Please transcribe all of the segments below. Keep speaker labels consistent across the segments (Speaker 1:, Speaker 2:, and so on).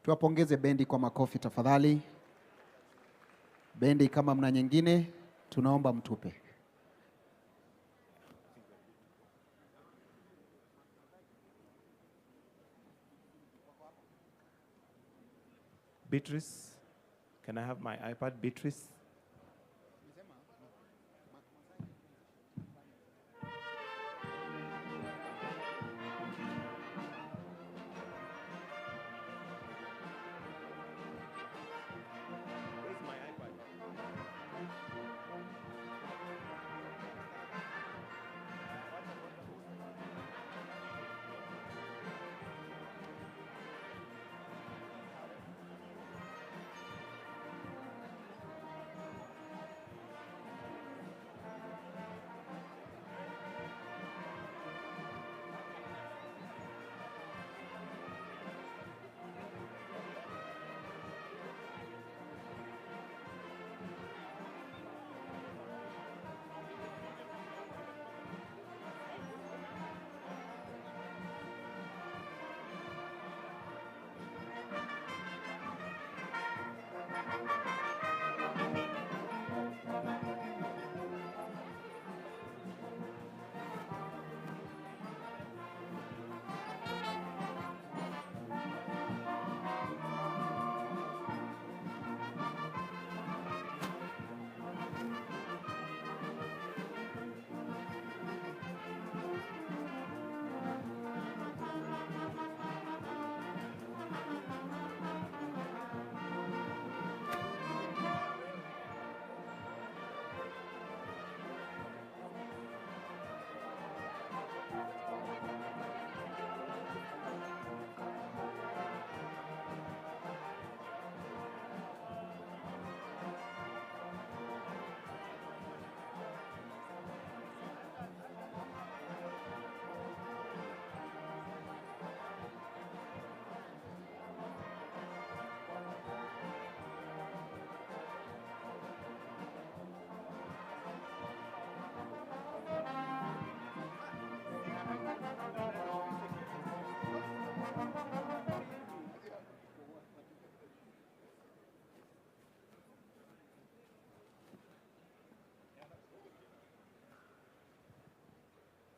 Speaker 1: Tuwapongeze bendi kwa makofi tafadhali. Bendi kama mna nyingine, tunaomba mtupe.
Speaker 2: Beatrice, can I have my iPad, Beatrice? Where's my iPad?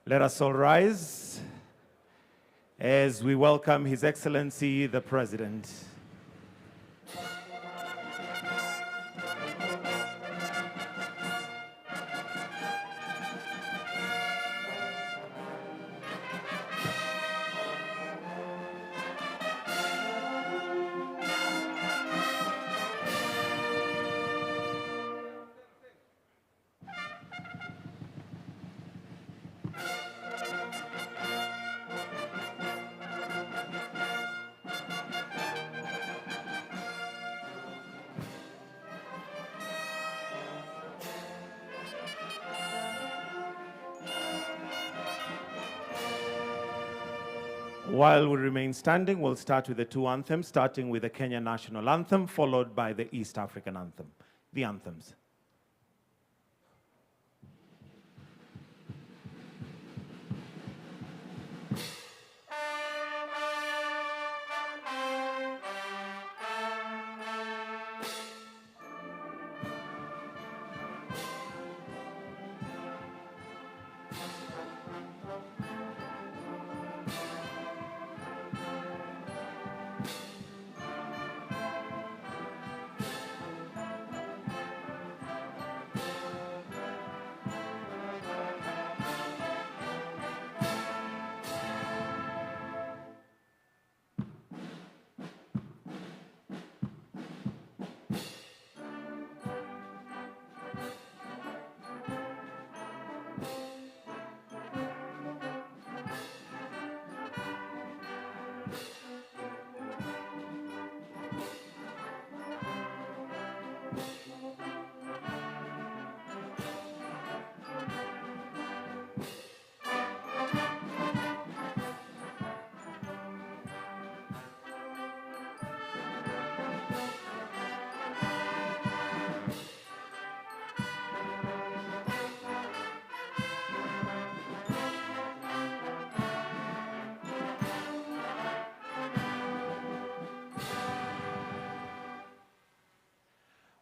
Speaker 2: Let us all rise as we welcome His Excellency the President. While we remain standing, we'll start with the two anthems, starting with the Kenya National Anthem, followed by the East African Anthem. The anthems.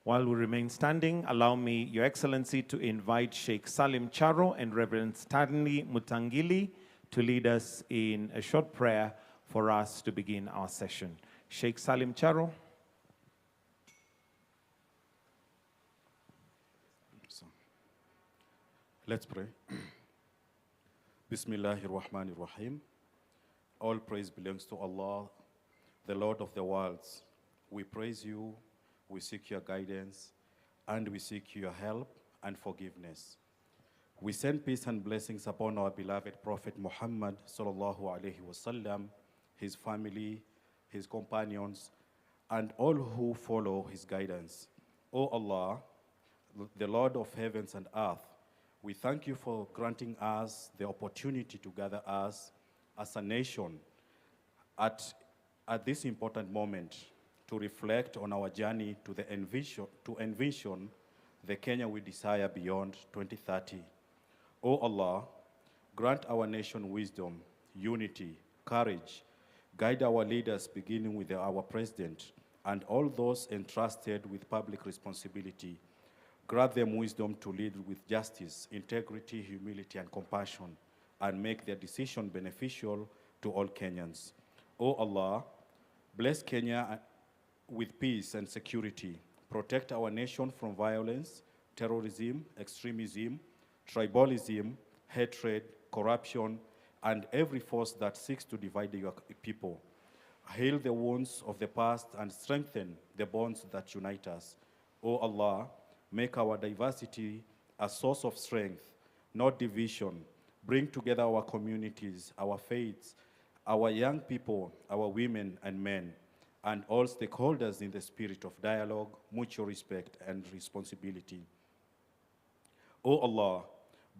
Speaker 2: While we remain standing, allow me, Your Excellency, to invite Sheikh Salim Charo and Reverend Stanley Mutangili to lead us in a short prayer for us to begin our session. Sheikh Salim Charo.
Speaker 3: Let's pray. Bismillahir Rahmanir Rahim. All praise belongs to Allah, the Lord of the worlds. We praise you, we seek your guidance, and we seek your help and forgiveness. We send peace and blessings upon our beloved Prophet Muhammad sallallahu alaihi wasallam, his family, his companions, and all who follow his guidance. O Allah, the Lord of heavens and earth, we thank you for granting us the opportunity to gather us as a nation at this important moment to reflect on our journey to envision the Kenya we desire beyond 2030. O Allah, grant our nation wisdom, unity, courage. Guide our leaders, beginning with our president and all those entrusted with public responsibility. Grant them wisdom to lead with justice, integrity, humility, and compassion, and make their decision beneficial to all Kenyans. O Allah, bless Kenya with peace and security. Protect our nation from violence, terrorism, extremism, tribalism, hatred, corruption, and every force that seeks to divide your people. Heal the wounds of the past and strengthen the bonds that unite us. O Allah, make our diversity a source of strength, not division. Bring together our communities, our faiths, our young people, our women and men, and all stakeholders in the spirit of dialogue, mutual respect, and responsibility. O Allah,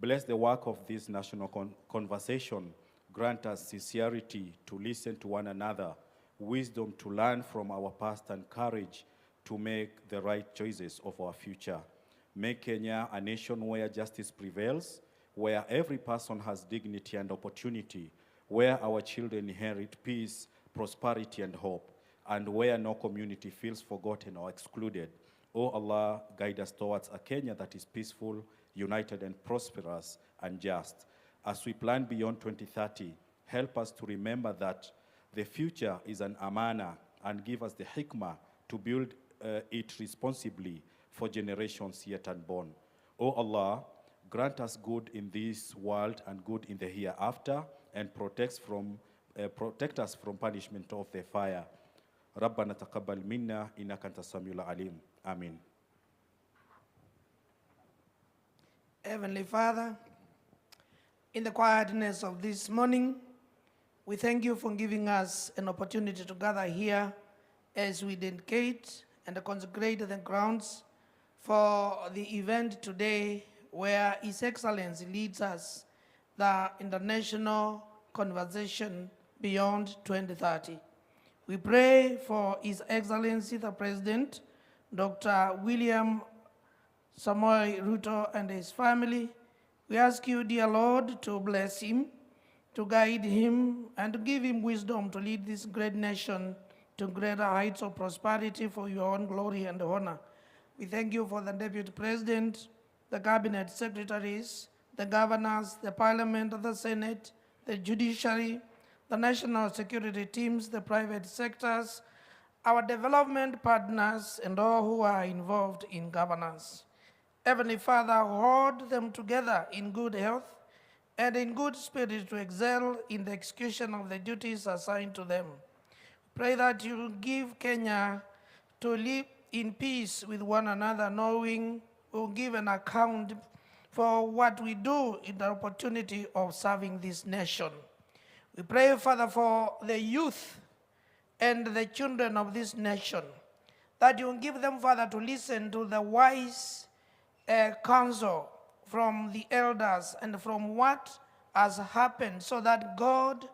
Speaker 3: bless the work of this national conversation. Grant us sincerity to listen to one another, wisdom to learn from our past, and courage to make the right choices of our future. Make Kenya a nation where justice prevails, where every person has dignity and opportunity, where our children inherit peace, prosperity, and hope, and where no community feels forgotten or excluded. O Allah, guide us towards a Kenya that is peaceful, united, and prosperous, and just. As we plan beyond 2030, help us to remember that the future is an amana, and give us the hikmah to build it responsibly for generations yet unborn. O Allah, grant us good in this world and good in the hereafter, and protect us from punishment of the fire. ربنا تقبل منا إنك أنت السميع العليم. Amen.
Speaker 4: Heavenly Father, in the quietness of this morning, we thank you for giving us an opportunity to gather here as we dedicate and consecrate the grounds for the event today, where His Excellency leads us the international conversation beyond 2030. We pray for His Excellency the President, Dr. William Samoei Ruto, and his family. We ask you, dear Lord, to bless him, to guide him, and to give him wisdom to lead this great nation to greater heights of prosperity for your own glory and honor. We thank you for the Deputy President, the Cabinet Secretaries, the governors, the Parliament, the Senate, the Judiciary, the national security teams, the private sectors, our development partners, and all who are involved in governance. Heavenly Father, hold them together in good health and in good spirit to excel in the execution of the duties assigned to them. Pray that you give Kenya to live in peace with one another, knowing we'll give an account for what we do in the opportunity of serving this nation. We pray, Father, for the youth and the children of this nation, that you give them, Father, to listen to the wise counsel from the elders and from what has happened, so that God,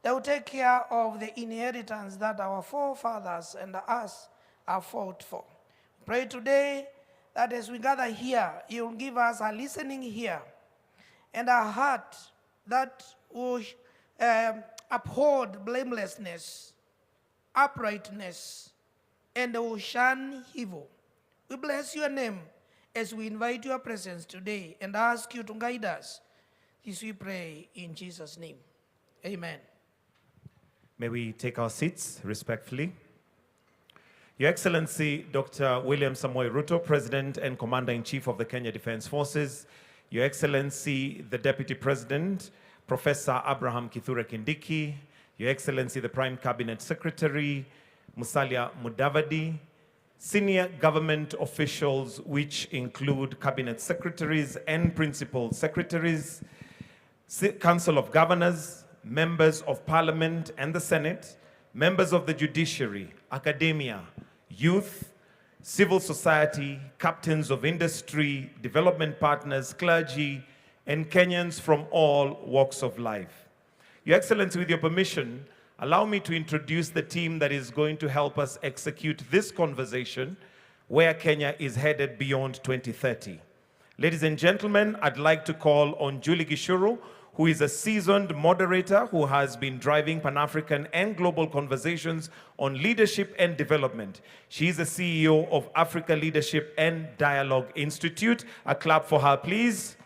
Speaker 4: they will take care of the inheritance that our forefathers and us have fought for. Pray today that as we gather here, you will give us a listening ear and a heart that will uphold blamelessness, uprightness, and will shun evil. We bless your name as we invite your presence today and ask you to guide us. This we pray in Jesus' name. Amen.
Speaker 2: May we take our seats respectfully. Your Excellency, Dr. William Samoei Ruto, President and Commander-in-Chief of the Kenya Defense Forces. Your Excellency, the Deputy President, Professor Abraham Kithure Kindiki. Your Excellency, the Prime Cabinet Secretary, Musalia Mudavadi. Senior government officials, which include Cabinet Secretaries and Principal Secretaries, Council of Governors, members of Parliament and the Senate, members of the judiciary, academia, youth, civil society, captains of industry, development partners, clergy, and Kenyans from all walks of life. Your Excellency, with your permission, allow me to introduce the team that is going to help us execute this conversation, where Kenya is headed beyond 2030. Ladies and gentlemen, I'd like to call on Julie Gishuru, who is a seasoned moderator who has been driving Pan-African and global conversations on leadership and development. She is the CEO of Africa Leadership and Dialogue Institute. A clap for her, please.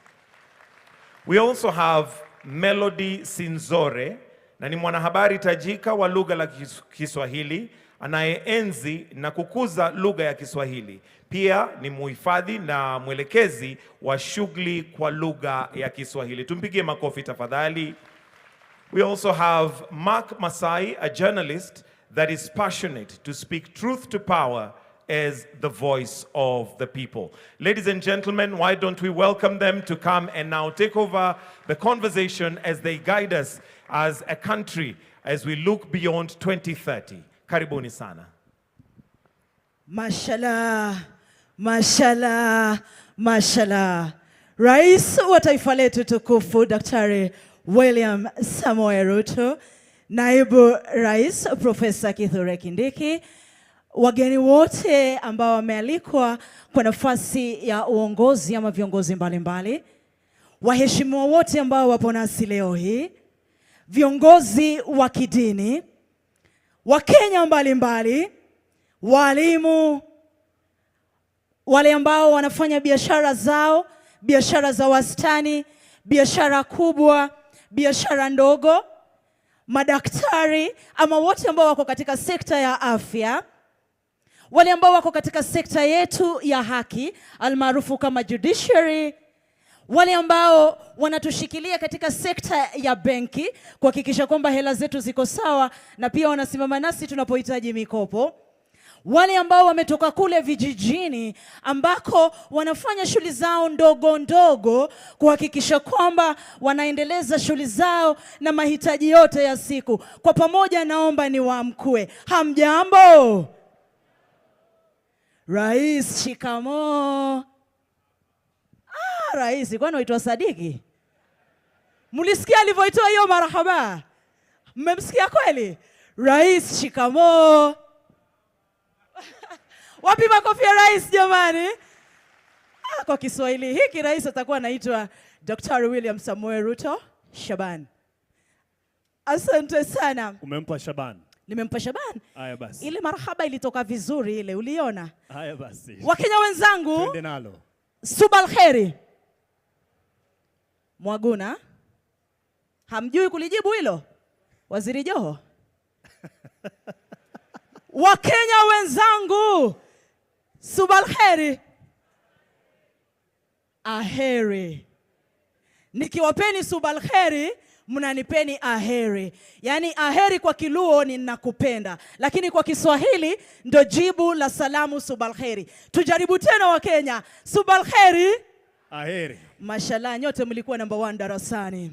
Speaker 2: We also have Melody Sinzore, na ni mwanahabari tajika wa lugha la Kiswahili, anayeenzi na kukuza lugha ya Kiswahili. Pia ni muhifadhi na mwelekezi wa shughuli kwa lugha ya Kiswahili. Tumpigie makofi tafadhali. We also have Mark Masai, a journalist that is passionate to speak truth to power as the voice of the people. Ladies and gentlemen, why don't we welcome them to come and now take over the conversation as they guide us as a country as we look beyond 2030. Karibuni sana.
Speaker 5: Mashallah, mashallah, mashallah. Rais wa taifa letu tukufu Daktari William Samoei Ruto, Naibu Rais Profesa Kithure Kindiki, wageni wote ambao wamealikwa kwa nafasi ya uongozi ama viongozi mbalimbali, waheshimiwa wote ambao wapo nasi leo hii, viongozi wa kidini, Wakenya mbalimbali, walimu, wale ambao wanafanya biashara zao, biashara za wastani, biashara kubwa, biashara ndogo, madaktari ama wote ambao wako katika sekta ya afya, wale ambao wako katika sekta yetu ya haki almaarufu kama judiciary, wale ambao wanatushikilia katika sekta ya benki kuhakikisha kwamba hela zetu ziko sawa na pia wanasimama nasi tunapohitaji mikopo, wale ambao wametoka kule vijijini ambako wanafanya shughuli zao ndogo ndogo kuhakikisha kwamba wanaendeleza shughuli zao na mahitaji yote ya siku. Kwa pamoja naomba niwaamkue. Hamjambo? Rais, shikamoo. Rais, kwani waitwa Sadiki? Mulisikia alivyoitoa hiyo marahaba? Mmemsikia kweli? Rais, shikamoo. Wapi makofi ya rais jamani? Kwa Kiswahili hiki rais atakuwa anaitwa Dr. William Samoei Ruto Shaban. Asante sana.
Speaker 6: Umempa Shaban?
Speaker 5: Nimempa Shaban.
Speaker 6: Haya basi.
Speaker 5: Ile marhaba ilitoka vizuri ile, uliona?
Speaker 6: Haya basi.
Speaker 5: Wakenya wenzangu,
Speaker 6: twende nalo.
Speaker 5: Subal kheri. Mwaguna, hamjui kulijibu hilo? Waziri Joho. Wakenya wenzangu, subal kheri. Aheri. Nikiwapeni subal kheri, mnanipeni aheri. Yani aheri kwa Kiluo ni nakupenda, lakini kwa Kiswahili ndo jibu la salamu subal kheri. Tujaribu tena Wakenya. Subal kheri.
Speaker 6: Aheri.
Speaker 5: Mashallah, nyote mlikuwa number 1 darasani.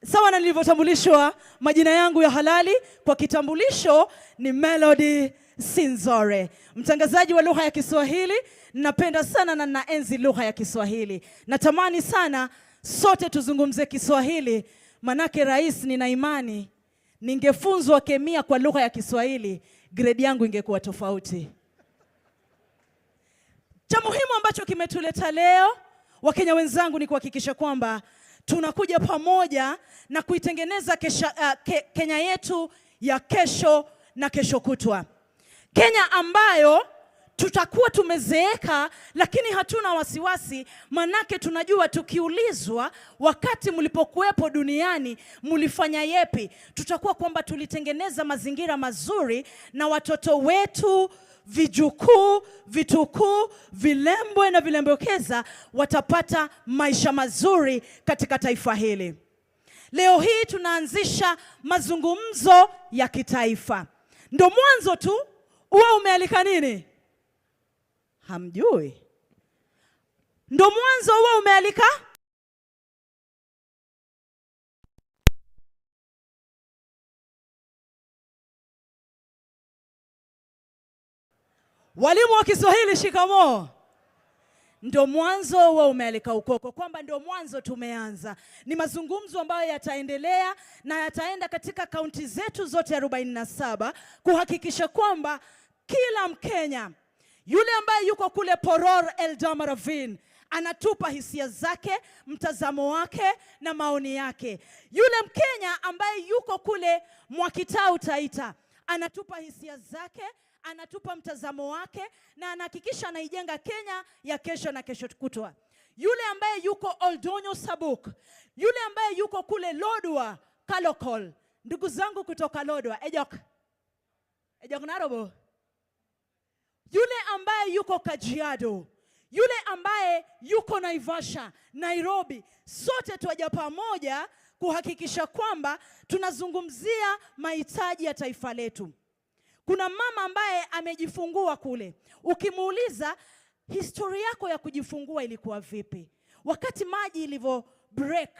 Speaker 5: Sawa na nilivyotambulishwa, majina yangu ya halali kwa kitambulisho ni Melody Sinzore, mtangazaji wa lugha ya Kiswahili. Napenda sana na naenzi lugha ya Kiswahili. Natamani sana sote tuzungumze Kiswahili, manake rais, nina imani ningefunzwa kemia kwa lugha ya Kiswahili, grade yangu ingekuwa tofauti. Cha muhimu ambacho kimetuleta leo Wakenya wenzangu ni kuhakikisha kwamba tunakuja pamoja na kuitengeneza Kenya yetu ya kesho na kesho kutwa. Kenya ambayo tutakuwa tumezeeka, lakini hatuna wasiwasi, manake tunajua tukiulizwa wakati mlipokuwepo duniani mlifanya yepi, tutakuwa kwamba tulitengeneza mazingira mazuri na watoto wetu, vijukuu, vitukuu, vilembwe na vilembokeza watapata maisha mazuri katika taifa hili. Leo hii tunaanzisha mazungumzo ya kitaifa. Ndio mwanzo tu, uwe umealika nini? Hamjui? Ndio mwanzo uwe umealika? Walimu wa Kiswahili shikamoo. Ndio mwanzo uwe umealika ukoko, kwamba ndio mwanzo tumeanza. Ni mazungumzo ambayo yataendelea na yataenda katika kaunti zetu zote 47 kuhakikisha kwamba kila Mkenya, yule ambaye yuko kule Poror Eldama Ravine, anatupa hisia zake, mtazamo wake na maoni yake. Yule Mkenya ambaye yuko kule Mwakitau Taita, anatupa hisia zake, anatupa mtazamo wake na anahakikisha anaijenga Kenya ya kesho na kesho kutwa. Yule ambaye yuko Oldonyo Sabuk, yule ambaye yuko kule Lodwar Kalokol, ndugu zangu kutoka Lodwar, Ejok Narobo, yule ambaye yuko Kajiado, yule ambaye yuko Naivasha, Nairobi, sote tuaja pamoja kuhakikisha kwamba tunazungumzia mahitaji ya taifa letu. Kuna mama ambaye amejifungua kule. Ukimuuliza historia yako ya kujifungua ilikuwa vipi? Wakati maji ilivyo break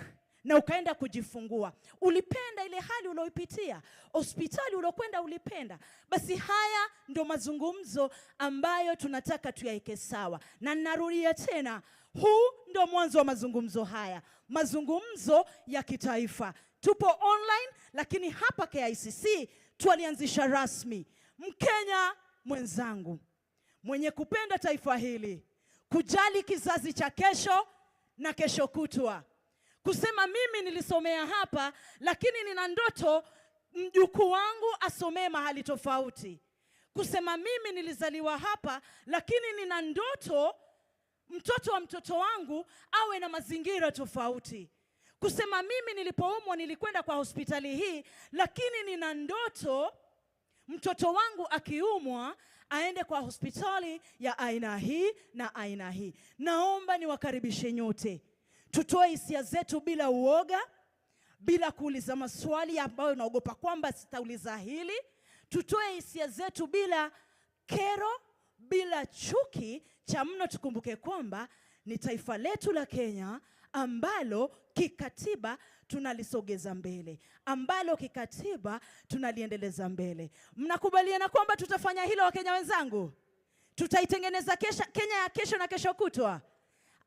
Speaker 5: na ukaenda kujifungua, ulipenda ile hali ulioipitia? Hospitali uliokwenda ulipenda? Basi haya ndo mazungumzo ambayo tunataka tuyaike sawa. Na narudia tena, huu ndo mwanzo wa mazungumzo haya. Mazungumzo ya kitaifa. Tupo online, lakini hapa KICC tulianzisha rasmi. Mkenya mwenzangu, mwenye kupenda taifa hili, kujali kizazi cha kesho na kesho kutwa, kusema mimi nilisomea hapa, lakini nina ndoto mjukuu wangu asomee mahali tofauti. Kusema mimi nilizaliwa hapa, lakini nina ndoto mtoto wa mtoto wangu awe na mazingira tofauti. Kusema mimi nilipoumwa nilikwenda kwa hospitali hii, lakini nina ndoto mtoto wangu akiumwa aende kwa hospitali ya aina hii na aina hii. Naomba niwakaribishe nyote. Tutoe hisia zetu bila uoga, bila kuuliza maswali ambayo naogopa kwamba sitauliza hili. Tutoe hisia zetu bila kero, bila chuki. Cha mno tukumbuke kwamba ni taifa letu la Kenya ambalo kikatiba tunalisogeza mbele, ambalo kikatiba tunaliendeleza mbele. Mnakubaliana kwamba tutafanya hilo, Wakenya wenzangu? Tutaitengeneza Kenya ya kesho na kesho kutwa.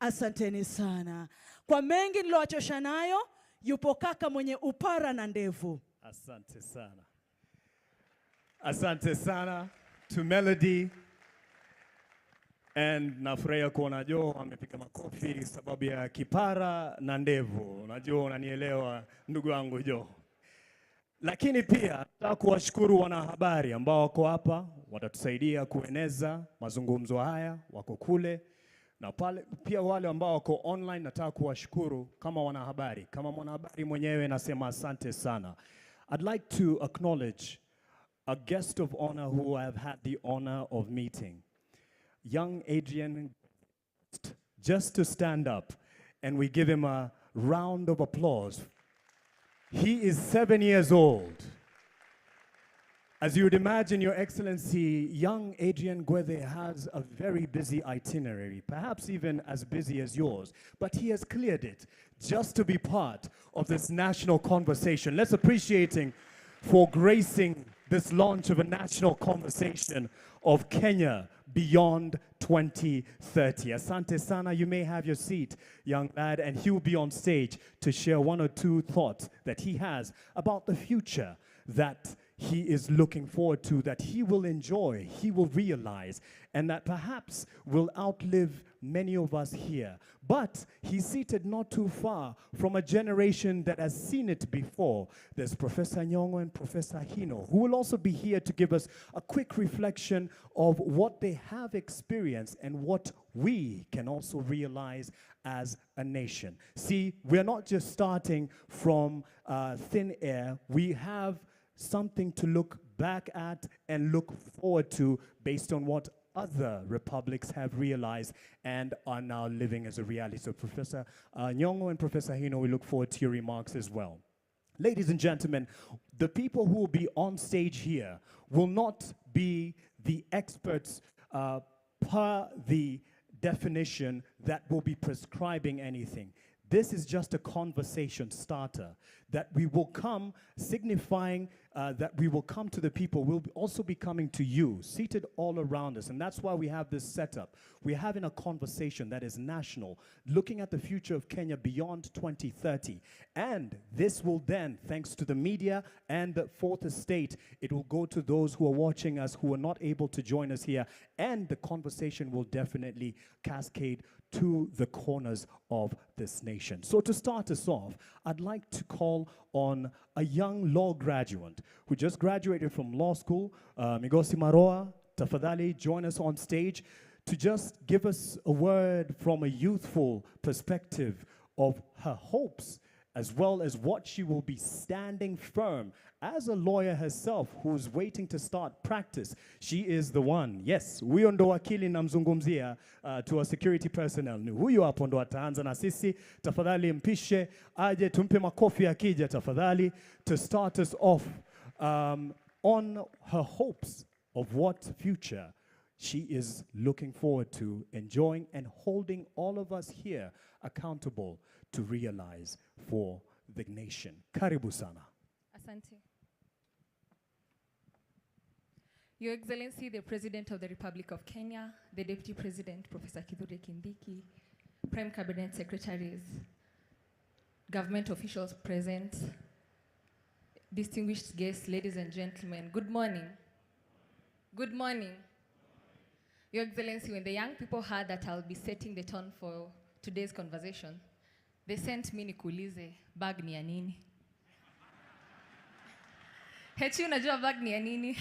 Speaker 5: Asanteni sana. Kwa mengi nilowachosha nayo, yupo kaka mwenye upara na ndevu.
Speaker 6: Asante sana. Asante sana to Melody. And nafurahia kuona Joe amepiga makofi sababu ya kipara na ndevu. Unajua, unanielewa ndugu wangu Joe. Lakini pia nataka kuwashukuru wanahabari ambao wako hapa, watatusaidia kueneza mazungumzo haya, wako kule. Na pale pia wale ambao wako online nataka kuwashukuru kama wanahabari. Kama mwanahabari mwenyewe nasema asante sana. I'd like to acknowledge a guest of honor who I've had the honor of meeting. Young Adrian, just to stand up and we give him a round of applause. He is 7 years old. As you would imagine, Your Excellency, young Adrian Gwethe has a very busy itinerary, perhaps even as busy as yours, but he has cleared it just to be part of this national conversation. Let's appreciate him for gracing this launch of a national conversation of Kenya beyond 2030. Asante sana, you may have your seat, young lad, and he will be on stage to share one or two thoughts that he has about the future that he is looking forward to, that he will enjoy, he will realize, and that perhaps will outlive many of us here. But he's seated not too far from a generation that has seen it before. There's Professor Nyong'o and Professor Hino, who will also be here to give us a quick reflection of what they have experienced and what we can also realize as a nation. See, we're not just starting from thin air. We have something to look back at and look forward to based on what other republics have realized and are now living as a reality. So Professor Nyong'o and Professor Hino, we look forward to your remarks as well. Ladies and gentlemen, the people who will be on stage here will not be the experts per the definition that will be prescribing anything. This is just a conversation starter that we will come signifying that we will come to the people. We'll also be coming to you, seated all around us. And that's why we have this setup. We're having a conversation that is national, looking at the future of Kenya beyond 2030. And this will then, thanks to the media and the Fourth Estate, it will go to those who are watching us who are not able to join us here. And the conversation will definitely cascade to the corners of this nation. So to start us off, I'd like to call on a young law graduate who just graduated from law school, Migosi Maroa. Tafadhali, join us on stage to just give us a word from a youthful perspective of her hopes, as well as what she will be standing firm as a lawyer herself who's waiting to start practice. She is the one. Yes, huyo ndo wakili namzungumzia to our security personnel. Ni huyo hapo ndo ataanza na sisi. Tafadhali mpishe aje tumpe makofi akija tafadhali to start us off on her hopes of what future she is looking forward to enjoying and holding all of us here accountable to realize for the nation. Karibu sana.
Speaker 7: Asante. Your Excellency, the President of the Republic of Kenya, the Deputy President, Professor Kithure Kindiki, Prime Cabinet Secretaries, government officials present, distinguished guests, ladies and gentlemen, good morning. Good morning. Your Excellency, when the young people heard that I'll be setting the tone for today's conversation, they sent me nikuulize, bag ni ya nini? Hechi unajua bag ni ya nini?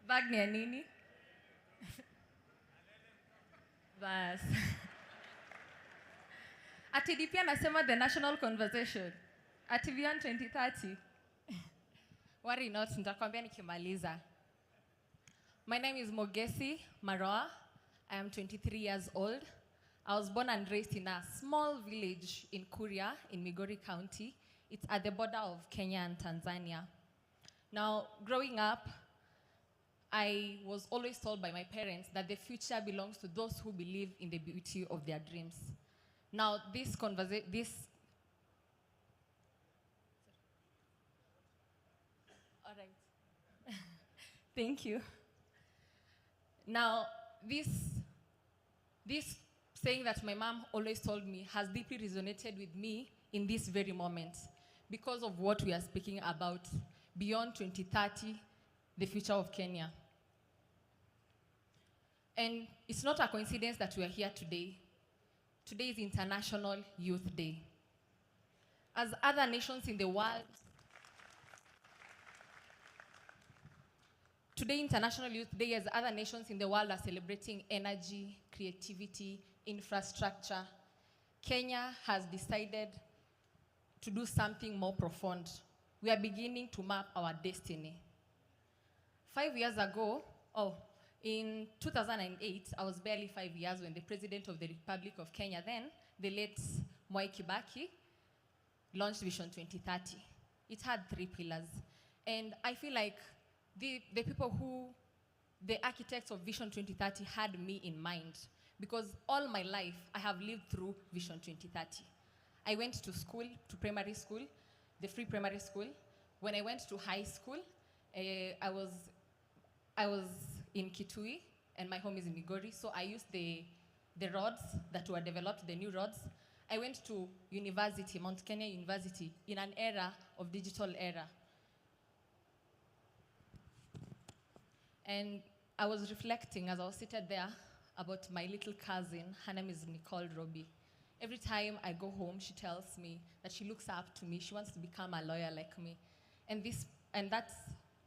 Speaker 7: Bag ni ya nini? Bas. Ati DP anasema the national conversation. Ati beyond 2030. Worry not, nitakwambia nikimaliza. My name is Mogesi Maroa. I am 23 years old. I was born and raised in a small village in Kuria in Migori County. It's at the border of Kenya and Tanzania. Now, growing up, I was always told by my parents that the future belongs to those who believe in the beauty of their dreams. Now, all right. Thank you. Now, this saying that my mom always told me has deeply resonated with me in this very moment because of what we are speaking about beyond 2030, the future of Kenya. And it's not a coincidence that we are here today. Today is International Youth Day. As other nations in the world, today, International Youth Day, as other nations in the world are celebrating energy, creativity, infrastructure, Kenya has decided to do something more profound. We are beginning to map our destiny. 5 years ago, in 2008, I was barely 5 years when the President of the Republic of Kenya then, the late Mwai Kibaki, launched Vision 2030. It had 3 pillars. And I feel like the architects of Vision 2030 had me in mind because all my life I have lived through Vision 2030. I went to school, to primary school, the free primary school. When I went to high school, I was in Kitui and my home is in Migori, so I used the roads that were developed, the new roads. I went to university, Mount Kenya University, in an era of digital era. And I was reflecting as I was seated there. about my little cousin. Her name is Nicole Roby. Every time I go home, she tells me that she looks up to me. She wants to become a lawyer like me. And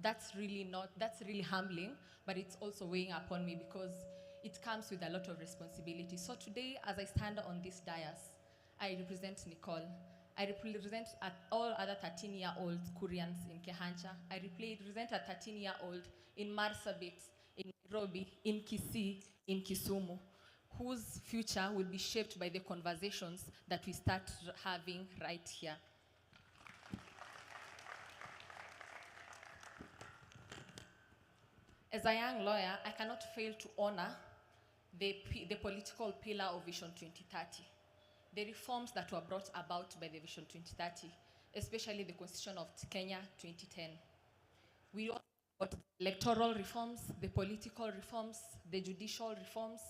Speaker 7: that's really humbling, but it's also weighing upon me because it comes with a lot of responsibility. So today, as I stand on this dais, I represent Nicole. I represent all other 13-year-old Koreans in Kehancha. I represent a 13-year-old in Marsabit, in Nairobi, in KICC, in Kisumu, whose future will be shaped by the conversations that we start having right here. As a young lawyer, I cannot fail to honor the political pillar of Vision 2030. The reforms that were brought about by the Vision 2030, especially the Constitution of Kenya 2010. We talk about electoral reforms, the political reforms, the judicial reforms,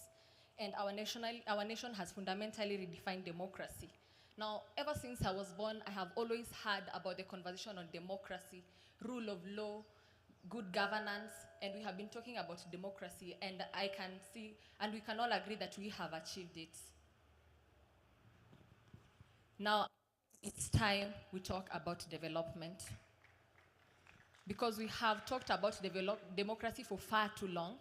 Speaker 7: and our nation has fundamentally redefined democracy. Now, ever since I was born, I have always heard about the conversation on democracy, rule of law, good governance, and we have been talking about democracy, and I can see, and we can all agree that we have achieved it. Now, it's time we talk about development. Because we have talked about democracy for far too long.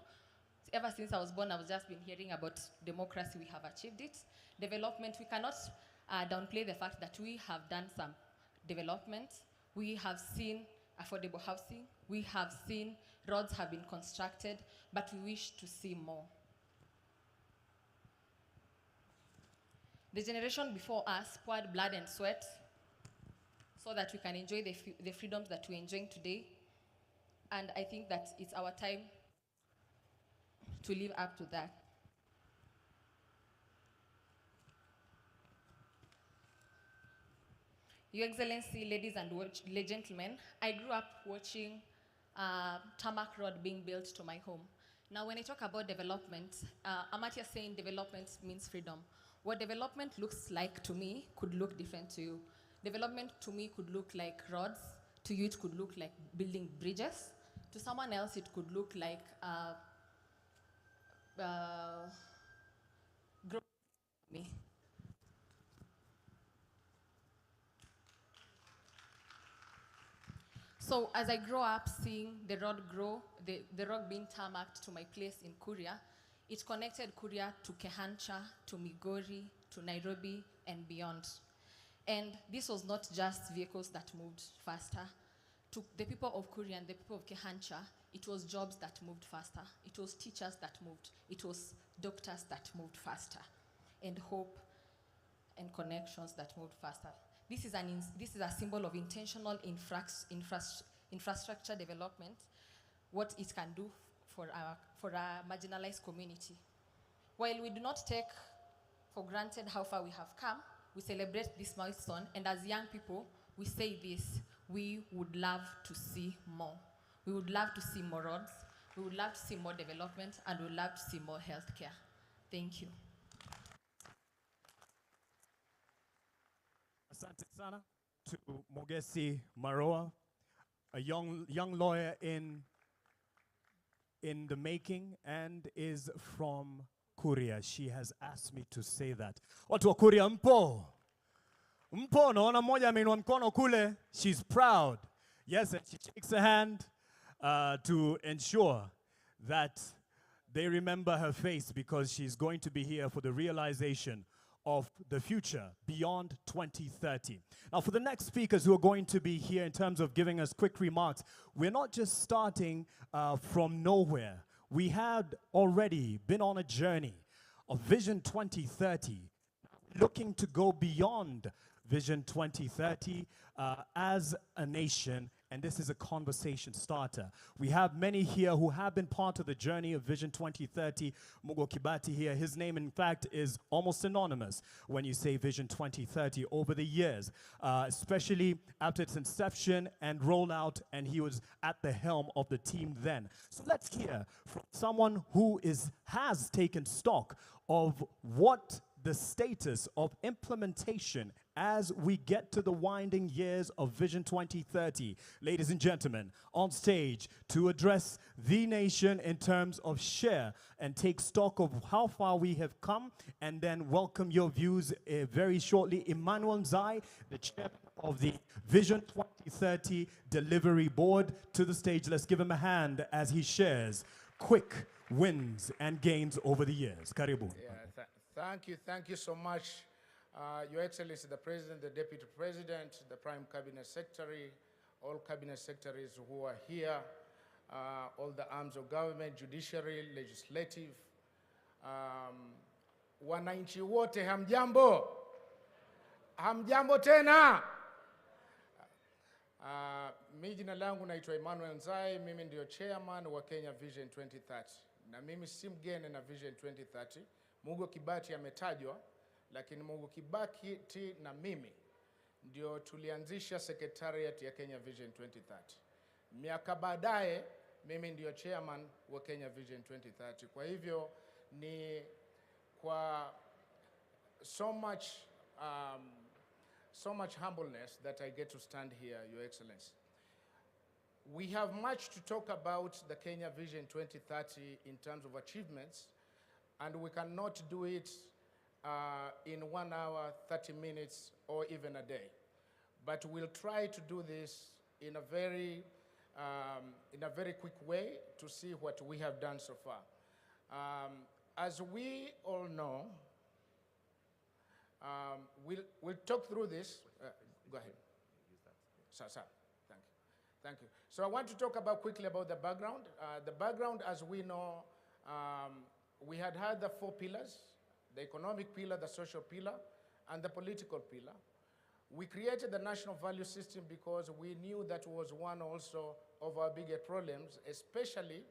Speaker 7: Ever since I was born, I've just been hearing about democracy. We have achieved it. Development, we cannot downplay the fact that we have done some development. We have seen affordable housing. We have seen roads have been constructed, but we wish to see more. The generation before us poured blood and sweat so that we can enjoy the freedoms that we're enjoying today. And I think that it's our time to live up to that. Your Excellency, ladies and gentlemen, I grew up watching tarmac road being built to my home. Now, when I talk about development, Amatia saying development means freedom. What development looks like to me could look different to you. Development to me could look like roads. To you, it could look like building bridges. To someone else, it could look like growing. So as I grow up seeing the road grow, the road being tarmacked to my place in Kuria, it connected Kuria to Kehancha, to Migori, to Nairobi, and beyond. And this was not just vehicles that moved faster. To the people of Kuria and the people of Kehancha, it was jobs that moved faster. It was teachers that moved. It was doctors that moved faster. And hope and connections that moved faster. This is a symbol of intentional infrastructure development, what it can do for our marginalized community. While we do not take for granted how far we have come, we celebrate this milestone, and as young people, we say this: we would love to see more. We would love to see more roads, we would love to see more development, and we would love to see more healthcare. Thank you.
Speaker 6: Asante sana to Mogesi Maroa, a young lawyer in the making and is from Kuria. She has asked me to say that. Watu wa Kuria mpo? Mpo, naona mmoja ameinua mkono kule. She's proud. Yes, and she shakes her hand to ensure that they remember her face because she's going to be here for the realization of the future beyond 2030. Now, for the next speakers who are going to be here in terms of giving us quick remarks, we're not just starting from nowhere. We had already been on a journey of Vision 2030, looking to go beyond Vision 2030 as a nation, and this is a conversation starter. We have many here who have been part of the journey of Vision 2030. Mugo Kibati here, his name in fact is almost synonymous when you say Vision 2030 over the years, especially after its inception and rollout, and he was at the helm of the team then. So let's hear from someone who has taken stock of what the status of implementation as we get to the winding years of Vision 2030. Ladies and gentlemen, on stage to address the nation in terms of share and take stock of how far we have come, and then welcome your views very shortly, Emmanuel Nzai, the chairman of the Vision 2030 Delivery Board, to the stage. Let's give him a hand as he shares quick wins and gains over the years. Karibu.
Speaker 8: Yeah, thank you so much, Your Excellency, the President, the Deputy President, the Prime Cabinet Secretary, all Cabinet Secretaries who are here, all the arms of government, judiciary, legislative, wananchi wote, hamjambo? Hamjambo tena? Mimi jina langu naitwa Emmanuel Nzai, mimi ndio chairman wa Kenya Vision 2030. Na mimi si mgeni na Vision 2030. Mungu Kibati ametajwa, lakini Mungu Kibati na mimi ndio tulianzisha secretariat ya Kenya Vision 2030. Miaka baadaye mimi ndio chairman wa Kenya Vision 2030. Kwa hivyo ni kwa so much humbleness that I get to stand here, Your Excellency. We have much to talk about the Kenya Vision 2030 in terms of achievements, and we cannot do it in 1 hour, 30 minutes, or even a day. But we'll try to do this in a very quick way to see what we have done so far. As we all know, we'll talk through this. Go ahead. Sir, thank you. So I want to talk quickly about the background. The background, as we know, we had the 4 pillars: the economic pillar, the social pillar, and the political pillar. We created the national value system because we knew that was one also of our biggest problems, especially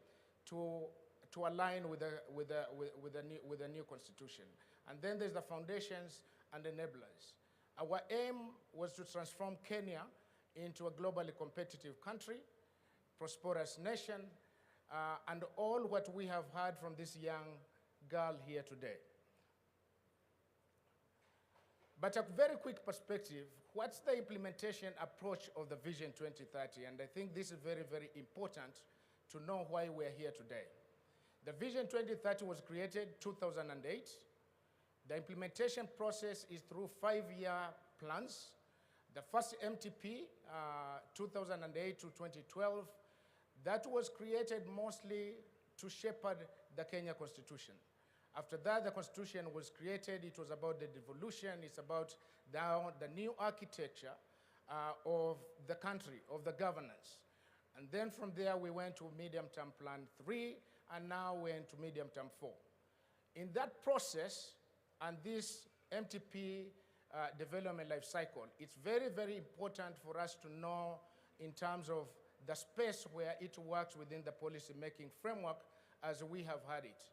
Speaker 8: to align with the new constitution. And then there's the foundations and enablers. Our aim was to transform Kenya into a globally competitive country, prosperous nation, and all what we have heard from this young girl here today. But a very quick perspective, what's the implementation approach of the Vision 2030? And I think this is very, very important to know why we're here today. The Vision 2030 was created 2008. The implementation process is through 5-year plans. The first MTP, 2008 to 2012, that was created mostly to shepherd the Kenya Constitution. After that, the Constitution was created. It was about the devolution. It's about the new architecture of the country, of the governance. And then from there, we went to Medium-Term Plan 3, and now we're into Medium-Term 4. In that process, and this MTP development life cycle, it's very, very important for us to know in terms of the space where it works within the policy-making framework as we have had it.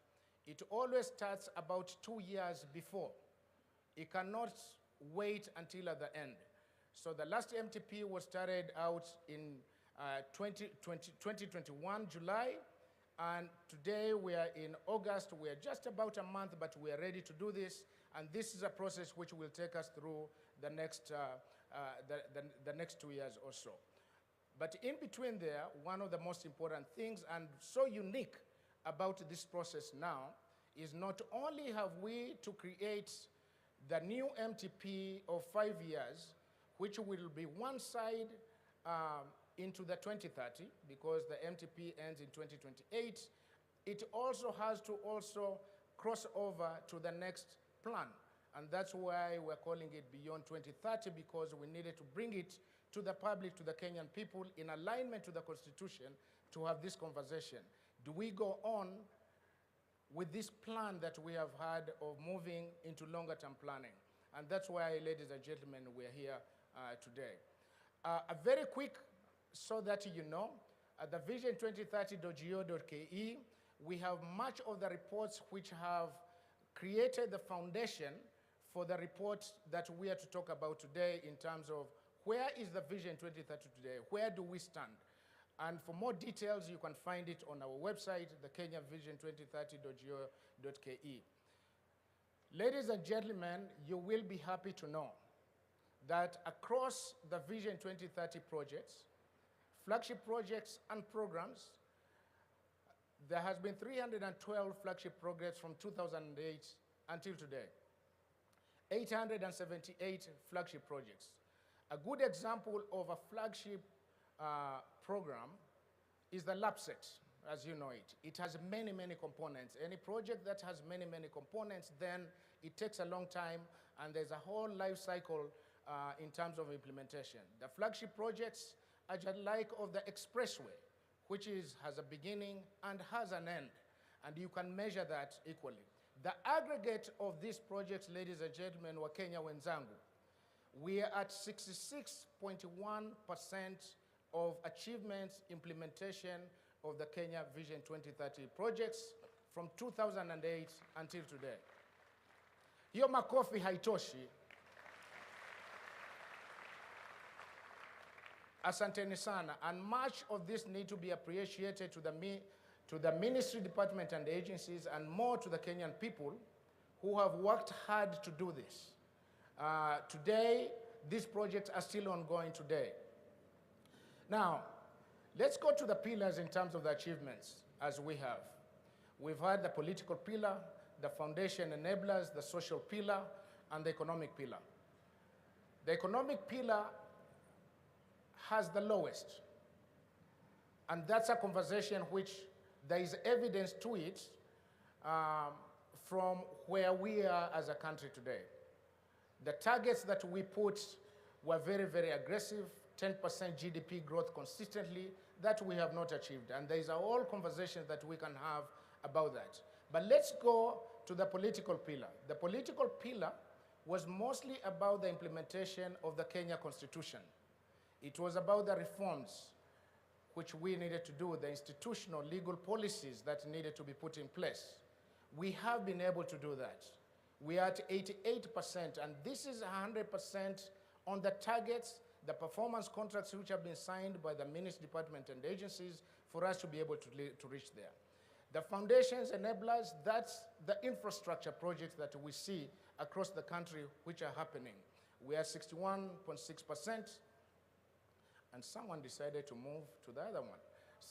Speaker 8: It always starts about 2 years before. It cannot wait until at the end. So the last MTP was started out in 2021, July, and today we are in August. We are just about a month, but we are ready to do this. And this is a process which will take us through the next 2 years or so. But in between there, one of the most important things and so unique about this process now is not only have we to create the new MTP of 5 years, which will be one side into the 2030, because the MTP ends in 2028, it also has to also cross over to the next plan. And that's why we're calling it Beyond 2030, because we needed to bring it to the public, to the Kenyan people, in alignment to the Constitution, to have this conversation. Do we go on with this plan that we have had of moving into longer-term planning? And that's why, ladies and gentlemen, we're here today. A very quick, so that you know, at the vision2030.go.ke, we have much of the reports which have created the foundation for the report that we are to talk about today in terms of where is the Vision 2030 today, where do we stand? And for more details, you can find it on our website, the kenyavision2030.go.ke. Ladies and gentlemen, you will be happy to know that across the Vision 2030 projects, flagship projects and programs, there has been 312 flagship projects from 2008 until today. 878 flagship projects. A good example of a flagship program is the LAPSET, as you know it. It has many, many components. Any project that has many, many components, then it takes a long time, and there's a whole life cycle in terms of implementation. The flagship projects are just like of the expressway, which has a beginning and has an end, and you can measure that equally. The aggregate of these projects, ladies and gentlemen, wa Kenya wenzangu, we are at 66.1% of achievements implementation of the Kenya Vision 2030 projects from 2008 until today. Hiyo makofi haitoshi. Asanteni sana, and much of this need to be appreciated to the ministry, department, and agencies, and more to the Kenyan people who have worked hard to do this. Today, these projects are still ongoing today. Now, let's go to the pillars in terms of the achievements as we have. We've had the political pillar, the foundation enablers, the social pillar, and the economic pillar. The economic pillar has the lowest, and that's a conversation which there is evidence to it from where we are as a country today. The targets that we put were very, very aggressive, 10% GDP growth consistently, that we have not achieved. And there is a whole conversation that we can have about that. But let's go to the political pillar. The political pillar was mostly about the implementation of the Kenya Constitution. It was about the reforms which we needed to do, the institutional legal policies that needed to be put in place. We have been able to do that. We are at 88%, and this is 100% on the targets, the performance contracts which have been signed by the ministry, department, and agencies for us to be able to reach there. The foundations, enablers, that's the infrastructure projects that we see across the country which are happening. We are 61.6%, and someone decided to move to the other one.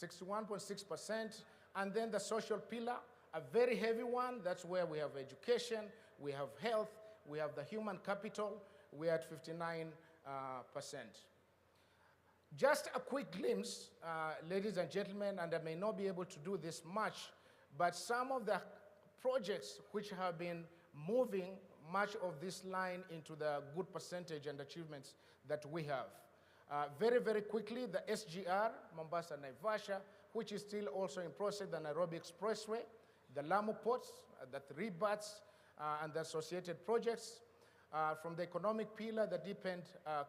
Speaker 8: 61.6%, and then the social pillar, a very heavy one. That's where we have education, we have health, we have the human capital. We are at 59%. Just a quick glimpse, ladies and gentlemen, and I may not be able to do this much, but some of the projects which have been moving much of this line into the good percentage and achievements that we have. Very, very quickly, the SGR, Mombasa Naivasha, which is still also in process, the Nairobi Expressway, the Lamu ports, the rebats, and the associated projects. From the economic pillar, the deepened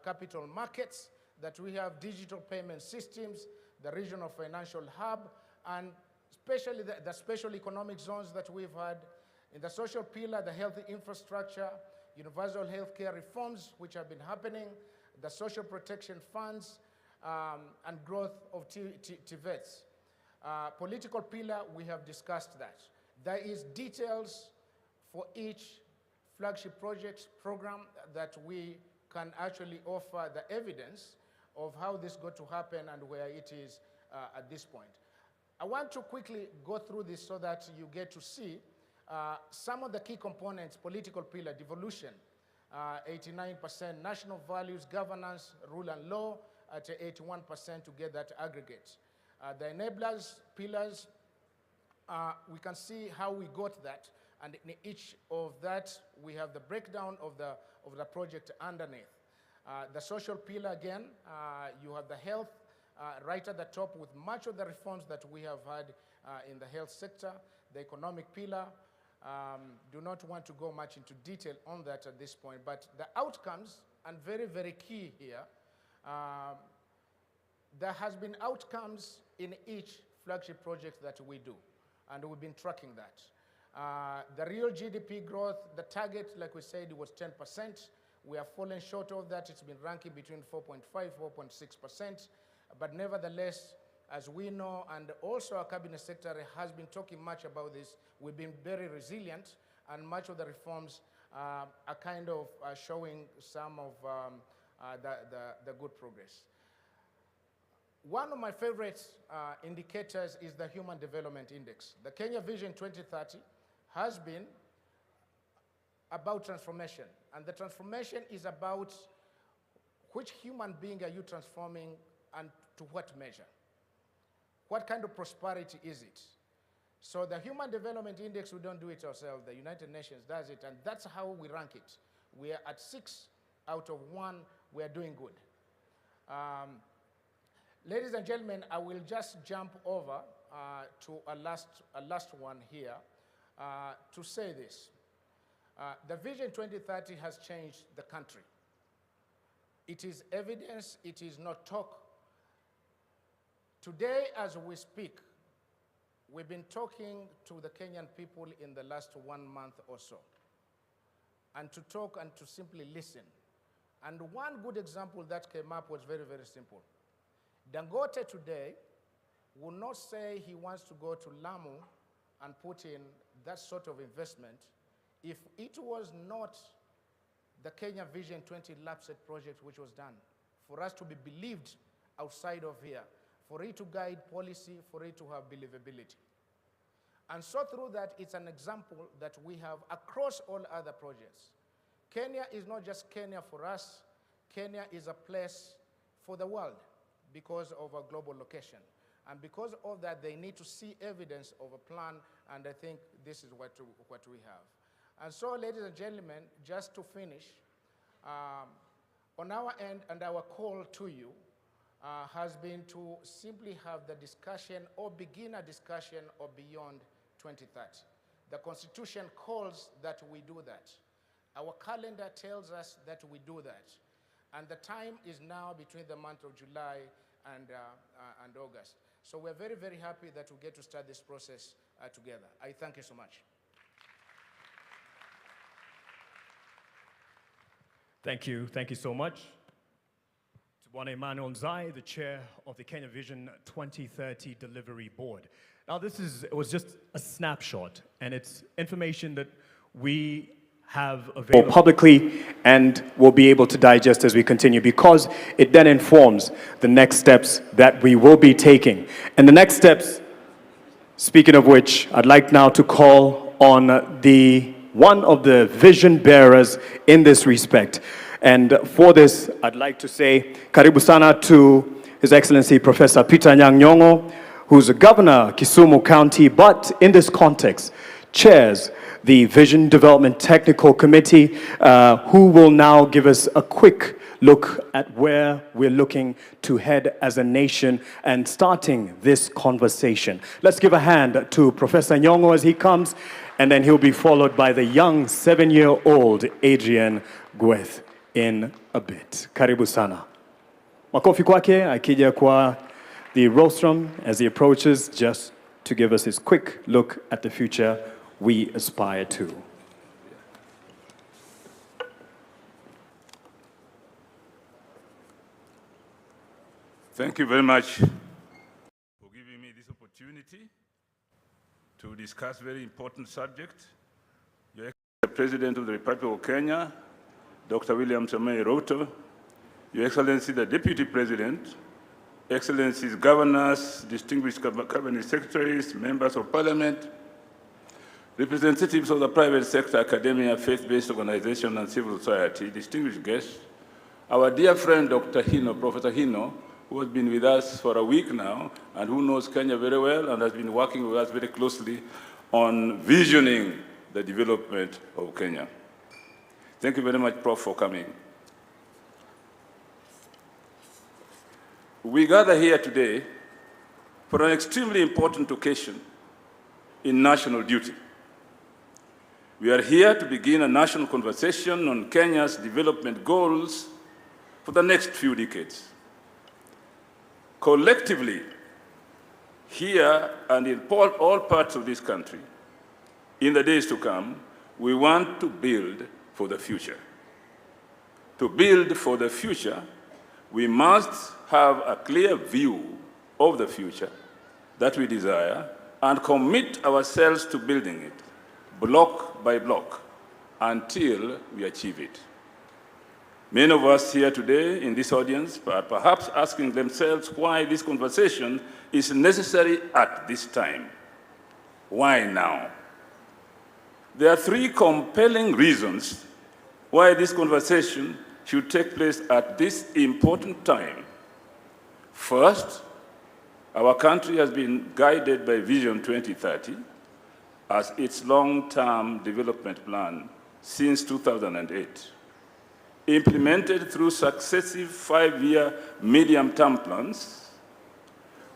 Speaker 8: capital markets, that we have digital payment systems, the regional financial hub, and especially the special economic zones that we've had. In the social pillar, the healthy infrastructure, universal healthcare reforms which have been happening, the social protection funds, and growth of TVETs. Political pillar, we have discussed that. There is details for each flagship project program that we can actually offer the evidence of how this got to happen and where it is at this point. I want to quickly go through this so that you get to see some of the key components: political pillar, devolution, 89%, national values, governance, rule and law at 81% to get that aggregate. The enablers, pillars, we can see how we got that, and in each of that, we have the breakdown of the project underneath. The social pillar, again, you have the health right at the top with much of the reforms that we have had in the health sector. The economic pillar, do not want to go much into detail on that at this point, but the outcomes, and very, very key here, there has been outcomes in each flagship project that we do, and we've been tracking that. The real GDP growth, the target, like we said, was 10%. We have fallen short of that. It's been ranking between 4.5, 4.6%. But nevertheless, as we know, and also our cabinet secretary has been talking much about this, we've been very resilient, and much of the reforms are kind of showing some of the good progress. One of my favorite indicators is the Human Development Index. The Kenya Vision 2030 has been about transformation, and the transformation is about which human being are you transforming and to what measure? What kind of prosperity is it? So the Human Development Index, we don't do it ourselves. The United Nations does it, and that's how we rank it. We are at 6 out of 1. We are doing good. Ladies and gentlemen, I will just jump over to a last one here to say this. The Vision 2030 has changed the country. It is evidence, it is not talk. Today, as we speak, we've been talking to the Kenyan people in the last 1 month or so, and to talk and to simply listen. And one good example that came up was very, very simple. Dangote today will not say he wants to go to Lamu and put in that sort of investment if it was not the Kenya Vision 20 LAPSET project which was done, for us to be believed outside of here, for it to guide policy, for it to have believability. And so through that, it's an example that we have across all other projects. Kenya is not just Kenya for us. Kenya is a place for the world because of our global location. And because of that, they need to see evidence of a plan, and I think this is what we have. And so, ladies and gentlemen, just to finish, on our end and our call to you has been to simply have the discussion or begin a discussion of beyond 2030. The Constitution calls that we do that. Our calendar tells us that we do that. And the time is now between the month of July and August. So we're very, very happy that we get to start this process together. I thank you so much.
Speaker 6: Thank you so much. To Bwana Emmanuel Nzai, the chair of the Kenya Vision 2030 Delivery Board. Now it was just a snapshot, and it's information that we have available publicly and will be able to digest as we continue, because it then informs the next steps that we will be taking. And the next steps, speaking of which, I'd like now to call on one of the vision bearers in this respect. And for this, I'd like to say karibu sana to His Excellency Professor Peter Anyang' Nyong'o, who's a governor of Kisumu County, but in this context, chairs the Vision Development Technical Committee, who will now give us a quick look at where we're looking to head as a nation and starting this conversation. Let's give a hand to Professor Nyong'o as he comes, and then he'll be followed by the young 7-year-old Adrian Gweth in a bit. Karibu sana. Makofi kwake, akija kwa the rostrum as he approaches, just to give us his quick look at the future we aspire to.
Speaker 9: Thank you very much for giving me this opportunity to discuss very important subject. Your Excellency, the President of the Republic of Kenya, Dr. William Samoei Ruto, Your Excellency, the Deputy President, Excellencies, Governors, distinguished Cabinet Secretaries, Members of Parliament, representatives of the private sector, academia, faith-based organization, and civil society, distinguished guests, our dear friend, Dr. Hino, Professor Hino, who has been with us for a week now and who knows Kenya very well and has been working with us very closely on visioning the development of Kenya. Thank you very much, Prof, for coming. We gather here today for an extremely important occasion in national duty. We are here to begin a national conversation on Kenya's development goals for the next few decades. Collectively, here and in all parts of this country, in the days to come, we want to build for the future. To build for the future, we must have a clear view of the future that we desire and commit ourselves to building it, block by block, until we achieve it. Many of us here today in this audience are perhaps asking themselves why this conversation is necessary at this time. Why now? There are three compelling reasons why this conversation should take place at this important time. First, our country has been guided by Vision 2030 as its long-term development plan since 2008, implemented through successive 5-year medium-term plans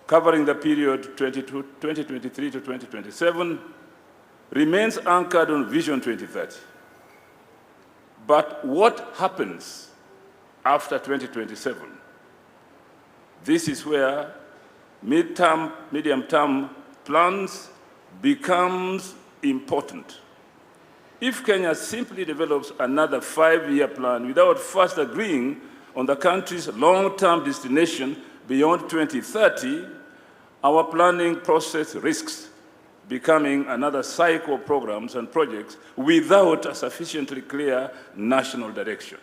Speaker 9: covering the period 2023 to 2027, remains anchored on Vision 2030. But what happens after 2027? This is where medium-term plans becomes important. If Kenya simply develops another 5-year plan without first agreeing on the country's long-term destination beyond 2030, our planning process risks becoming another cycle of programs and projects without a sufficiently clear national direction.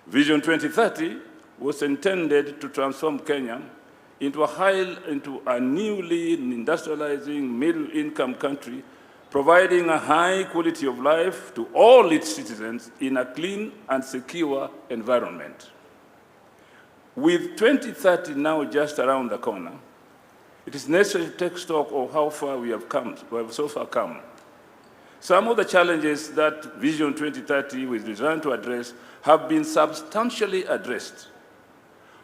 Speaker 9: Vision 2030 was intended to transform Kenya into a newly industrializing middle-income country, providing a high quality of life to all its citizens in a clean and secure environment. With 2030 now just around the corner, it is necessary to take stock of how far we have so far come. Some of the challenges that Vision 2030 was designed to address have been substantially addressed,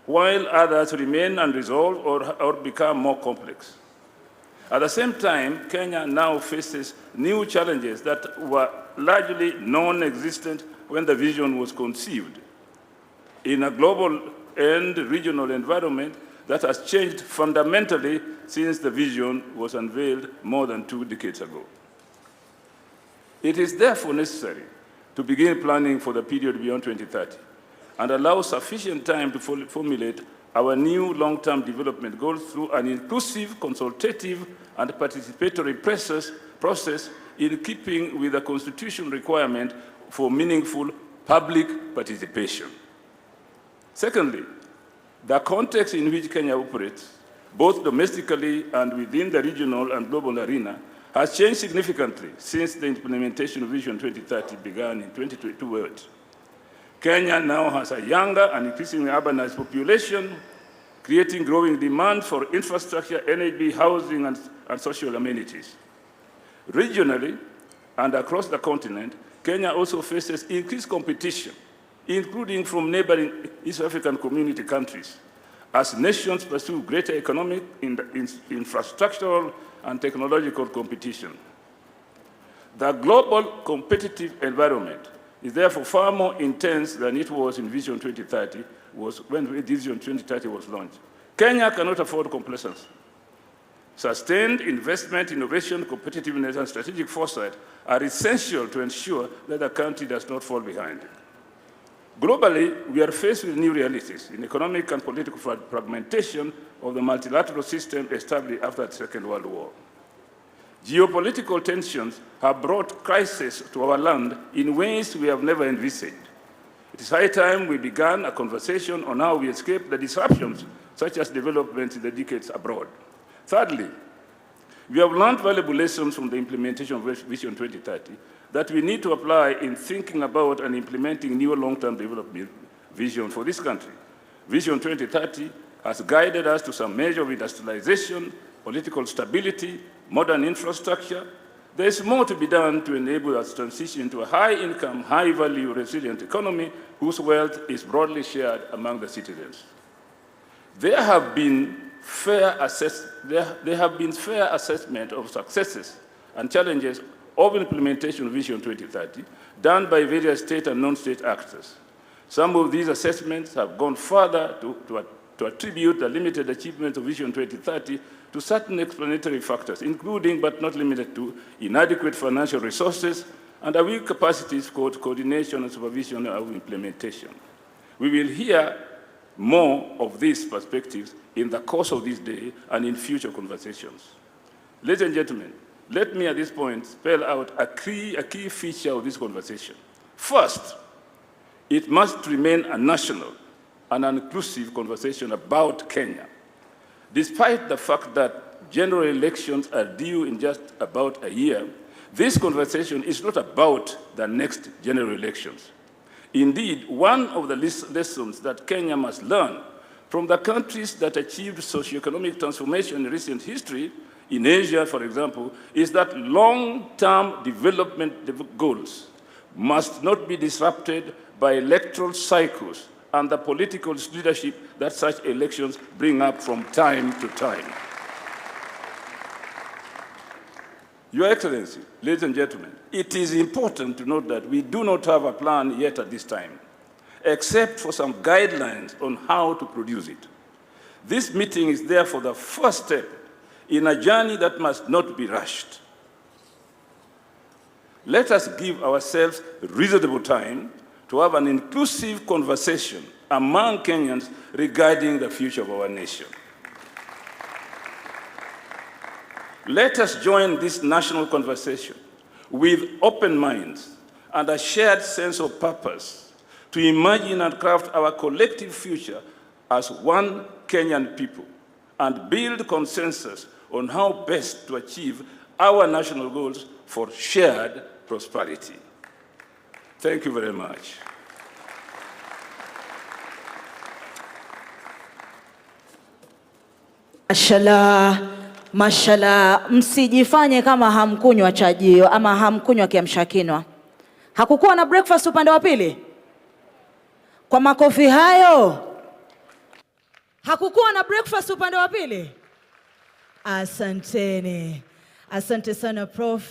Speaker 9: while others remain unresolved or become more complex. At the same time, Kenya now faces new challenges that were largely non-existent when the vision was conceived. In a global and regional environment that has changed fundamentally since the vision was unveiled more than 2 decades ago. It is therefore necessary to begin planning for the period beyond 2030 and allow sufficient time to formulate our new long-term development goals through an inclusive, consultative, and participatory process in keeping with the constitutional requirement for meaningful public participation. Secondly, the context in which Kenya operates, both domestically and within the regional and global arena, has changed significantly since the implementation of Vision 2030 began in 2022. Kenya now has a younger and increasingly urbanized population, creating growing demand for infrastructure, energy, housing, and social amenities. Regionally and across the continent, Kenya also faces increased competition, including from neighboring East African community countries, as nations pursue greater economic, infrastructural, and technological competition. The global competitive environment is therefore far more intense than it was in Vision 2030, when Vision 2030 was launched. Kenya cannot afford complacency. Sustained investment, innovation, competitiveness, and strategic foresight are essential to ensure that the country does not fall behind. Globally, we are faced with new realities in economic and political fragmentation of the multilateral system established after the Second World War. Geopolitical tensions have brought crisis to our land in ways we have never envisaged. It is high time we began a conversation on how we escape the disruptions, such as developments in the decades abroad. Thirdly, we have learned valuable lessons from the implementation of Vision 2030 that we need to apply in thinking about and implementing new long-term development vision for this country. Vision 2030 has guided us to some measure of industrialization, political stability, modern infrastructure. There is more to be done to enable us to transition to a high-income, high-value, resilient economy whose wealth is broadly shared among the citizens. There have been fair assessment of successes and challenges of implementation of Vision 2030 done by various state and non-state actors. Some of these assessments have gone further to attribute the limited achievement of Vision 2030 to certain explanatory factors, including but not limited to inadequate financial resources and a weak capacities for coordination and supervision of implementation. We will hear more of these perspectives in the course of this day and in future conversations. Ladies and gentlemen, let me at this point spell out a key feature of this conversation. First, It must remain a national and an inclusive conversation about Kenya. Despite the fact that general elections are due in just about a year, this conversation is not about the next general elections. Indeed, one of the lessons that Kenya must learn from the countries that achieved socioeconomic transformation in recent history, in Asia, for example, is that long-term development goals must not be disrupted by electoral cycles and the political leadership that such elections bring up from time to time. Your Excellency, ladies and gentlemen, it is important to note that we do not have a plan yet at this time, except for some guidelines on how to produce it. This meeting is therefore the first step in a journey that must not be rushed. Let us give ourselves reasonable time to have an inclusive conversation among Kenyans regarding the future of our nation. Let us join this national conversation with open minds and a shared sense of purpose to imagine and craft our collective future as one Kenyan people and build consensus on how best to achieve our national goals for shared prosperity. Thank you very much.
Speaker 5: Mashallah, mashallah, msijifanye kama hamkunywa chajio ama hamkunywa kiamsha kinywa. Hakukuwa na breakfast upande wa pili? Kwa makofi hayo. Hakukuwa na breakfast upande wa pili? Asanteni. Asante sana Prof.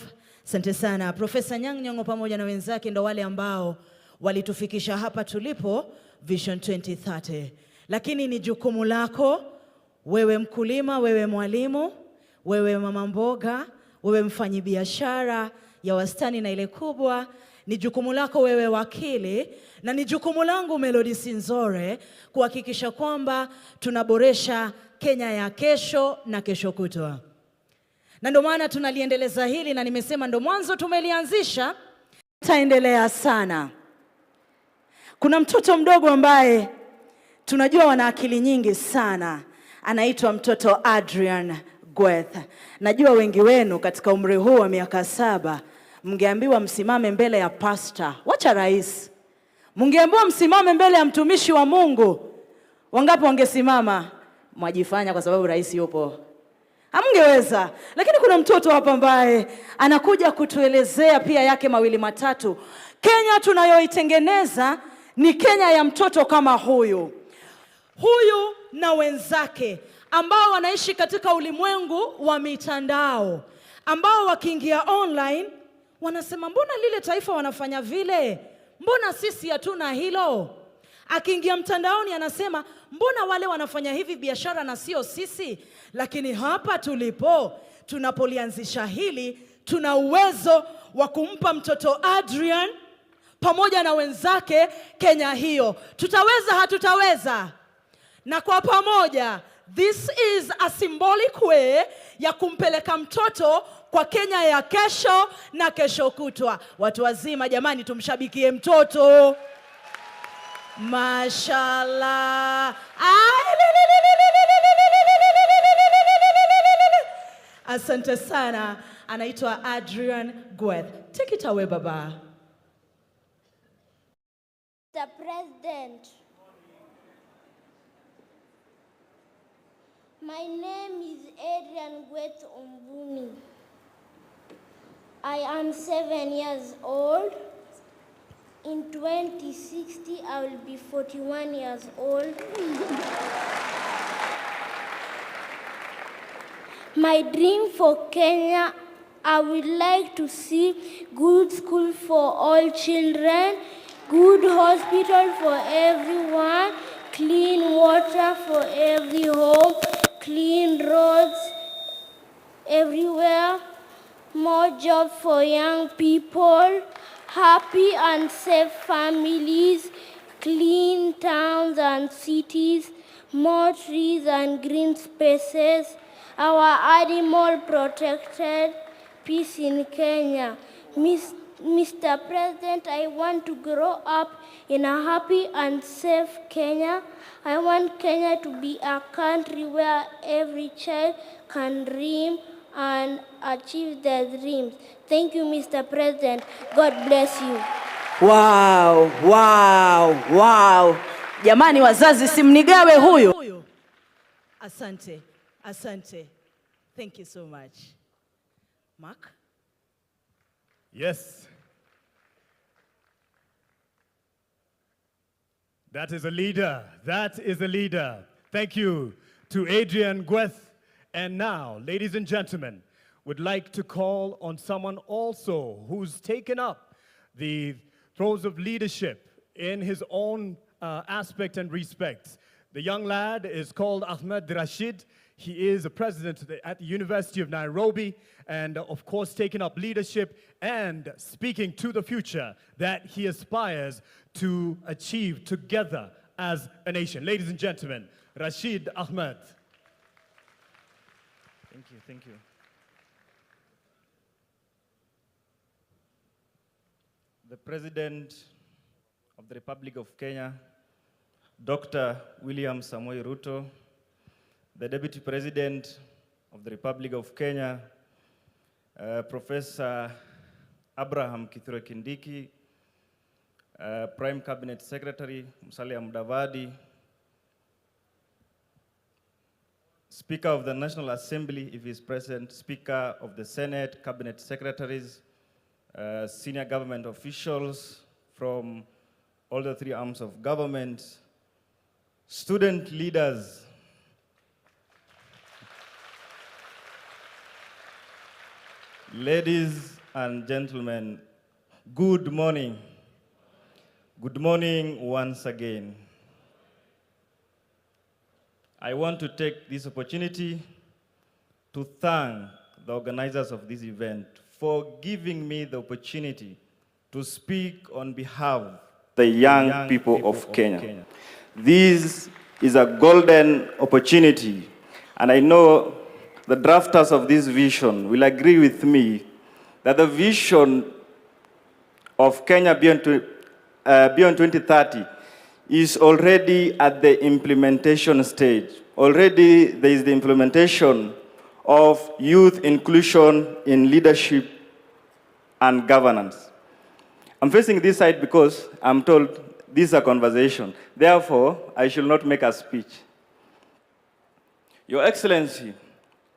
Speaker 5: Asante sana Profesa Nyang'nyong'o pamoja na wenzake, ndo wale ambao walitufikisha hapa tulipo Vision 2030. Lakini ni jukumu lako, wewe mkulima, wewe mwalimu, wewe mama mboga, wewe mfanyibiashara ya wastani na ile kubwa, ni jukumu lako wewe wakili, na ni jukumu langu Melody Sinzore kuhakikisha kwamba tunaboresha Kenya ya kesho na kesho kutwa. Na ndio maana tunaliendeleza hili, na nimesema ndo mwanzo tumelianzisha, taendelea sana. Kuna mtoto mdogo ambaye tunajua wana akili nyingi sana, anaitwa mtoto Adrian Gweth. Najua wengi wenu katika umri huu wa miaka 7 mngeambiwa msimame mbele ya pastor, wacha rais, mngeambiwa msimame mbele ya mtumishi wa Mungu, wangapi wangesimama? Mwajifanya kwa sababu rais yupo. Hamngeweza. Lakini kuna mtoto hapa ambaye anakuja kutuelezea pia yake mawili matatu. Kenya tunayoitengeneza ni Kenya ya mtoto kama huyu na wenzake ambao wanaishi katika ulimwengu wa mitandao, ambao wakiingia online wanasema mbona lile taifa wanafanya vile, mbona sisi hatuna hilo. Akiingia mtandaoni anasema mbona wale wanafanya hivi biashara na sio sisi. Lakini hapa tulipo, tunapolianzisha hili, tuna uwezo wa kumpa mtoto Adrian pamoja na wenzake Kenya hiyo. Tutaweza, hatutaweza? Na kwa pamoja, this is a symbolic way ya kumpeleka mtoto kwa Kenya ya kesho na kesho kutwa. Watu wazima jamani, tumshabikie mtoto. Mashallah. Asante sana. Anaitwa Adrian Gweth. Take it away, Baba.
Speaker 10: Mr. President, my name is Adrian Gweth Ombuni. I am 7 years old. In 2060, I will be 41 years old. My dream for Kenya, I would like to see good school for all children, good hospital for everyone, clean water for every home, clean roads everywhere, more jobs for young people, happy and safe families, clean towns and cities, more trees and green spaces, our animal protected, peace in Kenya. Mr. President, I want to grow up in a happy and safe Kenya. I want Kenya to be a country where every child can dream and achieve their dreams. Thank you, Mr. President. God bless you.
Speaker 11: Wow, wow, wow. Jamani wazazi simnigawe huyu.
Speaker 5: Asante, asante. Thank you so much. Mark?
Speaker 6: Yes. That is a leader. That is a leader. Thank you to Adrian Gweth. And now, ladies and gentlemen, would like to call on someone also who's taken up the throes of leadership in his own aspect and respect. The young lad is called Ahmed Rashid. He is a president at the University of Nairobi and, of course, taking up leadership and speaking to the future that he aspires to achieve together as a nation. Ladies and gentlemen, Rashid Ahmed.
Speaker 12: Thank you, thank you. The President of the Republic of Kenya, Dr. William Samoei Ruto, the Deputy President of the Republic of Kenya, Professor Abraham Kithure Kindiki, Prime Cabinet Secretary Musalia Mudavadi, Speaker of the National Assembly, if he is present, Speaker of the Senate, Cabinet Secretaries, senior government officials from all the three arms of government, student leaders, ladies and gentlemen, good morning. Good morning once again. I want to take this opportunity to thank the organizers of this event for giving me the opportunity to speak on behalf of the young people of Kenya. This is a golden opportunity, and I know the drafters of this vision will agree with me that the vision of Kenya beyond 2030 is already at the implementation stage. Already there is the implementation of youth inclusion in leadership and governance. I'm facing this side because I'm told this is a conversation. Therefore, I should not make a speech. Your Excellency,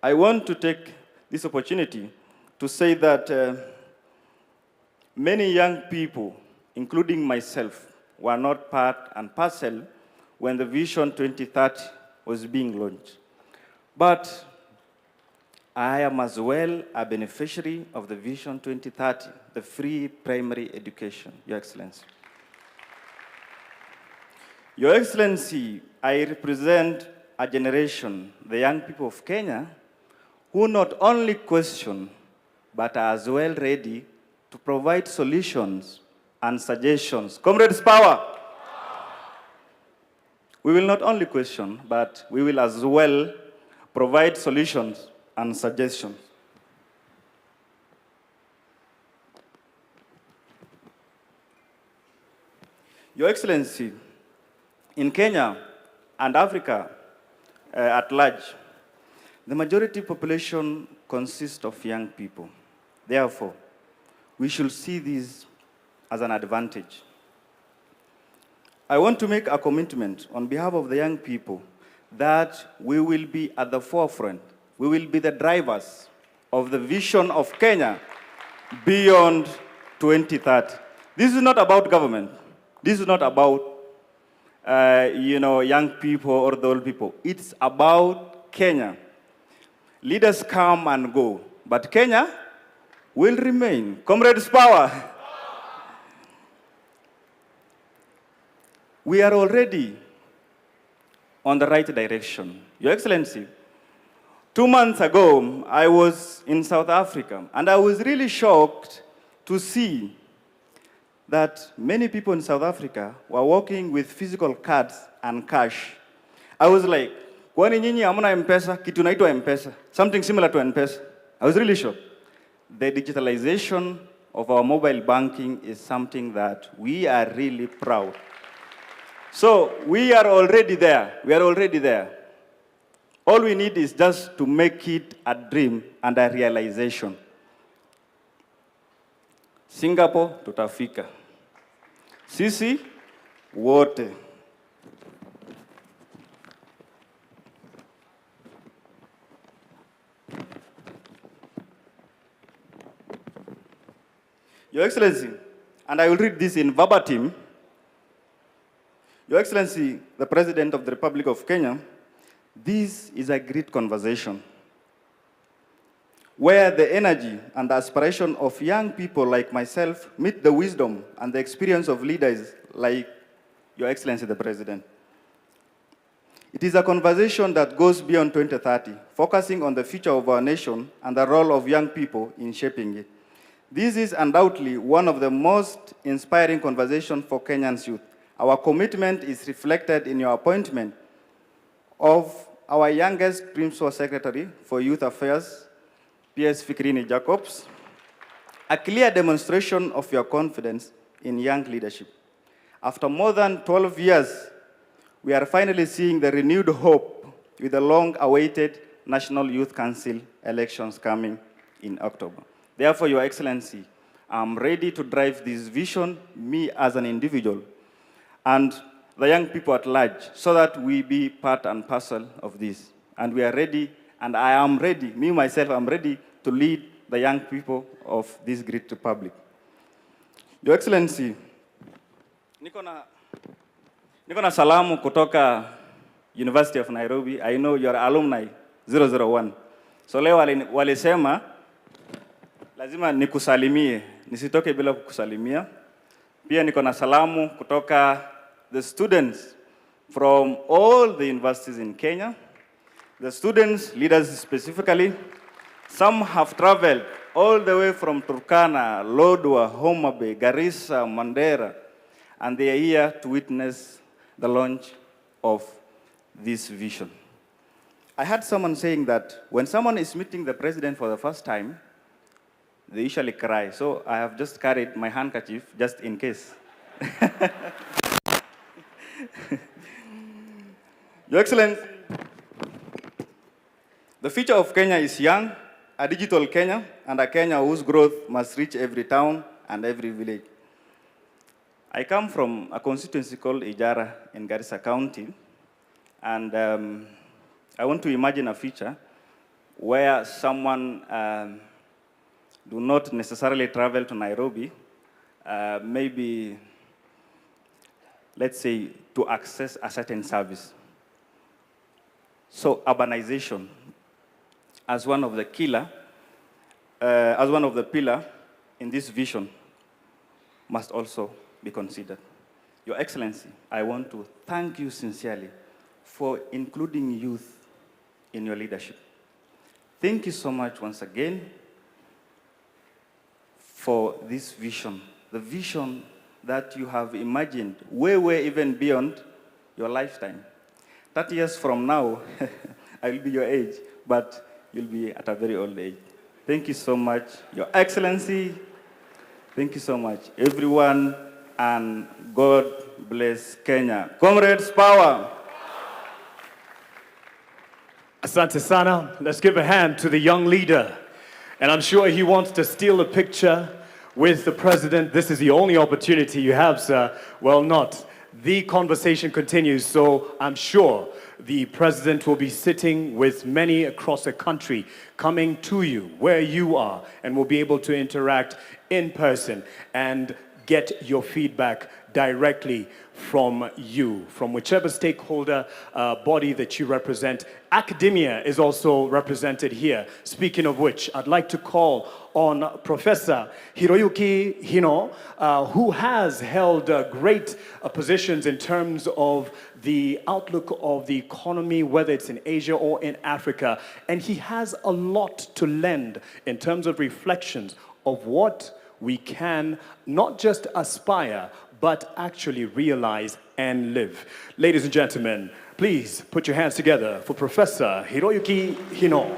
Speaker 12: I want to take this opportunity to say that many young people, including myself, were not part and parcel when the Vision 2030 was being launched. But I am as well a beneficiary of the Vision 2030, the free primary education, Your Excellency. Your Excellency, I represent a generation, the young people of Kenya, who not only question, but are as well ready to provide solutions and suggestions. Comrades, power! We will not only question, but we will as well provide solutions and suggestions. Your Excellency, in Kenya and Africa at large, the majority population consists of young people. Therefore, we should see this as an advantage. I want to make a commitment on behalf of the young people that we will be at the forefront. We will be the drivers of the vision of Kenya beyond 2030. This is not about government. This is not about young people or the old people. It's about Kenya. Leaders come and go, but Kenya will remain. Comrades, power! We are already on the right direction. Your Excellency, 2 months ago, I was in South Africa, and I was really shocked to see that many people in South Africa were walking with physical cards and cash. I was like, kwani nyinyi hamna M-Pesa? Kitu inaitwa M-Pesa. Something similar to M-Pesa. I was really shocked. The digitalization of our mobile banking is something that we are really proud. So we are already there. We are already there. All we need is just to make it a dream and a realization. Singapore, tutafika. Sisi, wote. Your Excellency, and I will read this in verbatim. Your Excellency, the President of the Republic of Kenya, this is a great conversation where the energy and the aspiration of young people like myself meet the wisdom and the experience of leaders like Your Excellency, the President. It is a conversation that goes beyond 2030, focusing on the future of our nation and the role of young people in shaping it. This is undoubtedly one of the most inspiring conversations for Kenyans youth. Our commitment is reflected in your appointment of our youngest Principal Secretary for Youth Affairs, P.S. Fikrini Jacobs, a clear demonstration of your confidence in young leadership. After more than 12 years, we are finally seeing the renewed hope with the long-awaited National Youth Council elections coming in October. Therefore, Your Excellency, I'm ready to drive this vision, me as an individual, and the young people at large, so that we be part and parcel of this. And we are ready, and I am ready, me myself, I'm ready to lead the young people of this great republic. Your Excellency, niko na salamu kutoka University of Nairobi. I know you're alumni 001. So leo walisema, lazima nikusalimie, nisitoke bila kukusalimia. Pia niko na salamu kutoka the students from all the universities in Kenya. The students, leaders specifically, some have traveled all the way from Turkana, Lodwar, Homa Bay, Garissa, Mandera, and they are here to witness the launch of this vision. I heard someone saying that when someone is meeting the president for the first time, they usually cry. So I have just carried my handkerchief just in case. Your Excellency, the future of Kenya is young, a digital Kenya, and a Kenya whose growth must reach every town and every village. I come from a constituency called Ijara in Garissa County, and I want to imagine a future where someone do not necessarily travel to Nairobi, maybe, let's say, to access a certain service. So urbanization, as one of the pillar in this vision, must also be considered. Your Excellency, I want to thank you sincerely for including youth in your leadership. Thank you so much once again for this vision, the vision that you have imagined way even beyond your lifetime. 30 years from now, I will be your age, but you'll be at a very old age. Thank you so much, Your Excellency. Thank you so much, everyone, and God bless Kenya. Comrades, power.
Speaker 6: Asante sana. Let's give a hand to the young leader. And I'm sure he wants to steal a picture with the president. This is the only opportunity you have, sir. Well, not. The conversation continues, so I'm sure the president will be sitting with many across the country, coming to you where you are, and will be able to interact in person and get your feedback directly from you, from whichever stakeholder body that you represent. Academia is also represented here. Speaking of which, I'd like to call on Professor Hiroyuki Hino, who has held great positions in terms of the outlook of the economy, whether it's in Asia or in Africa. And he has a lot to lend in terms of reflections of what we can not just aspire, but actually realize and live. Ladies and gentlemen, please put your hands together for Professor Hiroyuki Hino.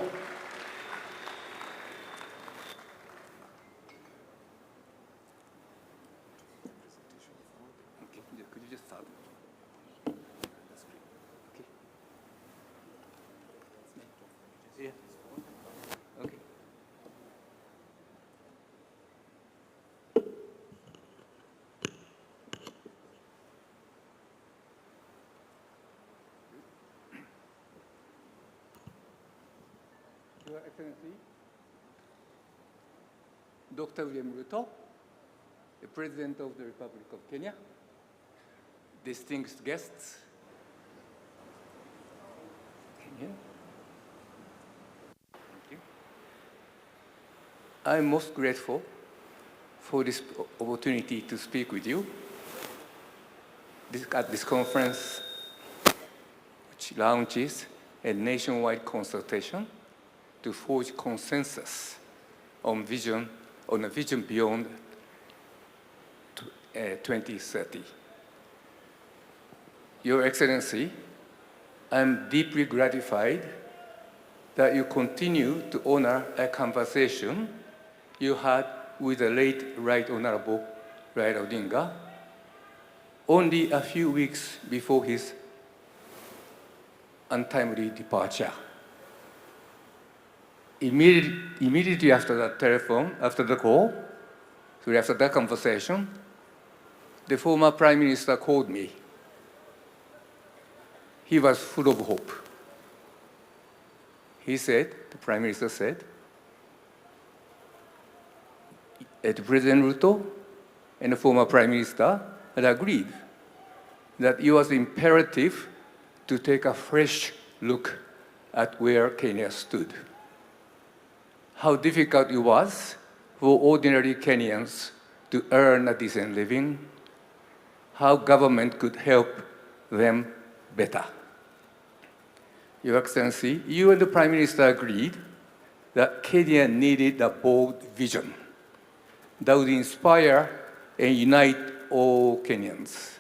Speaker 13: Your Excellency, Dr. William Ruto, the President of the Republic of Kenya, distinguished guests, Thank you. I'm most grateful for this opportunity to speak with you at this conference, which launches a nationwide consultation to forge consensus on a vision beyond 2030. Your Excellency, I'm deeply gratified that you continue to honor a conversation you had with the late Right Honorable Raila Odinga only a few weeks before his untimely departure. Immediately after that after that conversation, the former Prime Minister called me. He was full of hope. He said, the Prime Minister said, that President Ruto and the former Prime Minister had agreed that it was imperative to take a fresh look at where Kenya stood. How difficult it was for ordinary Kenyans to earn a decent living, how government could help them better. Your Excellency, you and the Prime Minister agreed that Kenya needed a bold vision that would inspire and unite all Kenyans,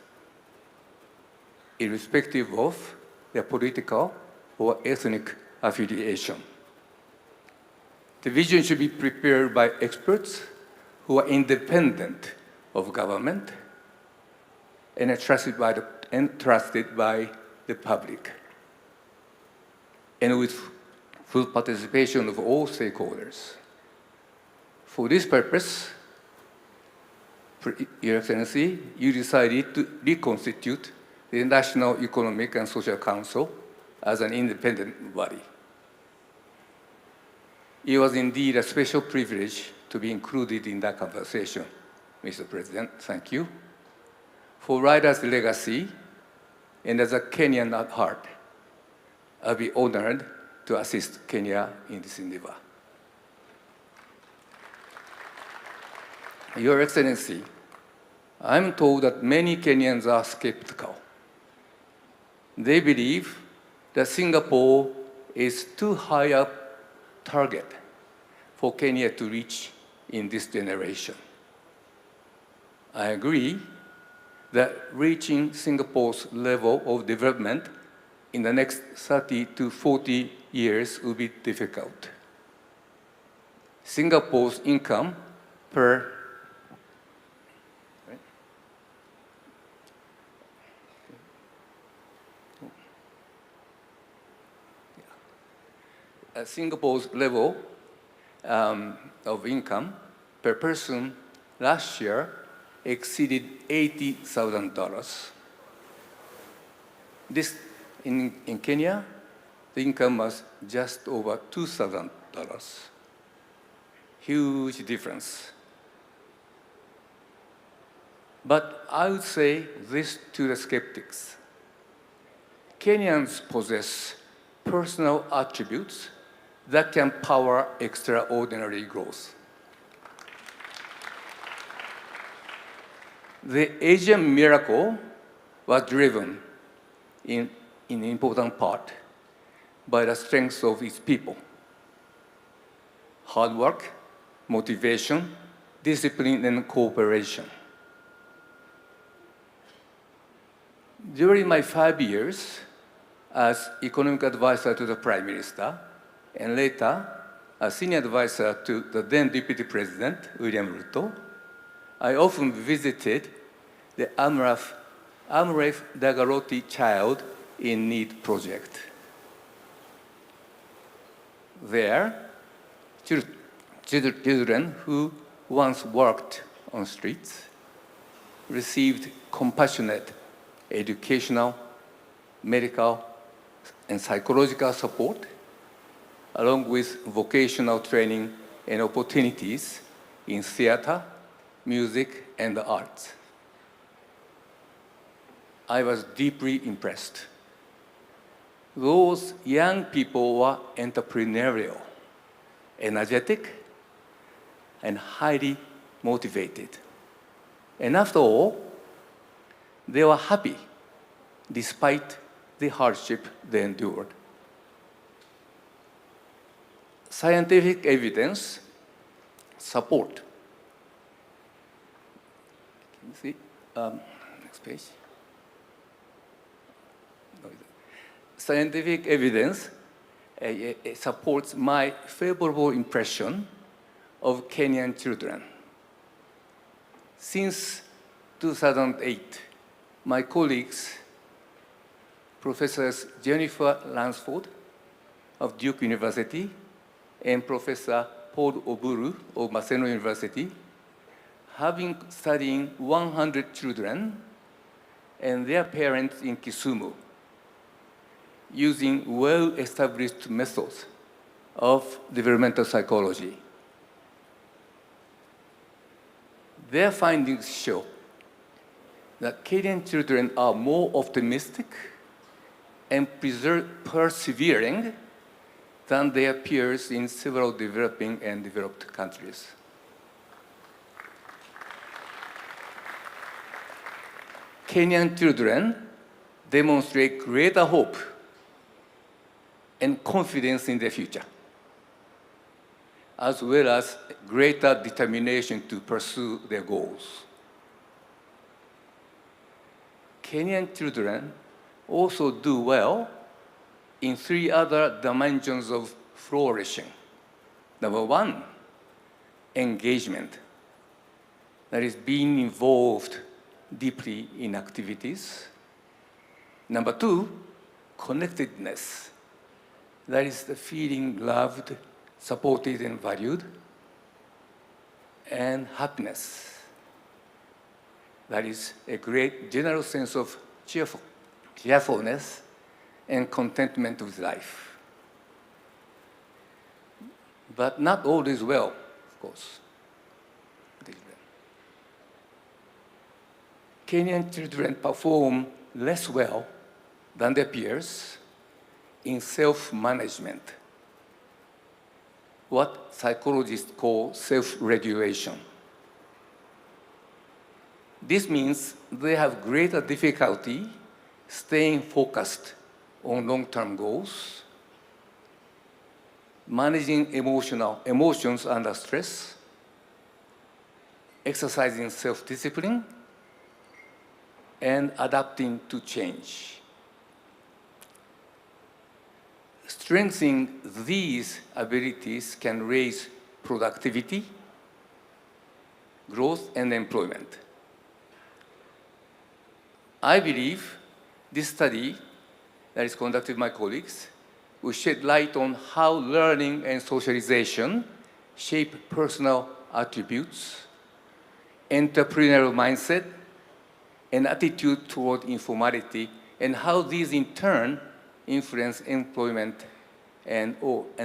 Speaker 13: irrespective of their political or ethnic affiliation. The vision should be prepared by experts who are independent of government and trusted by the public, and with full participation of all stakeholders. For this purpose, Your Excellency, you decided to reconstitute the National Economic and Social Council as an independent body. It was indeed a special privilege to be included in that conversation, Mr. President. Thank you. For Raila's legacy, and as a Kenyan at heart, I'll be honored to assist Kenya in this endeavor. Your Excellency, I'm told that many Kenyans are skeptical. They believe that Singapore is too high a target for Kenya to reach in this generation. I agree that reaching Singapore's level of development in the next 30 to 40 years will be difficult. Singapore's income per Singapore's level of income per person last year exceeded $80,000. This in Kenya, the income was just over $2,000. Huge difference. But I would say this to the skeptics. Kenyans possess personal attributes that can power extraordinary growth. The Asian miracle was driven in important part by the strength of its people. Hard work, motivation, discipline, and cooperation. During my 5 years as economic advisor to the Prime Minister, and later a senior advisor to the then Deputy President, William Ruto, I often visited the Amref Dagaroti Child in Need project. There, children who once worked on streets received compassionate educational, medical, and psychological support along with vocational training and opportunities in theater, music, and the arts. I was deeply impressed. Those young people were entrepreneurial, energetic, and highly motivated. And after all, they were happy despite the hardship they endured. Scientific evidence support. Can you see? Next page. Scientific evidence supports my favorable impression of Kenyan children. Since 2008, my colleagues, Professors Jennifer Lansford of Duke University and Professor Paul Oburu of Maseno University, have been studying 100 children and their parents in Kisumu, using well-established methods of developmental psychology. Their findings show that Kenyan children are more optimistic and persevering than their peers in several developing and developed countries. Kenyan children demonstrate greater hope and confidence in the future, as well as greater determination to pursue their goals. Kenyan children also do well in 3 other dimensions of flourishing. Number 1, engagement. That is, being involved deeply in activities. Number 2, connectedness. That is the feeling loved, supported, and valued. And happiness. That is a great general sense of cheerfulness and contentment with life. But not all is well, of course. Kenyan children perform less well than their peers in self-management, what psychologists call self-regulation. This means they have greater difficulty staying focused on long-term goals, managing emotions under stress, exercising self-discipline, and adapting to change. Strengthening these abilities can raise productivity, growth, and employment. I believe this study that is conducted by my colleagues will shed light on how learning and socialization shape personal attributes, entrepreneurial mindset, and attitude toward informality, and how these in turn influence employment and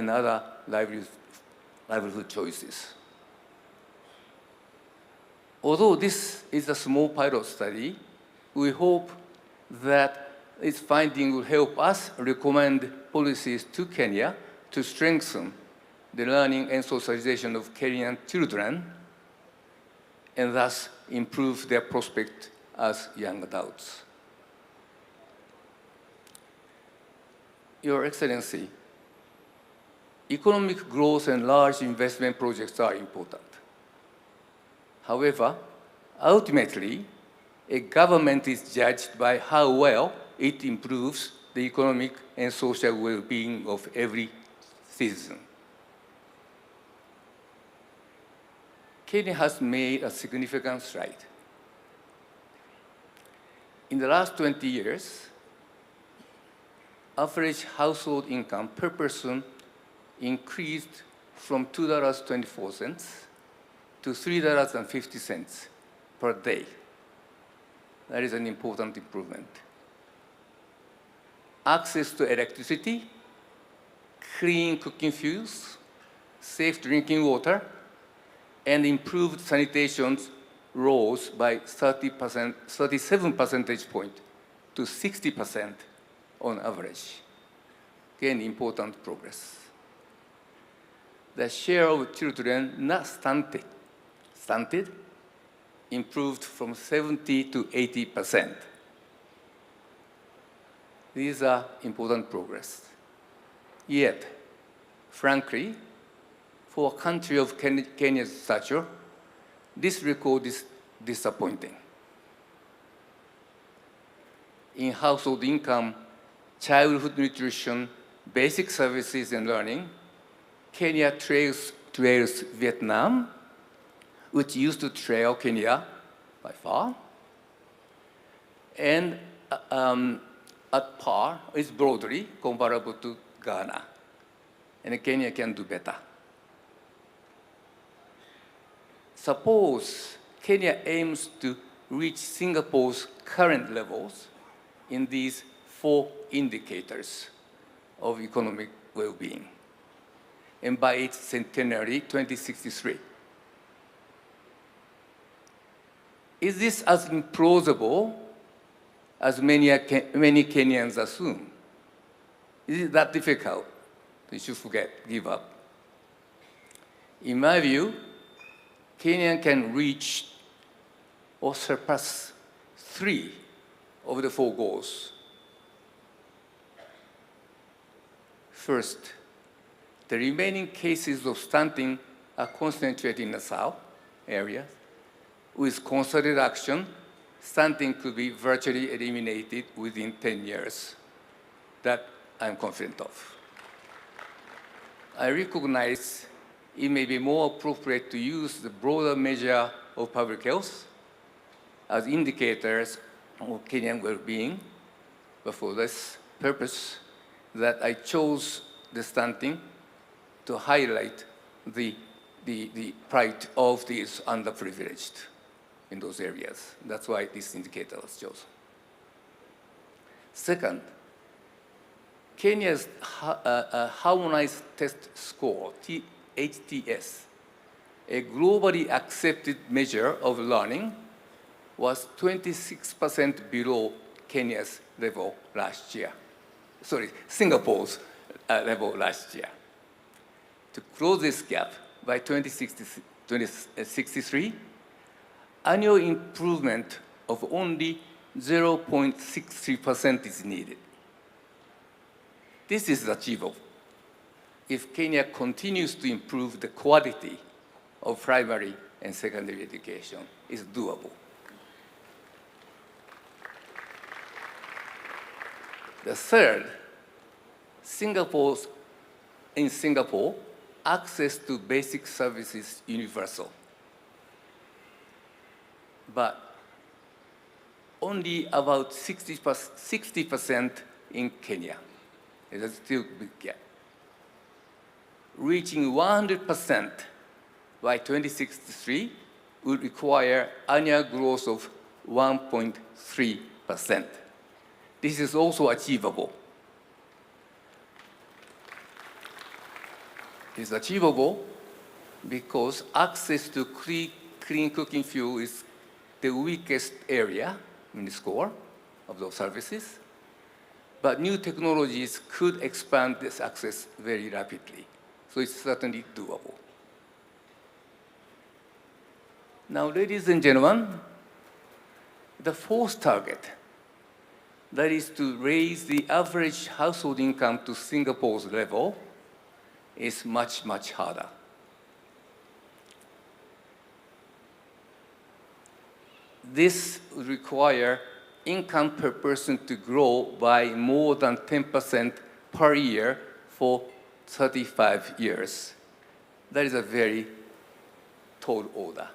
Speaker 13: other livelihood choices. Although this is a small pilot study, we hope that its finding will help us recommend policies to Kenya to strengthen the learning and socialization of Kenyan children and thus improve their prospect as young adults. Your Excellency, economic growth and large investment projects are important. However, ultimately, a government is judged by how well it improves the economic and social well-being of every citizen. Kenya has made a significant stride. In the last 20 years, average household income per person increased from $2.24 to $3.50 per day. That is an important improvement. Access to electricity, clean cooking fuels, safe drinking water, and improved sanitation rose by 37 percentage points to 60% on average. Again, important progress. The share of children not stunted improved from 70 to 80%. These are important progress. Yet, frankly, for a country of Kenya's stature, this record is disappointing. In household income, childhood nutrition, basic services and learning, Kenya trails Vietnam, which used to trail Kenya by far, and at par is broadly comparable to Ghana, and Kenya can do better. Suppose Kenya aims to reach Singapore's current levels in these 4 indicators of economic well-being, and by its centenary, 2063. Is this as implausible as many Kenyans assume? Is it that difficult? You should give up. In my view, Kenya can reach or surpass 3 of the 4 goals. First, the remaining cases of stunting are concentrated in the south areas. With concerted action, stunting could be virtually eliminated within 10 years. That I'm confident of. I recognize it may be more appropriate to use the broader measure of public health as indicators of Kenyan well-being, but for this purpose, that I chose the stunting to highlight the plight of these underprivileged in those areas. That's why this indicator was chosen. Second, Kenya's harmonized test score, HTS, a globally accepted measure of learning, was 26% below Kenya's level last year. Sorry, Singapore's level last year. To close this gap by 2063, annual improvement of only 0.63% is needed. This is achievable if Kenya continues to improve the quality of primary and secondary education. It's doable. The third, in Singapore, access to basic services is universal. But only about 60% in Kenya. It's still a big gap. Reaching 100% by 2063 would require annual growth of 1.3%. This is also achievable. It's achievable because access to clean cooking fuel is the weakest area in the score of those services. But new technologies could expand this access very rapidly. So it's certainly doable. Now, ladies and gentlemen, the fourth target, that is to raise the average household income to Singapore's level, is much, much harder. This would require income per person to grow by more than 10% per year for 35 years. That is a very tall order.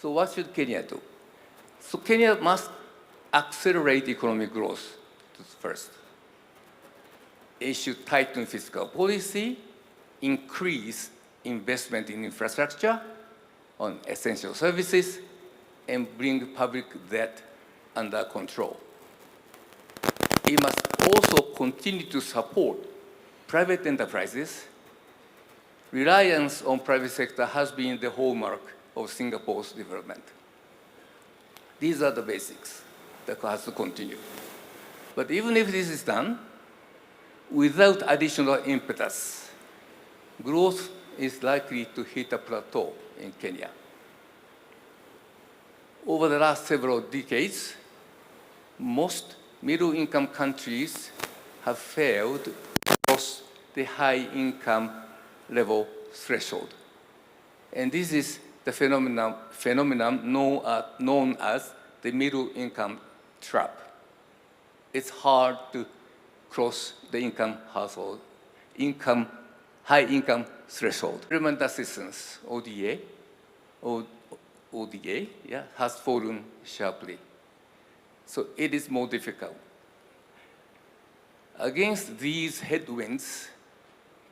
Speaker 13: So what should Kenya do? So Kenya must accelerate economic growth first. It should tighten fiscal policy, increase investment in infrastructure, on essential services, and bring public debt under control. It must also continue to support private enterprises. Reliance on private sector has been the hallmark of Singapore's development. These are the basics that has to continue. But even if this is done, without additional impetus, growth is likely to hit a plateau in Kenya. Over the last several decades, most middle-income countries have failed to cross the high-income level threshold. And this is the phenomenon known as the middle-income trap. It's hard to cross the high-income threshold. Development assistance, ODA, has fallen sharply. So it is more difficult. Against these headwinds,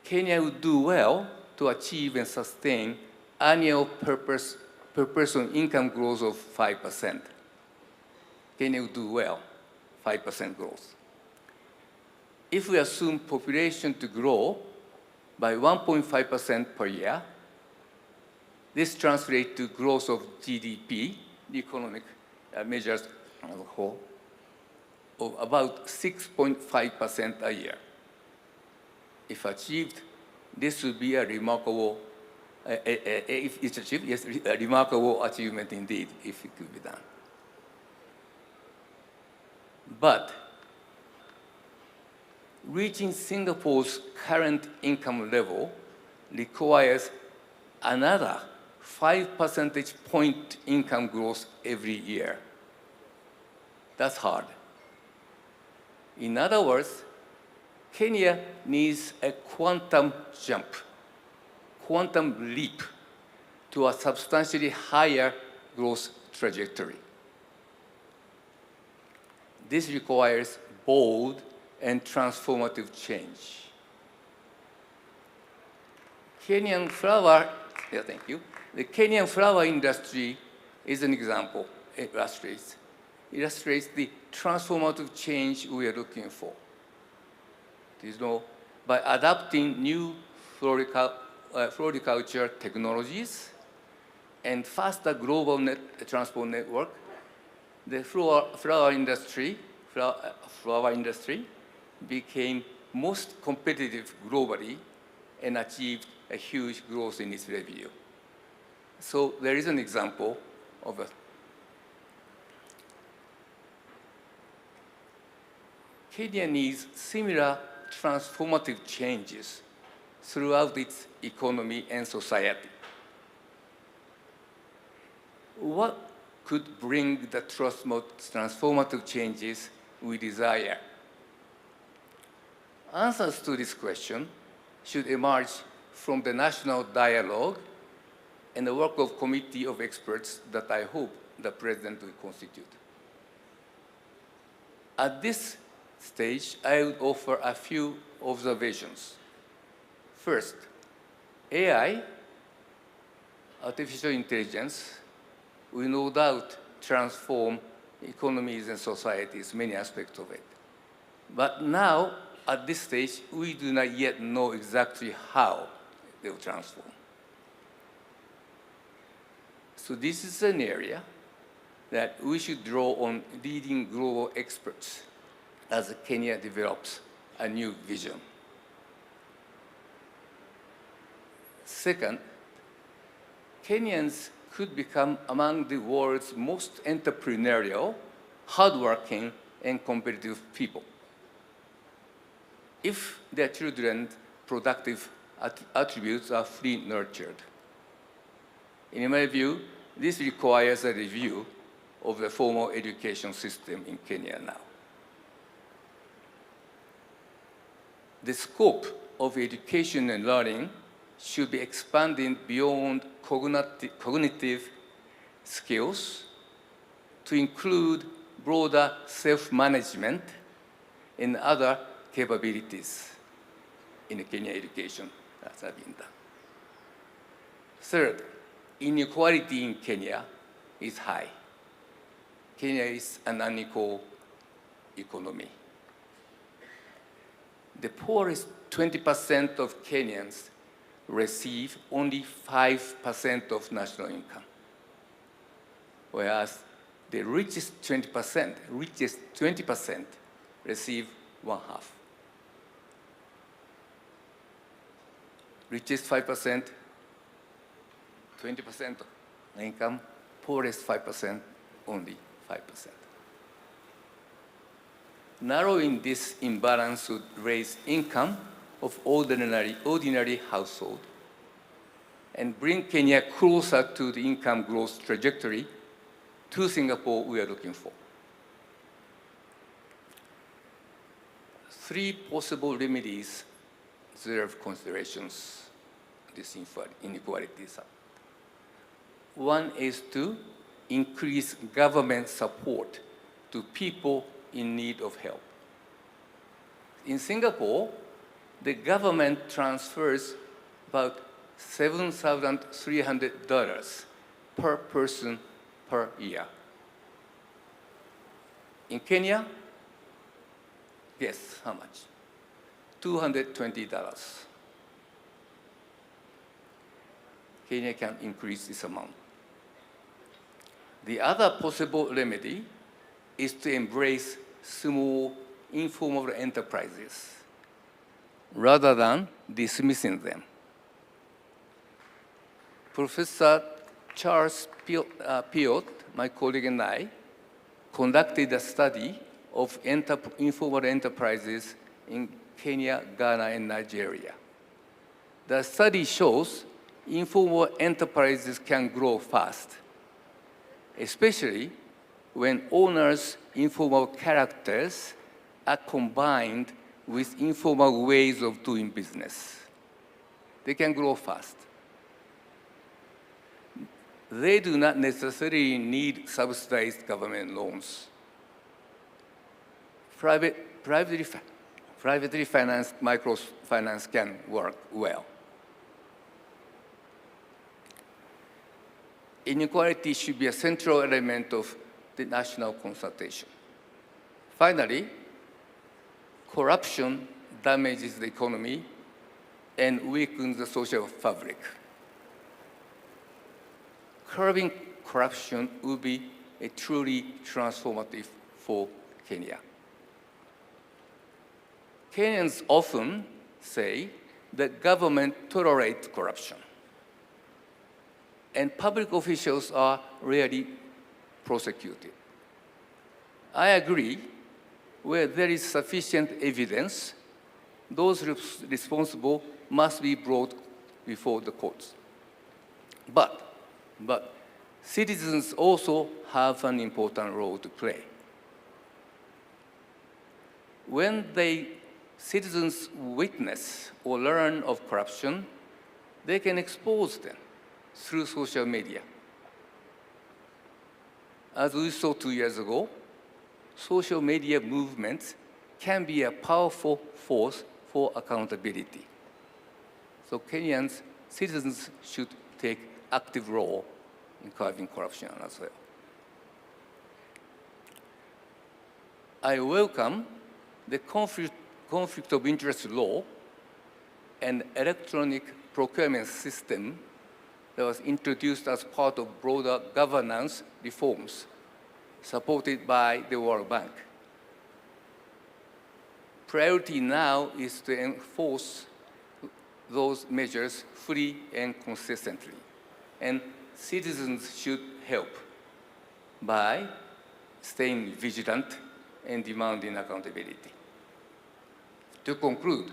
Speaker 13: Kenya would do well to achieve and sustain annual per person income growth of 5%. Kenya would do well, 5% growth. If we assume population to grow by 1.5% per year, this translates to growth of GDP, the economic measures as a whole, of about 6.5% a year. If achieved, this would be a remarkable, if it's achieved, yes, a remarkable achievement indeed, if it could be done. But reaching Singapore's current income level requires another 5 percentage point income growth every year. That's hard. In other words, Kenya needs a quantum jump, quantum leap to a substantially higher growth trajectory. This requires bold and transformative change. Kenyan flower, thank you. The Kenyan flower industry is an example. It illustrates the transformative change we are looking for. By adapting new floriculture technologies and faster global transport network, the flower industry became most competitive globally and achieved a huge growth in its revenue. So there is an example of a Kenya needs similar transformative changes throughout its economy and society. What could bring the transformative changes we desire? Answers to this question should emerge from the national dialogue and the work of committee of experts that I hope the President will constitute. At this stage, I would offer a few observations. First, AI, artificial intelligence, will no doubt transform economies and societies, many aspects of it. But now, at this stage, we do not yet know exactly how they will transform. So this is an area that we should draw on leading global experts as Kenya develops a new vision. Second, Kenyans could become among the world's most entrepreneurial, hardworking, and competitive people if their children's productive attributes are fully nurtured. In my view, this requires a review of the formal education system in Kenya now. The scope of education and learning should be expanded beyond cognitive skills to include broader self-management and other capabilities in Kenya education. That's been done. Third, inequality in Kenya is high. Kenya is an unequal economy. the poorest 20% of Kenyans receive only 5% of national income, whereas the richest 20% receive one half. Richest 5%, 20% income, poorest 5%, only 5%. Narrowing this imbalance would raise income of ordinary household and bring Kenya closer to the income growth trajectory to Singapore we are looking for. 3 possible remedies deserve considerations this inequalities. One is to increase government support to people in need of help. In Singapore, the government transfers about $7,300 per person per year. In Kenya, guess how much? $220. Kenya can increase this amount. The other possible remedy is to embrace small, informal enterprises rather than dismissing them. Professor Charles Piot, my colleague and I, conducted a study of informal enterprises in Kenya, Ghana, and Nigeria. The study shows informal enterprises can grow fast, especially when owners' informal characters are combined with informal ways of doing business. They can grow fast. They do not necessarily need subsidized government loans. Privately financed microfinance can work well. Inequality should be a central element of the national consultation. Finally, corruption damages the economy and weakens the social fabric. Curbing corruption would be a truly transformative for Kenya. Kenyans often say that government tolerates corruption, and public officials are rarely prosecuted. I agree, where there is sufficient evidence, those responsible must be brought before the courts. But citizens also have an important role to play. When citizens witness or learn of corruption, they can expose them through social media. As we saw 2 years ago, social media movements can be a powerful force for accountability. So Kenyans, citizens should take active role in curbing corruption as well. I welcome the conflict of interest law and electronic procurement system that was introduced as part of broader governance reforms supported by the World Bank. Priority now is to enforce those measures fully and consistently, and citizens should help by staying vigilant and demanding accountability. To conclude,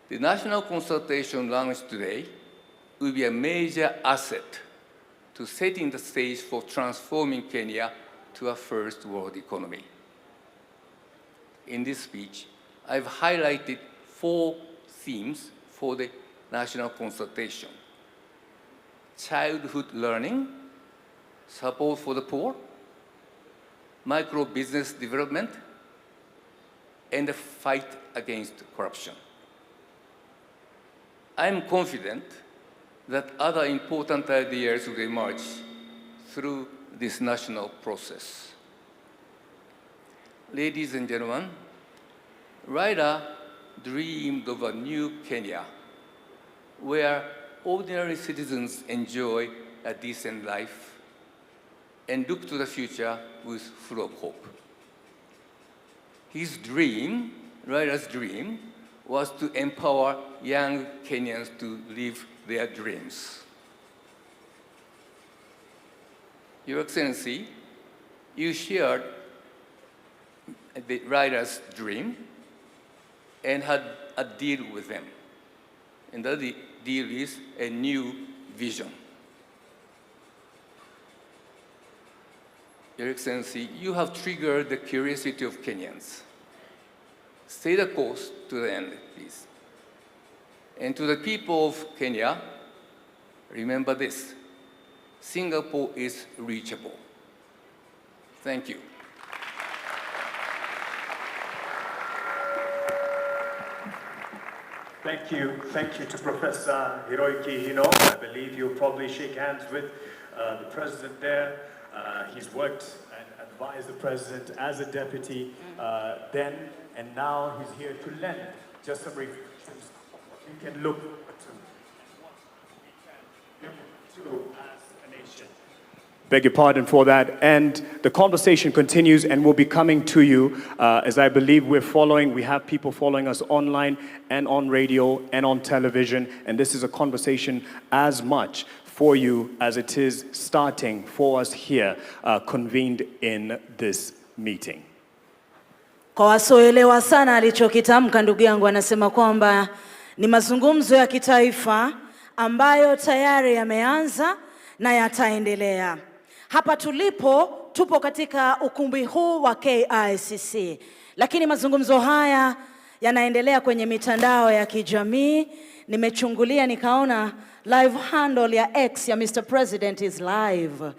Speaker 13: the national consultation launched today will be a major asset to setting the stage for transforming Kenya to a first world economy. In this speech, I've highlighted 4 themes for the national consultation: childhood learning, support for the poor, micro-business development, and the fight against corruption. I am confident that other important ideas will emerge through this national process. Ladies and gentlemen, Raila dreamed of a new Kenya where ordinary citizens enjoy a decent life and look to the future with full of hope. His dream, Raila's dream, was to empower young Kenyans to live their dreams. Your Excellency, you shared the Raila's dream and had a deal with them. And the deal is a new vision. Your Excellency, you have triggered the curiosity of Kenyans. Stay the course to the end, please. And to the people of Kenya, remember this: Singapore is reachable. Thank you.
Speaker 6: Thank you to Professor Hiroiki Hino. I believe you'll probably shake hands with the president there. He's worked and advised the president as a deputy then, and now he's here to lend just some reflections. You can look to as a nation. Beg your pardon for that. And the conversation continues and will be coming to you as I believe we have people following us online and on radio and on television. And this is a conversation as much for you as it is starting for us here, convened in this meeting.
Speaker 11: Kwa wasioelewa sana alichokitamka ndugu yangu, anasema kwamba ni mazungumzo ya kitaifa ambayo tayari yameanza na yataendelea. Hapa tupo katika ukumbi huu wa KICC, lakini mazungumzo haya yanaendelea kwenye mitandao ya kijamii. Nimechungulia nikaona live handle ya X ya Mr. President is live.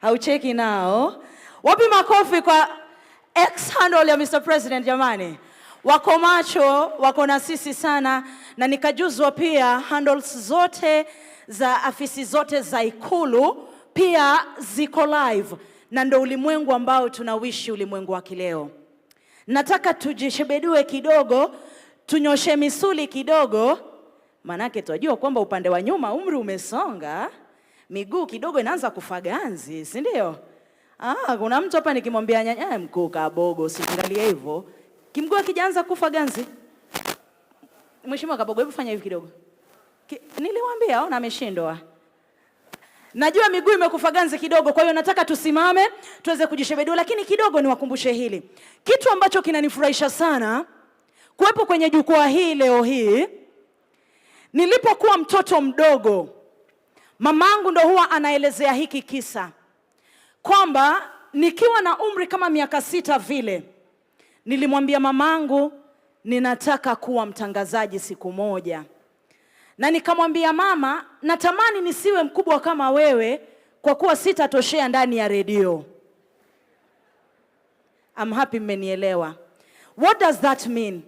Speaker 11: Haucheki nao? Wapi makofi kwa X handle ya Mr. President jamani? Wako macho, wako na sisi sana, na nikajuzwa pia handles zote za afisi zote za Ikulu pia ziko live, na ndo ulimwengu ambao tunawishi, ulimwengu wa kileo. Nataka tujishebedue kidogo, tunyoshe misuli kidogo, manake tunajua kwamba upande wa nyuma umri umesonga, miguu kidogo inaanza kufaganzi, si ndio? Kuna mtu hapa nikimwambia nyanya mkuu Kabogo, usiangalie hivyo, kimguu akijaanza kufa ganzi. Mheshimiwa Kabogo, hebu fanya hivi kidogo. Niliwaambia na ameshindwa. Najua miguu imekufa ganzi kidogo, kwa hiyo nataka tusimame tuweze kujishebedua, lakini kidogo niwakumbushe hili. Kitu ambacho kinanifurahisha sana kuwepo kwenye jukwaa hii leo hii, nilipokuwa mtoto mdogo, mamangu ndo huwa anaelezea hiki kisa, kwamba nikiwa na umri kama miaka 6 vile, nilimwambia mamangu ninataka kuwa mtangazaji siku moja. Na nikamwambia mama, natamani nisiwe mkubwa kama wewe kwa kuwa sitatoshea ndani ya redio. I'm happy mmenielewa. What does that mean?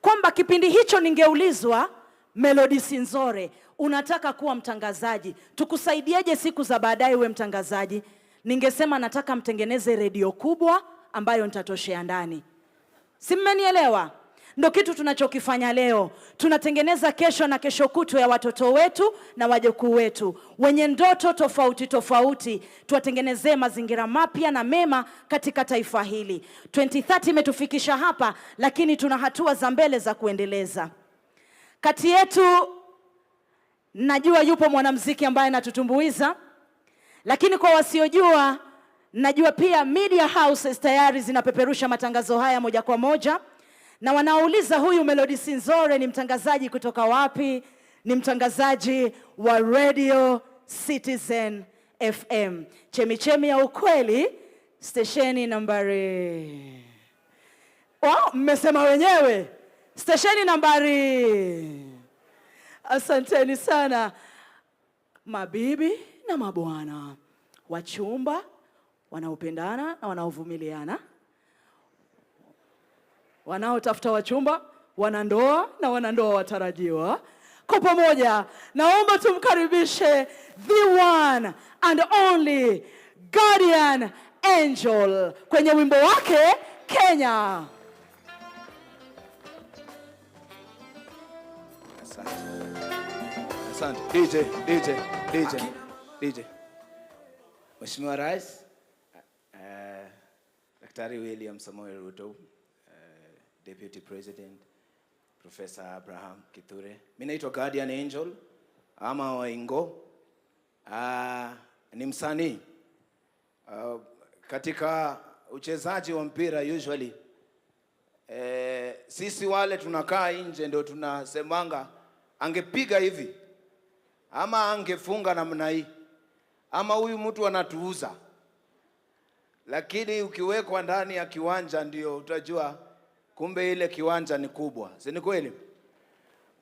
Speaker 11: Kwamba kipindi hicho ningeulizwa, Melody Sinzore, unataka kuwa mtangazaji, tukusaidieje siku za baadaye uwe mtangazaji? Ningesema nataka mtengeneze redio kubwa ambayo nitatoshea ndani. Si mmenielewa? Ndo kitu tunachokifanya leo. Tunatengeneza kesho na kesho kutwa ya watoto wetu na wajukuu wetu wenye ndoto tofauti tofauti. Tuwatengenezee mazingira mapya na mema katika taifa hili. 2030 imetufikisha hapa, lakini tuna hatua za mbele za kuendeleza. Kati yetu najua yupo mwanamuziki ambaye anatutumbuiza, lakini kwa wasiojua, najua pia media houses tayari zinapeperusha matangazo haya moja kwa moja. Na wanauliza huyu Melody Sinzore ni mtangazaji kutoka wapi? Ni mtangazaji wa Radio Citizen FM. Chemichemi ya ukweli, stesheni nambari... mmesema wenyewe. Stesheni nambari... Asanteni sana. Mabibi na mabwana, wachumba, wanaopendana na wanaovumiliana, wanaotafuta wachumba, wanandoa na wanandoa watarajiwa, kwa pamoja naomba tumkaribishe the one and only Guardian Angel kwenye wimbo wake Kenya.
Speaker 14: Asante. DJ. Mheshimiwa Rais, Daktari William Samoei Ruto, Deputy President, Professor Abraham Kithure. Mimi naitwa Guardian Angel ama Waingo. Ni msanii. Katika uchezaji wa mpira usually sisi wale tunakaa nje ndio tunasemanga angepiga hivi ama angefunga namna hii ama huyu mtu anatuuza. Lakini ukiwekwa ndani ya kiwanja ndio utajua kumbe ile kiwanja ni kubwa. Si ni kweli?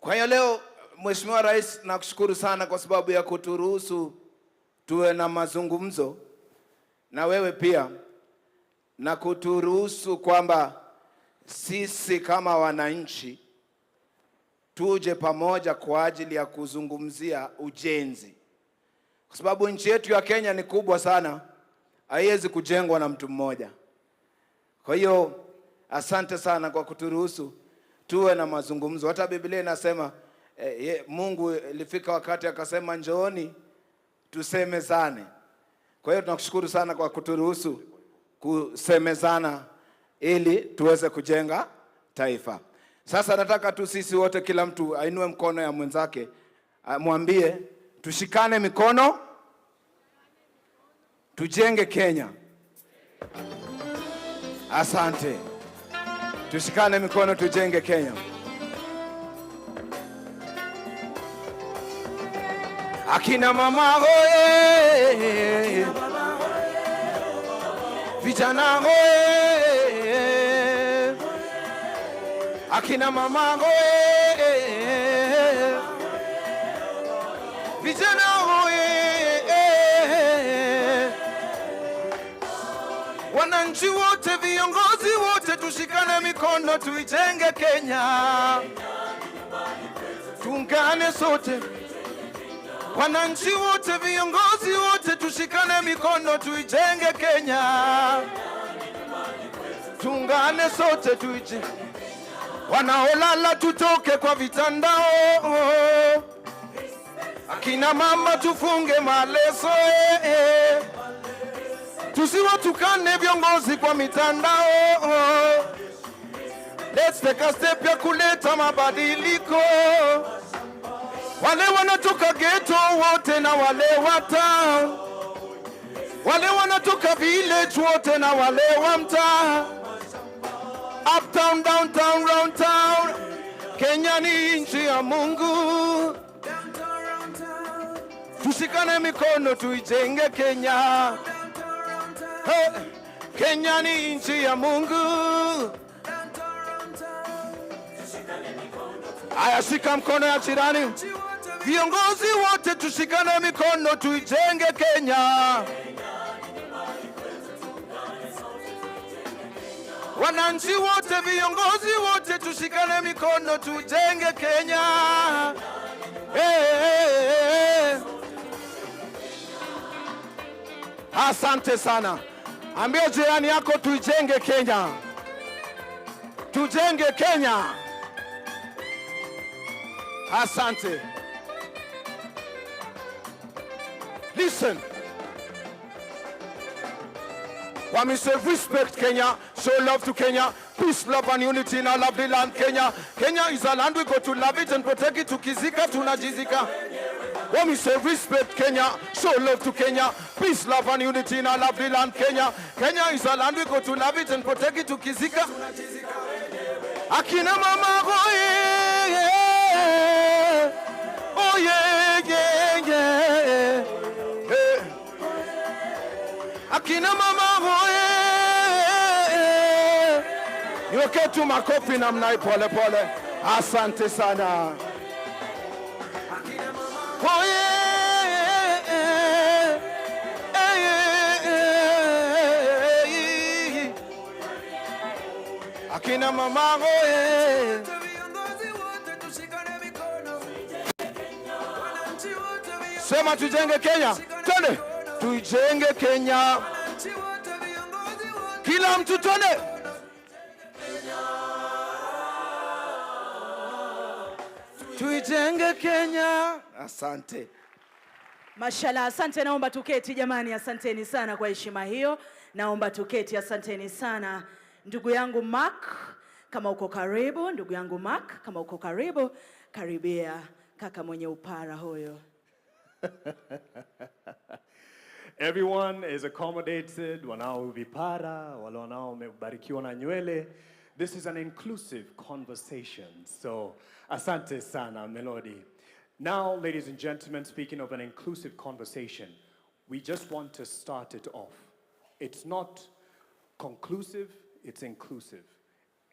Speaker 14: Kwa hiyo leo Mheshimiwa Rais, nakushukuru sana kwa sababu ya kuturuhusu tuwe na mazungumzo na wewe pia, na kuturuhusu kwamba sisi kama wananchi tuje pamoja kwa ajili ya kuzungumzia ujenzi. Kwa sababu nchi yetu ya Kenya ni kubwa sana, haiwezi kujengwa na mtu mmoja. Kwa hiyo asante sana kwa kuturuhusu tuwe na mazungumzo. Hata Biblia inasema Mungu ilifika wakati akasema njooni tusemezane. Kwa hiyo tunakushukuru sana kwa kuturuhusu kusemezana ili tuweze kujenga taifa. Sasa nataka tu sisi wote, kila mtu ainue mkono ya mwenzake, mwambie tushikane mikono tujenge Kenya. Asante. Tushikane mikono tujenge Kenya. Akina mama hoye, vijana hoye, akina mama hoye, vijana hoye, wananchi wote, viongozi wote, tushikane mikono tuijenge Kenya. Tuungane sote, wananchi wote, viongozi wote, tushikane mikono tuijenge Kenya. Tuungane sote tuijenge. Wanaolala tutoke kwa vitandao, akina mama tufunge maleso, tusiwatukane viongozi kwa mitandao. Let's take a step ya kuleta mabadiliko. Wale wanatoka ghetto wote na wale wa town, wale wanatoka village wote na wale wa mtaa, uptown, downtown, round town. Kenya ni nchi ya Mungu, tushikane mikono tuijenge Kenya. Kenya ni nchi ya Mungu. Aya, shika mkono ya jirani. Viongozi wote tushikane mikono tuijenge Kenya. Wananchi wote, viongozi wote, tushikane mikono tujenge Kenya. Asante sana. Ambia jirani yako tuijenge Kenya. Tujenge Kenya. Asante. Listen. When we say respect Kenya, show love to Kenya, peace, love and unity in our lovely land Kenya. Kenya is a land we go to love it and protect it. Tukizika tunajizika. When we say respect Kenya, show love to Kenya, peace, love and unity in our lovely land Kenya. Kenya is a land we go to love it and protect it. Tukizika. Akina mama goye, oh yeah, yeah, yeah. Akina mama hoye, niweke tu makofi namna hii pole pole. Asante sana. Hoye, akina mama hoye. Sema tujenge Kenya. Twende. Tujenge Kenya. Kila mtu twende. Tujenge Kenya. Asante.
Speaker 11: Mashallah, asante. Naomba tuketi jamani, asanteni sana kwa heshima hiyo. Naomba tuketi, asanteni sana. Ndugu yangu Mark, kama uko karibu, ndugu yangu Mark, kama uko karibu, karibia kaka mwenye upara huyo.
Speaker 6: Everyone is accommodated, wanao vipara, wale wanao wamebarikiwa na nywele. This is an inclusive conversation. So, asante sana, Melody. Now, ladies and gentlemen, speaking of an inclusive conversation, we just want to start it off. It's not conclusive, it's inclusive.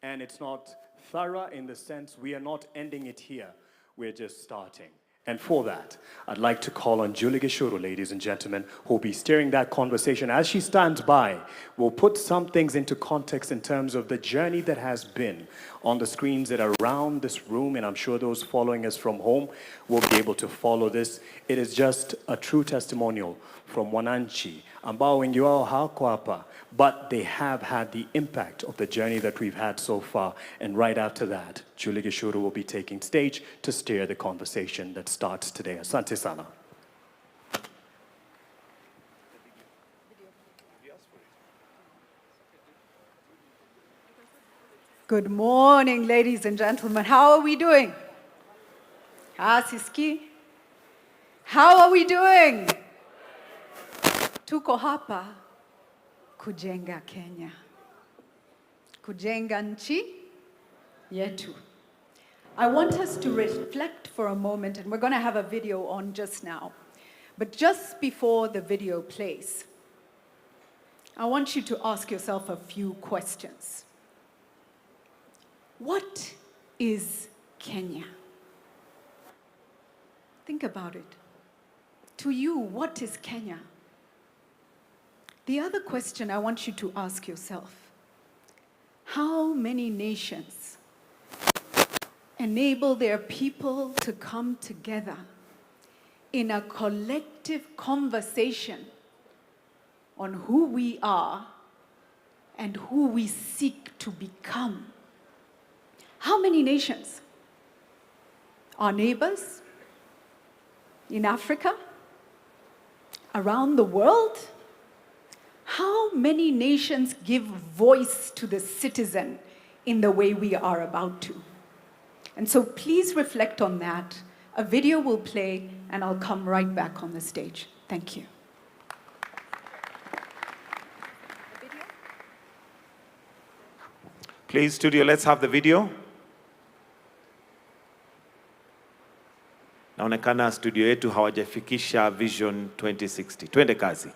Speaker 6: And it's not thorough in the sense we are not ending it here, we're just starting. And for that, I'd like to call on Julie Gishuru, ladies and gentlemen, who will be steering that conversation. As she stands by, we'll put some things into context in terms of the journey that has been on the screens that are around this room, and I'm sure those following us from home will be able to follow this. It is just a true testimonial from wananchi ambao wengi wao hawako hapa, but they have had the impact of the journey that we've had so far. And right after that, Julie Gishuru will be taking stage to steer the conversation that starts today. Asante sana.
Speaker 15: Good morning, ladies and gentlemen. How are we doing? KICC? How are we doing? Tuko hapa kujenga Kenya. Kujenga nchi yetu. I want us to reflect for a moment, and we're going to have a video on just now. But just before the video plays, I want you to ask yourself a few questions. What is Kenya? Think about it. To you, what is Kenya? The other question I want you to ask yourself, how many nations enable their people to come together in a collective conversation on who we are and who we seek to become? How many nations? Our neighbors in Africa, around the world? How many nations give voice to the citizen in the way we are about to? And so please reflect on that. A video will play, and I'll come right back on the stage. Thank you.
Speaker 2: Please, studio, let's have the video. Naonekana studio yetu hawajafikisha Vision 2060. Twende kazi.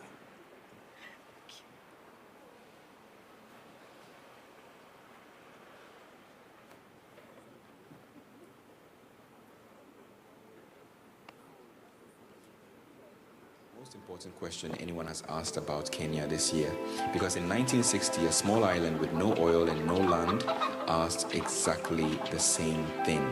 Speaker 16: Most important question anyone has asked about Kenya this year, because in 1960 a small island with no oil and no land asked exactly the same thing.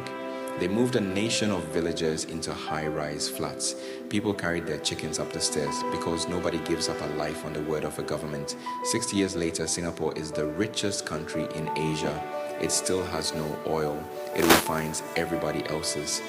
Speaker 16: They moved a nation of villagers into high-rise flats. People carried their chickens up the stairs because nobody gives up a life on the word of a government. 60 years later, Singapore is the richest country in Asia. It still has no oil. It refines everybody else's.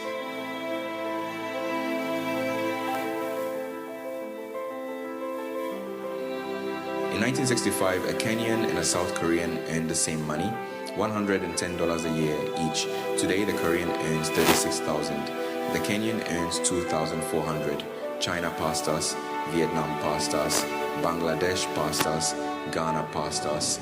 Speaker 16: In 1965, a Kenyan and a South Korean earned the same money, $110 a year each. Today, the Korean earns $36,000. The Kenyan earns $2,400. China passed us, Vietnam passed us, Bangladesh passed us, Ghana passed us.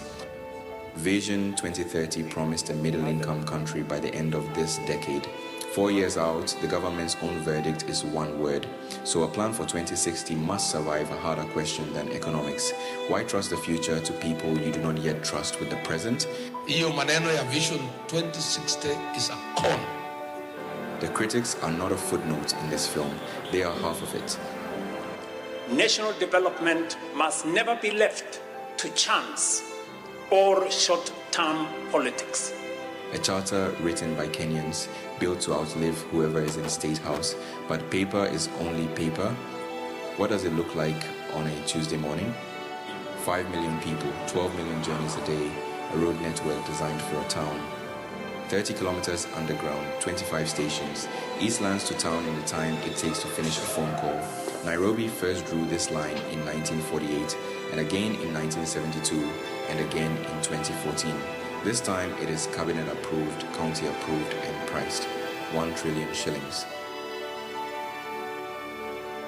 Speaker 16: Vision 2030 promised a middle-income country by the end of this decade. 4 years out, the government's own verdict is one word. So a plan for 2060 must survive a harder question than economics. Why trust the future to people you do not yet trust with the present?
Speaker 17: Hiyo maneno ya Vision 2060 is a con.
Speaker 16: The critics are not a footnote in this film. They are half of it.
Speaker 18: National development must never be left to chance or short-term politics.
Speaker 16: A charter written by Kenyans, built to outlive whoever is in State House, but paper is only paper. What does it look like on a Tuesday morning? 5 million people, 12 million journeys a day, a road network designed for a town. 30 kilometers underground, 25 stations, Eastlands to town in the time it takes to finish a phone call. Nairobi first drew this line in 1948, and again in 1972, and again in 2014. This time it is cabinet approved, county approved, and priced. 1 trillion shillings.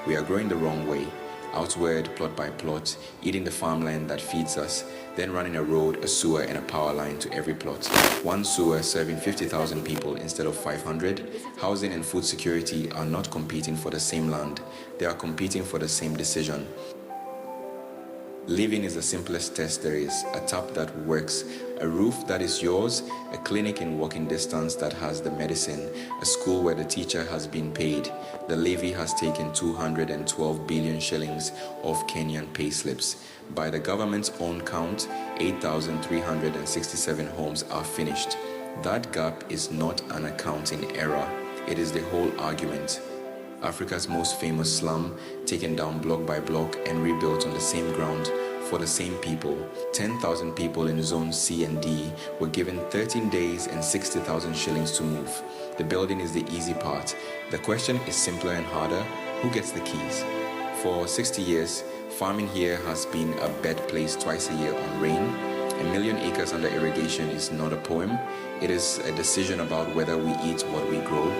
Speaker 16: We are growing the wrong way. Outward, plot by plot, eating the farmland that feeds us, then running a road, a sewer, and a power line to every plot. One sewer serving 50,000 people instead of 500. Housing and food security are not competing for the same land. They are competing for the same decision. Living is the simplest test there is. A tap that works, a roof that is yours, a clinic in walking distance that has the medicine, a school where the teacher has been paid. The levy has taken 212 billion shillings off Kenyan payslips. By the government's own count, 8,367 homes are finished. That gap is not an accounting error. It is the whole argument. Africa's most famous slum, taken down block by block and rebuilt on the same ground for the same people. 10,000 people in Zone C and D were given 13 days and 60,000 shillings to move. The building is the easy part. The question is simpler and harder. Who gets the keys? For 60 years, farming here has been a bed placed twice a year on rain. 1 million acres under irrigation is not a poem. It is a decision about whether we eat what we grow.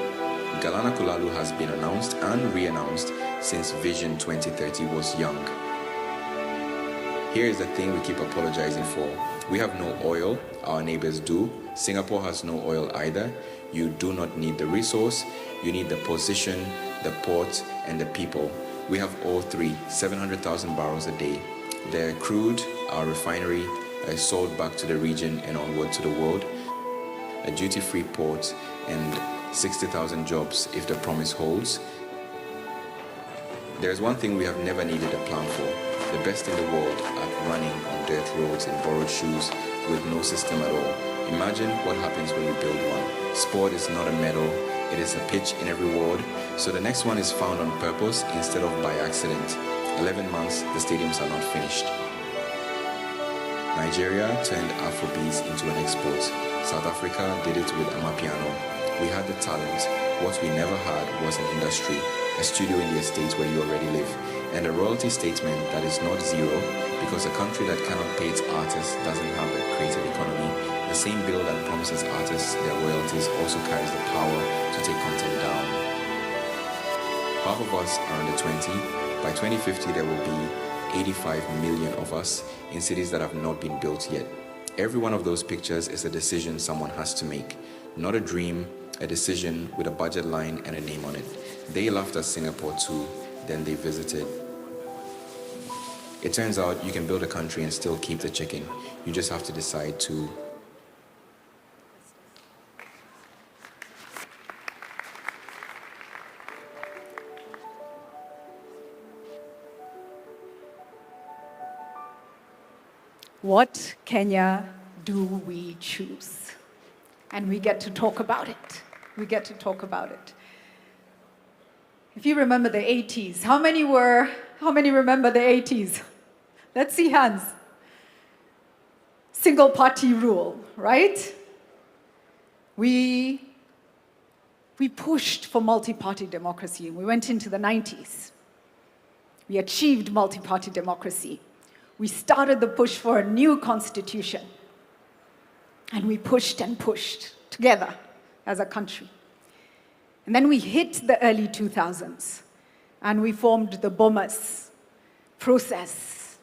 Speaker 16: Galana Kulalu has been announced and re-announced since Vision 2030 was young. Here is the thing we keep apologizing for. We have no oil, our neighbors do. Singapore has no oil either. You do not need the resource, you need the position, the port, and the people. We have all three, 700,000 barrels a day. The crude, our refinery, is sold back to the region and onward to the world. A duty-free port and 60,000 jobs if the promise holds. There is one thing we have never needed a plan for. The best in the world at running on dirt roads in borrowed shoes with no system at all. Imagine what happens when we build one. Sport is not a medal, it is a pitch in every ward, so the next one is found on purpose instead of by accident. 11 months, the stadiums are not finished. Nigeria turned Afrobeats into an export. South Africa did it with Amapiano. We had the talent. What we never had was an industry, a studio in the estate where you already live, and a royalty statement that is not zero, because a country that cannot pay its artists doesn't have a creative economy. The same bill that promises artists their royalties also carries the power to take content down. Half of us are under 20. By 2050, there will be 85 million of us in cities that have not been built yet. Every one of those pictures is a decision someone has to make, not a dream, a decision with a budget line and a name on it. They laughed at Singapore too, then they visited. It turns out you can build a country and still keep the chicken. You just have to decide to.
Speaker 15: What Kenya do we choose? And we get to talk about it. We get to talk about it. If you remember the 80s, how many remember the 80s? Let's see hands. Single party rule, right? We pushed for multi-party democracy. We went into the 90s. We achieved multi-party democracy. We started the push for a new constitution. And we pushed and pushed together as a country. And then we hit the early 2000s and we formed the Bomas process.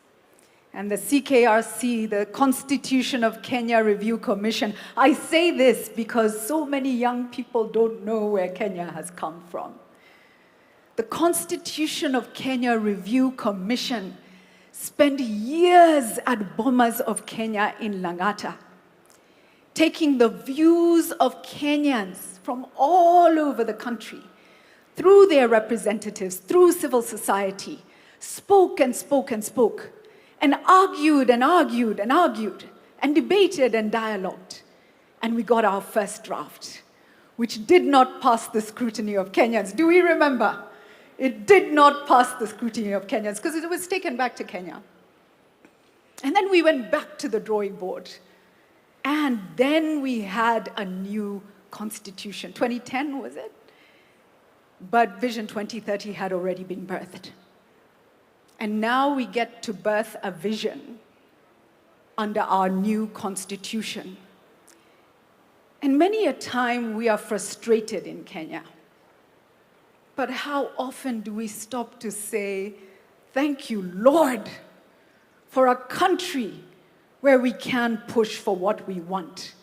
Speaker 15: And the CKRC, the Constitution of Kenya Review Commission. I say this because so many young people don't know where Kenya has come from. The Constitution of Kenya Review Commission spent years at Bomas of Kenya in Lang'ata, taking the views of Kenyans from all over the country, through their representatives, through civil society, spoke and spoke and spoke, and argued and argued and argued, and debated and dialogued. And we got our first draft, which did not pass the scrutiny of Kenyans. Do we remember? It did not pass the scrutiny of Kenyans because it was taken back to Kenya. And then we went back to the drawing board. And then we had a new constitution. 2010, was it? But Vision 2030 had already been birthed. And now we get to birth a vision under our new constitution. And many a time we are frustrated in Kenya. But how often do we stop to say, thank you, Lord, for a country where we can push for what we want.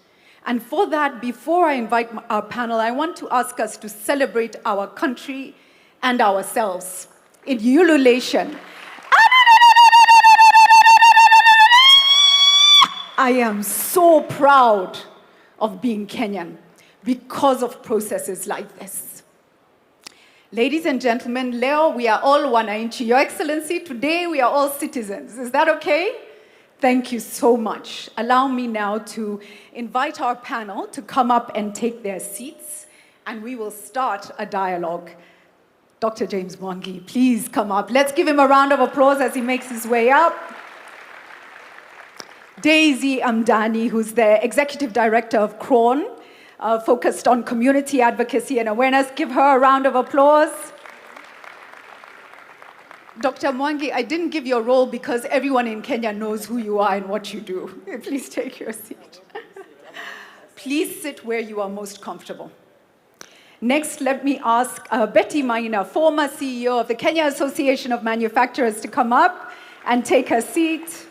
Speaker 15: And for that, before I invite our panel, I want to ask us to celebrate our country and ourselves in ululation. I am so proud of being Kenyan because of processes like this. Ladies and gentlemen, leo we are all wananchi. Your Excellency, today we are all citizens. Is that okay? Thank you so much. Allow me now to invite our panel to come up and take their seats, and we will start a dialogue. Dr. James Mwangi, please come up. Let's give him a round of applause as he makes his way up. Daisy Amdani, who's the Executive Director of CRON, focused on community advocacy and awareness. Give her a round of applause. Dr. Mwangi, I didn't give your role because everyone in Kenya knows who you are and what you do. Please take your seat. Please sit where you are most comfortable. Next, let me ask Betty Maina, former CEO of the Kenya Association of Manufacturers, to come up and take her seat.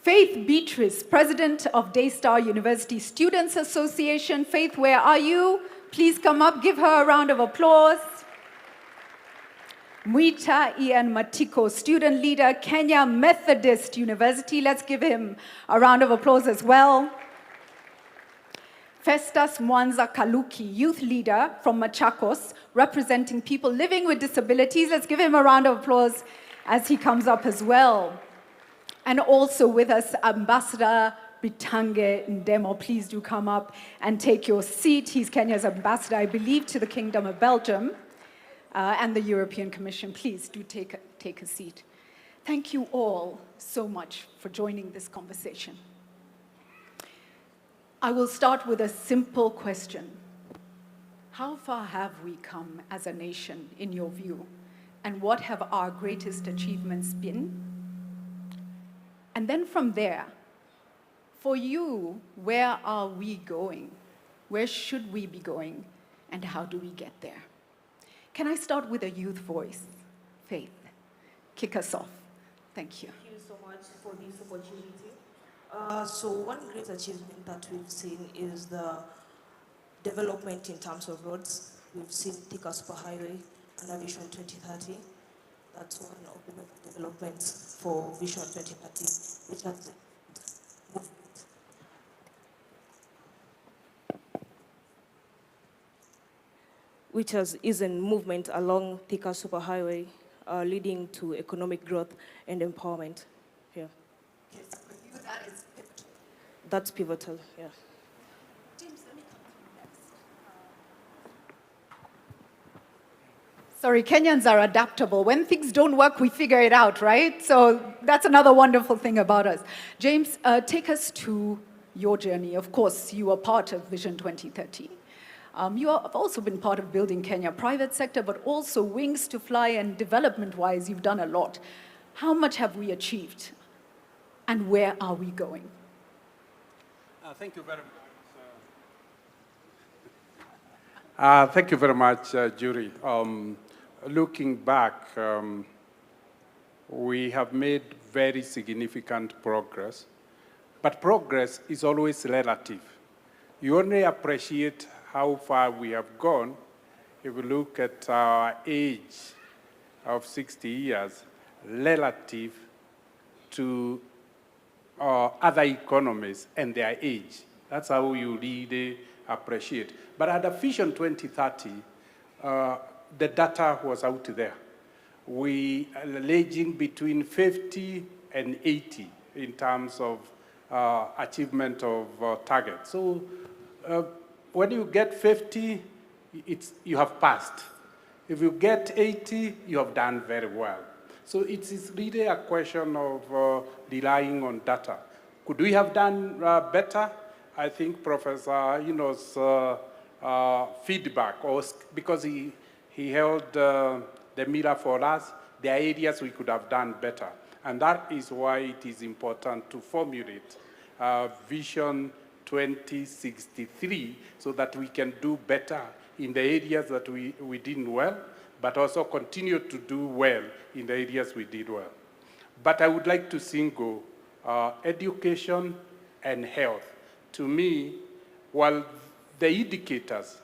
Speaker 15: Faith Beatrice, President of Daystar University Students Association. Faith, where are you? Please come up, give her a round of applause. Mwita Ian Matiko, student leader, Kenya Methodist University. Let's give him a round of applause as well. Festus Mwanza Kaluki, youth leader from Machakos, representing people living with disabilities. Let's give him a round of applause as he comes up as well. And also with us, Ambassador Bitange Ndemo. Please do come up and take your seat. He's Kenya's ambassador, I believe, to the Kingdom of Belgium. And the European Commission. Please do take a seat. Thank you all so much for joining this conversation. I will start with a simple question. How far have we come as a nation, in your view? And what have our greatest achievements been? And then from there, for you, where are we going? Where should we be going? And how do we get there? Can I start with a youth voice? Faith, kick us off. Thank you.
Speaker 19: Thank you so much for this opportunity. So one great achievement that we've seen is the development in terms of roads. We've seen Thika Superhighway under Vision 2030. That's one of the developments for Vision 2030, which has is a movement along Thika Superhighway, leading to economic growth and empowerment here.
Speaker 15: Yes, for you that is pivotal.
Speaker 19: That's pivotal, yeah.
Speaker 15: James, let me come to you next. Sorry, Kenyans are adaptable. When things don't work, we figure it out, right? So that's another wonderful thing about us. James, take us to your journey. Of course, you are part of Vision 2030. You have also been part of building Kenya, private sector, but also wings to fly, and development-wise, you've done a lot. How much have we achieved? And where are we going?
Speaker 20: Thank you very much. Thank you very much, Jury. Looking back, we have made very significant progress, but progress is always relative. You only appreciate how far we have gone if we look at our age of 60 years relative to other economies and their age. That's how you really appreciate. But at the Vision 2030, the data was out there. We are ranging between 50 and 80 in terms of achievement of targets. So when you get 50, you have passed. If you get 80, you have done very well. So it is really a question of relying on data. Could we have done better? I think Professor feedback, because he held the mirror for us, there are areas we could have done better. And that is why it is important to formulate Vision 2063 so that we can do better in the areas that we did well, but also continue to do well in the areas we did well. But I would like to single education and health. To me, while the indicators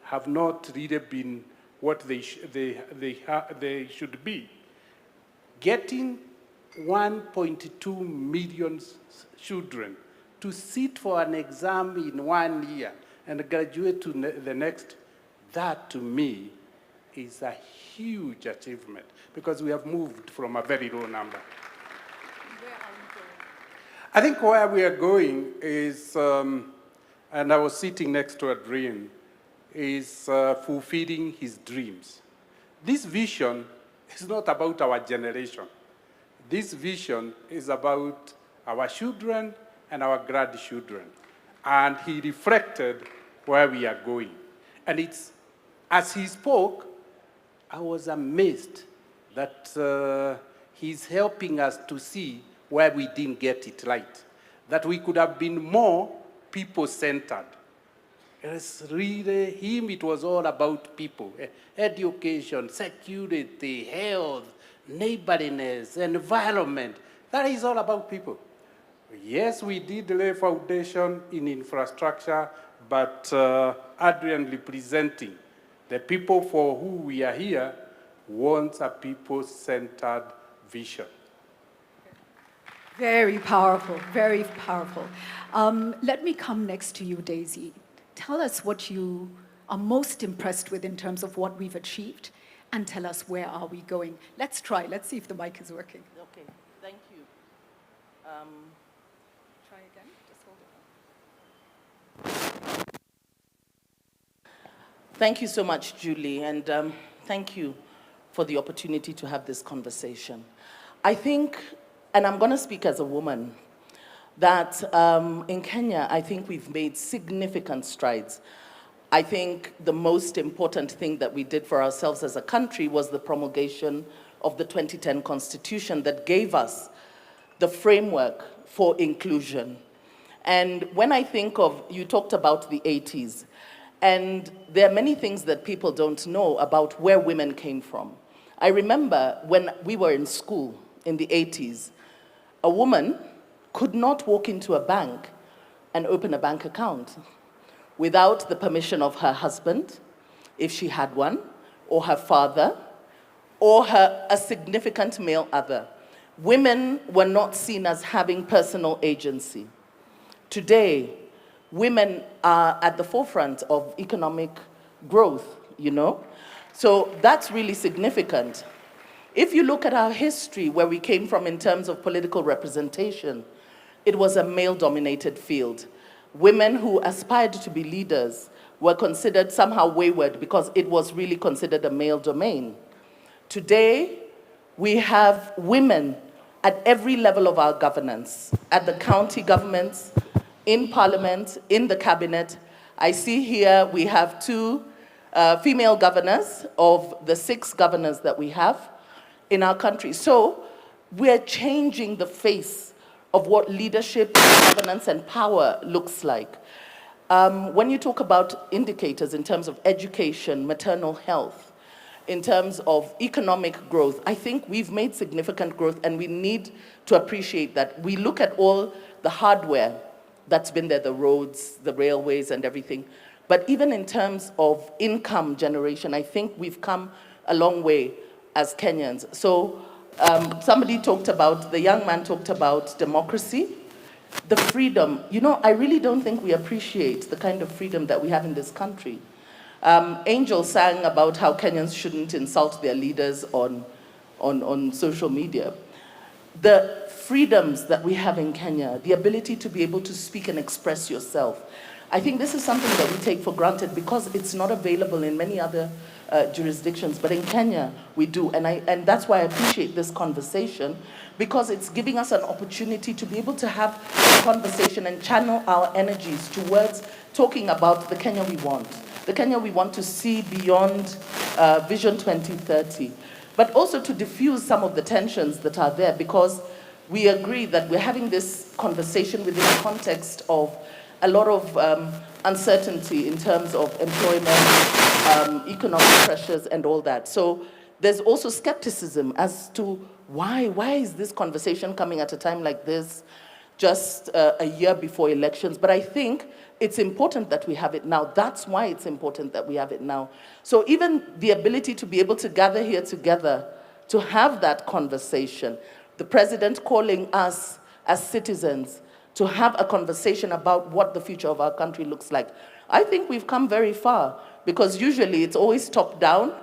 Speaker 20: have not really been what they should be, getting 1.2 million children to sit for an exam in 1 year and graduate to the next, that to me is a huge achievement because we have moved from a very low number. I think where we are going is, and I was sitting next to a dream, is fulfilling his dreams. This vision is not about our generation. This vision is about our children and our grandchildren. And he reflected where we are going. And it's, as he spoke, I was amazed that he's helping us to see where we didn't get it right, that we could have been more people-centered. It's really him, it was all about people. Education, security, health, neighborliness, environment. That is all about people. Yes, we did lay foundation in infrastructure, but Adrian representing the people for who we are here wants a people-centered vision.
Speaker 15: Very powerful, very powerful. Let me come next to you, Daisy. Tell us what you are most impressed with in terms of what we've achieved, and tell us where are we going. Let's try. Let's see if the mic is working.
Speaker 11: Okay, thank you.
Speaker 15: Try again. Just hold it.
Speaker 21: Thank you so much, Julie, and thank you for the opportunity to have this conversation. I think, and I'm going to speak as a woman, that in Kenya, I think we've made significant strides. I think the most important thing that we did for ourselves as a country was the promulgation of the 2010 Constitution that gave us the framework for inclusion. And when I think of, you talked about the 80s, and there are many things that people don't know about where women came from. I remember when we were in school in the 80s, a woman could not walk into a bank and open a bank account without the permission of her husband, if she had one, or her father, or a significant male other. Women were not seen as having personal agency. Today, women are at the forefront of economic growth, you know? So that's really significant. If you look at our history, where we came from in terms of political representation, it was a male-dominated field. Women who aspired to be leaders were considered somehow wayward because it was really considered a male domain. Today, we have women at every level of our governance, at the county governments, in parliament, in the cabinet. I see here we have 2 female governors of the 6 governors that we have in our country. So we're changing the face of what leadership, governance, and power looks like. When you talk about indicators in terms of education, maternal health, in terms of economic growth, I think we've made significant growth, and we need to appreciate that. We look at all the hardware that's been there, the roads, the railways, and everything. But even in terms of income generation, I think we've come a long way as Kenyans. So somebody talked about, the young man talked about democracy, the freedom. You know, I really don't think we appreciate the kind of freedom that we have in this country. Angel sang about how Kenyans shouldn't insult their leaders on social media. The freedoms that we have in Kenya, the ability to be able to speak and express yourself, I think this is something that we take for granted because it's not available in many other jurisdictions, but in Kenya we do, and that's why I appreciate this conversation, because it's giving us an opportunity to be able to have a conversation and channel our energies towards talking about the Kenya we want, the Kenya we want to see beyond Vision 2030, but also to diffuse some of the tensions that are there, because we agree that we're having this conversation within the context of a lot of uncertainty in terms of employment, economic pressures, and all that. So there's also skepticism as to why is this conversation coming at a time like this, just a year before elections. But I think it's important that we have it now. That's why it's important that we have it now. So even the ability to be able to gather here together, to have that conversation, the president calling us as citizens to have a conversation about what the future of our country looks like. I think we've come very far, because usually it's always top down.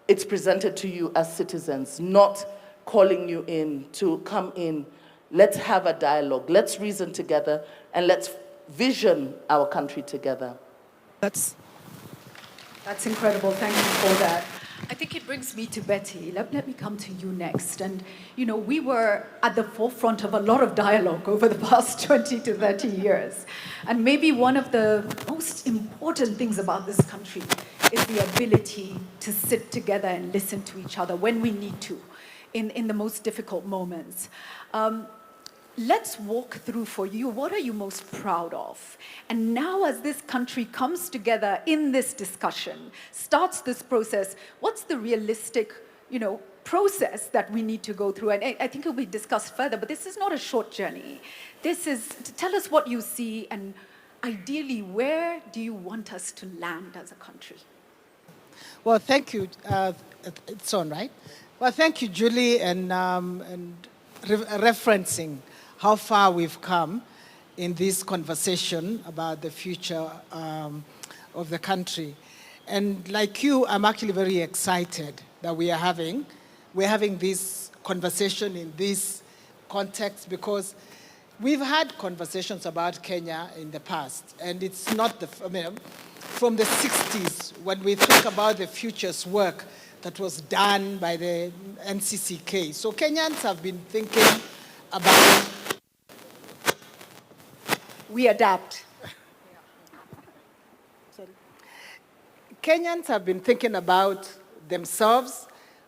Speaker 21: It's presented to you as citizens, not calling you in to come in. Let's have a dialogue, let's reason together, and let's vision our country together.
Speaker 15: That's incredible. Thank you for that. I think it brings me to Betty. Let me come to you next. And, you know, we were at the forefront of a lot of dialogue over the past 20 to 30 years. And maybe one of the most important things about this country is the ability to sit together and listen to each other when we need to, in the most difficult moments. Let's walk through for you, what are you most proud of? And now as this country comes together in this discussion, starts this process, what's the realistic, process that we need to go through? And I think it will be discussed further, but this is not a short journey. This is, tell us what you see, and ideally, where do you want us to land as a country?
Speaker 1: Well, thank you. It's on, right? Well, thank you, Julie, and referencing how far we've come in this conversation about the future of the country. And like you, I'm actually very excited that we're having this conversation in this context, because we've had conversations about Kenya in the past, and it's not from the 60s, when we think about the futures work that was done by the NCCK. So Kenyans have been thinking about...
Speaker 15: We adapt.
Speaker 1: Sorry. Kenyans have been thinking about themselves.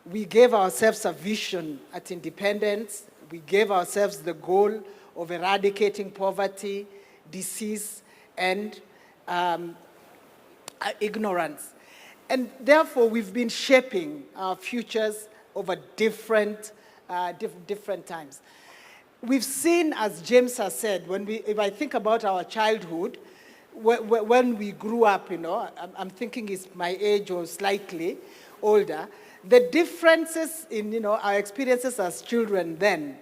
Speaker 1: We gave ourselves a vision at independence. We gave ourselves the goal of eradicating poverty, disease, and ignorance. And therefore, we've been shaping our futures over different times. We've seen, as James has said, if I think about our childhood, when we grew up, I'm thinking it's my age or slightly older, the differences in our experiences as children then,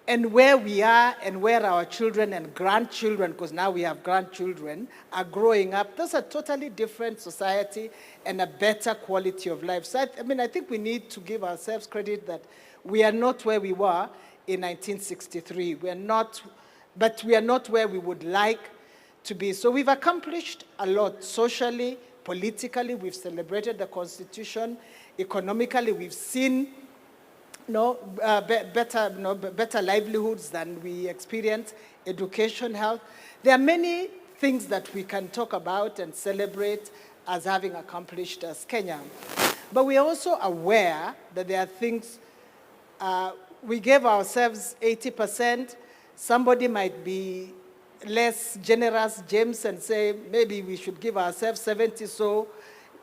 Speaker 1: and where we are and where our children and grandchildren, because now we have grandchildren, are growing up, those are totally different society and a better quality of life. So I think we need to give ourselves credit that we are not where we were in 1963. But we are not where we would like to be. So we've accomplished a lot socially, politically. We've celebrated the Constitution. Economically, we've seen better livelihoods than we experience, education, health. There are many things that we can talk about and celebrate as having accomplished as Kenya. But we are also aware that there are things, we gave ourselves 80%. Somebody might be less generous, James, and say maybe we should give ourselves 70. So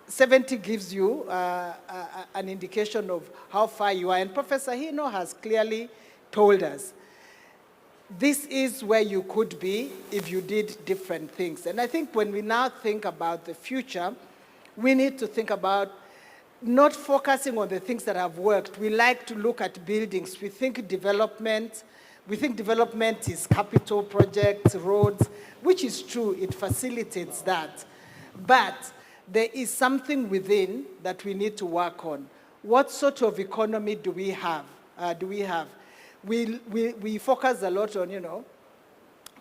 Speaker 1: 70 gives you an indication of how far you are. And Professor Hino has clearly told us, this is where you could be if you did different things. And I think when we now think about the future, we need to think about not focusing on the things that have worked. We like to look at buildings. We think development is capital projects, roads, which is true, it facilitates that. But there is something within that we need to work on. What sort of economy do we have? We focus a lot on,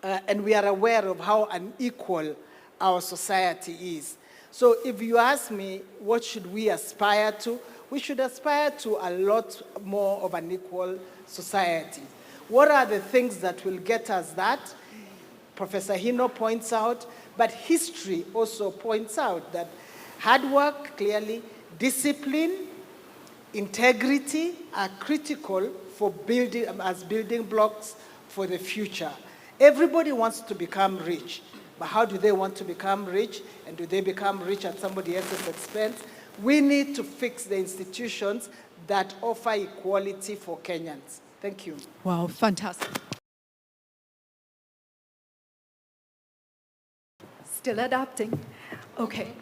Speaker 1: and we are aware of how unequal our society is. So if you ask me, what should we aspire to? We should aspire to a lot more of an equal society. What are the things that will get us that? Professor Hino points out, but history also points out that hard work, clearly, discipline, integrity are critical for building, as building blocks for the future. Everybody wants to become rich, but how do they want to become rich? And do they become rich at somebody else's expense? We need to fix the institutions that offer equality for Kenyans. Thank you.
Speaker 15: Wow, fantastic. Still adapting. Okay.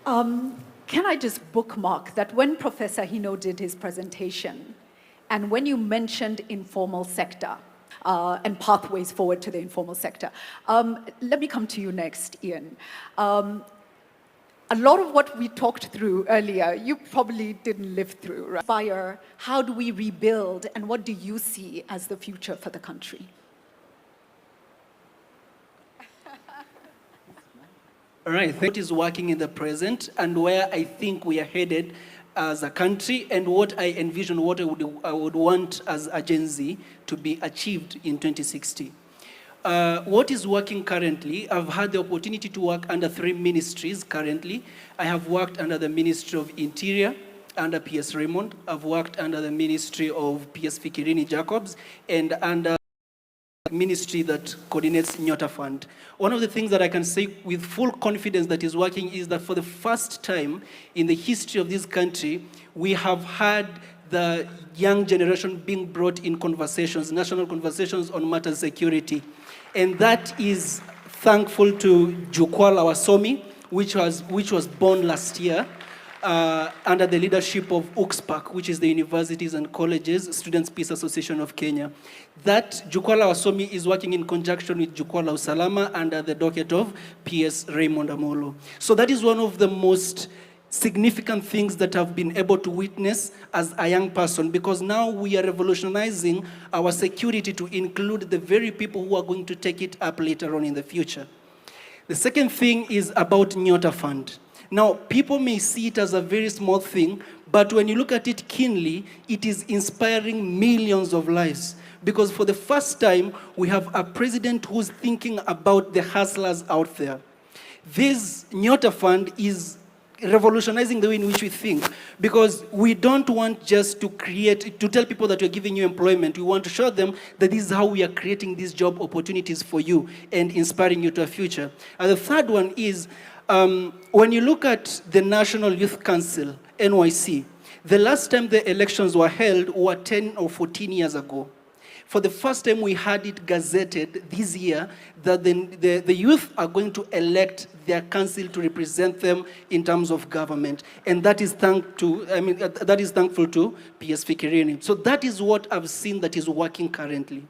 Speaker 15: Can I just bookmark that when Professor Hino did his presentation, and when you mentioned informal sector, and pathways forward to the informal sector. Let me come to you next, Ian. A lot of what we talked through earlier, you probably didn't live through, right? Fire, how do we rebuild, and what do you see as the future for the country?
Speaker 3: All right, what is working in the present and where I think we are headed as a country, and what I envision, what I would want as a Gen Z to be achieved in 2060. What is working currently, I've had the opportunity to work under 3 ministries currently. I have worked under the Ministry of Interior, under PS Raymond. I've worked under the Ministry of PS Fikirini Jacobs, and under ministry that coordinates Nyota Fund. One of the things that I can say with full confidence that is working is that for the first time in the history of this country, we have had the young generation being brought in conversations, national conversations on matters security. And that is thankful to Jukwaa la Wasomi, which was born last year under the leadership of UCSPAC, which is the Universities and Colleges Students' Peace Association of Kenya. That Jukwaa la Wasomi is working in conjunction with Jukwaa la Usalama under the docket of PS Raymond Amolo. So that is one of the most significant things that I've been able to witness as a young person, because now we are revolutionizing our security to include the very people who are going to take it up later on in the future. The second thing is about Nyota Fund. Now, people may see it as a very small thing, but when you look at it keenly, it is inspiring millions of lives. Because for the first time, we have a president who's thinking about the hustlers out there. This Nyota Fund is revolutionizing the way in which we think, because we don't want just to tell people that we're giving you employment. We want to show them that this is how we are creating these job opportunities for you and inspiring you to a future. And the third one is, when you look at the National Youth Council, NYC, the last time the elections were held were 10 or 14 years ago. For the first time, we had it gazetted this year that the youth are going to elect their council to represent them in terms of government. And that is thankful to PS Fikirini. So that is what I've seen that is working currently.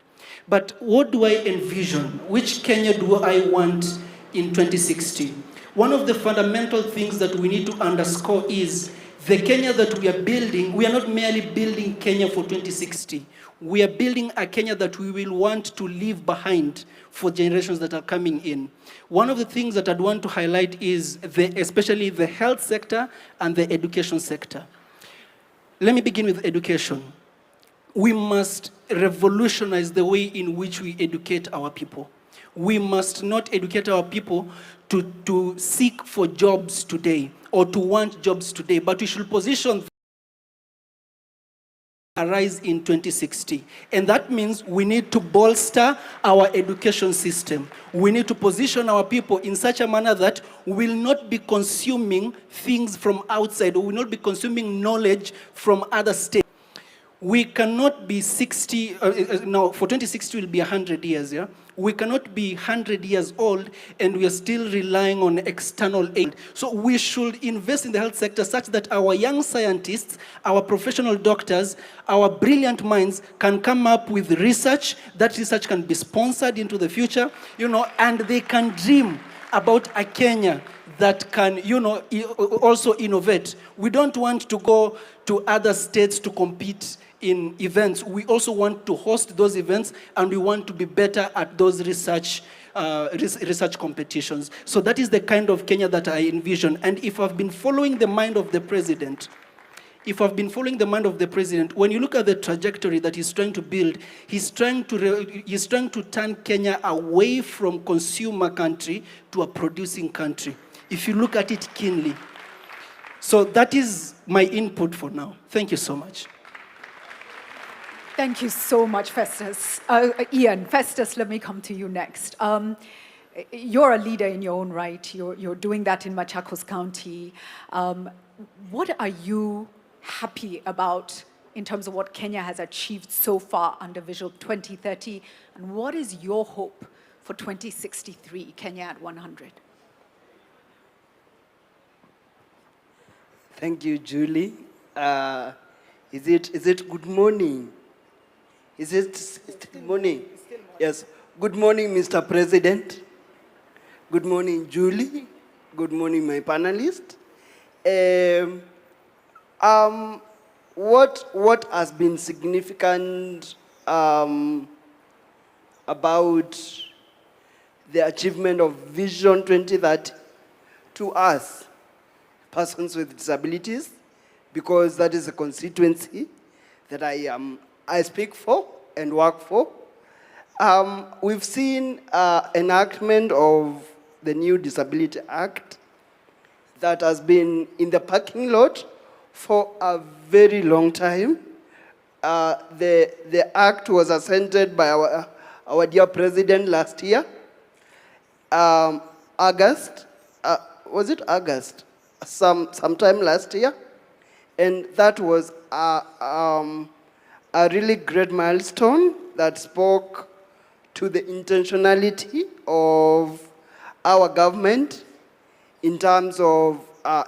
Speaker 3: But what do I envision? Which Kenya do I want in 2060? One of the fundamental things that we need to underscore is the Kenya that we are building. We are not merely building Kenya for 2060. We are building a Kenya that we will want to leave behind for generations that are coming in. One of the things that I'd want to highlight is especially the health sector and the education sector. Let me begin with education. We must revolutionize the way in which we educate our people. We must not educate our people to seek for jobs today or to want jobs today, but we should position arise in 2060. And that means we need to bolster our education system. We need to position our people in such a manner that we will not be consuming things from outside, or we will not be consuming knowledge from other states. We cannot be 60, now for 2060 will be 100 years, yeah? We cannot be 100 years old and we are still relying on external aid. So we should invest in the health sector such that our young scientists, our professional doctors, our brilliant minds can come up with research. That research can be sponsored into the future, and they can dream about a Kenya that can, also innovate. We don't want to go to other states to compete in events. We also want to host those events, and we want to be better at those research research competitions. So that is the kind of Kenya that I envision. And if I've been following the mind of the president, when you look at the trajectory that he's trying to build, he's trying to turn Kenya away from consumer country to a producing country, if you look at it keenly. So that is my input for now. Thank you so much.
Speaker 15: Thank you so much, Festus. Ian, Festus, let me come to you next. You're a leader in your own right. You're doing that in Machakos County. What are you happy about in terms of what Kenya has achieved so far under Vision 2030? And what is your hope for 2063, Kenya at 100?
Speaker 4: Thank you, Julie. Is it good morning? Is it still morning? Yes. Good morning, Mr. President. Good morning, Julie. Good morning, my panelists. What has been significant about the achievement of Vision 2030 to us, persons with disabilities, because that is a constituency that I speak for and work for. We've seen enactment of the new Disability Act that has been in the parking lot for a very long time. The act was assented by our dear president last year, August. Was it August? Sometime last year, and that was a really great milestone that spoke to the intentionality of our government in terms of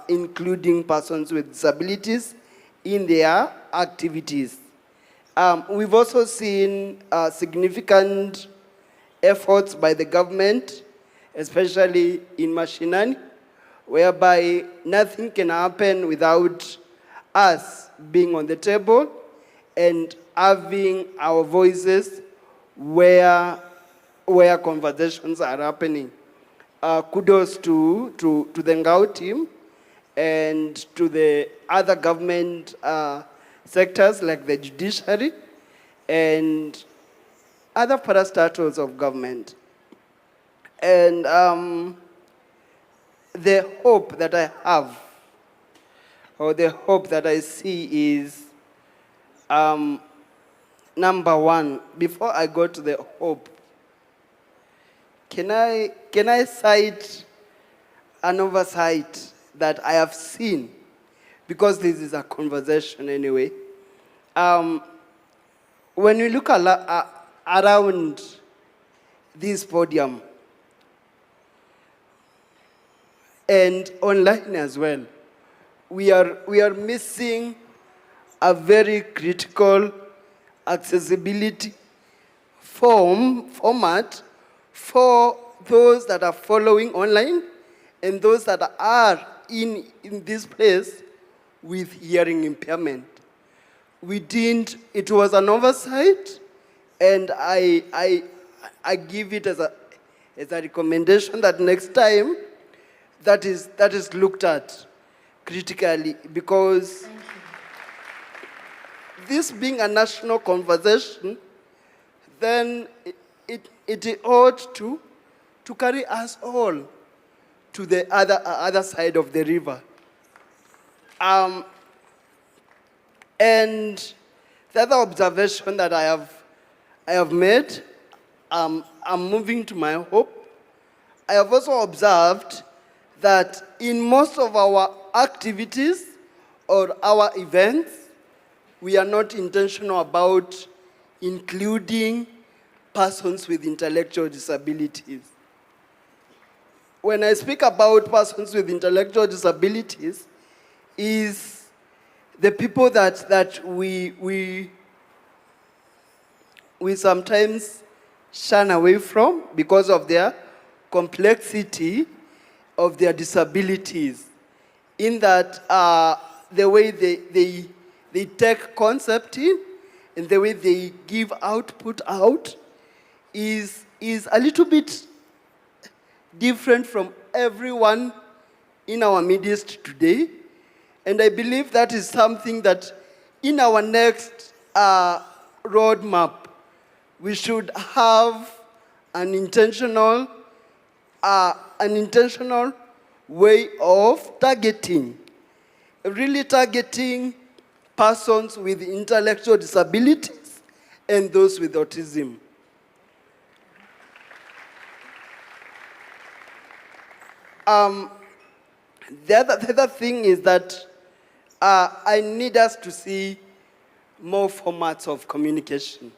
Speaker 4: including persons with disabilities in their activities. We've also seen significant efforts by the government, especially in mashinani, whereby nothing can happen without us being on the table and having our voices where conversations are happening. Kudos to the Ngao team and to the other government sectors like the judiciary and other parastatals of government. And the hope that I have, or the hope that I see is, number one, before I go to the hope, can I cite an oversight that I have seen? Because this is a conversation anyway. When we look around this podium, and online as well, we are missing a very critical accessibility format for those that are following online and those that are in this place with hearing impairment. It was an oversight, and I give it as a recommendation that next time that is looked at critically, because this being a national conversation, then it ought to carry us all to the other side of the river. And the other observation that I have made, I'm moving to my hope. I have also observed that in most of our activities or our events, we are not intentional about including persons with intellectual disabilities. When I speak about persons with intellectual disabilities, is the people that we sometimes shun away from because of their complexity of their disabilities, in that the way they take concept in and the way they give output out is a little bit different from everyone in our midst today. And I believe that is something that in our next roadmap, we should have an intentional way of targeting, really targeting persons with intellectual disabilities and those with autism. The other thing is that I need us to see more formats of communication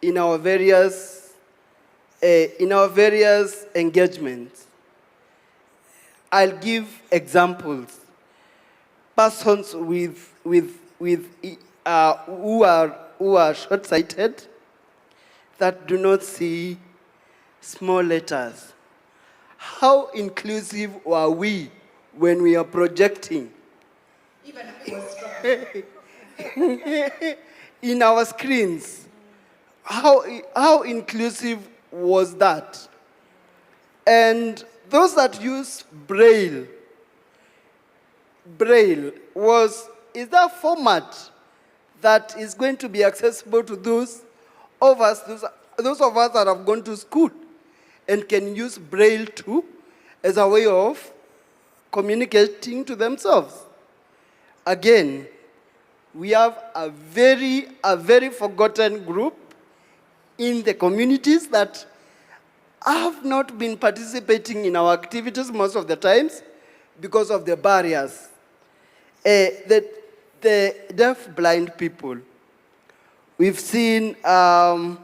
Speaker 4: in our various engagements. I'll give examples. Persons who are short-sighted, that do not see small letters. How inclusive are we when we are projecting? In our screens, how inclusive was that? And those that use Braille is there a format that is going to be accessible to those of us that have gone to school and can use Braille too as a way of communicating to themselves? Again, we have a very forgotten group in the communities that have not been participating in our activities most of the times because of the barriers. The deaf-blind people, we've seen how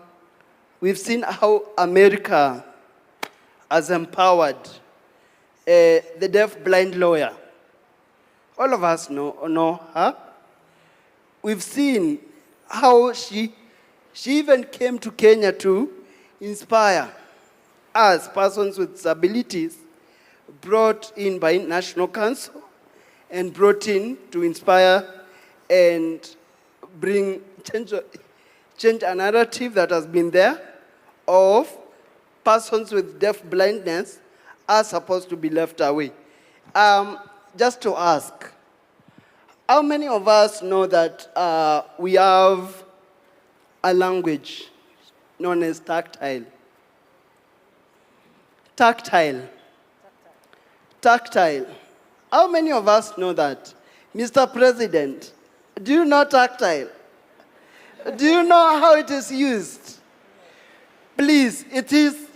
Speaker 4: America has empowered the deaf-blind lawyer. All of us know her. We've seen how she even came to Kenya to inspire us, persons with disabilities, brought in by National Council and brought in to inspire and change a narrative that has been there of persons with deaf blindness are supposed to be left away. Just to ask, how many of us know that we have a language known as tactile? Tactile. How many of us know that? Mr. President, do you know tactile? Do you know how it is used? Please, it is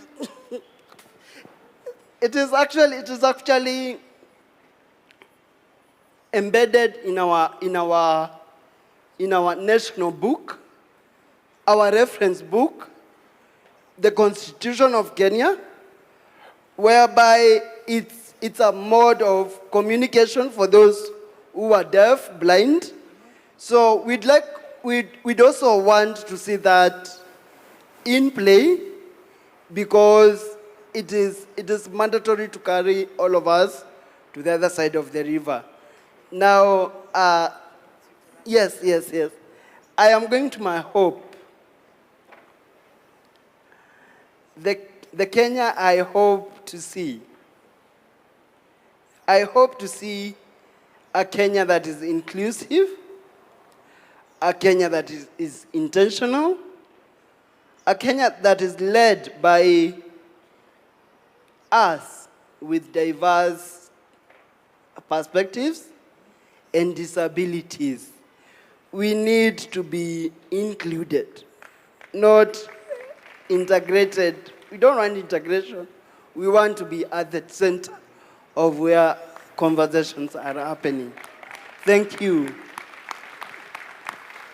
Speaker 4: actually embedded in our national book, our reference book, the Constitution of Kenya, whereby it's a mode of communication for those who are deaf, blind. So we'd also want to see that in play, because it is mandatory to carry all of us to the other side of the river. Now, yes. I am going to my hope. The Kenya I hope to see. I hope to see a Kenya that is inclusive, a Kenya that is intentional, a Kenya that is led by us with diverse perspectives and disabilities. We need to be included, not integrated. We don't want integration. We want to be at the center of where conversations are happening. Thank you.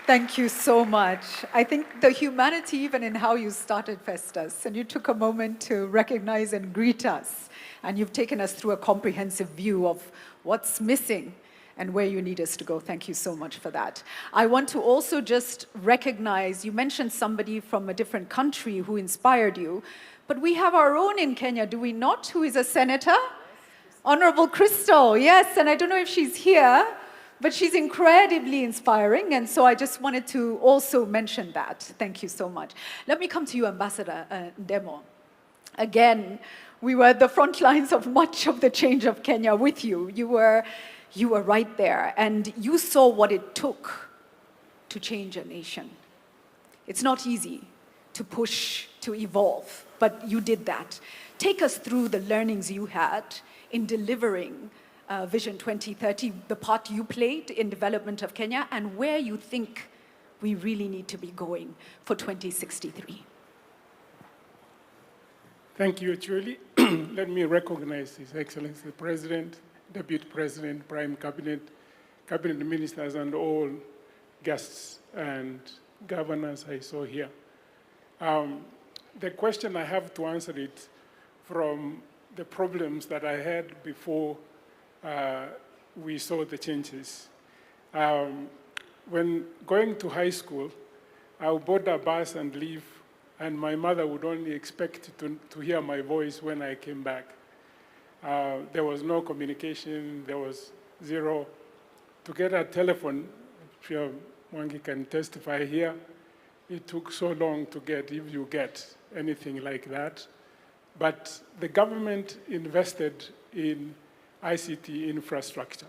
Speaker 15: Thank you so much. I think the humanity, even in how you started Festus, and you took a moment to recognize and greet us, and you've taken us through a comprehensive view of what's missing and where you need us to go. Thank you so much for that. I want to also just recognize, you mentioned somebody from a different country who inspired you, but we have our own in Kenya, do we not, who is a senator? Honorable Crystal, yes, and I don't know if she's here, but she's incredibly inspiring, and so I just wanted to also mention that. Thank you so much. Let me come to you, Ambassador Ndemo. Again, We were at the front lines of much of the change of Kenya with you. You were right there, and you saw what it took to change a nation. It's not easy to push, to evolve, but you did that. Take us through the learnings you had in delivering Vision 2030, the part you played in development of Kenya, and where you think we really need to be going for 2063.
Speaker 7: Thank you, Julie. Let me recognize His Excellency the President, Deputy President, Prime Cabinet, Cabinet Ministers, and all guests and governors I saw here. The question I have to answer it from the problems that I had before we saw the changes. When going to high school, I would board a bus and leave, and my mother would only expect to hear my voice when I came back. There was no communication, there was zero. To get a telephone, I'm sure Mwangi can testify here, it took so long to get, if you get anything like that. But the government invested in ICT infrastructure.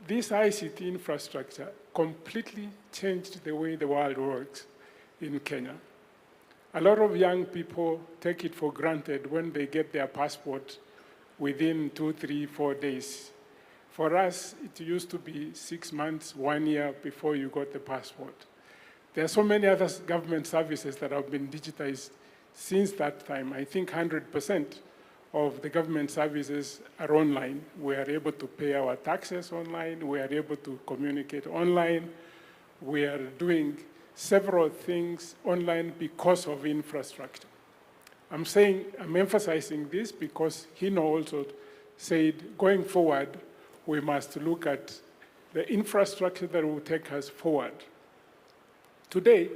Speaker 7: This ICT infrastructure completely changed the way the world works in Kenya. A lot of young people take it for granted when they get their passport within 2, 3, 4 days. For us, it used to be 6 months, 1 year before you got the passport. There are so many other government services that have been digitized since that time. I think 100% of the government services are online. We are able to pay our taxes online. We are able to communicate online. We are doing several things online because of infrastructure. I'm emphasizing this because Hino also said, going forward, we must look at the infrastructure that will take us forward. Today,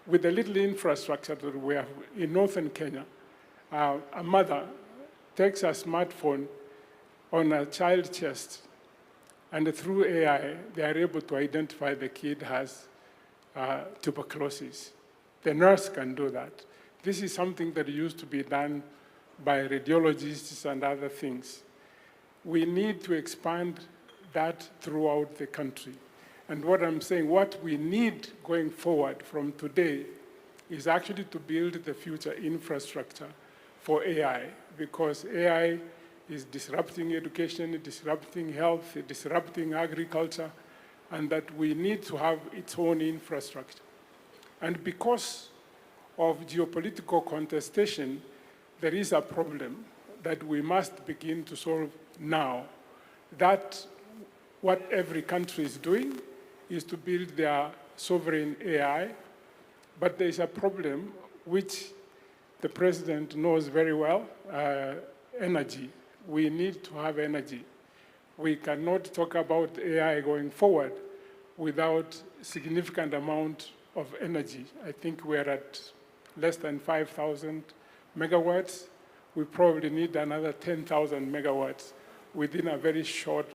Speaker 7: with the little infrastructure that we have in northern Kenya, a mother takes a smartphone on a child's chest, and through AI, they are able to identify the kid has tuberculosis. The nurse can do that. This is something that used to be done by radiologists and other things. We need to expand that throughout the country. And what I'm saying, what we need going forward from today is actually to build the future infrastructure for AI, because AI is disrupting education, disrupting health, disrupting agriculture, and that we need to have its own infrastructure. And because of geopolitical contestation, there is a problem that we must begin to solve now. That what every country is doing is to build their sovereign AI, but there is a problem which the president knows very well, energy. We need to have energy. We cannot talk about AI going forward without significant amount of energy. I think we're at less than 5,000 megawatts. We probably need another 10,000 megawatts within a very short.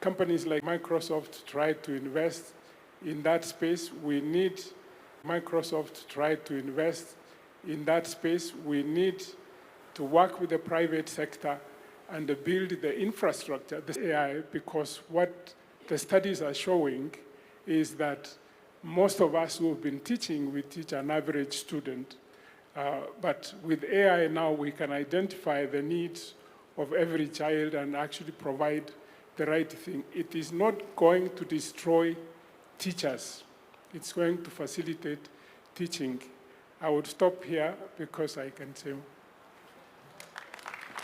Speaker 7: Companies like Microsoft try to invest in that space. We need Microsoft to try to invest in that space. We need to work with the private sector and build the infrastructure, the AI, because what the studies are showing is that most of us who have been teaching, we teach an average student. But with AI now, we can identify the needs of every child and actually provide the right thing. It is not going to destroy teachers. It's going to facilitate teaching. I would stop here because I can say.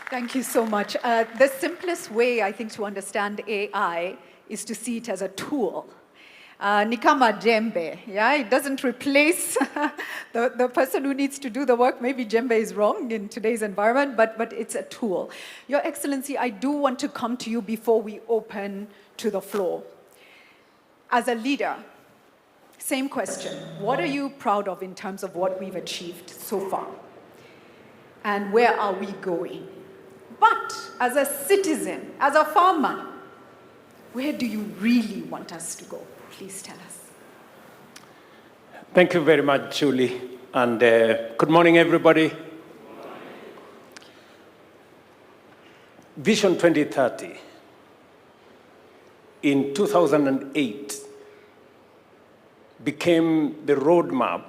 Speaker 15: Thank you so much. The simplest way, I think, to understand AI is to see it as a tool. Ni kama jembe, yeah? It doesn't replace the person who needs to do the work. Maybe jembe is wrong in today's environment, but it's a tool. Your Excellency, I do want to come to you before we open to the floor. As a leader, same question. What are you proud of in terms of what we've achieved so far? And where are we going? But as a citizen, as a farmer, where do you really want us to go? Please tell us.
Speaker 18: Thank you very much, Julie. And good morning, everybody. Vision 2030 in 2008 became the roadmap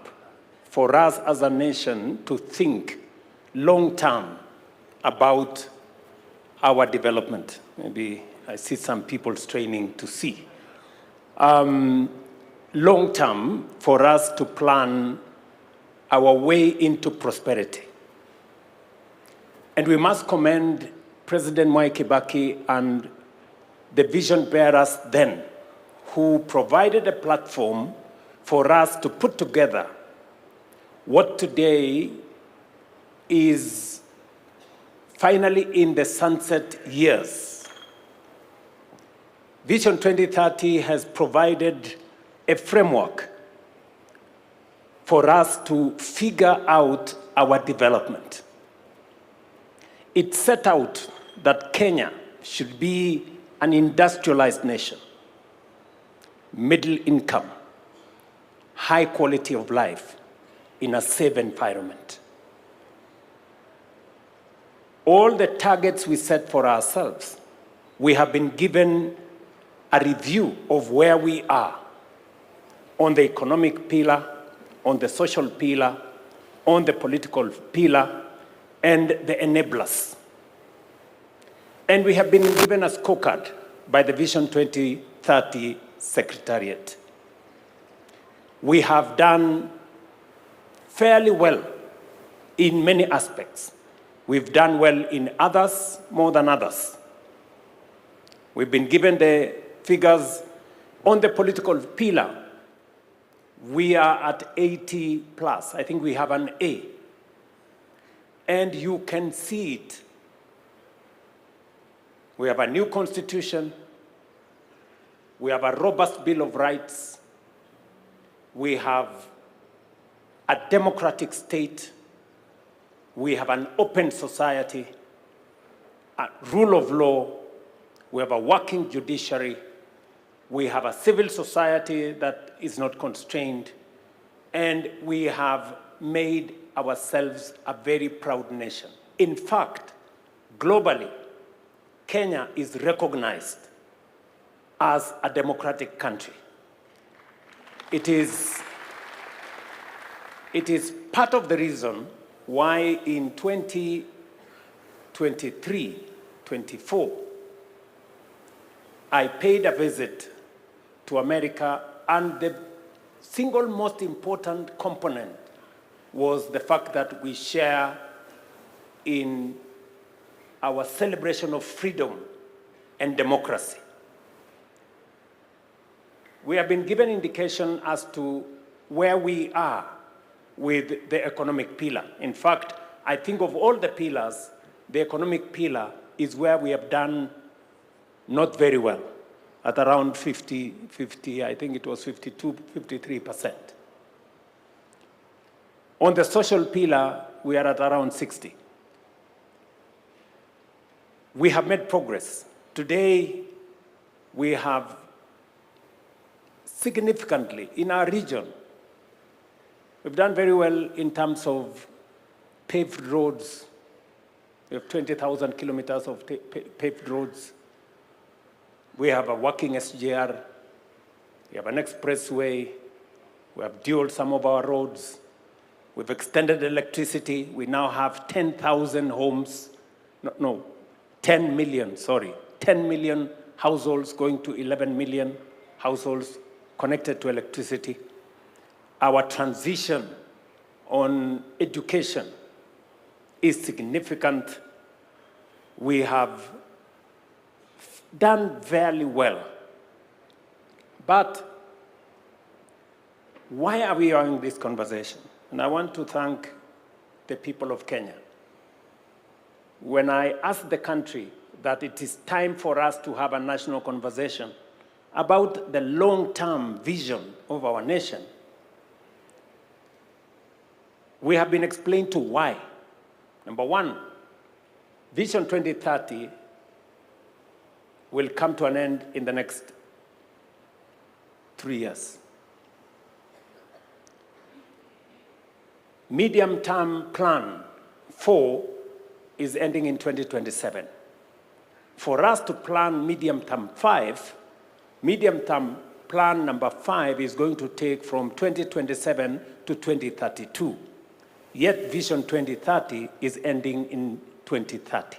Speaker 18: for us as a nation to think long-term about our development. Maybe I see some people straining to see. Long-term for us to plan our way into prosperity. And we must commend President Mwai Kibaki and the vision bearers then, who provided a platform for us to put together what today is finally in the sunset years. Vision 2030 has provided a framework for us to figure out our development. It set out that Kenya should be an industrialized nation, middle income, high quality of life in a safe environment. All the targets we set for ourselves, we have been given a review of where we are on the economic pillar, on the social pillar, on the political pillar, and the enablers. And we have been given a scorecard by the Vision 2030 Secretariat. We have done fairly well in many aspects. We've done well in others more than others. We've been given the figures on the political pillar. We are at 80 plus. I think we have an A. And you can see it. We have a new constitution. We have a robust Bill of Rights. We have a democratic state. We have an open society, a rule of law. We have a working judiciary. We have a civil society that is not constrained. And we have made ourselves a very proud nation. In fact, globally, Kenya is recognized as a democratic country. It is part of the reason why in 2023-24, I paid a visit to America, and the single most important component was the fact that we share in our celebration of freedom and democracy. We have been given indication as to where we are with the economic pillar. In fact, I think of all the pillars, the economic pillar is where we have done not very well, at around 50, I think it was 52, 53%. On the social pillar, we are at around 60. We have made progress. Today, we have significantly in our region, we've done very well in terms of paved roads. We have 20,000 kilometers of paved roads. We have a working SGR. We have an expressway. We have dualed some of our roads. We've extended electricity. We now have 10,000 homes. 10 million, sorry. 10 million households going to 11 million households connected to electricity. Our transition on education is significant. We have done very well. But why are we having this conversation? And I want to thank the people of Kenya. When I asked the country that it is time for us to have a national conversation about the long-term vision of our nation, we have been explained to why. Number one, Vision 2030 will come to an end in the next 3 years. Medium-term plan 4 is ending in 2027. for us to plan medium-term plan number 5 is going to take from 2027 to 2032. Yet Vision 2030 is ending in 2030.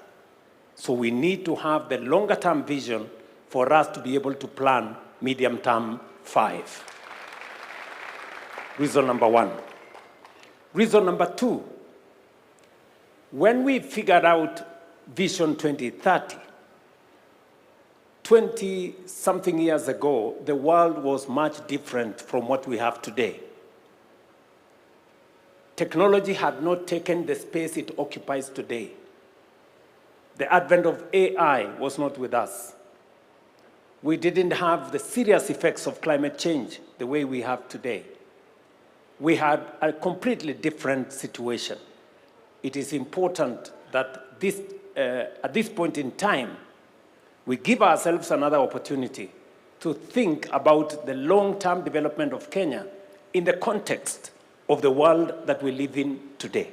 Speaker 18: So we need to have the longer-term vision for us to be able to plan medium-term 5. Reason number 1. Reason number 2, when we figured out Vision 2030, 20-something years ago, the world was much different from what we have today. Technology had not taken the space it occupies today. The advent of AI was not with us. We didn't have the serious effects of climate change the way we have today. We had a completely different situation. It is important that at this point in time, we give ourselves another opportunity to think about the long-term development of Kenya in the context of the world that we live in today.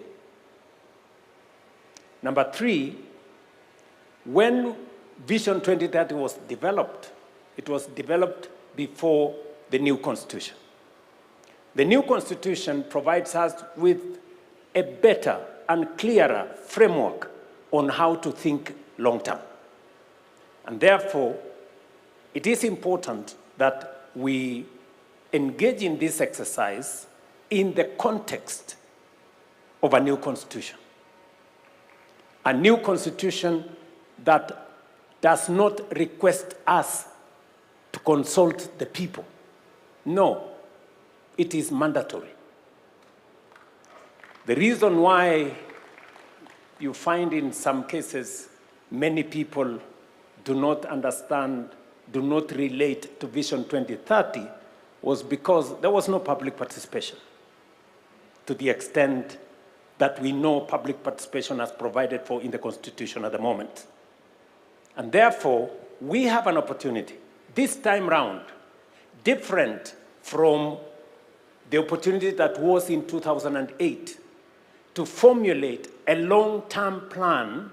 Speaker 18: Number 3, when Vision 2030 was developed, it was developed before the new Constitution. The new Constitution provides us with a better and clearer framework on how to think long-term. And therefore, it is important that we engage in this exercise in the context of a new constitution. A new constitution that does not request us to consult the people. No, it is mandatory. The reason why you find in some cases many people do not understand, do not relate to Vision 2030 was because there was no public participation to the extent that we know public participation as provided for in the Constitution at the moment. And therefore, we have an opportunity this time round, different from the opportunity that was in 2008, to formulate a long-term plan,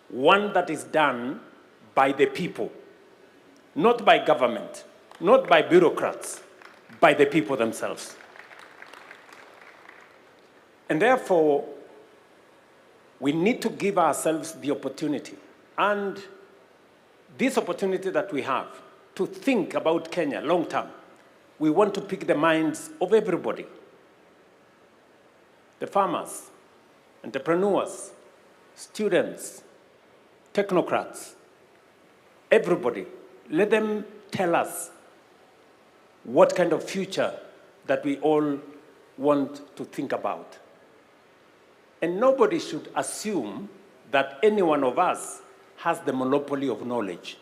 Speaker 18: one that is done by the people, not by government, not by bureaucrats, by the people themselves. And therefore, we need to give ourselves the opportunity, and this opportunity that we have to think about Kenya long-term, we want to pick the minds of everybody. The farmers, entrepreneurs, students, technocrats, everybody. Let them tell us what kind of future that we all want to think about. And nobody should assume that any one of us has the monopoly of knowledge.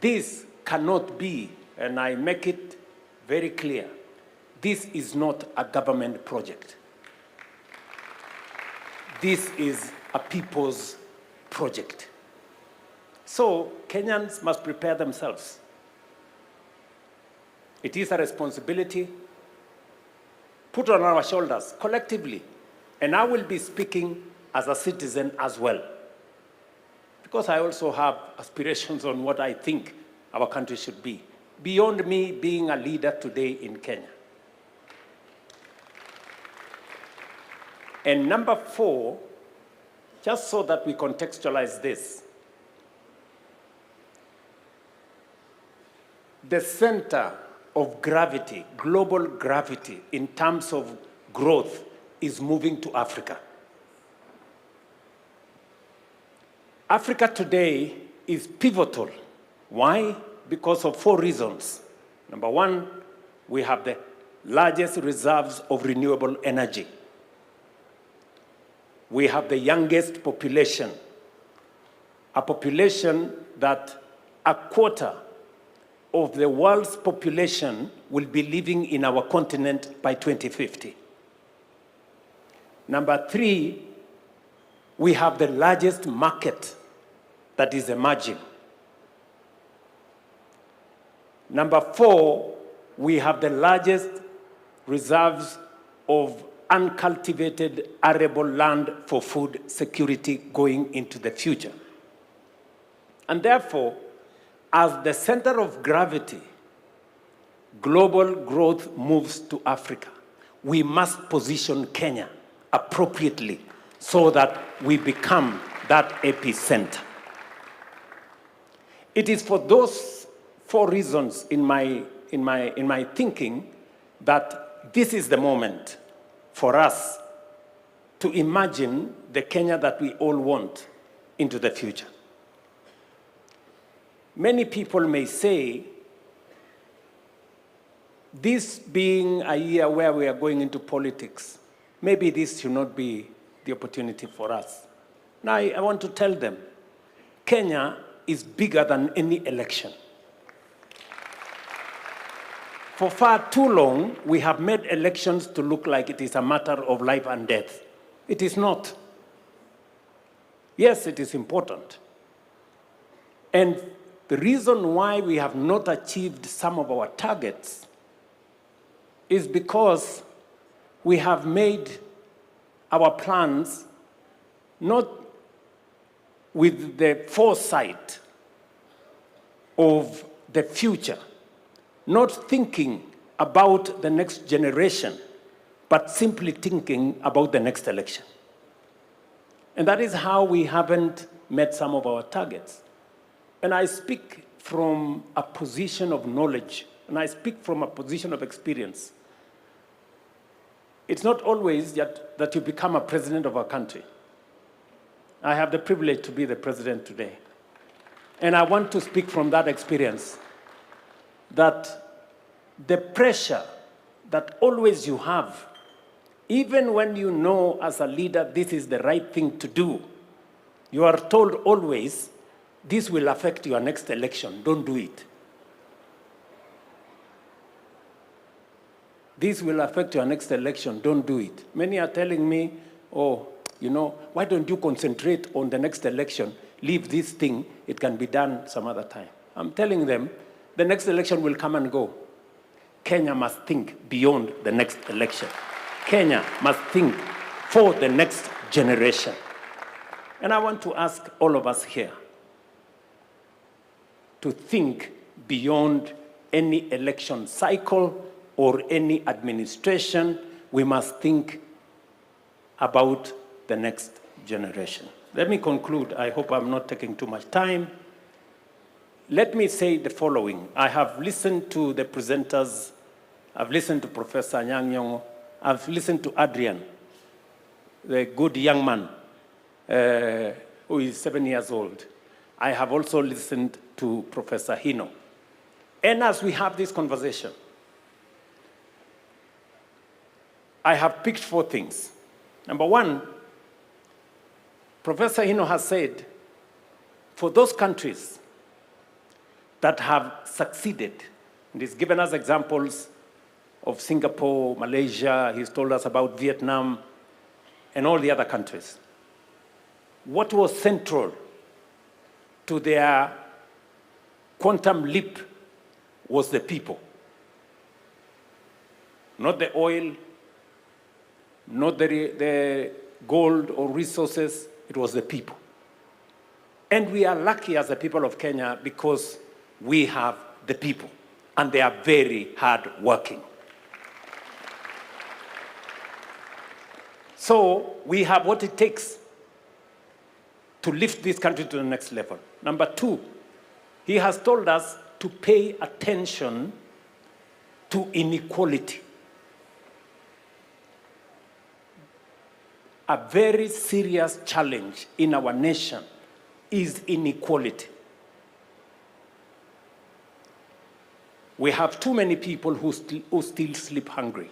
Speaker 18: This cannot be, and I make it very clear, this is not a government project. This is a people's project. So Kenyans must prepare themselves. It is a responsibility put on our shoulders collectively. And I will be speaking as a citizen as well, because I also have aspirations on what I think our country should be, beyond me being a leader today in Kenya. And number 4, just so that we contextualize this, the center of gravity, global gravity in terms of growth is moving to Africa. Africa today is pivotal. Why? Because of 4 reasons. Number 1, we have the largest reserves of renewable energy. We have the youngest population, a population that a quarter of the world's population will be living in our continent by 2050. Number 3, we have the largest market that is emerging. Number 4, we have the largest reserves of uncultivated arable land for food security going into the future. And therefore, as the center of gravity, global growth moves to Africa. We must position Kenya appropriately so that we become that epicenter. It is for those 4 reasons in my thinking that this is the moment for us to imagine the Kenya that we all want into the future. Many people may say, this being a year where we are going into politics, maybe this should not be the opportunity for us. Now, I want to tell them, Kenya is bigger than any election. For far too long, we have made elections to look like it is a matter of life and death. It is not. Yes, it is important. And the reason why we have not achieved some of our targets is because we have made our plans not with the foresight of the future, not thinking about the next generation, but simply thinking about the next election. And that is how we haven't met some of our targets. And I speak from a position of knowledge, and I speak from a position of experience. It's not always that you become a president of a country. I have the privilege to be the president today. And I want to speak from that experience, that the pressure that always you have, even when you know as a leader this is the right thing to do, you are told always, this will affect your next election, don't do it. This will affect your next election, don't do it. Many are telling me, oh, you know, why don't you concentrate on the next election? Leave this thing, it can be done some other time. I'm telling them, the next election will come and go. Kenya must think beyond the next election. Kenya must think for the next generation. And I want to ask all of us here to think beyond any election cycle or any administration. We must think about the next generation. Let me conclude. I hope I'm not taking too much time. Let me say the following. I have listened to the presenters. I've listened to Professor Anyang' Nyong'o. I've listened to Adrian, the good young man who is 7 years old. I have also listened to Professor Hino. And as we have this conversation, I have picked 4 things. Number 1, Professor Hino has said, for those countries that have succeeded, and he's given us examples of Singapore, Malaysia, he's told us about Vietnam, and all the other countries. What was central to their quantum leap was the people. Not the oil, not the gold or resources, it was the people. And we are lucky as the people of Kenya because we have the people, and they are very hard working. So we have what it takes to lift this country to the next level. Number 2, he has told us to pay attention to inequality. A very serious challenge in our nation is inequality. We have too many people who still sleep hungry.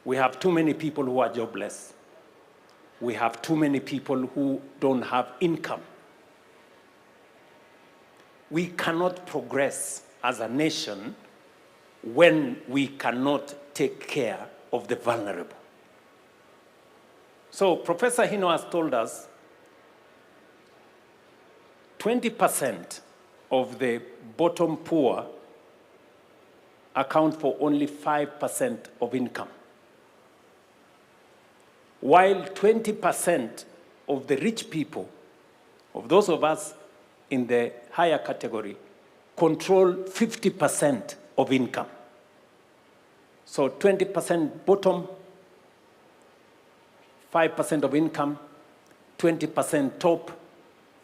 Speaker 18: We have too many people who are jobless. We have too many people who don't have income. We cannot progress as a nation when we cannot take care of the vulnerable. So Professor Hino has told us 20% of the bottom poor account for only 5% of income. while 20% of the rich people, of those of us in the higher category, control 50% of income. So 20% bottom, 5% of income, 20% top,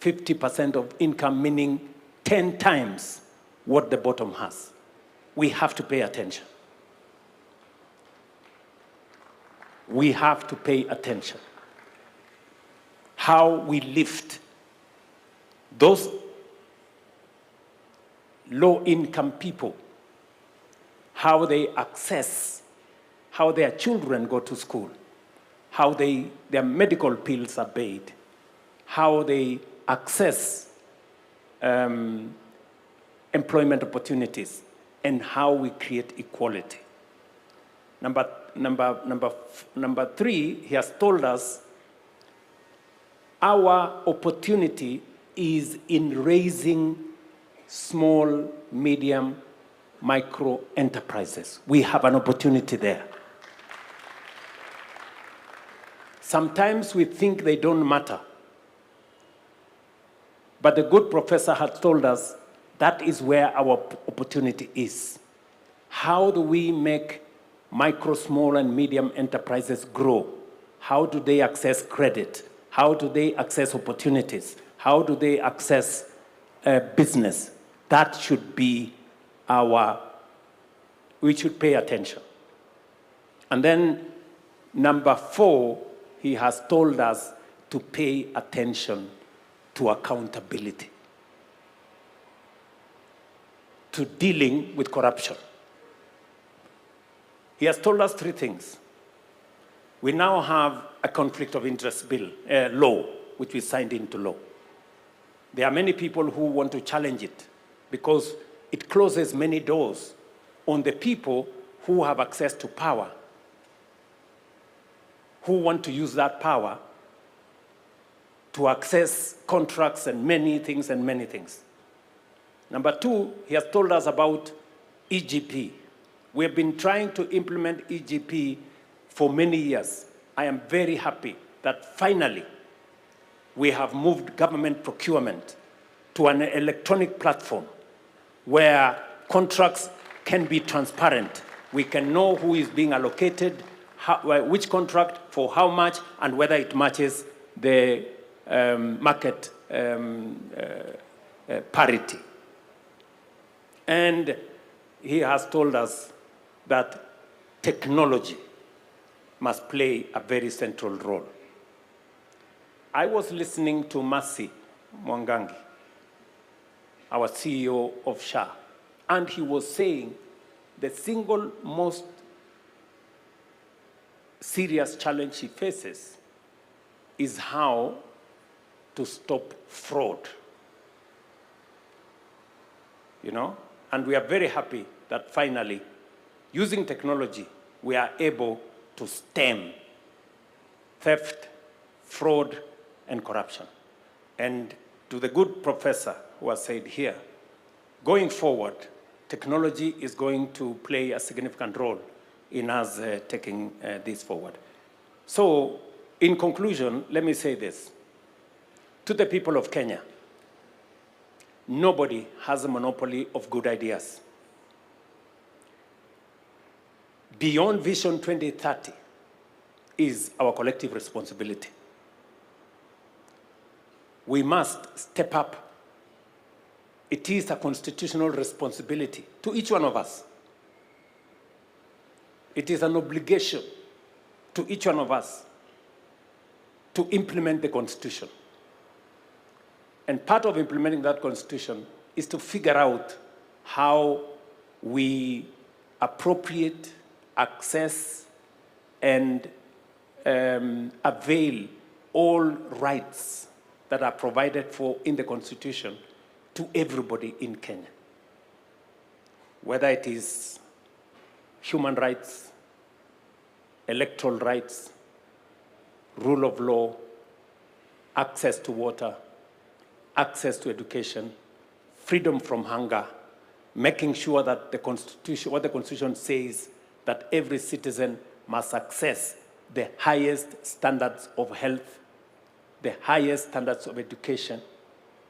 Speaker 18: 50% of income, meaning 10 times what the bottom has. We have to pay attention. We have to pay attention. How we lift those low-income people, how they access, how their children go to school, how their medical bills are paid, how they access employment opportunities, and how we create equality. Number three, he has told us our opportunity is in raising small, medium, micro enterprises. We have an opportunity there. Sometimes we think they don't matter. But the good professor had told us that is where our opportunity is. How do we make micro, small, and medium enterprises grow? How do they access credit? How do they access opportunities? How do they access business? That should be we should pay attention. And then number 4, he has told us to pay attention to accountability, to dealing with corruption. He has told us 3 things. We now have a conflict of interest law, which we signed into law. There are many people who want to challenge it because it closes many doors on the people who have access to power, who want to use that power to access contracts and many things. Number 2, he has told us about EGP. We have been trying to implement EGP for many years. I am very happy that finally we have moved government procurement to an electronic platform where contracts can be transparent. We can know who is being allocated, which contract, for how much, and whether it matches the market parity. And he has told us that technology must play a very central role. I was listening to Mercy Mwangangi, our CEO of SHA, and he was saying the single most serious challenge he faces is how to stop fraud. You know? And we are very happy that finally, using technology, we are able to stem theft, fraud, and corruption. And to the good professor who has said here, going forward, technology is going to play a significant role in us taking this forward. So, in conclusion, let me say this. To the people of Kenya, nobody has a monopoly of good ideas. Beyond Vision 2030 is our collective responsibility. We must step up. It is a constitutional responsibility to each one of us. It is an obligation to each one of us to implement the Constitution. And part of implementing that Constitution is to figure out how we appropriate, access, and avail all rights that are provided for in the Constitution to everybody in Kenya. Whether it is human rights, electoral rights, rule of law, access to water, access to education, freedom from hunger, making sure that the Constitution, what the Constitution says, that every citizen must access the highest standards of health, the highest standards of education,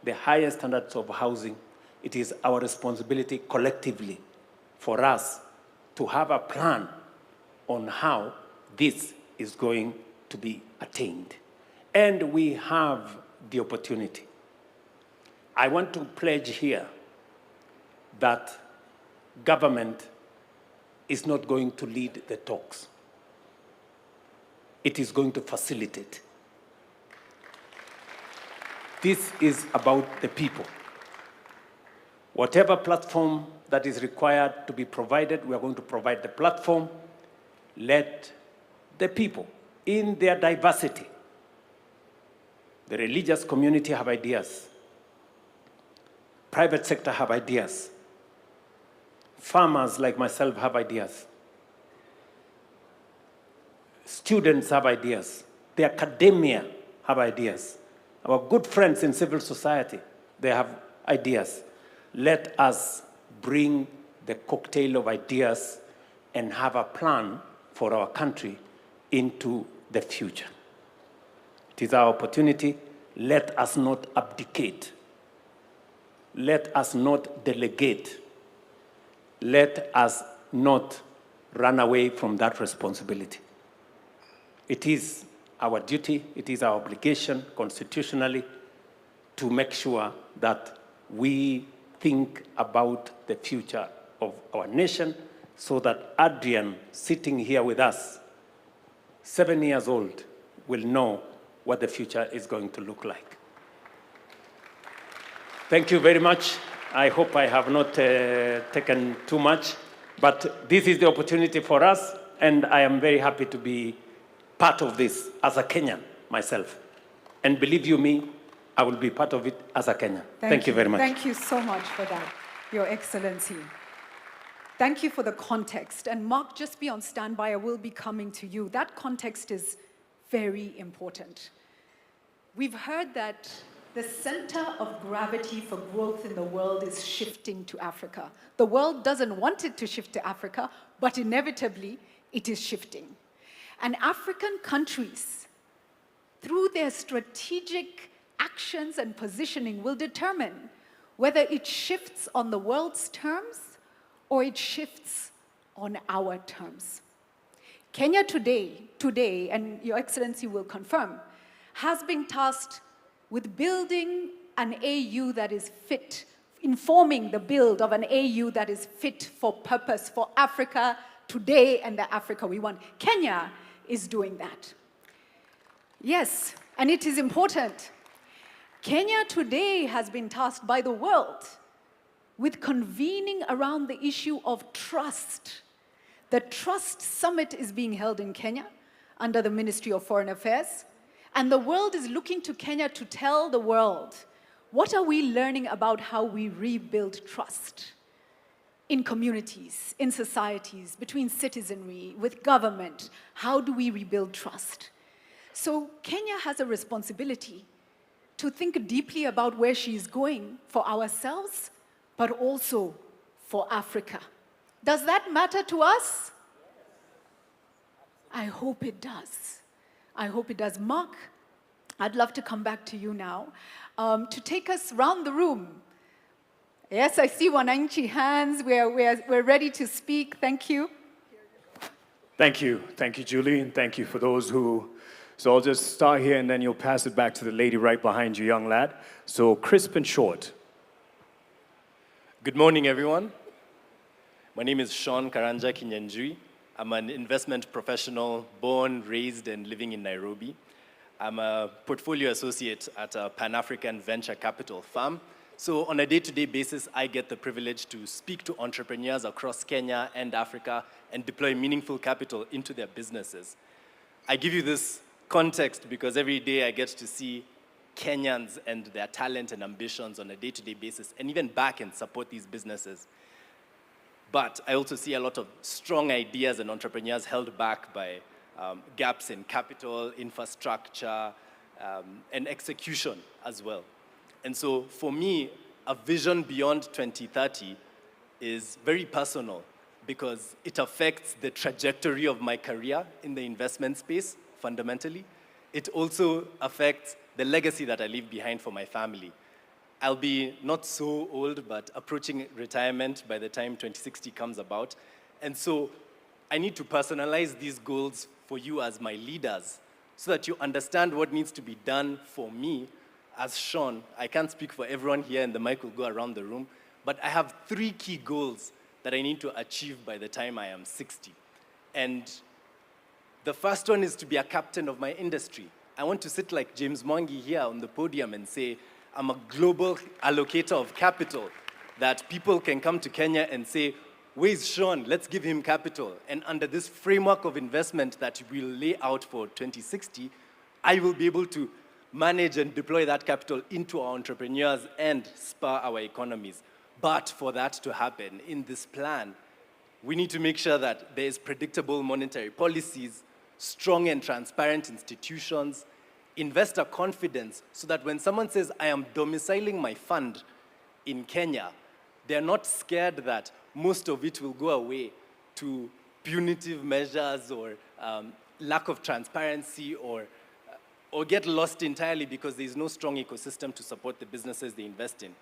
Speaker 18: the highest standards of housing. It is our responsibility collectively for us to have a plan on how this is going to be attained. And we have the opportunity. I want to pledge here that government is not going to lead the talks. It is going to facilitate. This is about the people. Whatever platform that is required to be provided, we are going to provide the platform. Let the people, in their diversity, the religious community have ideas, private sector have ideas, farmers like myself have ideas, students have ideas, the academia have ideas, our good friends in civil society, they have ideas. Let us bring the cocktail of ideas and have a plan for our country into the future. It is our opportunity. Let us not abdicate. Let us not delegate. Let us not run away from that responsibility. It is our duty, it is our obligation constitutionally to make sure that we think about the future of our nation so that Adrian, sitting here with us, 7 years old, will know what the future is going to look like. Thank you very much. I hope I have not taken too much, but this is the opportunity for us, and I am very happy to be part of this as a Kenyan myself. And believe you me, I will be part of it as a Kenyan. Thank you very much.
Speaker 15: Thank you so much for that, Your Excellency. Thank you for the context. And Mark, just be on standby. I will be coming to you. That context is very important. We've heard that the center of gravity for growth in the world is shifting to Africa. The world doesn't want it to shift to Africa, but inevitably it is shifting. And African countries, through their strategic actions and positioning, will determine whether it shifts on the world's terms or it shifts on our terms. Kenya today, and Your Excellency will confirm, has been tasked with building an AU that is fit, informing the build of an AU that is fit for purpose for Africa today and the Africa we want. Kenya is doing that. Yes, and it is important. Kenya today has been tasked by the world with convening around the issue of trust. The Trust Summit is being held in Kenya under the Ministry of Foreign Affairs. And the world is looking to Kenya to tell the world, what are we learning about how we rebuild trust in communities, in societies, between citizenry, with government? How do we rebuild trust? So Kenya has a responsibility to think deeply about where she is going for ourselves, but also for Africa. Does that matter to us? I hope it does. I hope it does. Mark, I'd love to come back to you now to take us round the room. Yes, I see Wananchi hands. We're ready to speak. Thank you.
Speaker 6: Thank you. Thank you, Julie, and thank you for those who... So I'll just start here, and then you'll pass it back to the lady right behind you, young lad. So crisp and short.
Speaker 8: Good morning, everyone. My name is Sean Karanja Kinyanjui. I'm an investment professional, born, raised, and living in Nairobi. I'm a portfolio associate at a Pan-African venture capital firm. So on a day-to-day basis, I get the privilege to speak to entrepreneurs across Kenya and Africa and deploy meaningful capital into their businesses. I give you this context because every day I get to see Kenyans and their talent and ambitions on a day-to-day basis and even back and support these businesses. But I also see a lot of strong ideas and entrepreneurs held back by gaps in capital, infrastructure, and execution as well. And so for me, a vision beyond 2030 is very personal because it affects the trajectory of my career in the investment space, fundamentally. It also affects the legacy that I leave behind for my family. I'll be not so old, but approaching retirement by the time 2060 comes about. And so I need to personalize these goals for you as my leaders so that you understand what needs to be done for me as Sean. I can't speak for everyone here and the mic will go around the room, but I have 3 key goals that I need to achieve by the time I am 60. And the first one is to be a captain of my industry. I want to sit like James Mwangi here on the podium and say, I'm a global allocator of capital, that people can come to Kenya and say, where's Sean? Let's give him capital. And under this framework of investment that we'll lay out for 2060, I will be able to manage and deploy that capital into our entrepreneurs and spur our economies. But for that to happen in this plan, we need to make sure that there is predictable monetary policies, strong and transparent institutions, investor confidence, so that when someone says, I am domiciling my fund in Kenya, they're not scared that most of it will go away to punitive measures or lack of transparency or get lost entirely because there's no strong ecosystem to support the businesses they invest in.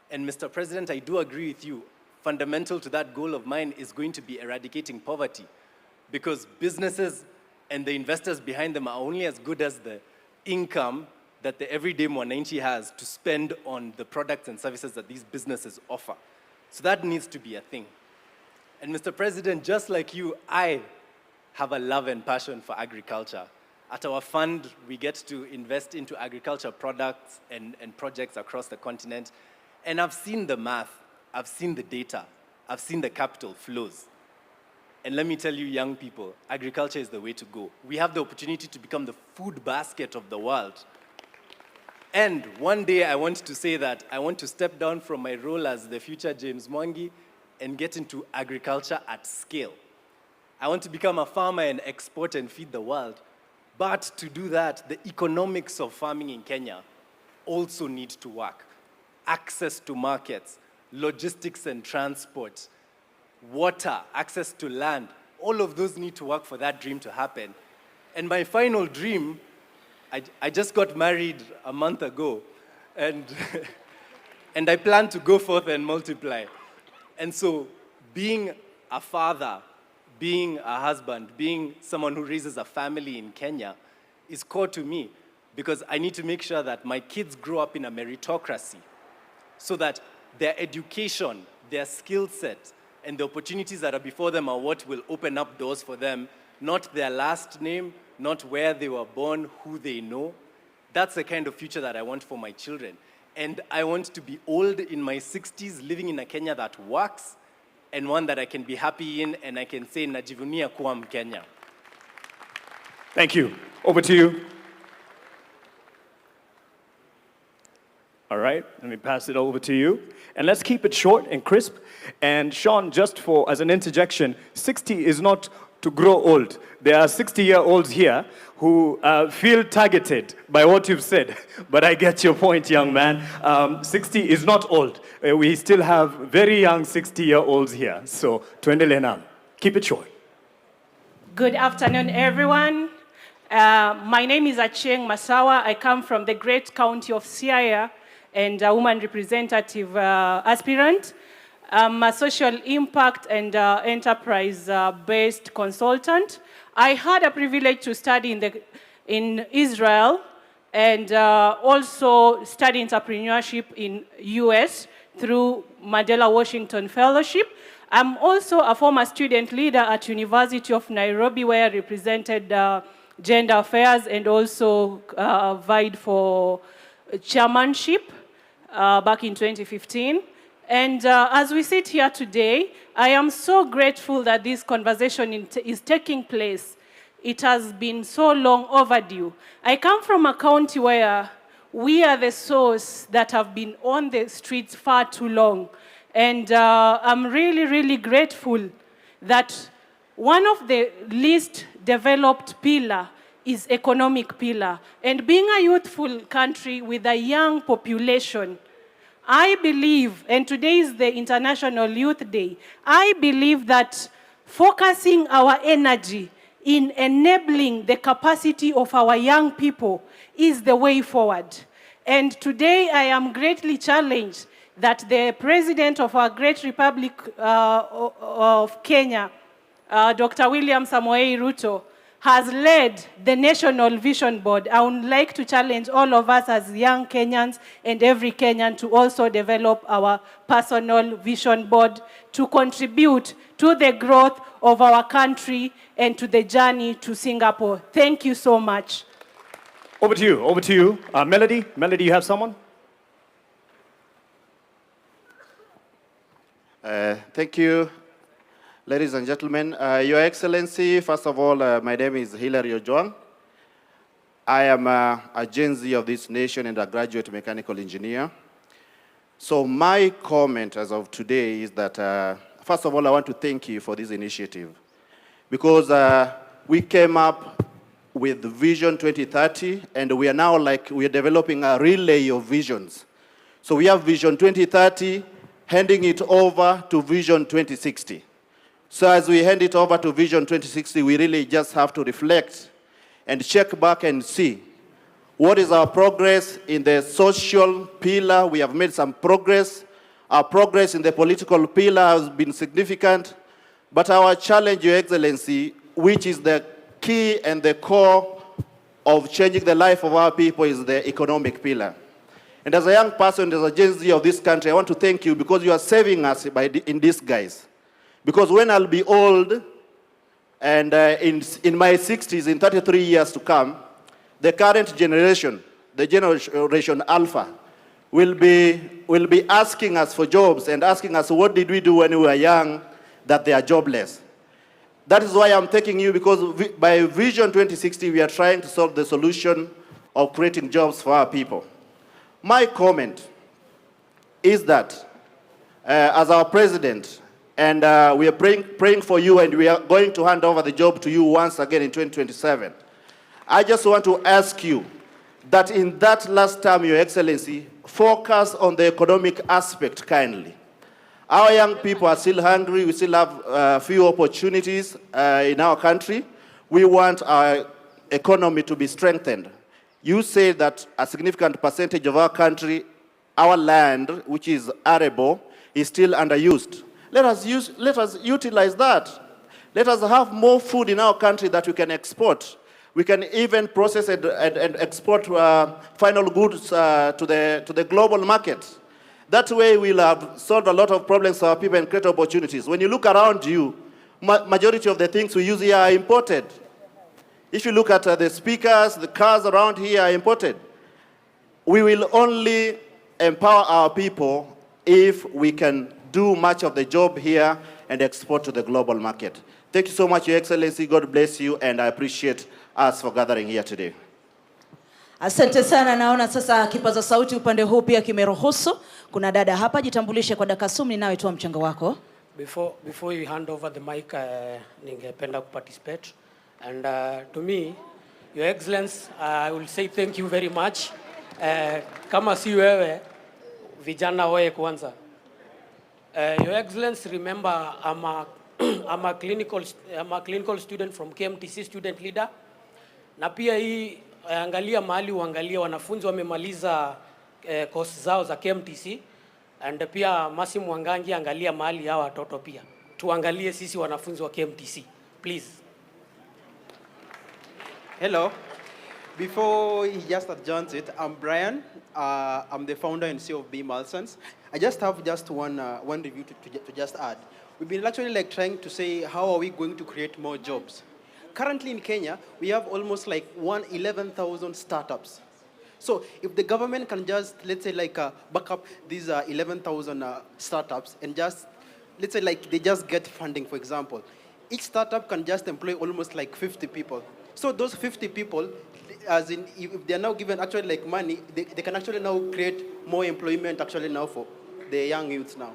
Speaker 8: And Mr. President, I do agree with you. Fundamental to that goal of mine is going to be eradicating poverty, because businesses and the investors behind them are only as good as the income that the everyday Mwananchi has to spend on the products and services that these businesses offer. So that needs to be a thing. And Mr. President, just like you, I have a love and passion for agriculture. At our fund, we get to invest into agriculture products and projects across the continent. And I've seen the math, I've seen the data, I've seen the capital flows. And let me tell you, young people, agriculture is the way to go. We have the opportunity to become the food basket of the world. And one day I want to say that I want to step down from my role as the future James Mwangi and get into agriculture at scale. I want to become a farmer and export and feed the world. But to do that, the economics of farming in Kenya also need to work. Access to markets, logistics and transport, water, access to land, all of those need to work for that dream to happen. And my final dream, I just got married a month ago, and, and I plan to go forth and multiply. And so being a father, being a husband, being someone who raises a family in Kenya is core to me, because I need to make sure that my kids grow up in a meritocracy so that their education, their skill set, and the opportunities that are before them are what will open up doors for them, not their last name, not where they were born, who they know. That's the kind of future that I want for my children. And I want to be old in my 60s, living in a Kenya that works, and one that I can be happy in, and I can say, najivunia kuwa Mkenya.
Speaker 18: Thank you. Over to you. All right, let me pass it over to you. And let's keep it short and crisp. And Sean, just as an interjection, 60 is not to grow old. There are 60-year-olds here who feel targeted by what you've said. But I get your point, young man. 60 is not old. We still have very young 60-year-olds here. So, tuendelee na. Keep it short.
Speaker 9: Good afternoon, everyone. My name is Achieng Masawa. I come from the great county of Siaya and a woman representative aspirant. I'm a social impact and enterprise-based consultant. I had a privilege to study in Israel and also study entrepreneurship in US through Mandela Washington Fellowship. I'm also a former student leader at University of Nairobi, where I represented gender affairs and also vied for chairmanship back in 2015. And as we sit here today, I am so grateful that this conversation is taking place. It has been so long overdue. I come from a county where we are the source that have been on the streets far too long. And I'm really, really grateful that one of the least developed pillar is economic pillar. And being a youthful country with a young population, I believe, and today is the International Youth Day, I believe that focusing our energy in enabling the capacity of our young people is the way forward. And today I am greatly challenged that the President of our great Republic of Kenya, Dr. William Samoei Ruto, has led the National Vision Board. I would like to challenge all of us as young Kenyans and every Kenyan to also develop our personal vision board to contribute to the growth of our country and to the journey to Singapore. Thank you so much.
Speaker 18: Over to you. Melody, you have someone?
Speaker 10: Thank you, ladies and gentlemen. Your Excellency, first of all, my name is Hilary Ojwang. I am a Gen Z of this nation and a graduate mechanical engineer. So my comment as of today is that, first of all, I want to thank you for this initiative because we came up with Vision 2030 and we are now we are developing a relay of visions. So we have Vision 2030, handing it over to Vision 2060. So as we hand it over to Vision 2060, we really just have to reflect and check back and see what is our progress in the social pillar. We have made some progress. Our progress in the political pillar has been significant. But our challenge, Your Excellency, which is the key and the core of changing the life of our people, is the economic pillar. And as a young person, as a Gen Z of this country, I want to thank you because you are saving us in disguise. Because when I'll be old, and in my 60s, in 33 years to come, the current generation, the generation Alpha, will be asking us for jobs and asking us, what did we do when we were young that they are jobless? That is why I'm thanking you, because by Vision 2060, we are trying to solve the solution of creating jobs for our people. My comment is that as our president, and we are praying for you, and we are going to hand over the job to you once again in 2027. I just want to ask you that in that last term, Your Excellency, focus on the economic aspect kindly. Our young people are still hungry. We still have few opportunities in our country. We want our economy to be strengthened. You say that a significant percentage of our country, our land, which is arable, is still underused. Let us utilize that. Let us have more food in our country that we can export. We can even process it and export final goods to the global market. That way we'll have solved a lot of problems for our people and create opportunities. When you look around you, majority of the things we use here are imported. If you look at the speakers, the cars around here are imported. We will only empower our people if we can do much of the job here and export to the global market. Thank you so much, Your Excellency. God bless you, and I appreciate us for gathering here today.
Speaker 11: Asante sana. Naona sasa kipaza sauti upande huu pia kimeruhusu. Kuna dada hapa, jitambulishe kwa dakika 10 nawe toa mchango wako.
Speaker 22: Before you hand over the mic, ningependa participate. And to me, Your Excellency, I will say thank you very much. Kama si wewe, vijana wewe kwanza. Your Excellency, remember I'm a clinical student from KMTC, student leader. Na pia hii angalia mahali uangalia wanafunzi wamemaliza course zao za KMTC, and pia Masi Mwangangi angalia mahali hawa watoto pia. Tuangalie sisi wanafunzi wa KMTC, please.
Speaker 23: Hello. Before he just adjourns it, I'm Brian. I'm the founder and CEO of B. Malsons. I just have one review to just add. We've been actually trying to say, how are we going to create more jobs? Currently in Kenya, we have almost 11,000 startups. So if the government can just, let's say back up these 11,000 startups and just, let's say they just get funding, for example. Each startup can just employ almost 50 people. So those 50 people, as in, if they're now given actually money, they can actually now create more employment actually now for the young youths now.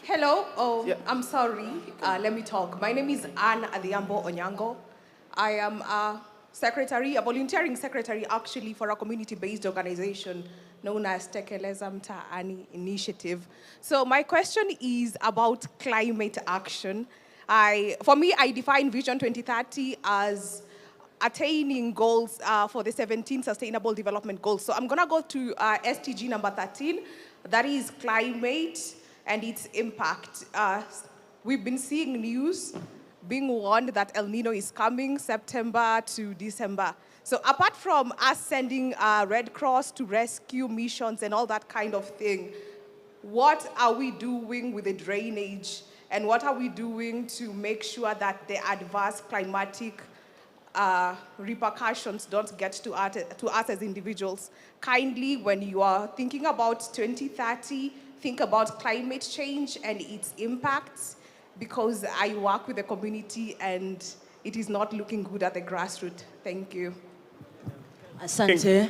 Speaker 24: Hello. Oh,
Speaker 23: yeah.
Speaker 24: I'm sorry. Let me talk. My name is Anne Adhiambo Onyango. I am a volunteering secretary actually for a community-based organization known as Tekeleza Mtaani Initiative. So my question is about climate action. For me, I define Vision 2030 as attaining goals for the 17 Sustainable Development Goals. So I'm going to go to SDG number 13, that is climate and its impact. We've been seeing news being warned that El Nino is coming September to December. So apart from us sending Red Cross to rescue missions and all that kind of thing, what are we doing with the drainage? And what are we doing to make sure that the adverse climatic repercussions don't get to us as individuals? Kindly, when you are thinking about 2030, think about climate change and its impacts, because I work with the community and it is not looking good at the grassroots. Thank you.
Speaker 11: Asante.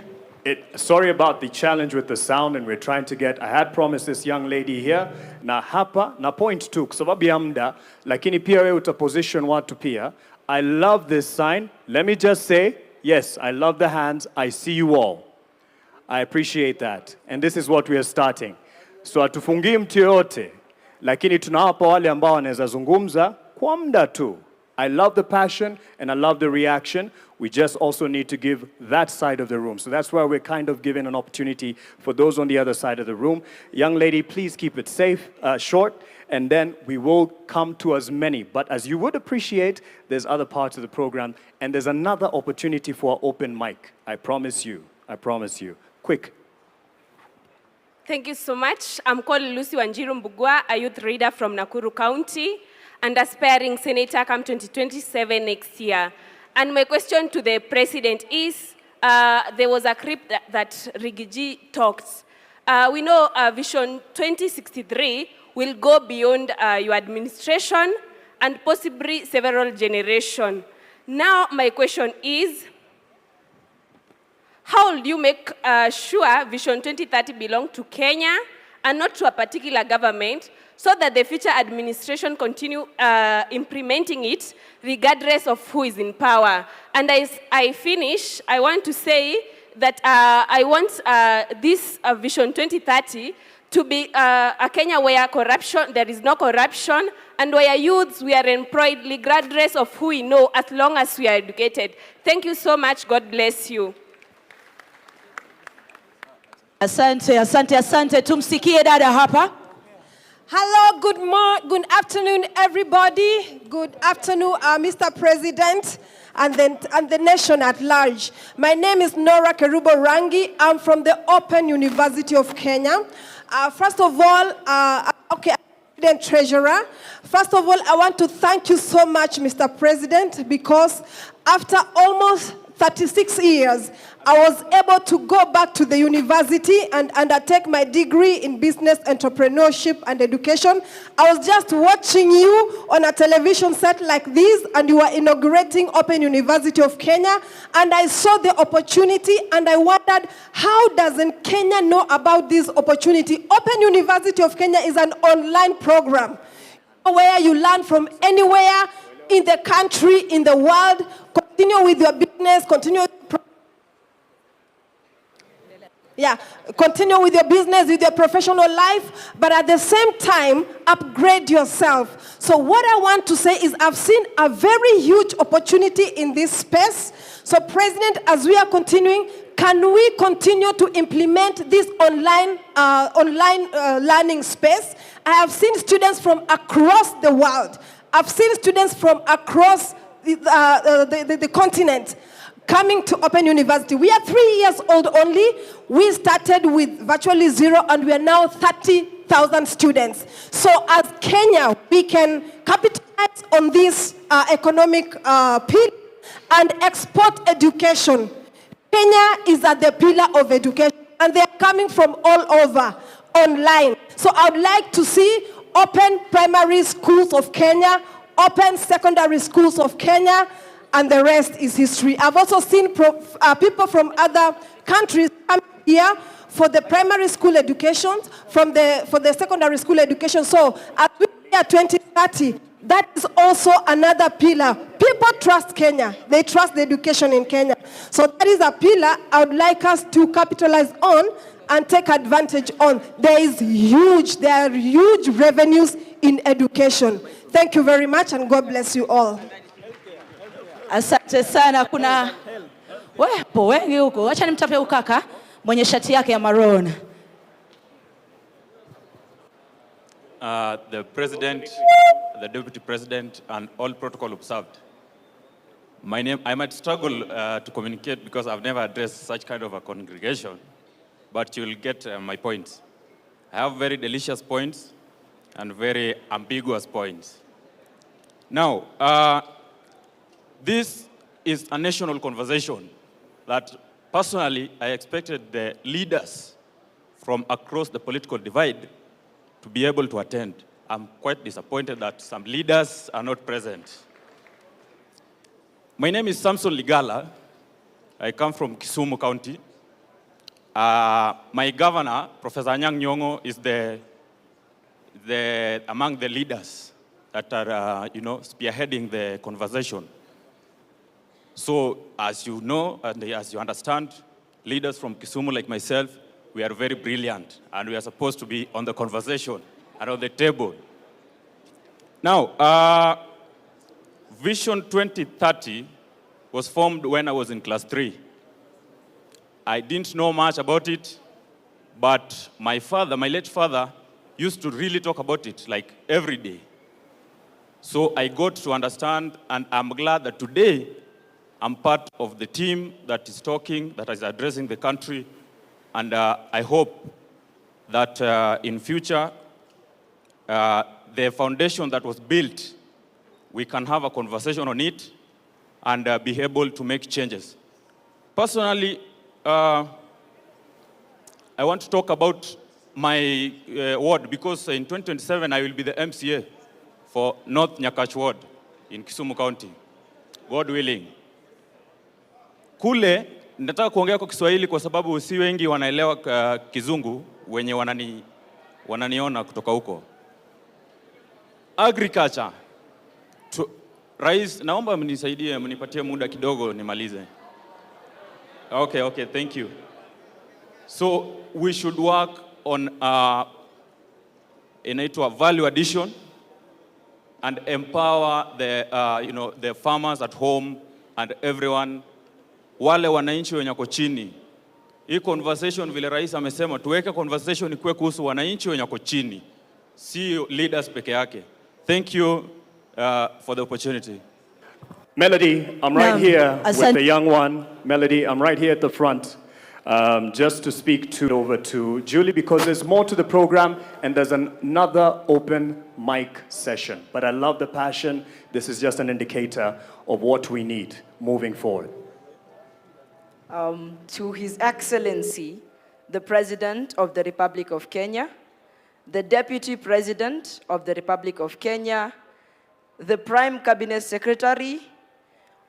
Speaker 5: Sorry about the challenge with the sound, and we're trying to get, I had promised this young lady here, na hapa, na point tu, kwa sababu ya muda, lakini pia wewe utaposition watu pia. I love this sign. Let me just say, yes, I love the hands. I see you all. I appreciate that. And this is what we are starting. So hatufungii mtu yote, lakini tunawapa wale ambao wanaweza zungumza kwa muda tu. I love the passion and I love the reaction. We just also need to give that side of the room. So that's why we're kind of giving an opportunity for those on the other side of the room. Young lady, please keep it safe, short, and then we will come to as many. But as you would appreciate, there's other parts of the program, and there's another opportunity for an open mic. I promise you. I promise you. Quick.
Speaker 12: Thank you so much. I'm called Lucy Wanjiru Mbugua, a youth leader from Nakuru County, and aspiring senator come 2027 next year. And my question to the president is, there was a clip that Rigiji talked. We know Vision 2063 will go beyond your administration and possibly several generations. Now my question is, how will you make sure Vision 2030 belongs to Kenya and not to a particular government, so that the future administration continue implementing it regardless of who is in power? And as I finish, I want to say that I want this Vision 2030 to be a Kenya where there is no corruption, and where youths, we are employed regardless of who we know, as long as we are educated. Thank you so much. God bless you.
Speaker 11: Asante, asante, asante. Tumsikie dada hapa.
Speaker 13: Hello, good afternoon, everybody. Good afternoon, Mr. President and the nation at large. My name is Nora Kerubo Rangi. I'm from the Open University of Kenya. First of all, I'm Treasurer. First of all, I want to thank you so much, Mr. President, because after almost 36 years, I was able to go back to the university and undertake my degree in business entrepreneurship and education. I was just watching you on a television set like this, and you were inaugurating Open University of Kenya, and I saw the opportunity, and I wondered, how doesn't Kenya know about this opportunity? Open University of Kenya is an online program where you learn from anywhere in the country, in the world. Continue with your business, continue with your business, with your professional life, but at the same time, upgrade yourself. So what I want to say is I've seen a very huge opportunity in this space. So President, as we are continuing, can we continue to implement this online learning space? I have seen students from across the world. I've seen students from across the continent coming to Open University. We are 3 years old only. We started with virtually zero, and we are now 30,000 students. So as Kenya, we can capitalize on this economic pillar and export education. Kenya is at the pillar of education, and they are coming from all over online. So I would like to see Open Primary Schools of Kenya, Open Secondary Schools of Kenya, and the rest is history. I've also seen people from other countries come here for the primary school education, for the secondary school education. So as we are 2030, that is also another pillar. People trust Kenya. They trust the education in Kenya. So that is a pillar I would like us to capitalize on and take advantage on. There are huge revenues in education. Thank you very much, and God bless you all.
Speaker 11: Asante sana. Kuna wepo wengi huko. Acha nimtape ukaka mwenye shati yake ya maroon.
Speaker 2: The President, the Deputy President, and all protocol observed. I might struggle to communicate because I've never addressed such kind of a congregation, but you'll get my points. I have very delicious points and very ambiguous points. Now, this is a national conversation that personally I expected the leaders from across the political divide to be able to attend. I'm quite disappointed that some leaders are not present. My name is Samson Ligala. I come from Kisumu County. My governor, Professor Anyang' Nyong'o, is among the leaders that are, spearheading the conversation. So, as you know, and as you understand, leaders from Kisumu like myself, we are very brilliant, and we are supposed to be on the conversation and on the table. Now, Vision 2030 was formed when I was in class 3. I didn't know much about it, but my late father, used to really talk about it like every day. So I got to understand, and I'm glad that today I'm part of the team that is talking, that is addressing the country. And I hope that in future, the foundation that was built, we can have a conversation on it and be able to make changes. Personally, I want to talk about my ward because in 2027, I will be the MCA for North Nyakach Ward in Kisumu County, God willing. Kule, nataka kuongea kwa Kiswahili kwa sababu si wengi wanaelewa Kizungu wenye wananiona kutoka huko. Agriculture. Rais, naomba mnisaidie, mnipatie muda kidogo nimalize. Okay, thank you. So we should work on inaitwa value addition and empower the farmers at home and everyone, wale wananchi wenye wako chini. Hii conversation vile rais amesema tuweke conversation ikuwe kuhusu wananchi wenye wako chini, si leaders peke yake. Thank you for the opportunity.
Speaker 5: Melody, I'm right here with the young one. Melody, I'm right here at the front. Just to speak over to Julie because there's more to the program and there's another open mic session. But I love the passion. This is just an indicator of what we need moving forward.
Speaker 14: To His Excellency, the President of the Republic of Kenya, the Deputy President of the Republic of Kenya, the Prime Cabinet Secretary,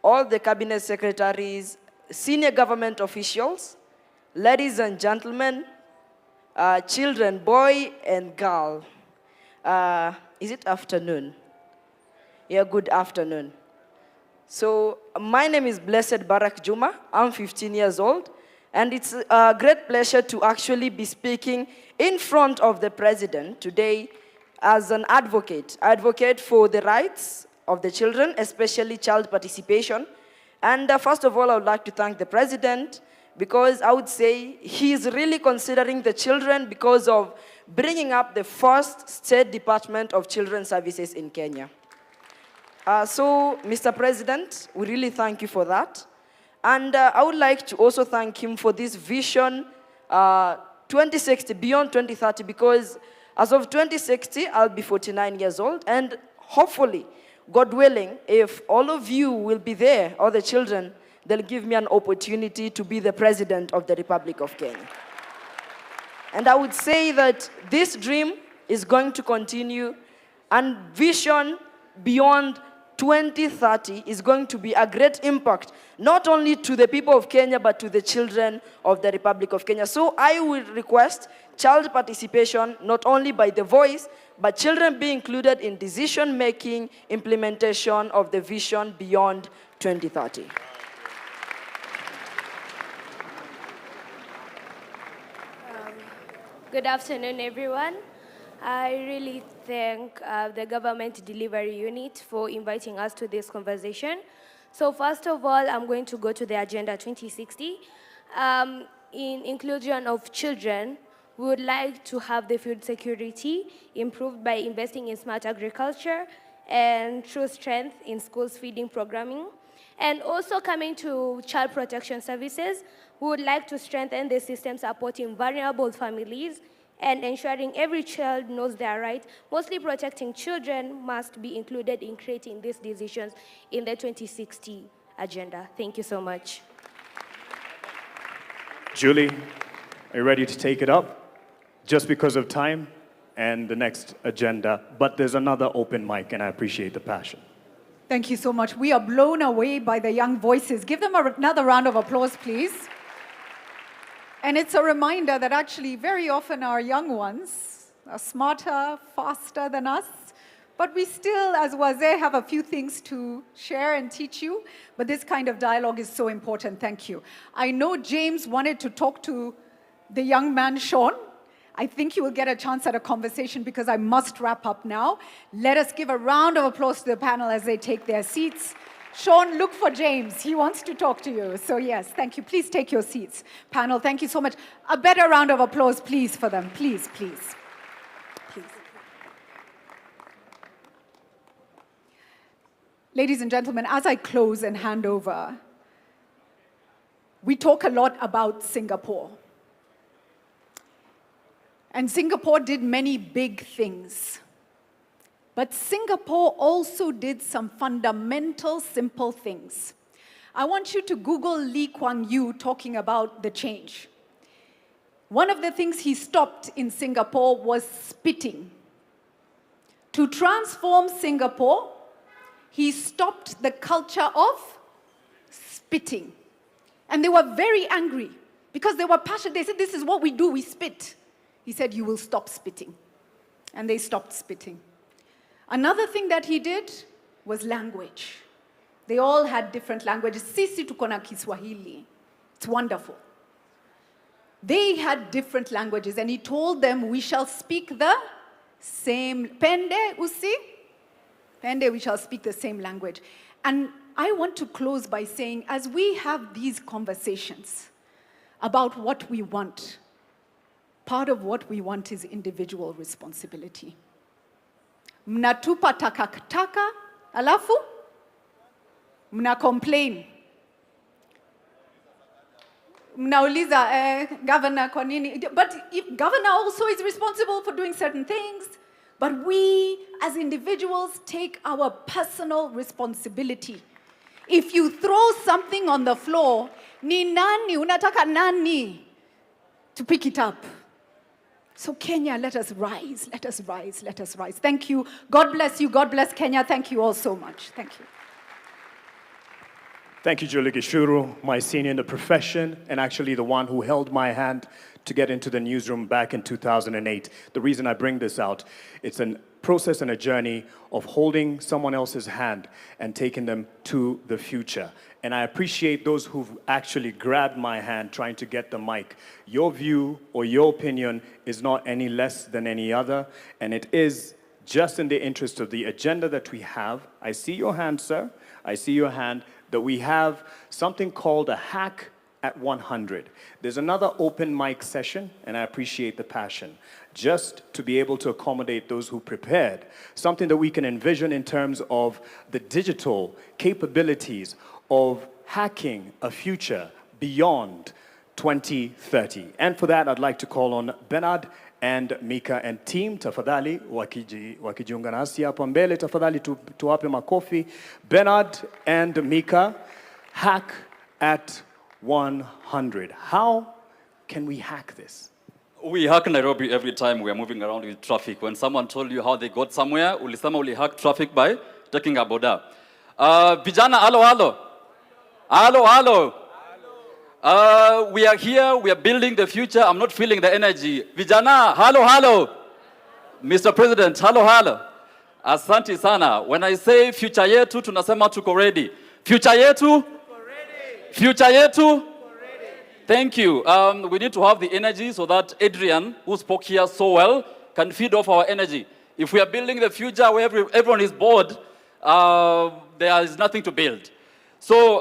Speaker 14: all the Cabinet Secretaries, senior government officials, ladies and gentlemen, children, boy and girl. Is it afternoon? Yeah, good afternoon. So my name is Blessed Barak Juma. I'm 15 years old. And it's a great pleasure to actually be speaking in front of the President today as an advocate for the rights of the children, especially child participation. And first of all, I would like to thank the President because I would say he's really considering the children because of bringing up the first State Department of Children's Services in Kenya. So, Mr. President, we really thank you for that. And I would like to also thank him for this vision 2060, beyond 2030, because as of 2060, I'll be 49 years old. And hopefully, God willing, if all of you will be there, all the children, they'll give me an opportunity to be the President of the Republic of Kenya. And I would say that this dream is going to continue, and vision beyond 2030 is going to be a great impact, not only to the people of Kenya, but to the children of the Republic of Kenya. So I will request child participation, not only by the voice, but children be included in decision-making, implementation of the vision beyond 2030.
Speaker 16: Good afternoon, everyone. I really thank the Government Delivery Unit for inviting us to this conversation. So first of all, I'm going to go to the Agenda 2060. In inclusion of children, we would like to have the food security improved by investing in smart agriculture and true strength in schools feeding programming. And also coming to child protection services, we would like to strengthen the system supporting vulnerable families and ensuring every child knows their rights. Mostly protecting children must be included in creating these decisions in the 2060 agenda. Thank you so much.
Speaker 5: Julie, are you ready to take it up? Just because of time and the next agenda, but there's another open mic and I appreciate the passion.
Speaker 15: Thank you so much. We are blown away by the young voices. Give them another round of applause, please. And it's a reminder that actually very often our young ones are smarter, faster than us, but we still, as Wazee, have a few things to share and teach you. But this kind of dialogue is so important. Thank you. I know James wanted to talk to the young man, Sean. I think you will get a chance at a conversation because I must wrap up now. Let us give a round of applause to the panel as they take their seats. Sean, look for James. He wants to talk to you. So yes, thank you. Please take your seats. Panel, thank you so much. A better round of applause, please, for them. Please, please. Please. Ladies and gentlemen, as I close and hand over, we talk a lot about Singapore. And Singapore did many big things. But Singapore also did some fundamental, simple things. I want you to Google Lee Kuan Yew talking about the change. One of the things he stopped in Singapore was spitting. To transform Singapore, he stopped the culture of spitting. And they were very angry because they were passionate. They said, this is what we do, we spit. He said, you will stop spitting. And they stopped spitting. Another thing that he did was language. They all had different languages. Sisi tuko na Kiswahili. It's wonderful. They had different languages, and he told them, we shall speak the same. Pende, usi? Pende, we shall speak the same language. And I want to close by saying, as we have these conversations about what we want, part of what we want is individual responsibility. Mnatupa takataka, alafu mna complain. Mnauliza, governor kwa nini? But if governor also is responsible for doing certain things, but we as individuals take our personal responsibility. If you throw something on the floor, ni nani, unataka nani to pick it up? So Kenya, let us rise, let us rise, let us rise. Thank you. God bless you. God bless Kenya. Thank you all so much. Thank you.
Speaker 5: Thank you, Julie Gishuru, my senior in the profession, and actually the one who held my hand to get into the newsroom back in 2008. The reason I bring this out, it's a process and a journey of holding someone else's hand and taking them to the future. And I appreciate those who've actually grabbed my hand trying to get the mic. Your view or your opinion is not any less than any other, and it is just in the interest of the agenda that we have. I see your hand, sir. I see your hand, that we have something called a hack at 100. There's another open mic session, and I appreciate the passion, just to be able to accommodate those who prepared, something that we can envision in terms of the digital capabilities of hacking a future beyond 2030. And for that, I'd like to call on Bernard and Mika and team, tafadhali wakijiunga nasi hapa mbele, tafadhali tuwape makofi. Bernard and Mika, hack at 100. How can we hack this?
Speaker 17: We hack Nairobi every time we are moving around with traffic. When someone told you how they got somewhere, ulisema uli hack traffic by taking a boda. Vijana, halo, halo. Halo, halo. We are here, we are building the future. I'm not feeling the energy. Vijana, halo, halo. Mr. President, halo, halo. Asante sana. When I say future yetu, tunasema tuko ready. Future yetu? Future yetu? Thank you. We need to have the energy so that Adrian, who spoke here so well, can feed off our energy. If we are building the future where everyone is bored, there is nothing to build. So,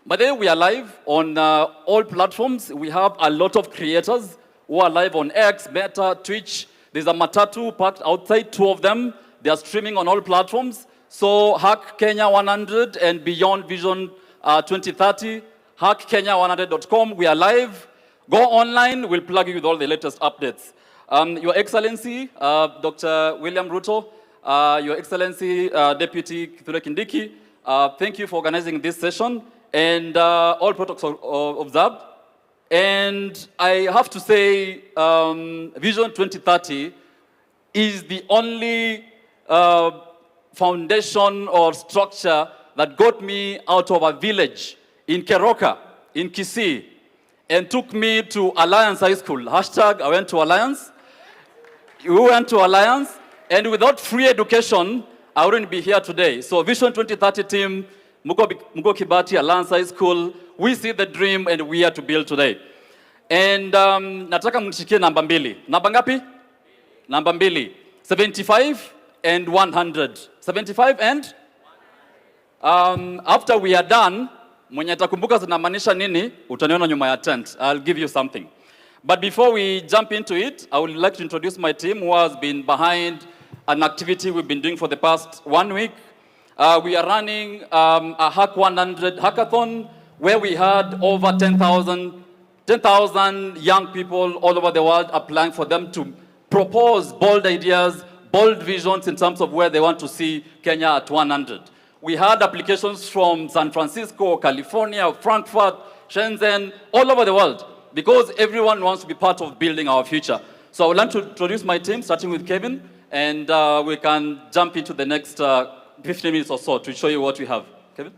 Speaker 17: by the way, we are live on all platforms. We have a lot of creators who are live on X, Meta, Twitch. There's a Matatu parked outside, 2 of them. They are streaming on all platforms. So, Hack Kenya 100 and Beyond Vision 2030, hackkenya100.com. We are live. Go online. We'll plug you with all the latest updates. Your Excellency, Dr. William Ruto, Your Excellency, Deputy Kithure Kindiki, thank you for organizing this session and all protocols observed. And I have to say, Vision 2030 is the only foundation or structure that got me out of a village in Keroka, in KICC, and took me to Alliance High School. Hashtag, I went to Alliance. We went to Alliance, and without free education, I wouldn't be here today. So Vision 2030 team, Mugo Kibati, Alliance High School, we see the dream and we are to build today. And nataka mnishikie namba mbili. Namba ngapi? Namba mbili. 75 and 100. 75 and? After we are done, mwenye atakumbuka zinamaanisha nini, utaniona nyuma ya tent. I'll give you something. But before we jump into it, I would like to introduce my team who has been behind an activity we've been doing for the past 1 week. We are running a Hack 100 hackathon where we had over 10,000 young people all over the world applying for them to propose bold ideas, bold visions in terms of where they want to see Kenya at 100. We had applications from San Francisco, California, Frankfurt, Shenzhen, all over the world, because everyone wants to be part of building our future. So I would like to introduce my team, starting with Kevin, and we can jump into the next 15 minutes or so to show you what we have. Kevin?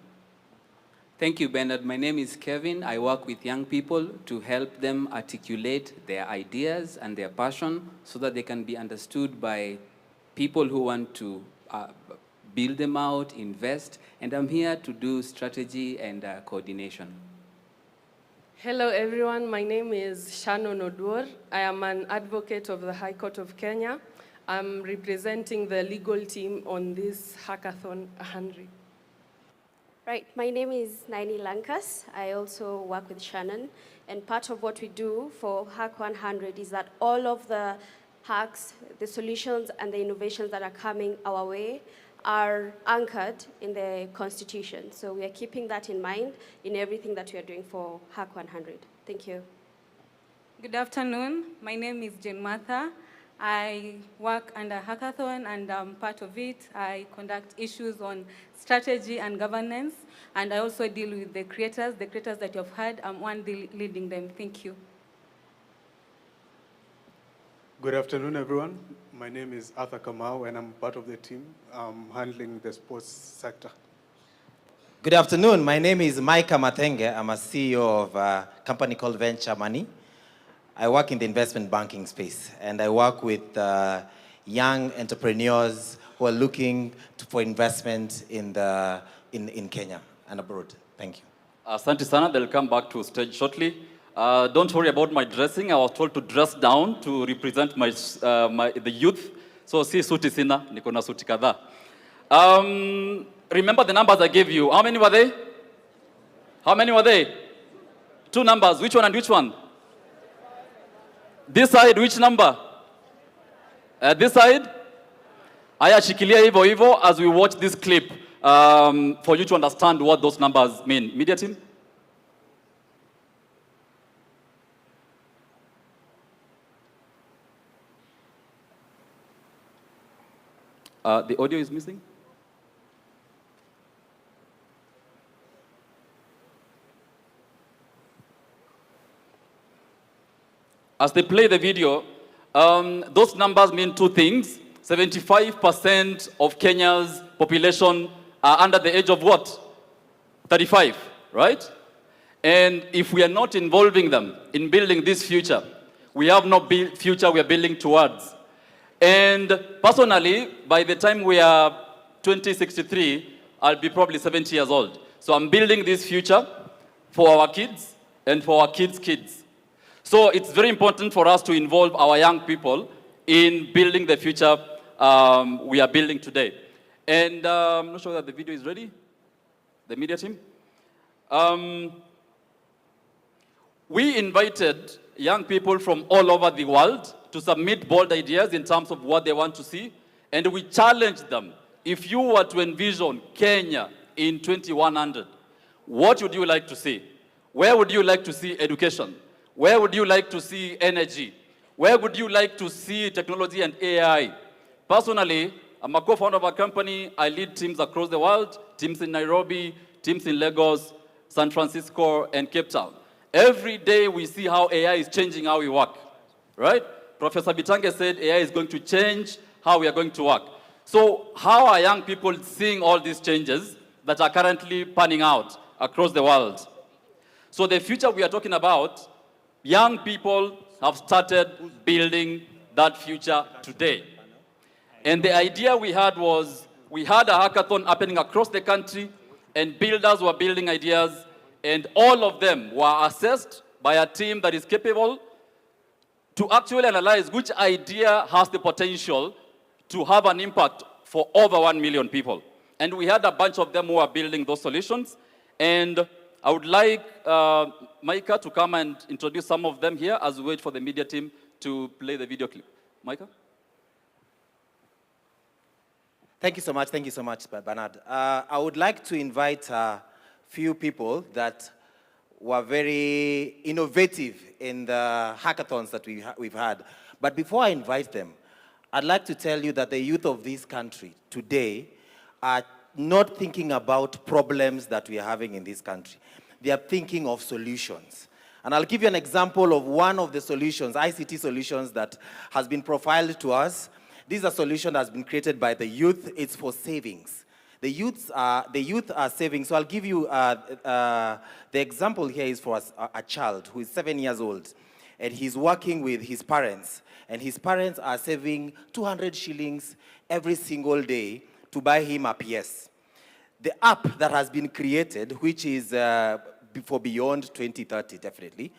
Speaker 1: Thank you, Bernard. My name is Kevin. I work with young people to help them articulate their ideas and their passion so that they can be understood by people who want to build them out, invest, and I'm here to do strategy and coordination.
Speaker 19: Hello everyone, my name is Shannon Oduor. I am an advocate of the High Court of Kenya. I'm representing the legal team on this Hackathon 100.
Speaker 20: Right, my name is Naini Lankas. I also work with Shannon, and part of what we do for Hack 100 is that all of the hacks, the solutions, and the innovations that are coming our way are anchored in the Constitution. So we are keeping that in mind in everything that we are doing for Hack 100. Thank you.
Speaker 21: Good afternoon. My name is Jane Martha. I work under Hackathon, and I'm part of it. I conduct issues on strategy and governance, and I also deal with the creators that you've heard. I'm one leading them. Thank you.
Speaker 25: Good afternoon, everyone. My name is Arthur Kamau, and I'm part of the team handling the sports sector.
Speaker 26: Good afternoon. My name is Micah Mathenge. I'm a CEO of a company called Venture Money. I work in the investment banking space, and I work with young entrepreneurs who are looking for investment in Kenya and abroad. Thank you.
Speaker 17: Asante sana. They'll come back to stage shortly. Don't worry about my dressing. I was told to dress down to represent the youth. So si suti sina, niko na suti kadhaa. Remember the numbers I gave you. How many were they? How many were they? 2 numbers. Which one and which one? This side, which number? This side? Aya shikilia hivyo hivyo as we watch this clip for you to understand what those numbers mean. Media team? The audio is missing? As they play the video, those numbers mean 2 things. 75% of Kenya's population are under the age of what? 35, right? And if we are not involving them in building this future, we have no future we are building towards. And personally, by the time we are 2063, I'll be probably 70 years old. So I'm building this future for our kids and for our kids' kids. So it's very important for us to involve our young people in building the future we are building today. And I'm not sure that the video is ready, the media team. We invited young people from all over the world to submit bold ideas in terms of what they want to see, and we challenged them. If you were to envision Kenya in 2100, what would you like to see? Where would you like to see education? Where would you like to see energy? Where would you like to see technology and AI? Personally, I'm a co-founder of a company. I lead teams across the world, teams in Nairobi, teams in Lagos, San Francisco, and Cape Town. Every day we see how AI is changing how we work, right? Professor Bitange said AI is going to change how we are going to work. So how are young people seeing all these changes that are currently panning out across the world? So the future we are talking about, young people have started building that future today. And the idea we had was, we had a hackathon happening across the country, and builders were building ideas, and all of them were assessed by a team that is capable to actually analyze which idea has the potential to have an impact for over 1 million people. And we had a bunch of them who are building those solutions. And I would like Micah to come and introduce some of them here as we wait for the media team to play the video clip. Micah?
Speaker 26: Thank you so much, Bernard. I would like to invite a few people that were very innovative in the hackathons that we've had. But before I invite them, I'd like to tell you that the youth of this country today are not thinking about problems that we are having in this country. They are thinking of solutions. And I'll give you an example of one of the solutions, ICT solutions, that has been profiled to us. This is a solution that has been created by the youth. It's for savings. The youth are saving. So I'll give you the example here is for a child who is 7 years old, and he's working with his parents, and his parents are saving 200 shillings every single day to buy him a PS. The app that has been created, which is for beyond 2030, definitely,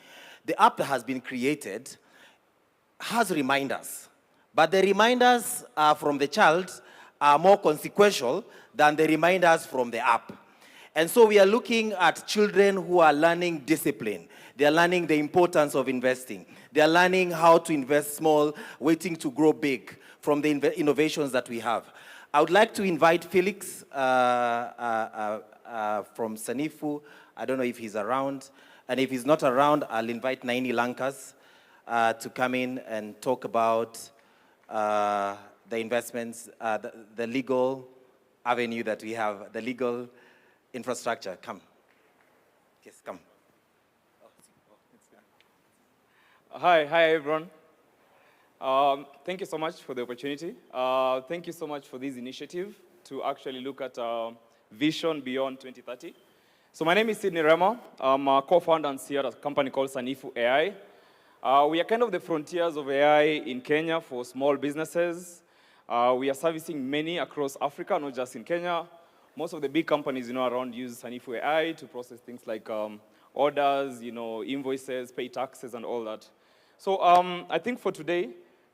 Speaker 26: the app that has been created has reminders. But the reminders from the child are more consequential than the reminders from the app. And so we are looking at children who are learning discipline. They are learning the importance of investing. They are learning how to invest small, waiting to grow big from the innovations that we have. I would like to invite Felix from Sanifu. I don't know if he's around. And if he's not around, I'll invite Naini Lankas to come in and talk about the investments, the legal avenue that we have, the legal infrastructure. Come. Yes, come.
Speaker 3: Hi everyone. Thank you so much for the opportunity. Thank you so much for this initiative to actually look at vision beyond 2030. So my name is Sidney Rema. I'm a co-founder and CEO at a company called Sanifu AI. We are kind of the frontiers of AI in Kenya for small businesses. We are servicing many across Africa, not just in Kenya. Most of the big companies, around use Sanifu AI to process things like orders, invoices, pay taxes, and all that. So I think for today,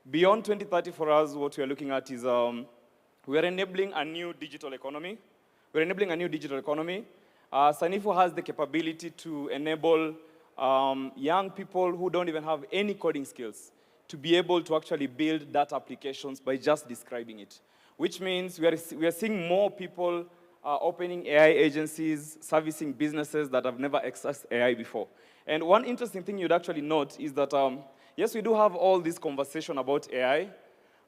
Speaker 3: beyond 2030 for us, what we are looking at is we are enabling a new digital economy. We're enabling a new digital economy. Sanifu has the capability to enable young people who don't even have any coding skills to be able to actually build data applications by just describing it, which means we are seeing more people opening AI agencies, servicing businesses that have never accessed AI before. And one interesting thing you'd actually note is that, yes, we do have all this conversation about AI,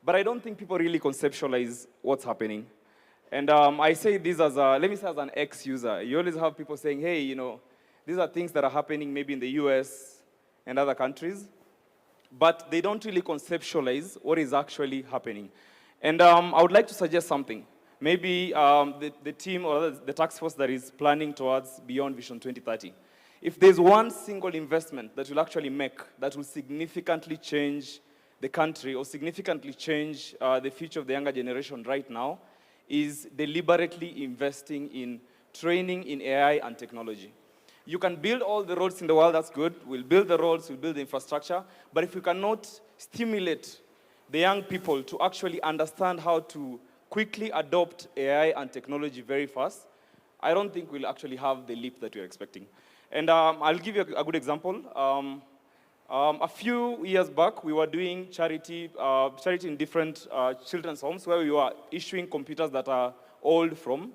Speaker 3: but I don't think people really conceptualize what's happening. And I say this as let me say as an ex-user. You always have people saying, hey, these are things that are happening maybe in the US and other countries, but they don't really conceptualize what is actually happening. And I would like to suggest something. Maybe the team or the task force that is planning towards Beyond Vision 2030. If there's one single investment that will actually make, that will significantly change the country or significantly change the future of the younger generation right now, is deliberately investing in training in AI and technology. You can build all the roads in the world, that's good. We'll build the roads, we'll build the infrastructure. But if we cannot stimulate the young people to actually understand how to quickly adopt AI and technology very fast, I don't think we'll actually have the leap that we're expecting. And I'll give you a good example. A few years back, we were doing charity in different children's homes where we were issuing computers that are old from,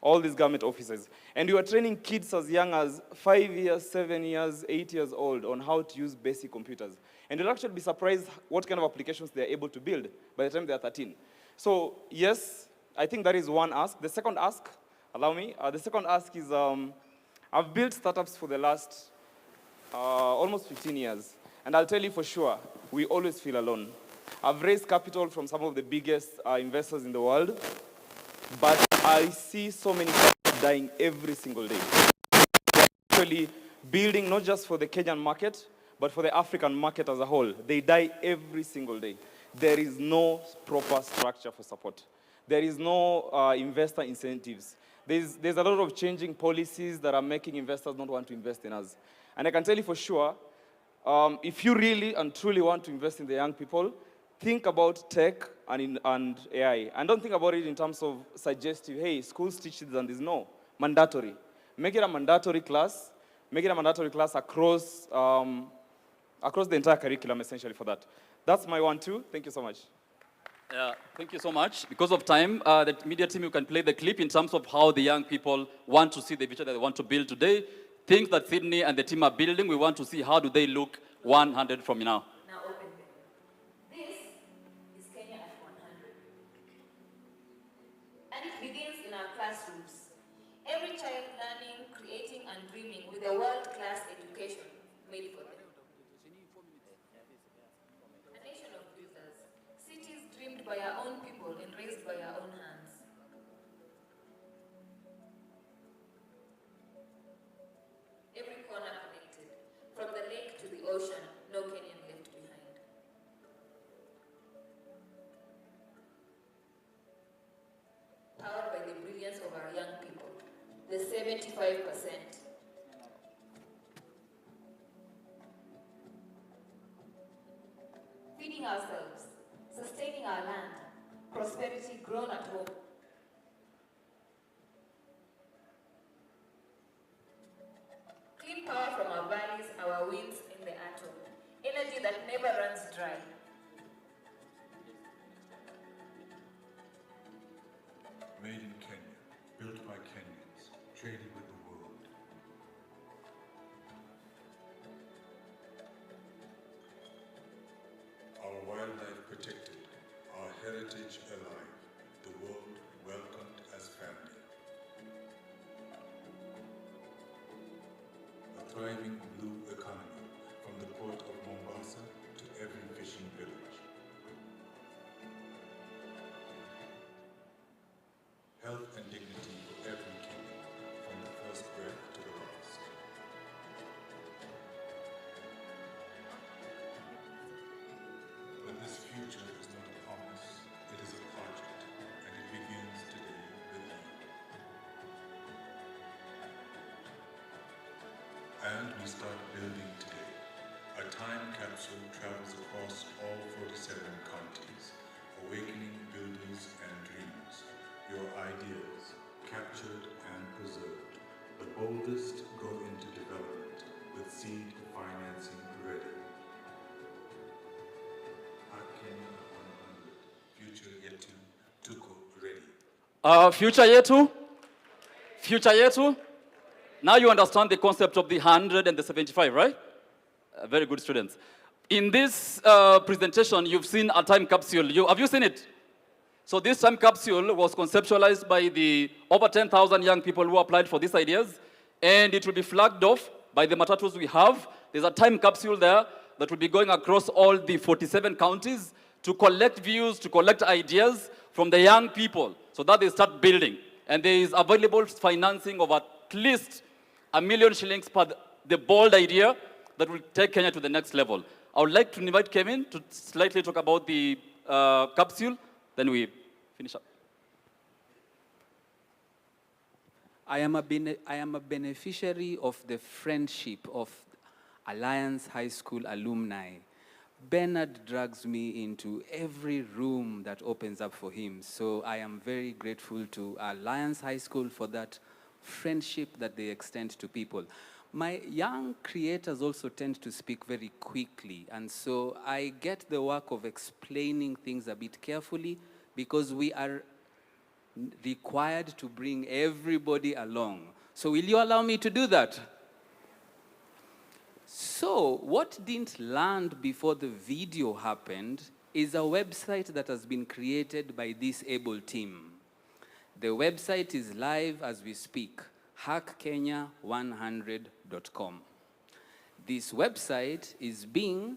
Speaker 3: all these government offices. And we were training kids as young as 5 years, 7 years, 8 years old on how to use basic computers. And you'll actually be surprised what kind of applications they're able to build by the time they're 13. So yes, I think that is one ask. The second ask, allow me, the second ask is, I've built startups for the last almost 15 years. And I'll tell you for sure, we always feel alone. I've raised capital from some of the biggest investors in the world, but I see so many people dying every single day. They're actually building not just for the Kenyan market, but for the African market as a whole. They die every single day. There is no proper structure for support. There is no investor incentives. There's a lot of changing policies that are making investors not want to invest in us. And I can tell you for sure, if you really and truly want to invest in the young people, think about tech and AI. And don't think about it in terms of suggestive, hey, schools teach this and this. No, mandatory. Make it a mandatory class. Make it a mandatory class across the entire curriculum, essentially, for that. That's my 1, 2. Thank you so much.
Speaker 17: Thank you so much. Because of time, the media team, you can play the clip in terms of how the young people want to see the future that they want to build today. Things that Sydney and the team are building, we want to see how do they look 100 from now.
Speaker 4: Classrooms. Every child learning, creating, and dreaming with a world-class education made for them. A nation of builders, cities dreamed by our own people and raised by our own hands. Every corner connected, from the lake to the ocean, no Kenyan left behind. Powered by the brilliance of our young people, the 75%. Feeding ourselves, sustaining our land, prosperity grown at home. Clean power from our valleys, our winds in the atom. Energy that never runs dry.
Speaker 6: Made in Kenya, built by Kenyans, traded with the world. Our wildlife protected, our heritage alive, the world welcomed as family. A thriving blue economy, from the port of Mombasa to every fishing village. Health and dignity for every Kenyan, from the first breath to the last. But this future is not a promise, it is a project, and it begins today with you. And we start building today. A time capsule travels across all 47 counties, awakening builders and dreamers. Your ideas, captured and preserved. The boldest go into development with seed financing ready. Kenya 100, future yetu, tuko ready.
Speaker 17: Future yetu? Future yetu? Now you understand the concept of the 100 and the 75, right? Very good students. In this presentation, you've seen a time capsule. Have you seen it? So this time capsule was conceptualized by the over 10,000 young people who applied for these ideas, and it will be flagged off by the matatus we have. There's a time capsule there that will be going across all the 47 counties to collect views, to collect ideas from the young people so that they start building. And there is available financing of at least $1 million shillings per the bold idea that will take Kenya to the next level. I would like to invite Kevin to slightly talk about the capsule, then we finish up.
Speaker 1: I am a beneficiary of the friendship of Alliance High School alumni. Bernard drags me into every room that opens up for him. So I am very grateful to Alliance High School for that friendship that they extend to people. My young creators also tend to speak very quickly, and so I get the work of explaining things a bit carefully because we are required to bring everybody along. So will you allow me to do that? So what didn't land before the video happened is a website that has been created by this able team. The website is live as we speak, hackkenya100.com. This website is being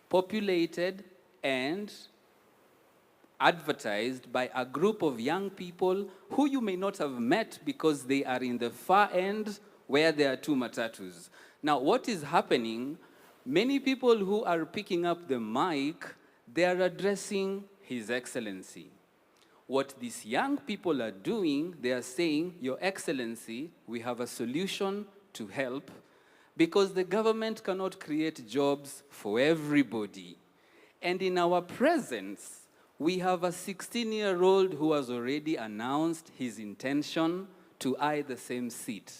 Speaker 1: populated and advertised by a group of young people who you may not have met because they are in the far end where there are two matatus. Now, what is happening, many people who are picking up the mic, they are addressing His Excellency. What these young people are doing, they are saying, Your Excellency, we have a solution to help because the government cannot create jobs for everybody. And in our presence, we have a 16-year-old who has already announced his intention to eye the same seat.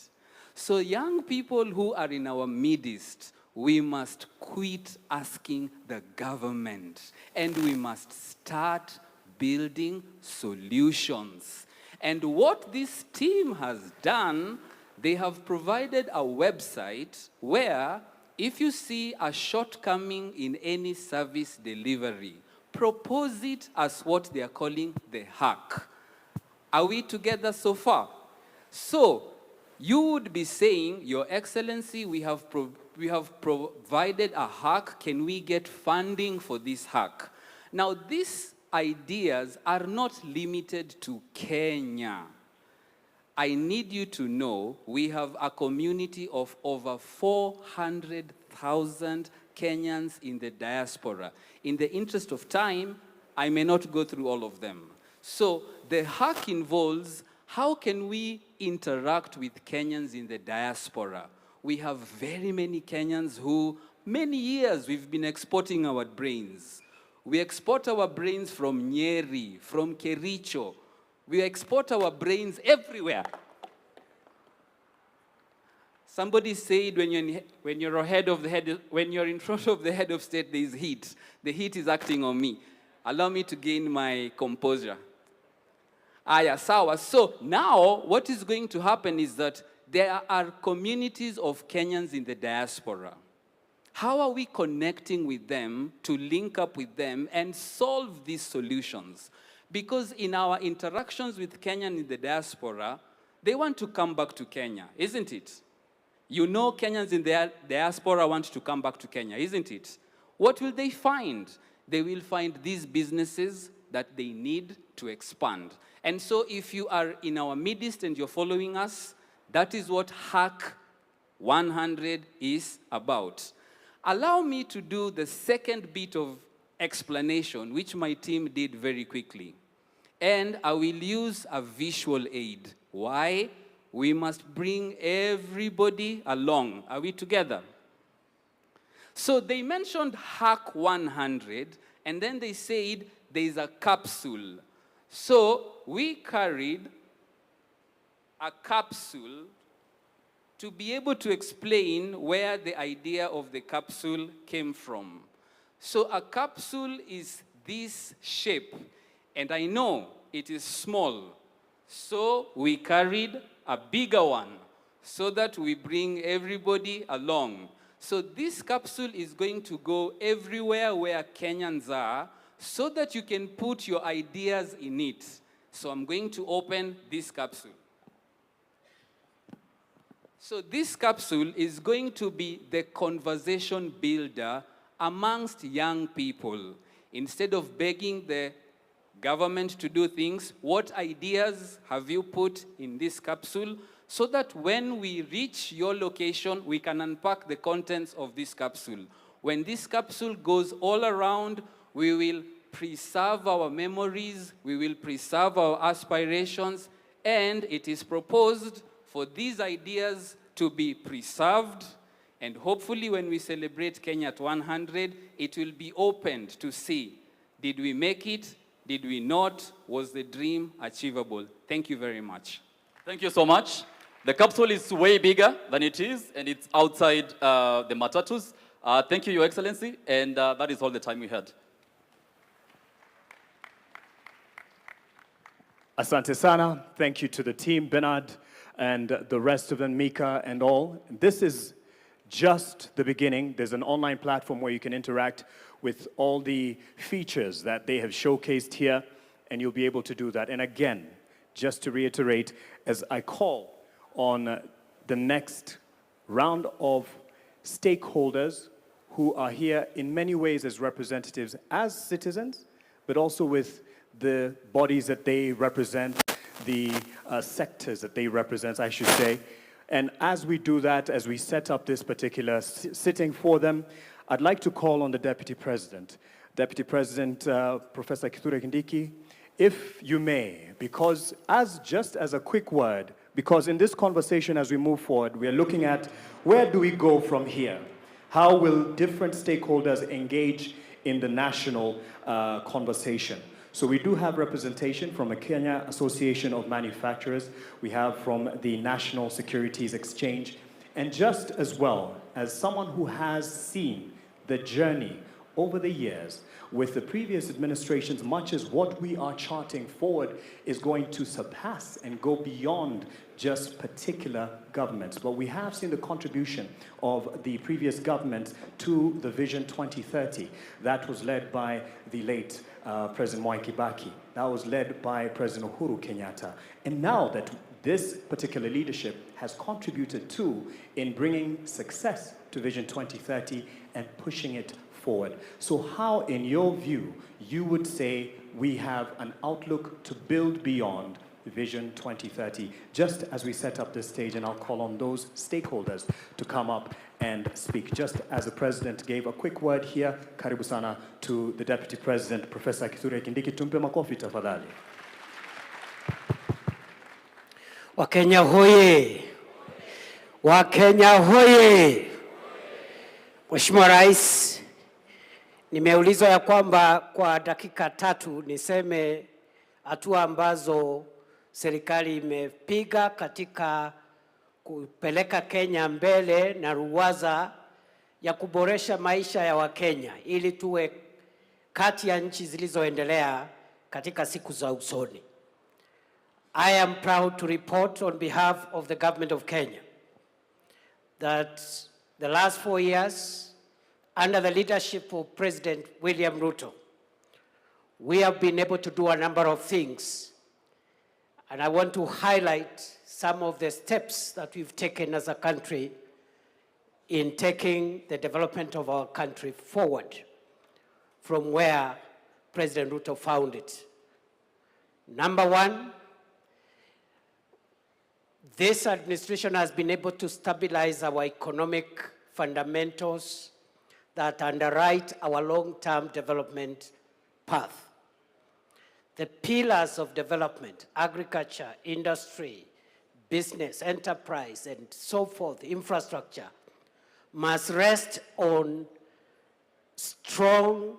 Speaker 1: So young people who are in our midst, we must quit asking the government and we must start building solutions. And what this team has done, they have provided a website where if you see a shortcoming in any service delivery, propose it as what they are calling the hack. Are we together so far? So, you would be saying, Your Excellency, we have provided a hack. Can we get funding for this hack? Now, these ideas are not limited to Kenya. I need you to know we have a community of over 400,000 Kenyans in the diaspora. In the interest of time, I may not go through all of them. So the hack involves how can we interact with Kenyans in the diaspora. We have very many Kenyans who, many years, we've been exporting our brains. We export our brains from Nyeri, from Kericho. We export our brains everywhere. Somebody said when you're in front of the head of state, there is heat. The heat is acting on me. Allow me to gain my composure. Sawa. So now what is going to happen is that there are communities of Kenyans in the diaspora. How are we connecting with them to link up with them and solve these solutions? Because in our interactions with Kenyans in the diaspora, they want to come back to Kenya, isn't it? You know Kenyans in the diaspora want to come back to Kenya, isn't it? What will they find? They will find these businesses that they need to expand. And so if you are in our midst and you're following us, that is what Hack 100 is about. Allow me to do the second bit of explanation, which my team did very quickly. And I will use a visual aid. Why? We must bring everybody along. Are we together? So they mentioned Hack 100, and then they said there's a capsule. So we carried a capsule to be able to explain where the idea of the capsule came from. So a capsule is this shape, and I know it is small. So we carried a bigger one so that we bring everybody along. So this capsule is going to go everywhere where Kenyans are so that you can put your ideas in it. So I'm going to open this capsule. So this capsule is going to be the conversation builder amongst young people. Instead of begging the government to do things, what ideas have you put in this capsule so that when we reach your location, we can unpack the contents of this capsule. When this capsule goes all around, we will preserve our memories, we will preserve our aspirations, And it is proposed for these ideas to be preserved, and hopefully when we celebrate Kenya at 100, it will be opened to see, did we make it? Did we not? Was the dream achievable? Thank you very much.
Speaker 17: Thank you so much. The capsule is way bigger than it is, and it's outside the matatus. Thank you, Your Excellency, and that is all the time we had.
Speaker 5: Asante sana. Thank you to the team, Bernard, and the rest of them, Mika and all. This is just the beginning. There's an online platform where you can interact with all the features that they have showcased here, and you'll be able to do that. And again, just to reiterate, as I call on the next round of stakeholders who are here in many ways as representatives, as citizens, but also with the bodies that they represent, the sectors that they represent, I should say. And as we do that, as we set up this particular sitting for them, I'd like to call on the Deputy President. Deputy President, Professor Kithure Kindiki, if you may, because just as a quick word, because in this conversation as we move forward, we are looking at where do we go from here? How will different stakeholders engage in the national conversation? So we do have representation from the Kenya Association of Manufacturers. We have from the National Securities Exchange. And just as well as someone who has seen the journey over the years with the previous administrations, much as what we are charting forward is going to surpass and go beyond just particular governments. But we have seen the contribution of the previous government to the Vision 2030. That was led by the late President Mwai Kibaki. That was led by President Uhuru Kenyatta. And now that this particular leadership has contributed to in bringing success to Vision 2030 and pushing it forward. So how, in your view, you would say we have an outlook to build beyond Vision 2030, just as we set up this stage, and I'll call on those stakeholders to come up and speak. Just as the President gave a quick word here, karibu sana to the Deputy President, Professor Kithure Kindiki. Tumpe makofi tafadhali.
Speaker 7: Wakenya hoye! Wakenya hoye! Mheshimiwa Rais, nimeulizwa ya kwamba kwa dakika 3 niseme hatua ambazo serikali imepiga katika kupeleka Kenya mbele na ruwaza ya kuboresha maisha ya Wakenya ili tuwe kati ya nchi zilizoendelea katika siku za usoni. I am proud to report on behalf of the government of Kenya that the last 4 years, under the leadership of President William Ruto, we have been able to do a number of things. And I want to highlight some of the steps that we've taken as a country in taking the development of our country forward from where President Ruto found it. Number 1, this administration has been able to stabilize our economic fundamentals that underwrite our long-term development path. The pillars of development, agriculture, industry, business, enterprise, and so forth, infrastructure, must rest on strong,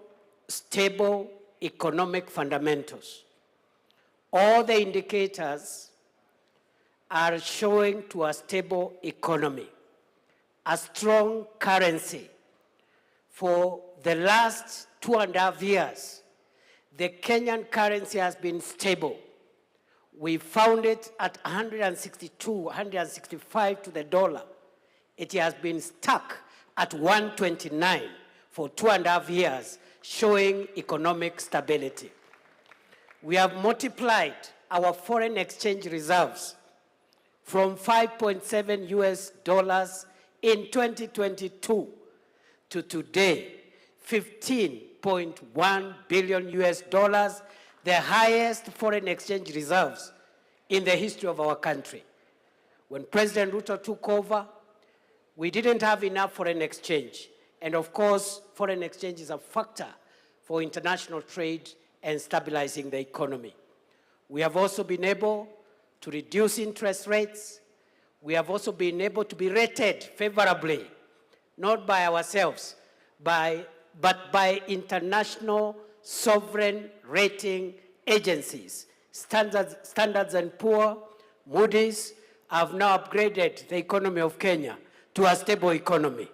Speaker 7: stable economic fundamentals. All the indicators are showing to a stable economy, a strong currency. For the last 2.5 years, the Kenyan currency has been stable. We found it at 162, 165 to the dollar. It has been stuck at 129 for 2.5 years, showing economic stability. We have multiplied our foreign exchange reserves from $5.7 US in 2022 to today, 15.1 billion US, the highest foreign exchange reserves in the history of our country. When President Ruto took over, we didn't have enough foreign exchange. And of course, foreign exchange is a factor for international trade and stabilizing the economy. We have also been able to reduce interest rates. We have also been able to be rated favorably, not by ourselves, but by international sovereign rating agencies. Standards and Poor, Moody's have now upgraded the economy of Kenya to a stable economy.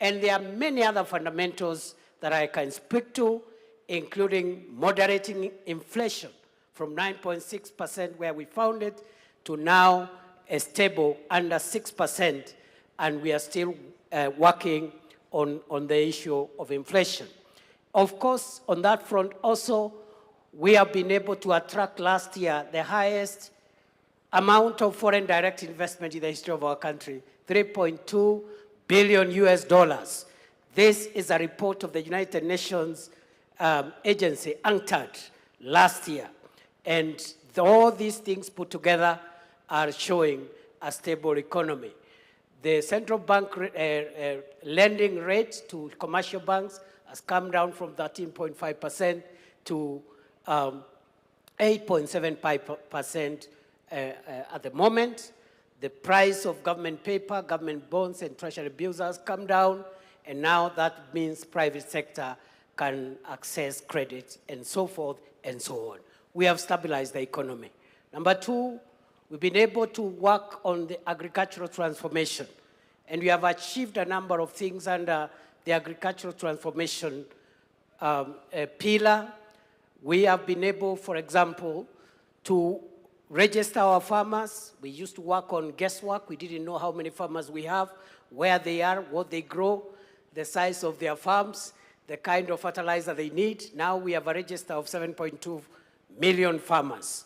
Speaker 7: And there are many other fundamentals that I can speak to, including moderating inflation from 9.6% where we found it to now a stable under 6%, and we are still working on the issue of inflation. Of course, on that front also, we have been able to attract last year the highest amount of foreign direct investment in the history of our country, $3.2 billion US. This is a report of the United Nations agency, UNCTAD, last year. And all these things put together are showing a stable economy. The central bank lending rate to commercial banks has come down from 13.5% to 8.75% at the moment. The price of government paper, government bonds, and treasury bills has come down, and now that means private sector can access credit and so forth and so on. We have stabilized the economy. Number two, we've been able to work on the agricultural transformation, and we have achieved a number of things under the agricultural transformation pillar. We have been able, for example, to register our farmers. We used to work on guesswork. We didn't know how many farmers we have, where they are, what they grow, the size of their farms, the kind of fertilizer they need. Now we have a register of 7.2 million farmers.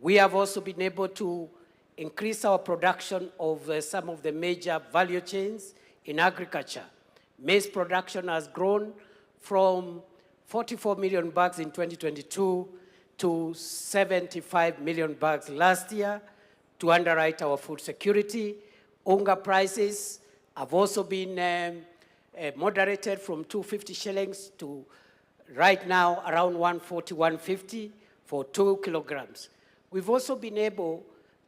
Speaker 7: We have also been able to increase our production of some of the major value chains in agriculture. Maize production has grown from 44 million bags in 2022 to 75 million bags last year to underwrite our food security. Unga prices have also been moderated from 250 shillings to right now around 140, 150 for 2 kilograms. We've also been able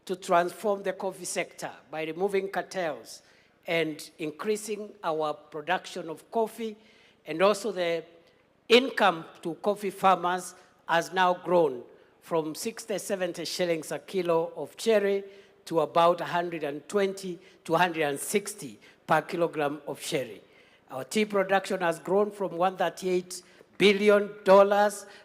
Speaker 7: to transform the coffee sector by removing cartels and increasing our production of coffee, and also the income to coffee farmers has now grown from 60, 70 shillings a kilo of cherry to about 120 to 160 per kilogram of cherry. Our tea production has grown from $138 billion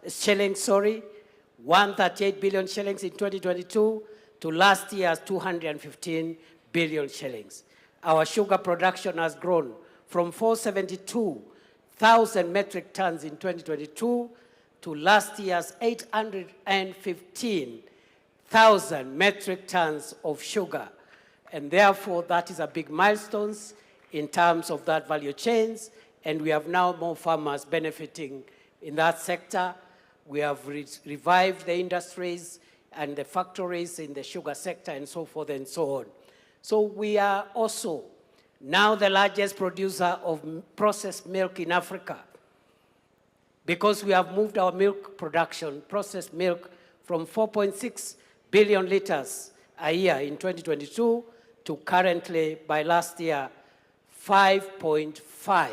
Speaker 7: shillings, 138 billion shillings in 2022 to last year's 215 billion shillings. Our sugar production has grown from 472,000 metric tons in 2022 to last year's 815,000 metric tons of sugar. And therefore, that is a big milestone in terms of that value chains, and we have now more farmers benefiting in that sector. We have revived the industries and the factories in the sugar sector and so forth and so on. So we are also now the largest producer of processed milk in Africa, because we have moved our milk production, processed milk, from 4.6 billion liters a year in 2022 to currently, by last year, 5.5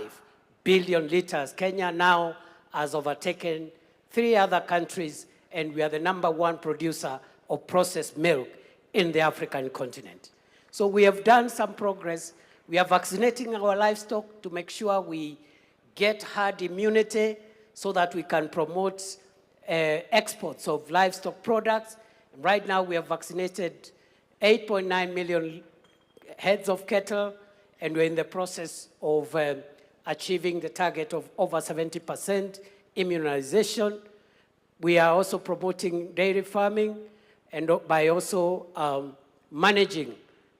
Speaker 7: billion liters. Kenya now has overtaken 3 other countries, and we are the #1 producer of processed milk in the African continent. So we have done some progress. We are vaccinating our livestock to make sure we get herd immunity so that we can promote exports of livestock products. Right now we have vaccinated 8.9 million heads of cattle, and we're in the process of achieving the target of over 70% immunization. We are also promoting dairy farming, and by also managing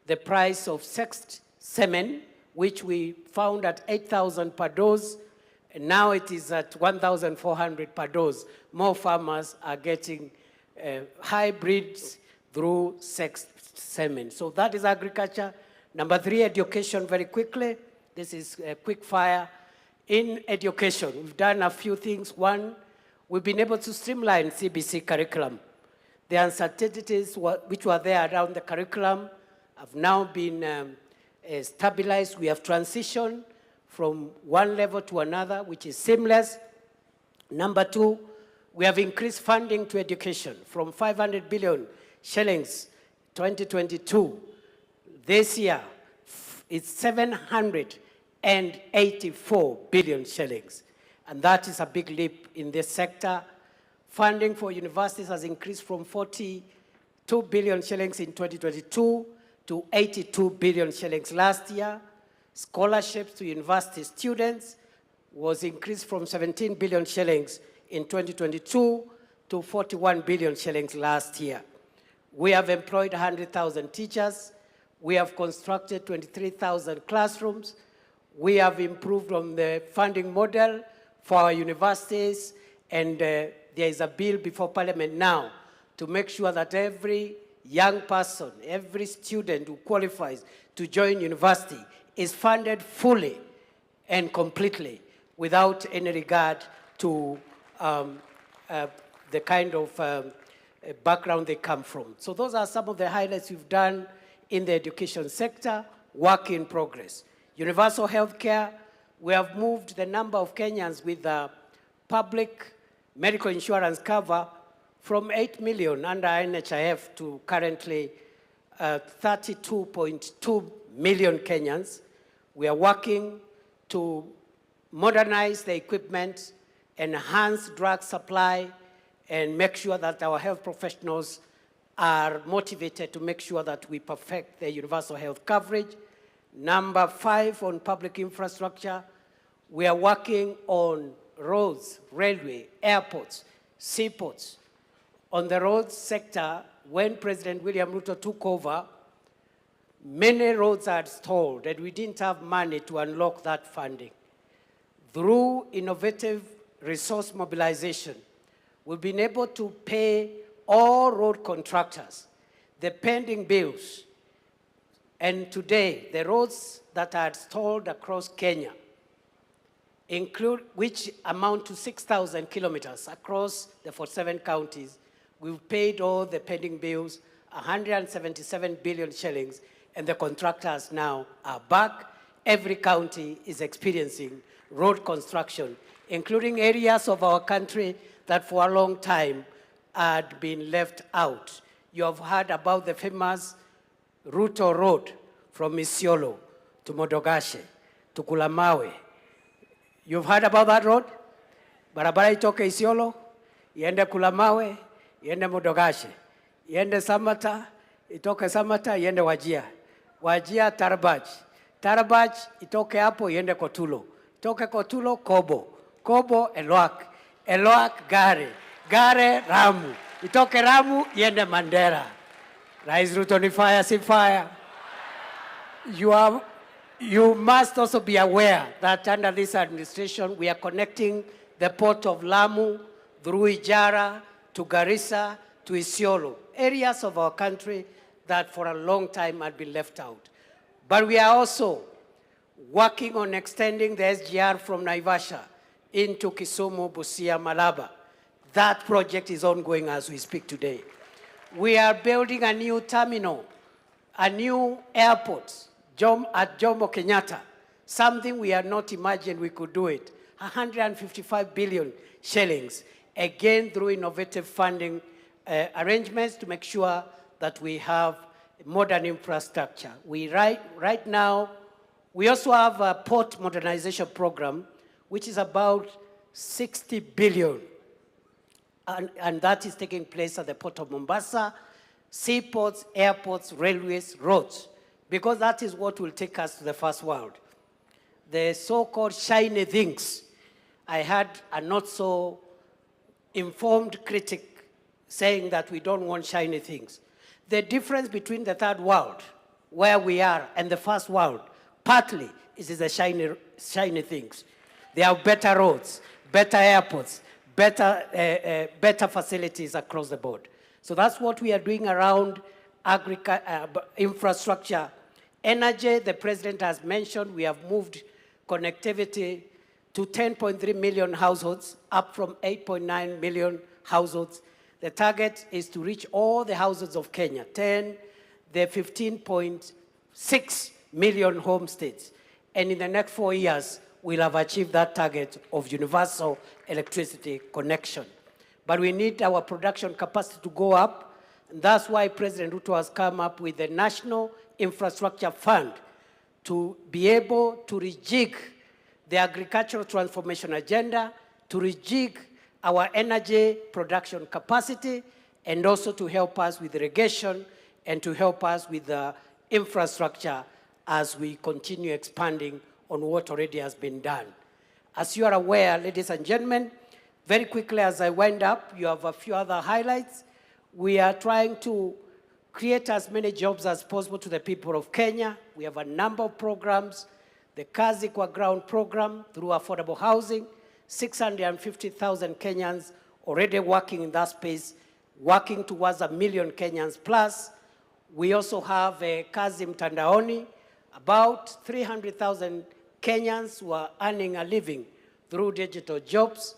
Speaker 7: the price of sexed semen, which we found at 8,000 per dose, and now it is at 1,400 per dose. More farmers are getting hybrids through sexed semen. So that is agriculture. Number 3, education, very quickly. This is a quick fire. In education, we've done a few things. One, we've been able to streamline CBC curriculum. The uncertainties which were there around the curriculum have now been stabilized. We have transitioned from one level to another, which is seamless. Number two, we have increased funding to education from 500 billion shillings 2022. This year, it's 784 billion shillings. And that is a big leap in this sector. Funding for universities has increased from 42 billion shillings in 2022 to 82 billion shillings last year. Scholarships to university students was increased from 17 billion shillings in 2022 to 41 billion shillings last year. We have employed 100,000 teachers. We have constructed 23,000 classrooms. We have improved on the funding model for our universities, and there is a bill before Parliament now to make sure that every young person, every student who qualifies to join university is funded fully and completely without any regard to the kind of background they come from. So those are some of the highlights we've done in the education sector, work in progress. Universal health care, we have moved the number of Kenyans with public medical insurance cover from 8 million under NHIF to currently 32.2 million Kenyans. We are working to modernize the equipment, enhance drug supply, and make sure that our health professionals are motivated to make sure that we perfect the universal health coverage. Number 5, on public infrastructure, we are working on roads, railway, airports, seaports. On the roads sector, when President William Ruto took over, many roads are stalled, and we didn't have money to unlock that funding. Through innovative resource mobilization, we've been able to pay all road contractors the pending bills. And today, the roads that are stalled across Kenya, which amount to 6,000 kilometers across the 47 counties, we've paid all the pending bills, 177 billion shillings, and the contractors now are back. Every county is experiencing road construction, including areas of our country that for a long time had been left out. You have heard about the famous Ruto Road from Isiolo to Modogashe to Kulamawe. You've heard about that road? Barabara itoke Isiolo, iende Kulamawe, iende Modogashe, iende Samata, itoke Samata, iende Wajia. Wajia Tarabach. Tarabach itoke hapo iende Kotulo. Itoke Kotulo Kobo. Kobo Elwak. Elwak Gare. Gare Ramu. Itoke Ramu iende Mandera. Rais Ruto ni fire, si fire. You must also be aware that under this administration, we are connecting the port of Lamu through Ijara to Garissa to Isiolo, areas of our country that for a long time had been left out. But we are also working on extending the SGR from Naivasha into Kisumu, Busia, Malaba. That project is ongoing as we speak today. We are building a new terminal, a new airport at Jomo Kenyatta, something we had not imagined we could do it. 155 billion shillings, again through innovative funding arrangements to make sure that we have modern infrastructure. Right now, we also have a port modernization program, which is about 60 billion. And that is taking place at the port of Mombasa, seaports, airports, railways, roads, because that is what will take us to the first world. The so-called shiny things. I had a not so informed critic saying that we don't want shiny things. The difference between the third world, where we are, and the first world, partly is the shiny things. They have better roads, better airports, better facilities across the board. So that's what we are doing around infrastructure. Energy, the president has mentioned, we have moved connectivity to 10.3 million households, up from 8.9 million households. The target is to reach all the houses of Kenya, the 15.6 million homesteads. And in the next 4 years, we'll have achieved that target of universal electricity connection. But we need our production capacity to go up, and that's why President Ruto has come up with the National Infrastructure Fund to be able to rejig the agricultural transformation agenda, to rejig our energy production capacity, and also to help us with irrigation and to help us with the infrastructure as we continue expanding on what already has been done. As you are aware, ladies and gentlemen, very quickly as I wind up, you have a few other highlights. We are trying to create as many jobs as possible to the people of Kenya. We have a number of programs. The KICC ground program through affordable housing, 650,000 Kenyans already working in that space, working towards 1 million Kenyans plus. We also have a Kazi Mtandaoni, about 300,000 Kenyans who are earning a living through digital jobs.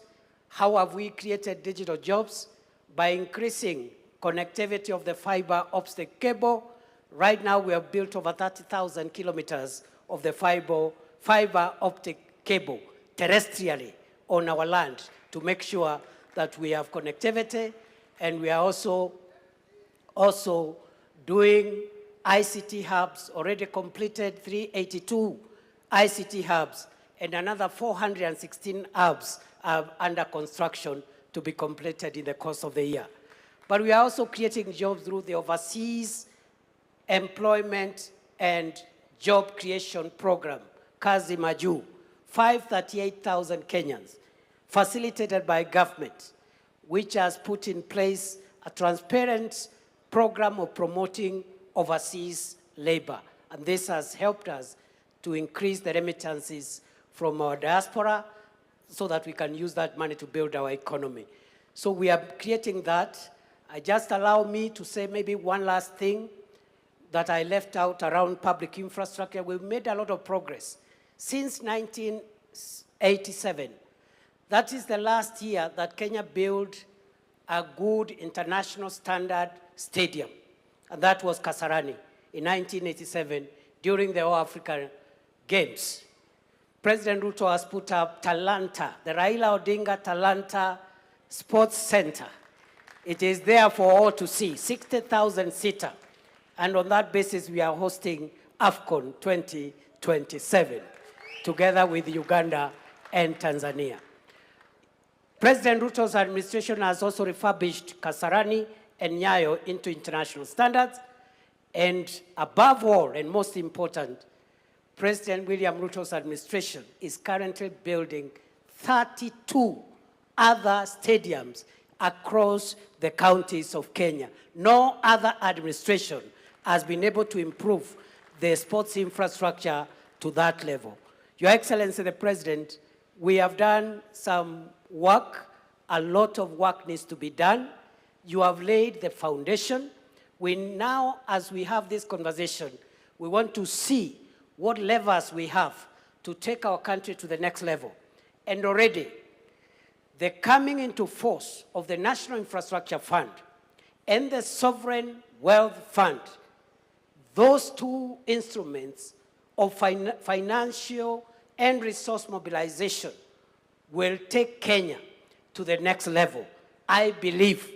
Speaker 7: How have we created digital jobs? By increasing connectivity of the fiber optic cable. Right now we have built over 30,000 kilometers of the fiber optic cable terrestrially on our land to make sure that we have connectivity. And we are also doing ICT hubs, already completed 382 ICT hubs, and another 416 hubs are under construction to be completed in the course of the year. But we are also creating jobs through the Overseas Employment and Job Creation Program, Kazi Maju, 538,000 Kenyans, facilitated by government, which has put in place a transparent program of promoting overseas labor. And this has helped us to increase the remittances from our diaspora so that we can use that money to build our economy. So we are creating that. Just allow me to say maybe one last thing that I left out around public infrastructure. We've made a lot of progress. Since 1987, that is the last year that Kenya built a good international standard stadium, and that was Kasarani in 1987 during the All-African Games. President Ruto has put up Talanta, the Raila Odinga Talanta Sports Center. It is there for all to see, 60,000 seater. And on that basis, we are hosting AFCON 2027, together with Uganda and Tanzania. President Ruto's administration has also refurbished Kasarani and Nyayo into international standards. And above all, and most important, President William Ruto's administration is currently building 32 other stadiums across the counties of Kenya. No other administration has been able to improve the sports infrastructure to that level. Your Excellency, the President, we have done some work. A lot of work needs to be done. You have laid the foundation. We now, as we have this conversation, we want to see what levers we have to take our country to the next level. And already, the coming into force of the National Infrastructure Fund and the Sovereign Wealth Fund, those two instruments of financial and resource mobilization will take Kenya to the next level. I believe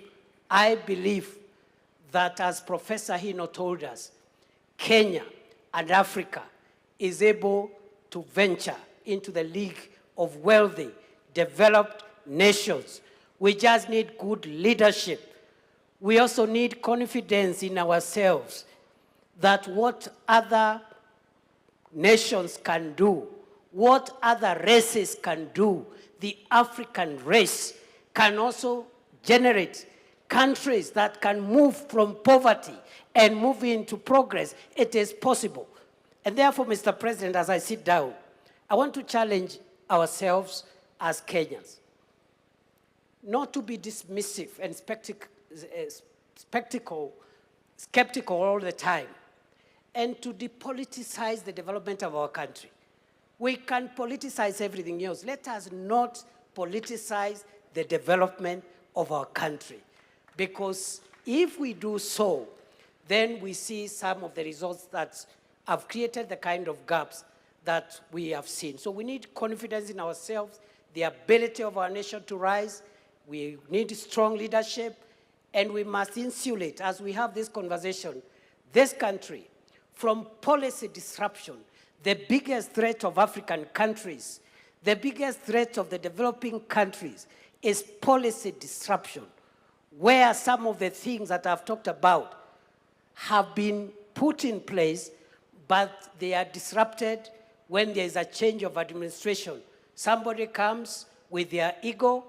Speaker 7: that, as Professor Hino told us, Kenya and Africa is able to venture into the league of wealthy, developed nations. We just need good leadership. We also need confidence in ourselves that what other nations can do, what other races can do, the African race can also generate countries that can move from poverty and move into progress. It is possible. And therefore, Mr. President, as I sit down, I want to challenge ourselves as Kenyans not to be dismissive and skeptical all the time, and to depoliticize the development of our country. We can politicize everything else. Let us not politicize the development of our country. Because if we do so, then we see some of the results that have created the kind of gaps that we have seen. So we need confidence in ourselves, the ability of our nation to rise. We need strong leadership, and we must insulate, as we have this conversation, this country from policy disruption. The biggest threat of African countries, the biggest threat of the developing countries is policy disruption, where some of the things that I've talked about have been put in place, but they are disrupted when there is a change of administration. Somebody comes with their ego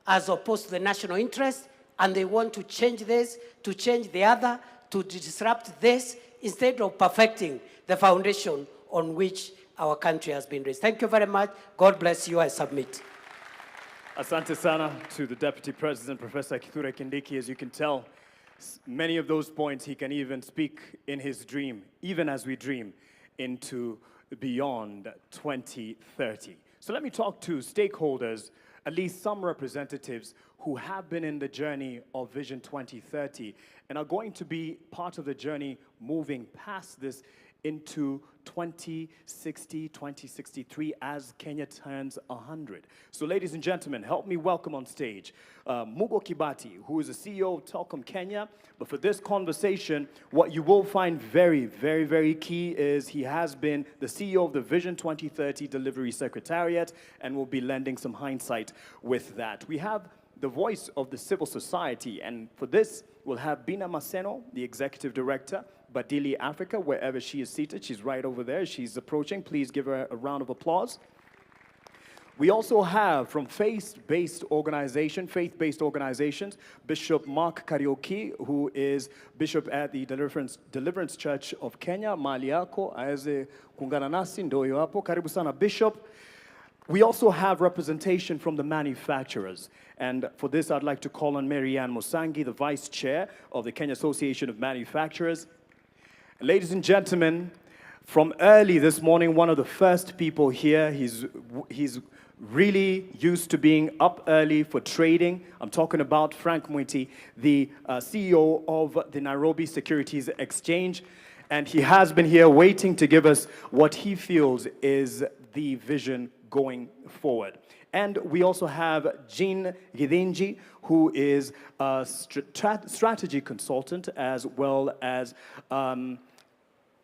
Speaker 7: as opposed to the national interest, and they want to change this, to change the other, to disrupt this, instead of perfecting the foundation on which our country has been raised. Thank you very much. God bless you. I submit.
Speaker 5: Asante sana to the Deputy President, Professor Kithure Kindiki. As you can tell, many of those points he can even speak in his dream, even as we dream into beyond 2030. So let me talk to stakeholders, at least some representatives who have been in the journey of Vision 2030 and are going to be part of the journey moving past this into 2060, 2063 as Kenya turns 100. So ladies and gentlemen, help me welcome on stage Mugo Kibati, who is the CEO of Telkom Kenya. But for this conversation, what you will find very, very, very key is he has been the CEO of the Vision 2030 Delivery Secretariat and will be lending some hindsight with that. We have the voice of the civil society, and for this, we'll have Bina Maseno, the Executive Director, Badili Africa, wherever she is seated. She's right over there. She's approaching. Please give her a round of applause. We also have from faith-based organizations, Bishop Mark Kariuki, who is Bishop at the Deliverance Church of Kenya. Mali yako aweze kuungana nasi, ndio hiyo hapo. Karibu sana Bishop. We also have representation from the manufacturers. And for this, I'd like to call on Marianne Musangi, the Vice Chair of the Kenya Association of Manufacturers. Ladies and gentlemen, from early this morning, one of the first people here, he's really used to being up early for trading. I'm talking about Frank Mwiti, the CEO of the Nairobi Securities Exchange. And he has been here waiting to give us what he feels is the vision going forward. And we also have Jean Gidinji, who is a strategy consultant as well as an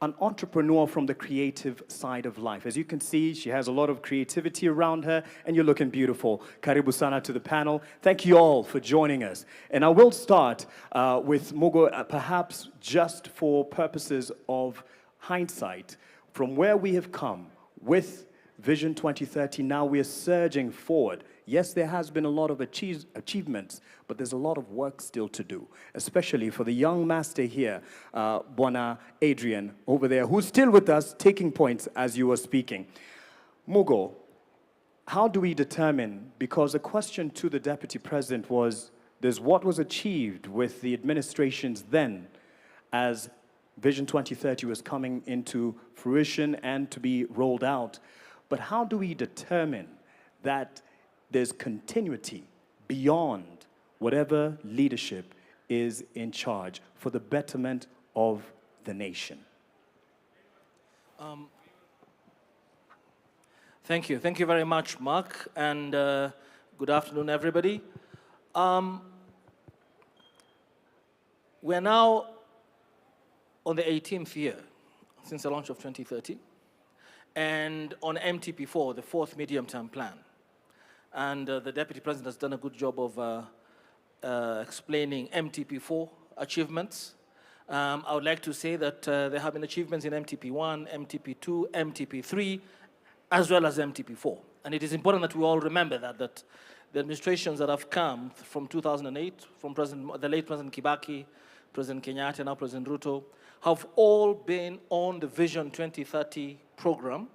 Speaker 5: entrepreneur from the creative side of life. As you can see, she has a lot of creativity around her, and you're looking beautiful. Karibu sana to the panel. Thank you all for joining us. And I will start with Mugo, perhaps just for purposes of hindsight, from where we have come with Vision 2030, now we are surging forward. Yes, there has been a lot of achievements, but there's a lot of work still to do, especially for the young master here, Bwana Adrian, over there, who's still with us, taking points as you were speaking. Mugo, how do we determine, because the question to the Deputy President was, there's what was achieved with the administrations then as Vision 2030 was coming into fruition and to be rolled out. But how do we determine that there's continuity beyond whatever leadership is in charge for the betterment of the nation?
Speaker 8: Thank you. Thank you very much, Mark, and good afternoon, everybody. We're now on the 18th year since the launch of 2030. And on MTP4, the fourth medium-term plan. And the Deputy President has done a good job of explaining MTP4 achievements. I would like to say that there have been achievements in MTP1, MTP2, MTP3, as well as MTP4. And it is important that we all remember that the administrations that have come from 2008, from the late President Kibaki, President Kenyatta, now President Ruto, have all been on the Vision 2030 program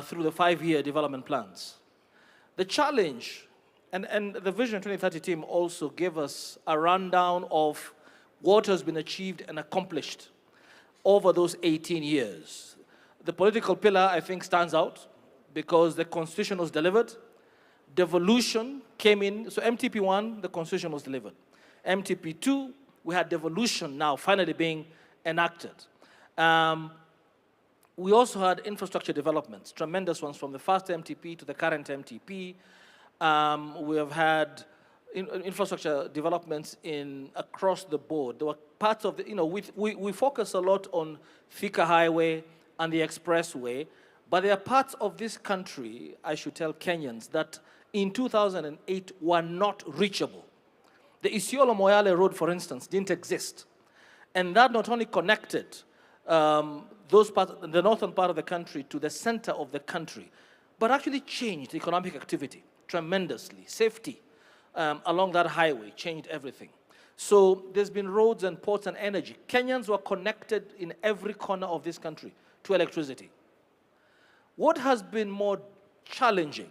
Speaker 8: through the 5-year development plans. The challenge, and the Vision 2030 team also gave us a rundown of what has been achieved and accomplished over those 18 years. The political pillar, I think, stands out because the Constitution was delivered, devolution came in, so MTP1, the Constitution was delivered. MTP2, we had devolution now finally being enacted. We also had infrastructure developments, tremendous ones from the first MTP to the current MTP. We have had infrastructure developments across the board. There were parts of the, we focus a lot on Thika Highway and the expressway, but there are parts of this country, I should tell Kenyans, that in 2008 were not reachable. The Isiolo-Moyale Road, for instance, didn't exist. And that not only connected those parts, the northern part of the country to the center of the country, but actually changed economic activity tremendously. Safety along that highway changed everything. So there's been roads and ports and energy. Kenyans were connected in every corner of this country to electricity. What has been more challenging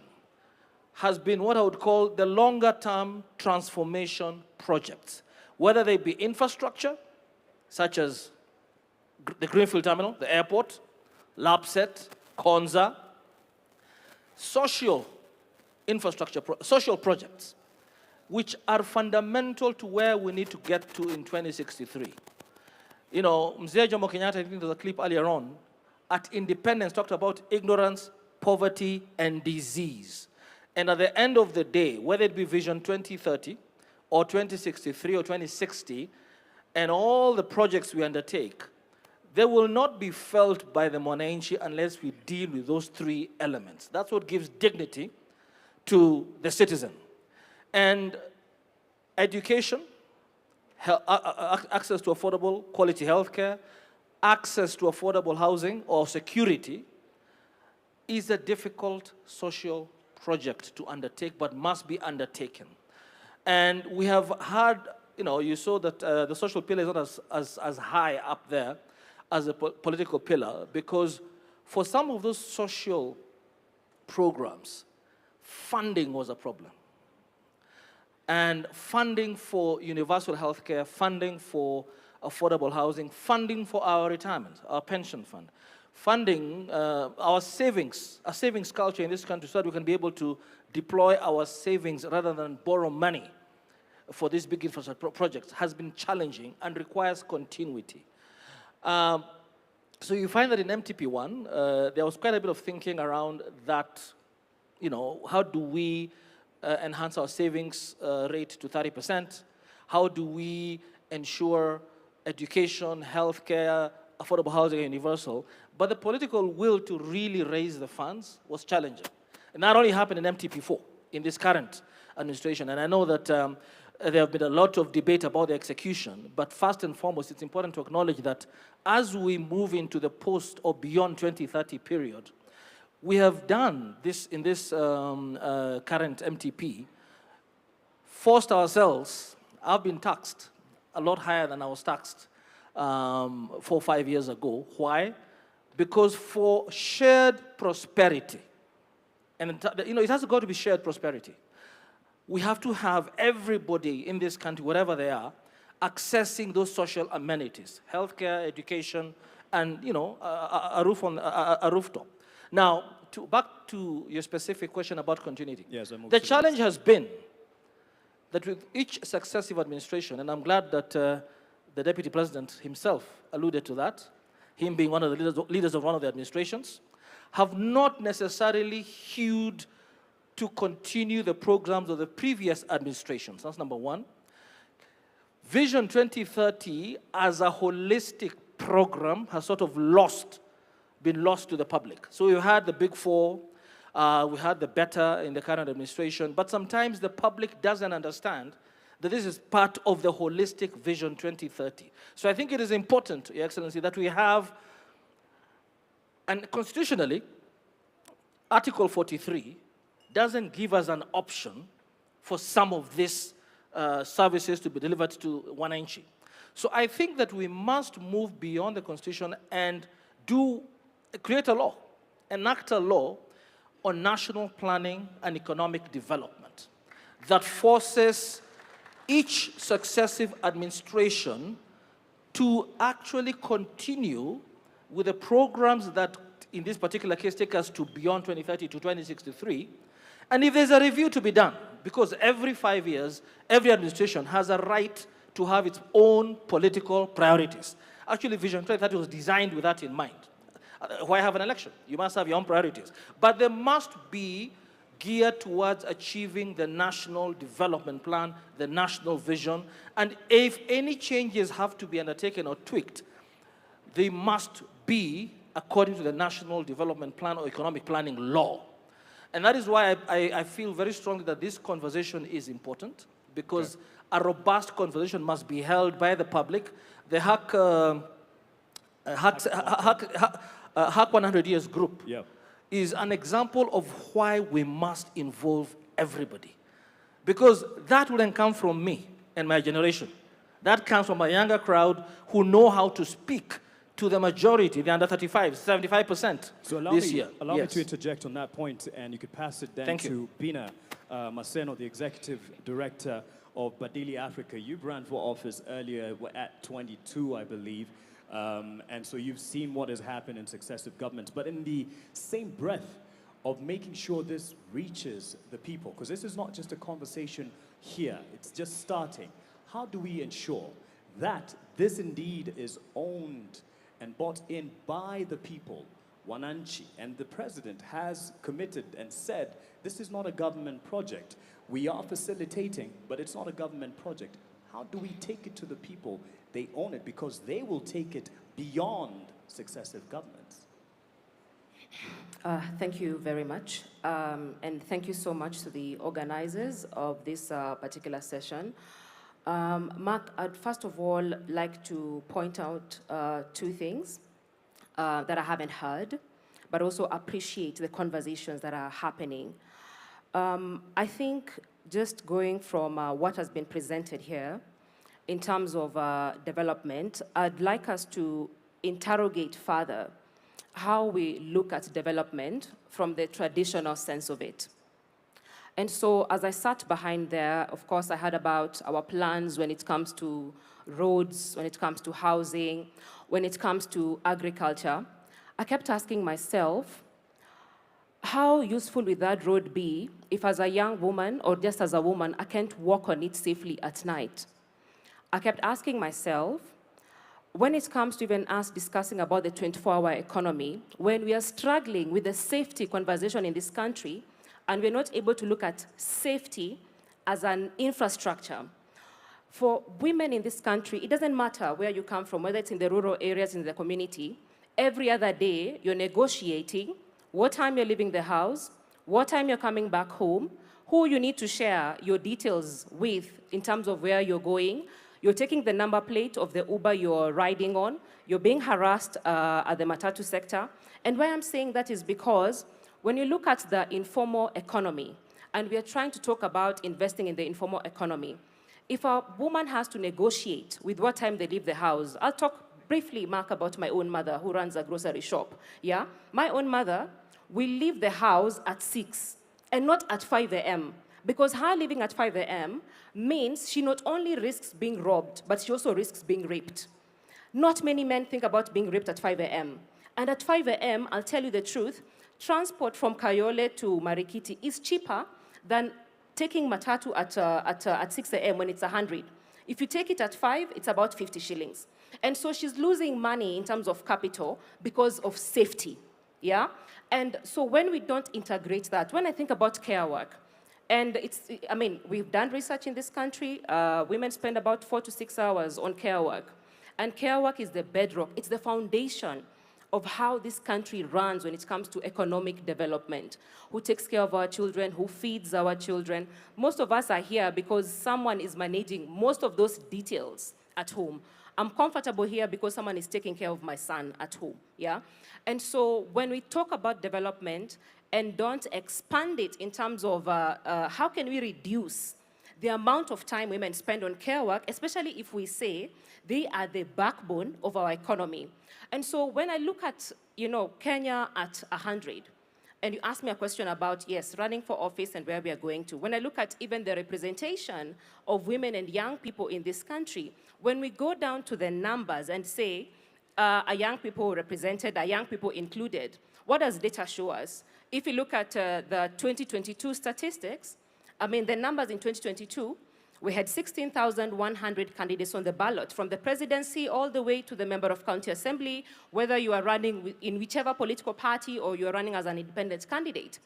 Speaker 8: has been what I would call the longer-term transformation projects, whether they be infrastructure, such as the Greenfield Terminal, the airport, LAPSET, Konza, social infrastructure, social projects, which are fundamental to where we need to get to in 2063. You know, Mzee Jomo Kenyatta, I think there was a clip earlier on, at independence talked about ignorance, poverty, and disease. And at the end of the day, whether it be Vision 2030 or 2063 or 2060, and all the projects we undertake, they will not be felt by the Mwananchi unless we deal with those three elements. That's what gives dignity to the citizen. And education, access to affordable quality healthcare, access to affordable housing or security is a difficult social project to undertake, but must be undertaken. And we have had, you saw that the social pillar is not as high up there as a political pillar, because for some of those social programs, funding was a problem. And funding for universal health care, funding for affordable housing, funding for our retirement, our pension fund, funding our savings culture in this country so that we can be able to deploy our savings rather than borrow money for these big infrastructure projects has been challenging and requires continuity. So you find that in MTP1, there was quite a bit of thinking around that, how do we enhance our savings rate to 30%? How do we ensure education, healthcare, affordable housing, and universal? But the political will to really raise the funds was challenging. And that only happened in MTP4, in this current administration. And I know that there have been a lot of debate about the execution, but first and foremost, it's important to acknowledge that as we move into the post or beyond 2030 period, we have done this in this current MTP, forced ourselves. I've been taxed a lot higher than I was taxed 4 or 5 years ago. Why? Because for shared prosperity, and it has got to be shared prosperity, we have to have everybody in this country, wherever they are, accessing those social amenities, healthcare, education, and a rooftop. Now, back to your specific question about continuity.
Speaker 5: Yes,
Speaker 8: the challenge has been that with each successive administration, and I'm glad that the Deputy President himself alluded to that, him being one of the leaders of one of the administrations, have not necessarily hewed to continue the programs of the previous administrations. That's number one. Vision 2030 as a holistic program has sort of been lost to the public. So we had the big four, we had the better in the current administration, but sometimes the public doesn't understand that this is part of the holistic Vision 2030. So I think it is important, Your Excellency, that we have, and constitutionally, Article 43 doesn't give us an option for some of these services to be delivered to Wananchi. So I think that we must move beyond the Constitution and create a law, enact a law on national planning and economic development that forces each successive administration to actually continue with the programs that, in this particular case, take us to beyond 2030 to 2063. And if there's a review to be done, because every 5 years, every administration has a right to have its own political priorities. Actually, Vision 2030 was designed with that in mind. Why have an election? You must have your own priorities. But they must be geared towards achieving the national development plan, the national vision, and if any changes have to be undertaken or tweaked, they must be according to the national development plan or economic planning law. And that is why I feel very strongly that this conversation is important, because a robust conversation must be held by the public. The HAC 100 Years group is an example of why we must involve everybody. Because that wouldn't come from me and my generation. That comes from a younger crowd who know how to speak to the majority, the under 35, 75%
Speaker 5: so
Speaker 8: this year.
Speaker 5: Allow me to interject on that point, and you could pass it then to Bina Maseno, the Executive Director of Badili Africa. You ran for office earlier at 22, I believe. And so you've seen what has happened in successive governments. But in the same breath of making sure this reaches the people, because this is not just a conversation here, it's just starting. How do we ensure that this indeed is owned and bought in by the people, Wananchi, and the president has committed and said, this is not a government project. We are facilitating, but it's not a government project. How do we take it to the people? They own it because they will take it beyond successive governments.
Speaker 9: Thank you very much. And thank you so much to the organizers of this particular session. Mark, I'd first of all like to point out two things that I haven't heard, but also appreciate the conversations that are happening. I think just going from what has been presented here in terms of development, I'd like us to interrogate further how we look at development from the traditional sense of it. And so as I sat behind there, of course, I heard about our plans when it comes to roads, when it comes to housing, when it comes to agriculture. I kept asking myself, how useful would that road be if as a young woman or just as a woman, I can't walk on it safely at night? I kept asking myself, when it comes to even us discussing about the 24-hour economy, when we are struggling with the safety conversation in this country, and we're not able to look at safety as an infrastructure. For women in this country, it doesn't matter where you come from, whether it's in the rural areas, in the community, every other day you're negotiating what time you're leaving the house, what time you're coming back home, who you need to share your details with in terms of where you're going. You're taking the number plate of the Uber you're riding on. You're being harassed at the matatu sector. And why I'm saying that is because when you look at the informal economy, and we are trying to talk about investing in the informal economy, if a woman has to negotiate with what time they leave the house, I'll talk briefly, Mark, about my own mother who runs a grocery shop. Yeah, my own mother will leave the house at 6 and not at 5 a.m. because her leaving at 5 a.m. means she not only risks being robbed, but she also risks being raped. Not many men think about being raped at 5 a.m. And at 5 a.m., I'll tell you the truth, transport from Kayole to Marikiti is cheaper than taking matatu at 6 a.m. when it's 100. If you take it at 5, it's about 50 shillings. And so she's losing money in terms of capital because of safety, yeah? And so when we don't integrate that, when I think about care work, and we've done research in this country, women spend about 4 to 6 hours on care work. And care work is the bedrock, it's the foundation of how this country runs when it comes to economic development. Who takes care of our children, who feeds our children. Most of us are here because someone is managing most of those details at home. I'm comfortable here because someone is taking care of my son at home, yeah? And so when we talk about development and don't expand it in terms of how can we reduce the amount of time women spend on care work, especially if we say they are the backbone of our economy. And so when I look at, Kenya at 100, and you ask me a question about, yes, running for office and where we are going to, when I look at even the representation of women and young people in this country, when we go down to the numbers and say, are young people represented, are young people included, what does data show us? If you look at the 2022 statistics, The numbers in 2022, we had 16,100 candidates on the ballot, from the presidency all the way to the member of county assembly, whether you are running in whichever political party or you are running as an independent candidate.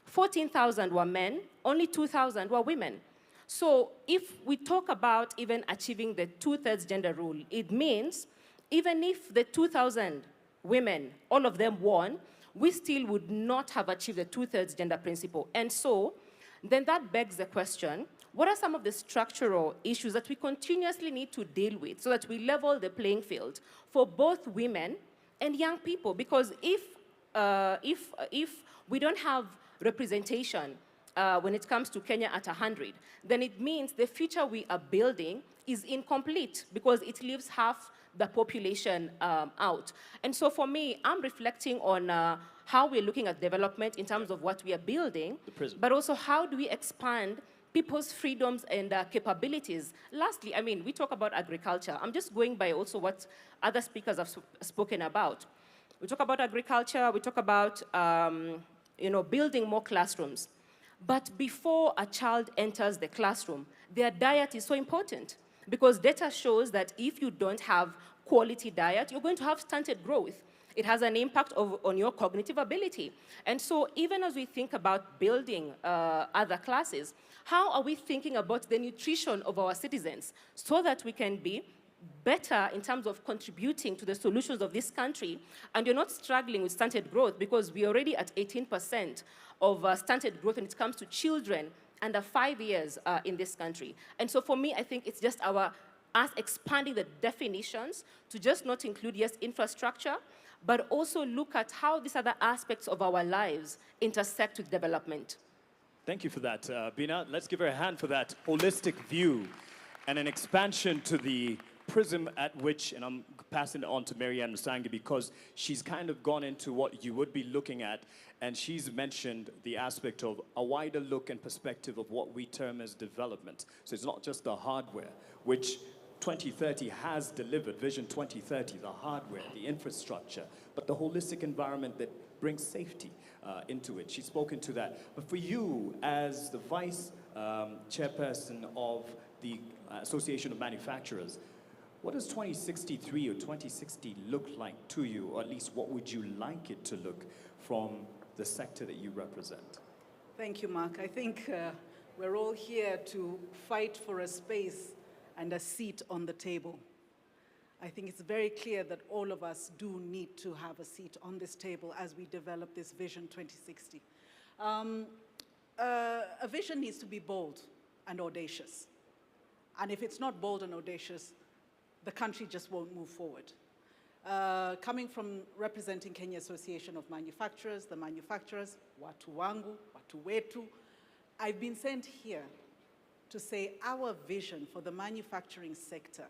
Speaker 9: 14,000 were men, only 2,000 were women. So if we talk about even achieving the 2/3 gender rule, it means even if the 2,000 women, all of them won, we still would not have achieved the 2/3 gender principle. And so then that begs the question, what are some of the structural issues that we continuously need to deal with so that we level the playing field for both women and young people? Because if we don't have representation when it comes to Kenya at 100, then it means the future we are building is incomplete because it leaves half the population out. And so for me, I'm reflecting on how we're looking at development in terms of what we are building, but also how do we expand people's freedoms and capabilities. Lastly, we talk about agriculture. I'm just going by also what other speakers have spoken about. We talk about agriculture, we talk about building more classrooms. But before a child enters the classroom, their diet is so important because data shows that if you don't have quality diet, you're going to have stunted growth. It has an impact on your cognitive ability. And so even as we think about building other classes, how are we thinking about the nutrition of our citizens so that we can be better in terms of contributing to the solutions of this country, and you're not struggling with stunted growth because we're already at 18% of stunted growth when it comes to children under 5 years in this country. And so for me, I think it's just us expanding the definitions to just not include, yes, infrastructure, but also look at how these other aspects of our lives intersect with development.
Speaker 5: Thank you for that, Bina. Let's give her a hand for that holistic view and an expansion to the prism at which, and I'm passing it on to Marianne Musangi because she's kind of gone into what you would be looking at, and she's mentioned the aspect of a wider look and perspective of what we term as development. So it's not just the hardware, which 2030 has delivered, Vision 2030, the hardware, the infrastructure, but the holistic environment that brings safety into it. She's spoken to that. But for you, as the vice chairperson of the Association of Manufacturers, what does 2063 or 2060 look like to you, or at least what would you like it to look from the sector that you represent?
Speaker 10: Thank you, Mark. I think we're all here to fight for a space and a seat on the table. I think it's very clear that all of us do need to have a seat on this table as we develop this Vision 2060. A vision needs to be bold and audacious. And if it's not bold and audacious, the country just won't move forward. Coming from representing Kenya Association of Manufacturers, the manufacturers, watu wangu, watu wetu, I've been sent here to say our vision for the manufacturing sector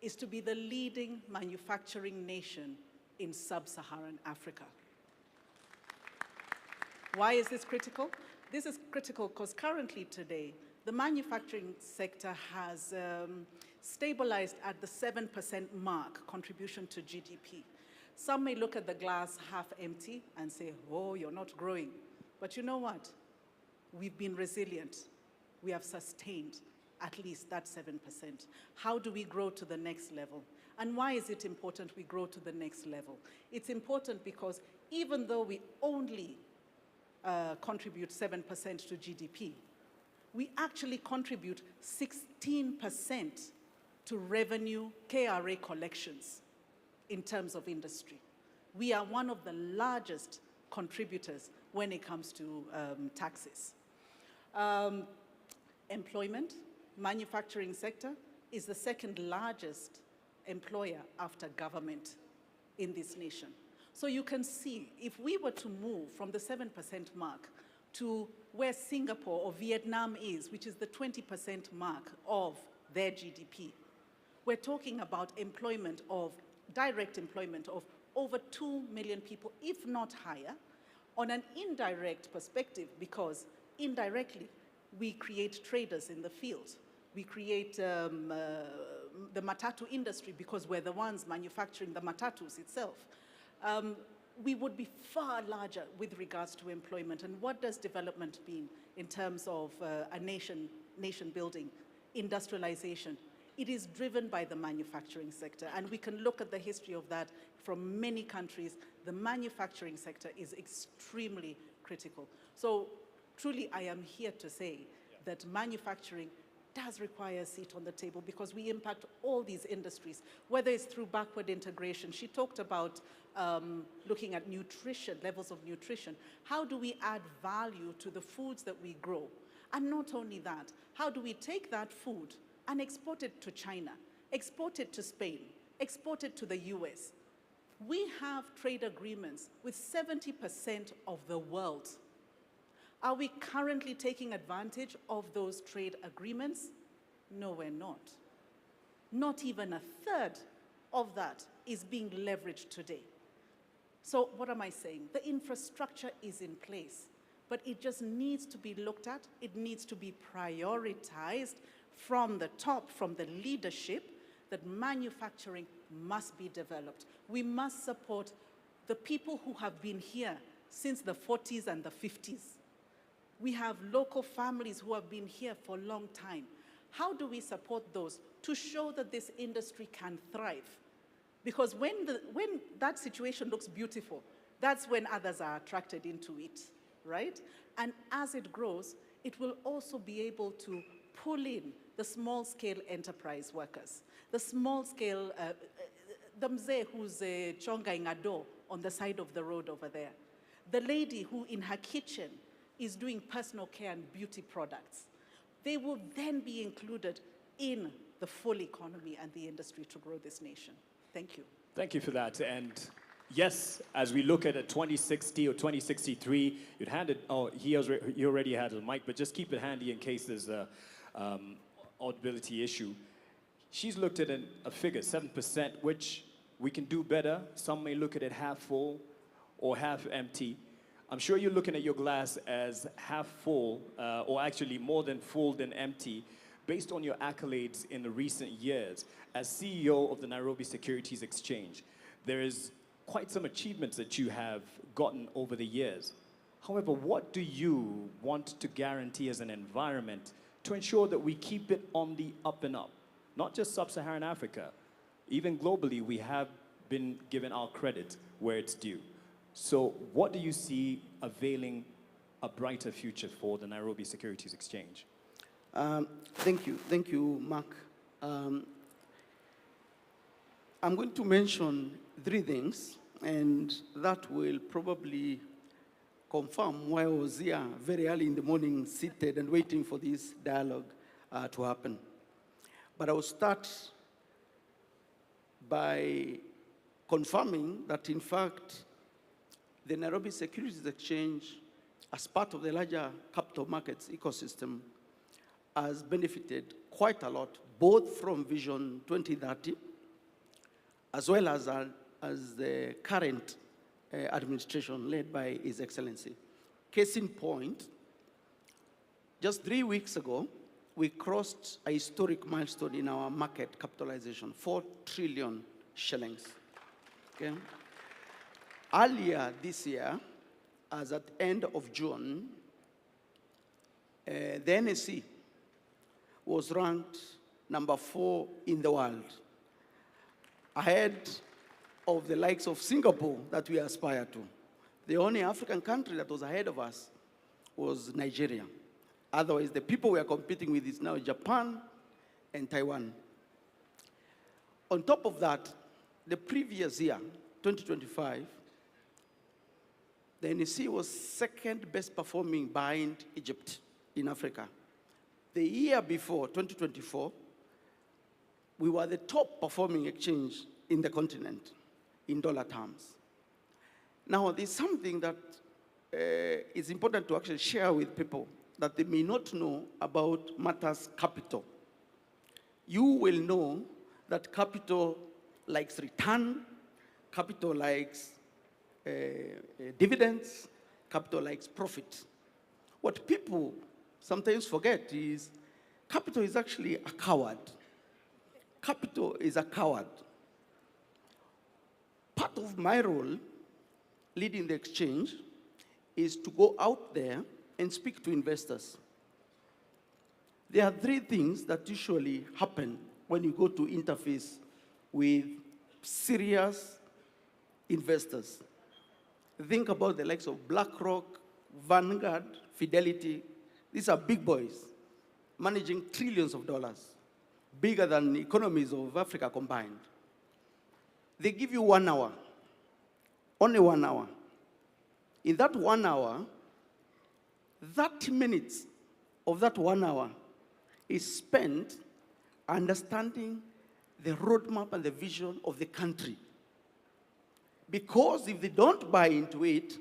Speaker 10: is to be the leading manufacturing nation in sub-Saharan Africa. Why is this critical? This is critical because currently today, the manufacturing sector has stabilized at the 7% mark contribution to GDP. Some may look at the glass half empty and say, oh, you're not growing. But you know what? We've been resilient. We have sustained at least that 7%. How do we grow to the next level? And why is it important we grow to the next level? It's important because even though we only contribute 7% to GDP, we actually contribute 16% to revenue KRA collections in terms of industry. We are one of the largest contributors when it comes to taxes. Employment, manufacturing sector is the second largest employer after government in this nation. So you can see, if we were to move from the 7% mark to where Singapore or Vietnam is, which is the 20% mark of their GDP, we're talking about employment of, direct employment of over 2 million people, if not higher, on an indirect perspective, because indirectly, we create traders in the field. We create the matatu industry because we're the ones manufacturing the matatus itself. we would be far larger with regards to employment. And what does development mean in terms of a nation building, industrialization? It is driven by the manufacturing sector. And we can look at the history of that from many countries. The manufacturing sector is extremely critical. So truly, I am here to say that manufacturing does require a seat on the table because we impact all these industries, whether it's through backward integration. She talked about looking at nutrition, levels of nutrition. How do we add value to the foods that we grow? And not only that, how do we take that food and export it to China, export it to Spain, export it to the US? We have trade agreements with 70% of the world. Are we currently taking advantage of those trade agreements? No, we're not. Not even a third of that is being leveraged today. So what am I saying? The infrastructure is in place, but it just needs to be looked at. It needs to be prioritized from the top, from the leadership, that manufacturing must be developed. We must support the people who have been here since the 40s and the 50s. We have local families who have been here for a long time. How do we support those to show that this industry can thrive? Because when that situation looks beautiful, that's when others are attracted into it, right? And as it grows, it will also be able to pull in the small-scale enterprise workers, the small-scale, the mzee who's chonga ingado on the side of the road over there, the lady who in her kitchen is doing personal care and beauty products. They will then be included in the full economy and the industry to grow this nation. Thank you.
Speaker 5: Thank you for that. And yes, as we look at a 2060 or 2063, you'd hand it, oh, he already had a mic, but just keep it handy in case there's a audibility issue. She's looked at a figure, 7%, which we can do better. Some may look at it half full or half empty. I'm sure you're looking at your glass as half full, or actually more than full than empty, based on your accolades in the recent years. As CEO of the Nairobi Securities Exchange, there is quite some achievements that you have gotten over the years. However, what do you want to guarantee as an environment to ensure that we keep it on the up and up? Not just sub-Saharan Africa. Even globally, we have been given our credit where it's due. So what do you see availing a brighter future for the Nairobi Securities Exchange?
Speaker 12: Thank you, Mark. I'm going to mention 3 things, and that will probably confirm why I was here very early in the morning, seated and waiting for this dialogue to happen. But I will start by confirming that, in fact, the Nairobi Securities Exchange, as part of the larger capital markets ecosystem, has benefited quite a lot, both from Vision 2030, as well as the current administration led by His Excellency. Case in point, just 3 weeks ago, we crossed a historic milestone in our market capitalization, 4 trillion shillings. Okay? Earlier this year, as at end of June, the NSE was ranked number 4 in the world, ahead of the likes of Singapore that we aspire to. The only African country that was ahead of us was Nigeria. Otherwise, the people we are competing with is now Japan and Taiwan. On top of that, the previous year, 2025, the NSE was second best performing behind Egypt in Africa. The year before, 2024, we were the top performing exchange in the continent in dollar terms. Now, there's something that is important to actually share with people that they may not know about matters capital. You will know that capital likes return, capital likes dividends, capital likes profit. What people sometimes forget is capital is actually a coward. Capital is a coward. Part of my role leading the exchange is to go out there and speak to investors. There are three things that usually happen when you go to interface with serious investors. Think about the likes of BlackRock, Vanguard, Fidelity. These are big boys managing trillions of dollars, bigger than the economies of Africa combined. They give you 1 hour, only 1 hour. In that 1 hour, 30 minutes of that 1 hour is spent understanding the roadmap and the vision of the country. Because if they don't buy into it,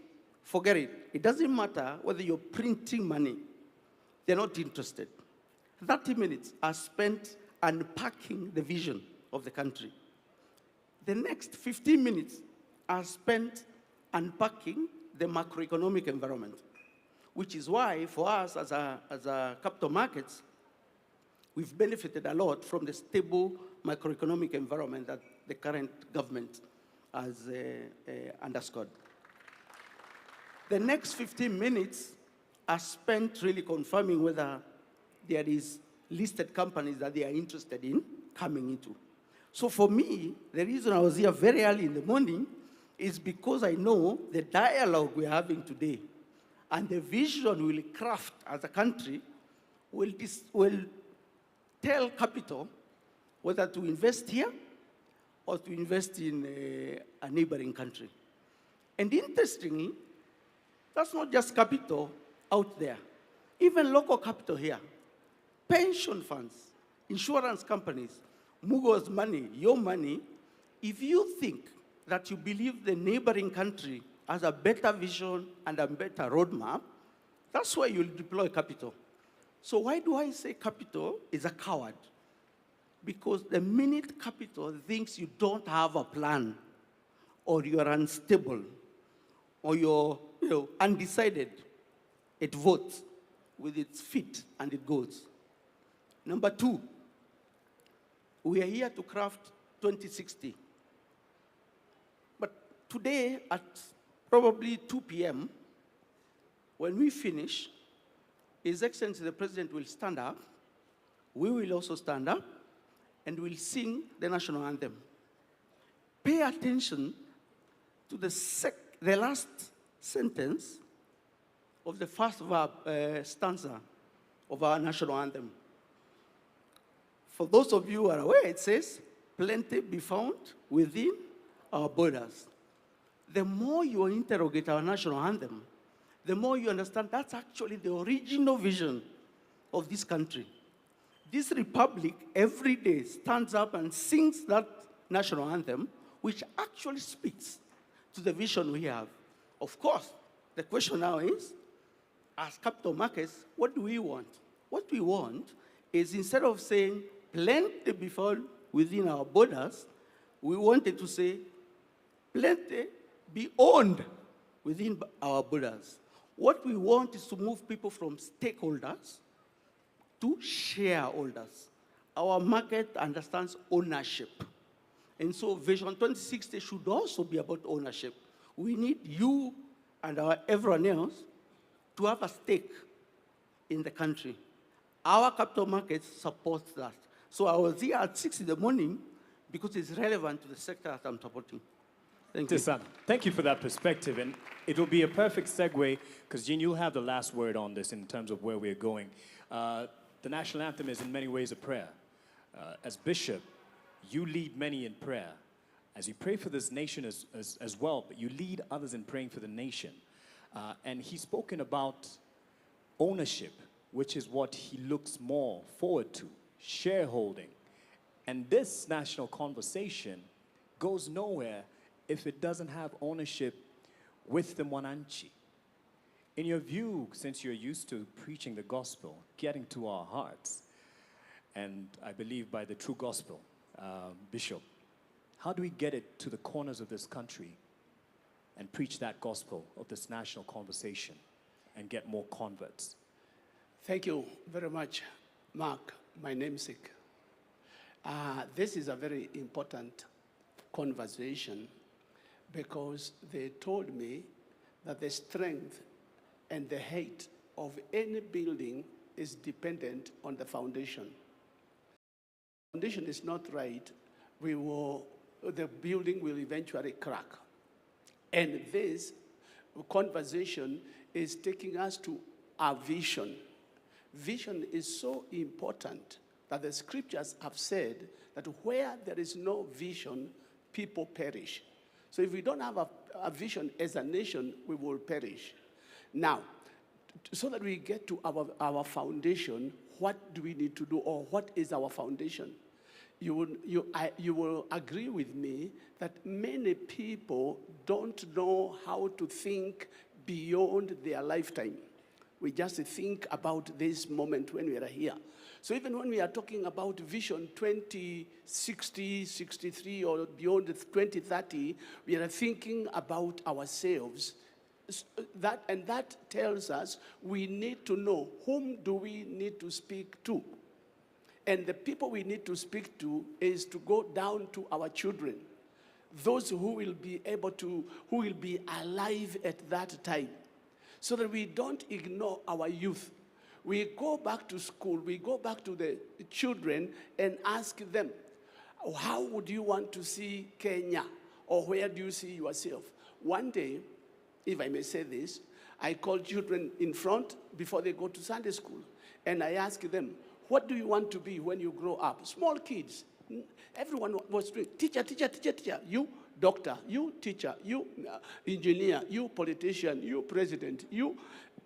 Speaker 12: forget it. It doesn't matter whether you're printing money. They're not interested. 30 minutes are spent unpacking the vision of the country. The next 15 minutes are spent unpacking the macroeconomic environment, which is why for us as a capital markets, we've benefited a lot from the stable macroeconomic environment that the current government has underscored. The next 15 minutes are spent really confirming whether there is listed companies that they are interested in coming into. So for me, the reason I was here very early in the morning is because I know the dialogue we're having today and the vision we'll craft as a country will tell capital whether to invest here or to invest in a neighboring country. And interestingly, that's not just capital out there. Even local capital here, pension funds, insurance companies, Mugo's money, your money, if you think that you believe the neighboring country has a better vision and a better roadmap, that's where you'll deploy capital. So why do I say capital is a coward? Because the minute capital thinks you don't have a plan, or you're unstable, or you're undecided, it votes with its feet and it goes. Number two, we are here to craft 2060. But today at probably 2 p.m., when we finish, His Excellency the President will stand up, we will also stand up, and we'll sing the national anthem. Pay attention to the last sentence of the first stanza of our national anthem. For those of you who are aware, it says, "Plenty be found within our borders." The more you interrogate our national anthem, the more you understand that's actually the original vision of this country. This republic every day stands up and sings that national anthem, which actually speaks to the vision we have. Of course, the question now is, as capital markets, what do we want? What we want is, instead of saying, "Plenty be found within our borders," we wanted to say, "Plenty be owned within our borders." What we want is to move people from stakeholders to shareholders. Our market understands ownership. And so Vision 2060 should also be about ownership. We need you and everyone else to have a stake in the country. Our capital markets support that. So I was here at 6 in the morning because it's relevant to the sector that I'm supporting. Thank you.
Speaker 5: Thank you for that perspective. And it will be a perfect segue, because Jean, you'll have the last word on this in terms of where we're going. The national anthem is in many ways a prayer. As bishop, you lead many in prayer. As you pray for this nation as well, but you lead others in praying for the nation. And he's spoken about ownership, which is what he looks more forward to, shareholding. And this national conversation goes nowhere if it doesn't have ownership with the Mwananchi. In your view, since you're used to preaching the gospel, getting to our hearts, and I believe by the true gospel, Bishop, how do we get it to the corners of this country and preach that gospel of this national conversation and get more converts?
Speaker 11: Thank you very much, Mark, my namesake. This is a very important conversation because they told me that the strength and the height of any building is dependent on the foundation. If the foundation is not right, the building will eventually crack. And this conversation is taking us to our vision. Vision is so important that the scriptures have said that where there is no vision, people perish. So if we don't have a vision as a nation, we will perish. Now, so that we get to our foundation, what do we need to do, or what is our foundation? You will agree with me that many people don't know how to think beyond their lifetime. We just think about this moment when we are here. So even when we are talking about Vision 2060, 63, or beyond 2030, we are thinking about ourselves. That tells us we need to know whom do we need to speak to. And the people we need to speak to is to go down to our children, those who will be who will be alive at that time, so that we don't ignore our youth. We go back to school, we go back to the children and ask them, how would you want to see Kenya? Or where do you see yourself? One day, if I may say this, I call children in front before they go to Sunday school, and I ask them, what do you want to be when you grow up? Small kids. Everyone was doing, teacher, teacher, teacher, teacher. You, doctor. You, teacher. You, engineer. You, politician. You, president. You,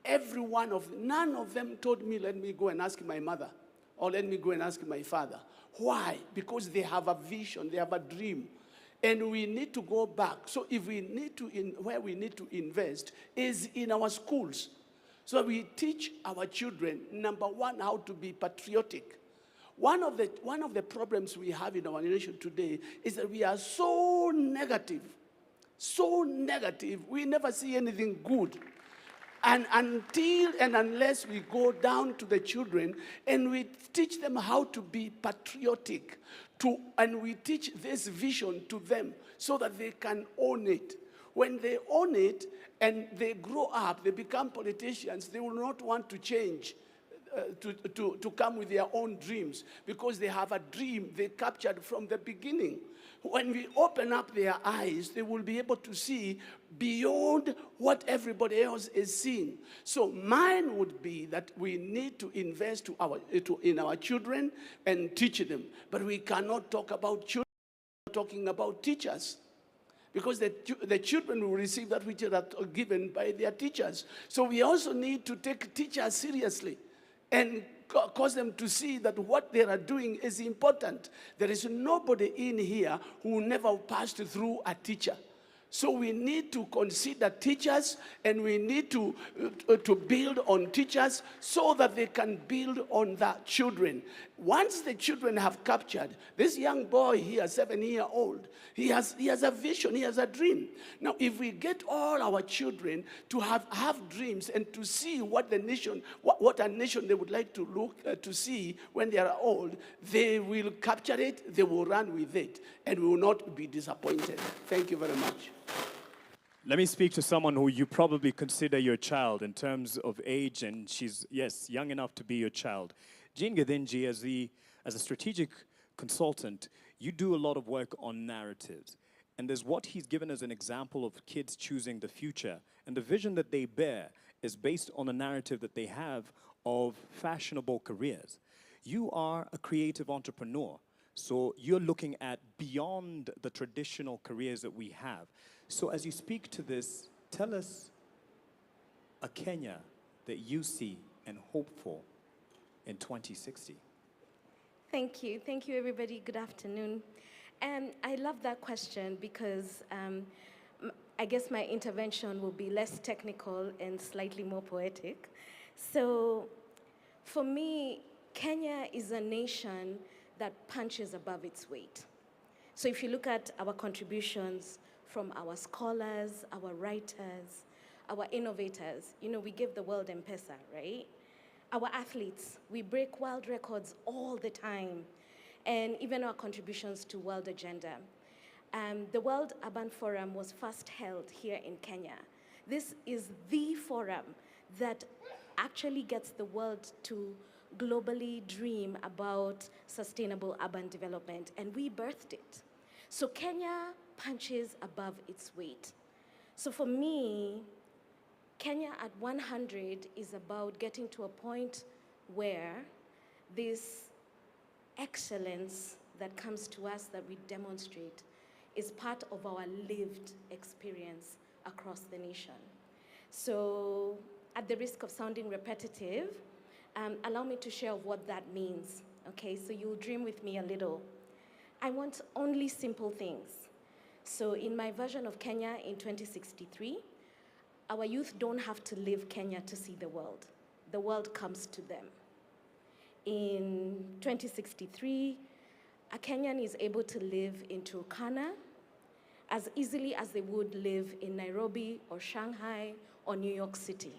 Speaker 11: every one of them. None of them told me, let me go and ask my mother, or let me go and ask my father. Why? Because they have a vision. They have a dream. And we need to go back. So if we need to, where we need to invest is in our schools. So we teach our children, number one, how to be patriotic. One of the problems we have in our nation today is that we are so negative, we never see anything good. And until and unless we go down to the children and we teach them how to be patriotic, and we teach this vision to them so that they can own it. When they own it and they grow up, they become politicians, they will not want to change, to come with their own dreams, because they have a dream they captured from the beginning. When we open up their eyes, they will be able to see beyond what everybody else is seeing. So mine would be that we need to invest in our children and teach them. But we cannot talk about children without talking about teachers. Because the children will receive that which are given by their teachers. So we also need to take teachers seriously and cause them to see that what they are doing is important. There is nobody in here who never passed through a teacher. So we need to consider teachers, and we need to build on teachers so that they can build on the children. Once the children have captured, this young boy here, 7-year-old, he has a vision, he has a dream. Now, if we get all our children to have dreams and to see what the nation, what a nation they would like to look to see when they are old, they will capture it, they will run with it, and we will not be disappointed. Thank you very much.
Speaker 5: Let me speak to someone who you probably consider your child in terms of age, and she's, yes, young enough to be your child. Jean Gethinji, as a strategic consultant, you do a lot of work on narratives. And there's what he's given as an example of kids choosing the future. And the vision that they bear is based on a narrative that they have of fashionable careers. You are a creative entrepreneur. So you're looking at beyond the traditional careers that we have. So as you speak to this, tell us a Kenya that you see and hope for in 2060.
Speaker 2: Thank you. Thank you, everybody. Good afternoon. I love that question because I guess my intervention will be less technical and slightly more poetic. So for me, Kenya is a nation that punches above its weight. So if you look at our contributions from our scholars, our writers, our innovators, you know, we give the world M-Pesa, right? Our athletes, we break world records all the time, and even our contributions to world agenda. The World Urban Forum was first held here in Kenya. This is the forum that actually gets the world to globally dream about sustainable urban development, and we birthed it. So Kenya punches above its weight. So for me, Kenya at 100 is about getting to a point where this excellence that comes to us that we demonstrate is part of our lived experience across the nation. So at the risk of sounding repetitive, allow me to share what that means, okay? So you'll dream with me a little. I want only simple things. So in my version of Kenya in 2063, our youth don't have to leave Kenya to see the world. The world comes to them. In 2063, a Kenyan is able to live in Turkana as easily as they would live in Nairobi or Shanghai or New York City.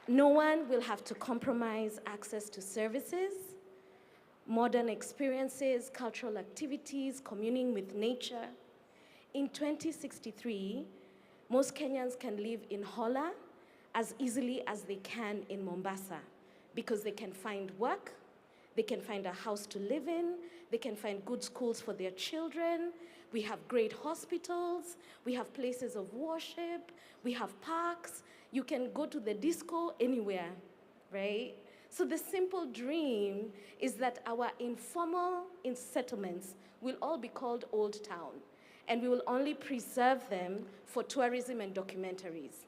Speaker 2: No one will have to compromise access to services, modern experiences, cultural activities, communing with nature. In 2063, most Kenyans can live in Hola as easily as they can in Mombasa because they can find work, they can find a house to live in, they can find good schools for their children, we have great hospitals, we have places of worship, we have parks, you can go to the disco anywhere, right? So the simple dream is that our informal settlements will all be called Old Town, and we will only preserve them for tourism and documentaries,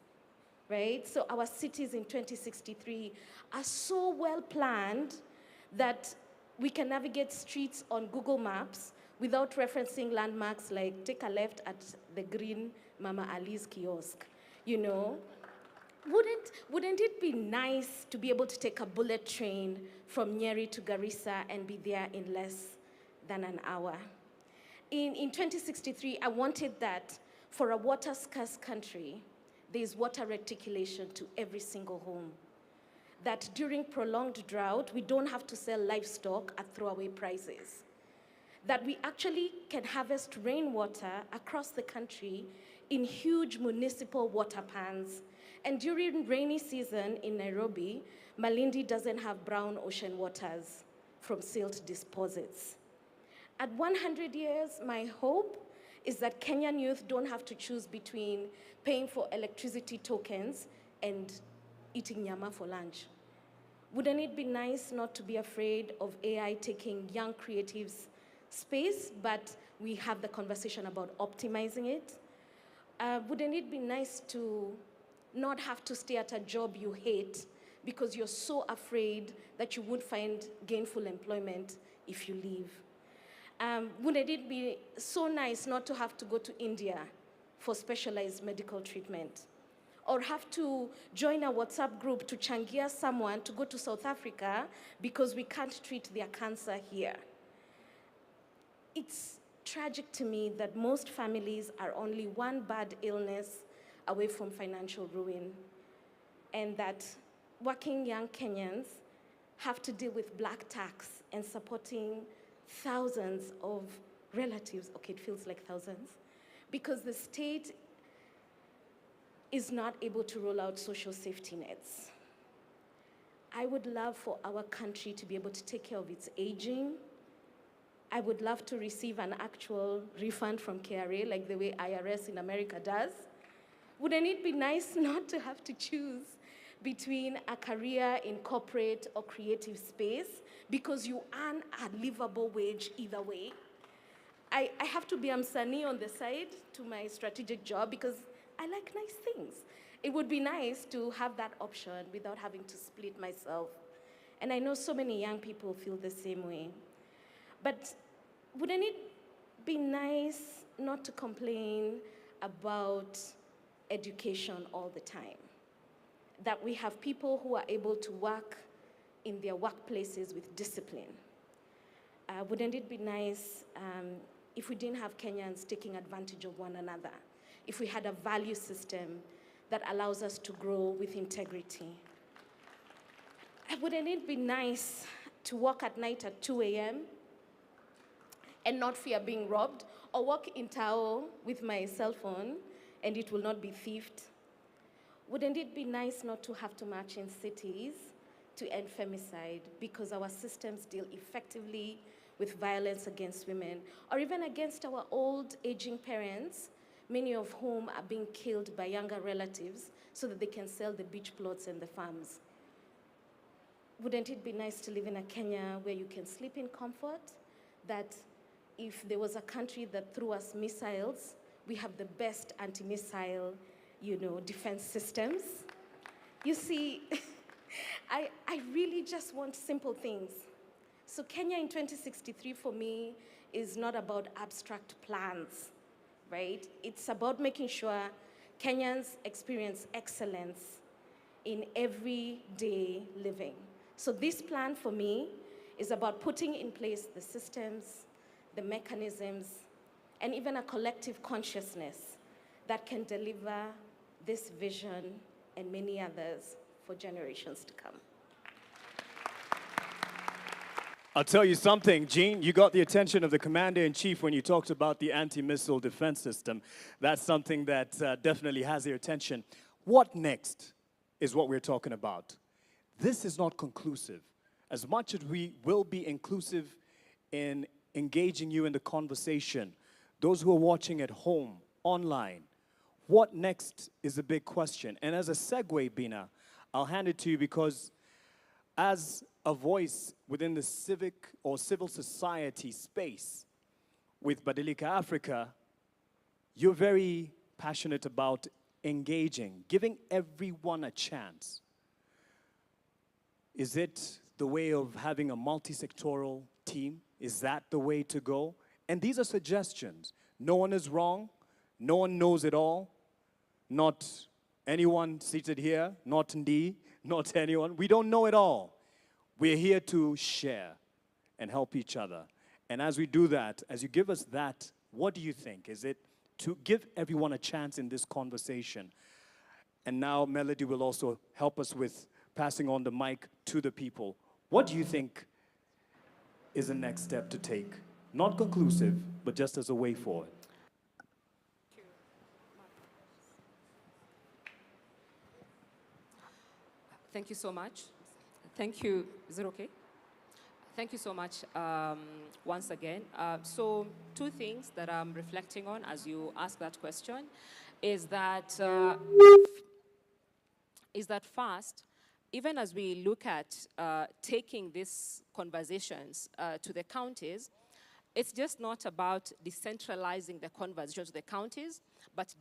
Speaker 2: right? So our cities in 2063 are so well planned that we can navigate streets on Google Maps without referencing landmarks like take a left at the green Mama Ali's kiosk, you know? Wouldn't it be nice to be able to take a bullet train from Nyeri to Garissa and be there in less than an hour? In 2063, I wanted that for a water-scarce country, there is water reticulation to every single home. That during prolonged drought, we don't have to sell livestock at throwaway prices. That we actually can harvest rainwater across the country in huge municipal water pans. And during rainy season in Nairobi, Malindi doesn't have brown ocean waters from silt deposits. At 100 years, my hope is that Kenyan youth don't have to choose between paying for electricity tokens and eating nyama for lunch. Wouldn't it be nice not to be afraid of AI taking young creatives' space, but we have the conversation about optimizing it? Wouldn't it be nice to not have to stay at a job you hate because you're so afraid that you won't find gainful employment if you leave? Wouldn't it be so nice not to have to go to India for specialized medical treatment? Or have to join a WhatsApp group to changia someone to go to South Africa because we can't treat their cancer here? It's tragic to me that most families are only one bad illness away from financial ruin, and that working young Kenyans have to deal with black tax and supporting thousands of relatives, okay, it feels like thousands, because the state is not able to roll out social safety nets. I would love for our country to be able to take care of its aging. I would love to receive an actual refund from KRA like the way IRS in America does. Wouldn't it be nice not to have to choose between a career in corporate or creative space because you earn a livable wage either way? I have to be a msanii on the side to my strategic job because I like nice things. It would be nice to have that option without having to split myself. And I know so many young people feel the same way. But wouldn't it be nice not to complain about education all the time? That we have people who are able to work in their workplaces with discipline. Wouldn't it be nice if we didn't have Kenyans taking advantage of one another? If we had a value system that allows us to grow with integrity? Wouldn't it be nice to walk at night at 2 a.m., and not fear being robbed, or walk in Tao with my cell phone and it will not be thieved? Wouldn't it be nice not to have to march in cities to end femicide because our systems deal effectively with violence against women, or even against our old aging parents, many of whom are being killed by younger relatives so that they can sell the beach plots and the farms? Wouldn't it be nice to live in a Kenya where you can sleep in comfort? That if there was a country that threw us missiles, we have the best anti-missile, defense systems? You see, I really just want simple things. So Kenya in 2063 for me is not about abstract plans, right? It's about making sure Kenyans experience excellence in everyday living. So this plan for me is about putting in place the systems, the mechanisms, and even a collective consciousness that can deliver this vision and many others for generations to come.
Speaker 5: I'll tell you something, Jean, you got the attention of the Commander-in-Chief when you talked about the anti-missile defense system. That's something that definitely has your attention. What next is what we're talking about. This is not conclusive. As much as we will be inclusive in engaging you in the conversation, those who are watching at home, online, what next is a big question. And as a segue, Bina, I'll hand it to you because as a voice within the civic or civil society space with Badilika Africa, you're very passionate about engaging, giving everyone a chance. Is it the way of having a multi-sectoral team? Is that the way to go? And these are suggestions. No one is wrong. No one knows it all. Not anyone seated here, not Ndi, not anyone. We don't know it all. We're here to share and help each other. And as we do that, as you give us that, what do you think? Is it to give everyone a chance in this conversation? And now Melody will also help us with passing on the mic to the people. What do you think is the next step to take? Not conclusive, but just as a way forward.
Speaker 9: Thank you so much. Thank you. Is it okay? Thank you so much once again. So 2 things that I'm reflecting on as you ask that question is that first, even as we look at taking these conversations to the counties, it's just not about decentralizing the conversation to the counties, but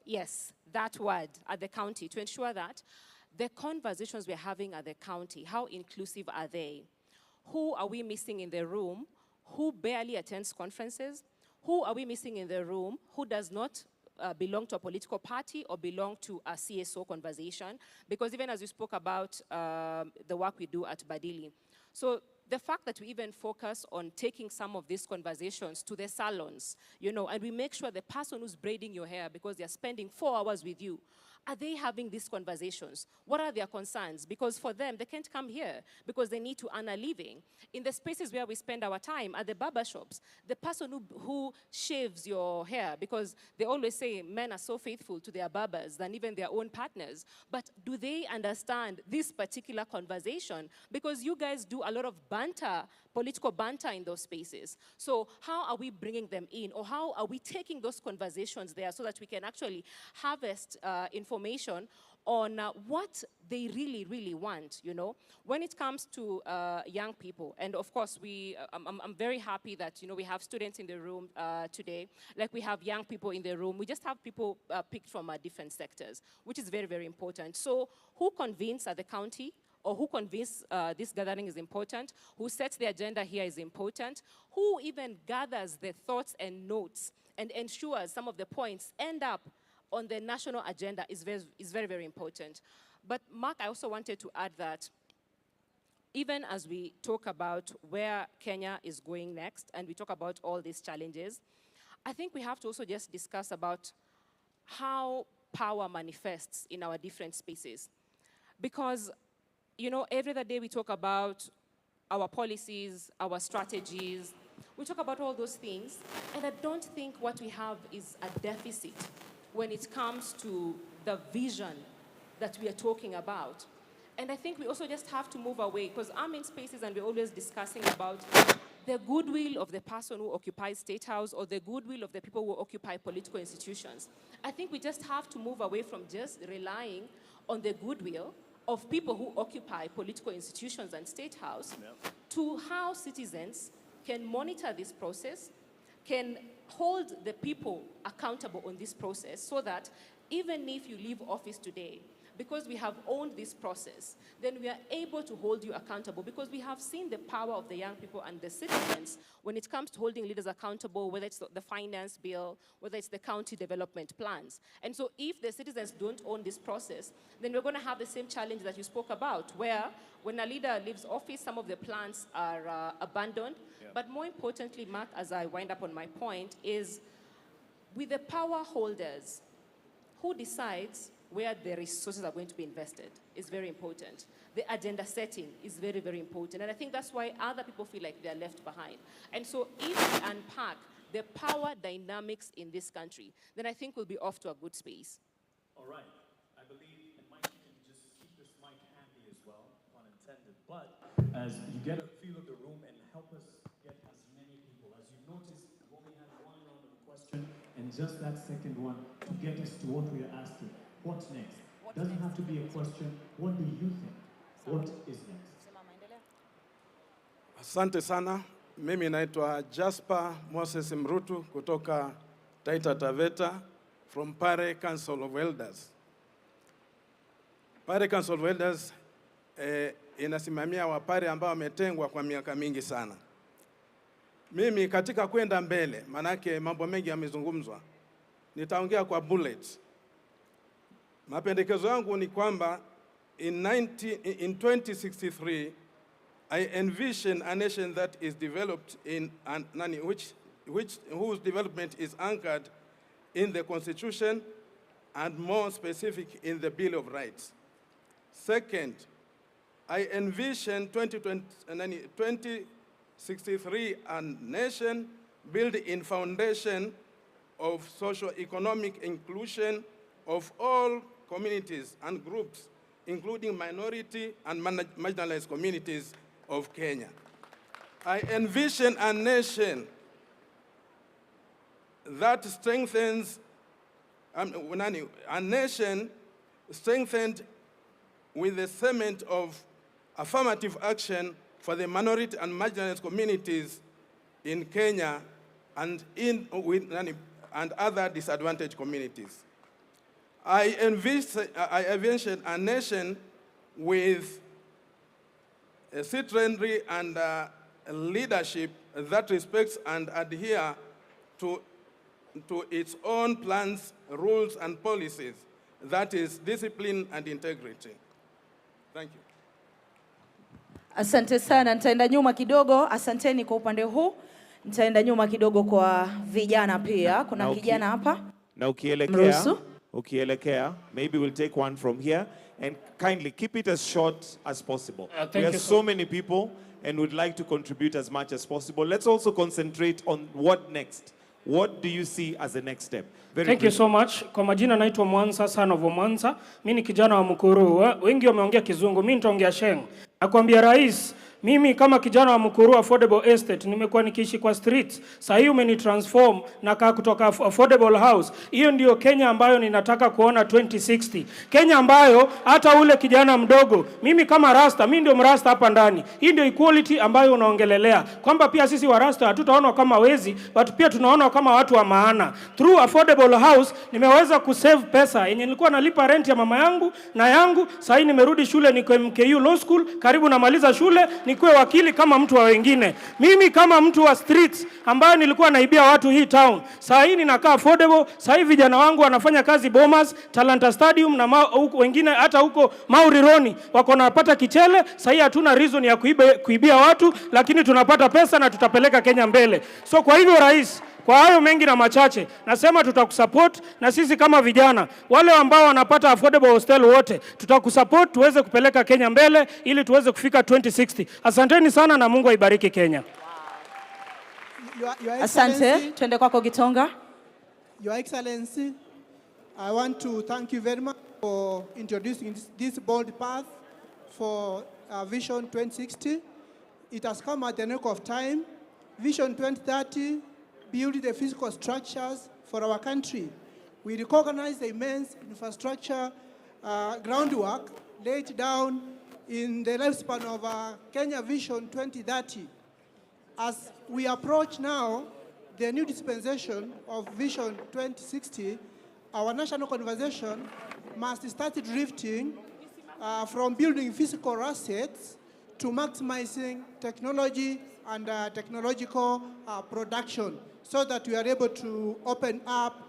Speaker 9: yes, that word at the county, to ensure that the conversations we're having at the county, how inclusive are they? Who are we missing in the room? Who barely attends conferences? Who are we missing in the room who does not belong to a political party or belong to a CSO conversation? Because even as we spoke about the work we do at Badili. So the fact that we even focus on taking some of these conversations to the salons, and we make sure the person who's braiding your hair, because they're spending 4 hours with you, are they having these conversations? What are their concerns? Because for them, they can't come here because they need to earn a living. In the spaces where we spend our time, at the barber shops, the person who shaves your hair, because they always say men are so faithful to their barbers than even their own partners. But do they understand this particular conversation? Because you guys do a lot of banter, political banter in those spaces. So how are we bringing them in? Or how are we taking those conversations there so that we can actually harvest information on what they really, really want, When it comes to young people, and of course, I'm very happy that, we have students in the room today, like we have young people in the room. We just have people picked from different sectors, which is very, very important. So who convenes at the county? Or who convinced this gathering is important, who sets the agenda here is important, who even gathers the thoughts and notes and ensures some of the points end up on the national agenda is very, very important. But Mark, I also wanted to add that even as we talk about where Kenya is going next and we talk about all these challenges, I think we have to also just discuss about how power manifests in our different spaces. Because every other day we talk about our policies, our strategies. We talk about all those things, and I don't think what we have is a deficit when it comes to the vision that we are talking about. And I think we also just have to move away, because I'm in spaces and we're always discussing about the goodwill of the person who occupies State House or the goodwill of the people who occupy political institutions. I think we just have to move away from just relying on the goodwill of people who occupy political institutions and State House to how citizens can monitor this process, can hold the people accountable on this process, so that even if you leave office today, because we have owned this process, then we are able to hold you accountable, because we have seen the power of the young people and the citizens when it comes to holding leaders accountable, whether it's the finance bill, whether it's the county development plans. And so if the citizens don't own this process, then we're going to have the same challenge that you spoke about, where when a leader leaves office, some of the plans are abandoned. Yeah. But more importantly, Mark, as I wind up on my point, is with the power holders, who decides where the resources are going to be invested is very important. The agenda setting is very, very important. And I think that's why other people feel like they're left behind. And so if we unpack the power dynamics in this country, then I think we'll be off to a good space.
Speaker 13: All right. I believe, and Mike, you can just keep this mic handy as well, pun intended. But as you get a feel of the room and help us get as many people. As you've noticed, we've only had one round of a question, and just that second one to get us to what we are asking. What's next? Doesn't have to be a question. What do you think? What is next?
Speaker 12: Asante sana. Mimi naitwa Jasper Moses Mrutu kutoka Taita Taveta from Pare Council of Elders. Pare Council of Elders inasimamia wapare ambao wametengwa kwa miaka mingi sana. Mimi katika kwenda mbele, manake mambo mengi yamezungumzwa, nitaongea kwa bullet. Mapendekezo yangu ni kwamba in 2063 I envision a nation that is developed in whose development is anchored in the Constitution and more specific in the Bill of Rights. Second, I envision 2063 a nation built in foundation of socio-economic inclusion of all communities and groups, including minority and marginalized communities of Kenya. I envision a nation that strengthens, a nation strengthened with the cement of affirmative action for the minority and marginalized communities in Kenya and other disadvantaged communities. I envision a nation with a citizenry and leadership that respects and adhere to its own plans, rules, and policies. That is discipline and integrity. Thank you.
Speaker 14: Asante sana, nitaenda nyuma kidogo. Asanteni kwa upande huu. Nitaenda nyuma kidogo kwa vijana pia. Kuna kijana hapa.
Speaker 18: Na ukielekea, maybe we'll take one from here and kindly keep it as short as possible. We have so many people and would like to contribute as much as possible. Let's also concentrate on what next. What do you see as the next step?
Speaker 22: Thank you so much. Kwa majina naitwa Mwanza, son of Mwanza. Mimi ni kijana wa Mukuru. Wengi wameongea Kizungu, mimi nitaongea Sheng. Nakwambia rais, mimi kama kijana wa Mukuru affordable estate nimekuwa nikiishi kwa streets. Sasa hii umenitransform na kaa kutoka affordable house. Hiyo ndio Kenya ambayo ninataka kuona 2060. Kenya ambayo hata ule kijana mdogo, mimi kama rasta, mimi ndio mrasta hapa ndani. Hii ndio equality ambayo unaongelelea. Kwamba pia sisi wa rasta hatutaona kama wezi, but pia tunaona kama watu wa maana. Through affordable house nimeweza kusave pesa. Yenye nilikuwa nalipa rent ya mama yangu na yangu, sasa hii nimerudi shule niko MKU Law School, karibu namaliza shule, nikuwe wakili kama mtu wa wengine. Mimi kama mtu wa streets ambayo nilikuwa naibia watu hii town, sasa hii ninakaa affordable. Sasa hivi vijana wangu wanafanya kazi Bomas, Talanta Stadium na wengine hata huko Maurironi wako napata kichele. Sasa hii hatuna reason ya kuibia watu, lakini tunapata pesa na tutapeleka Kenya mbele. So kwa hivyo rais, Kwa hayo mengi na machache, nasema tutakusupport, na sisi kama vijana wale ambao wanapata affordable hostel wote tutakusupport tuweze kupeleka Kenya mbele ili tuweze kufika 2060. Asanteni sana na Mungu aibariki Kenya.
Speaker 14: Asante, twende kwako Gitonga.
Speaker 15: Your Excellency, I want to thank you very much for introducing this bold path for Vision 2060. It has come at the nick of time. Vision 2030 build the physical structures for our country. We recognize the immense infrastructure groundwork laid down in the lifespan of Kenya Vision 2030. As we approach now the new dispensation of Vision 2060, our national conversation must start drifting from building physical assets to maximizing technology and technological production, so that we are able to open up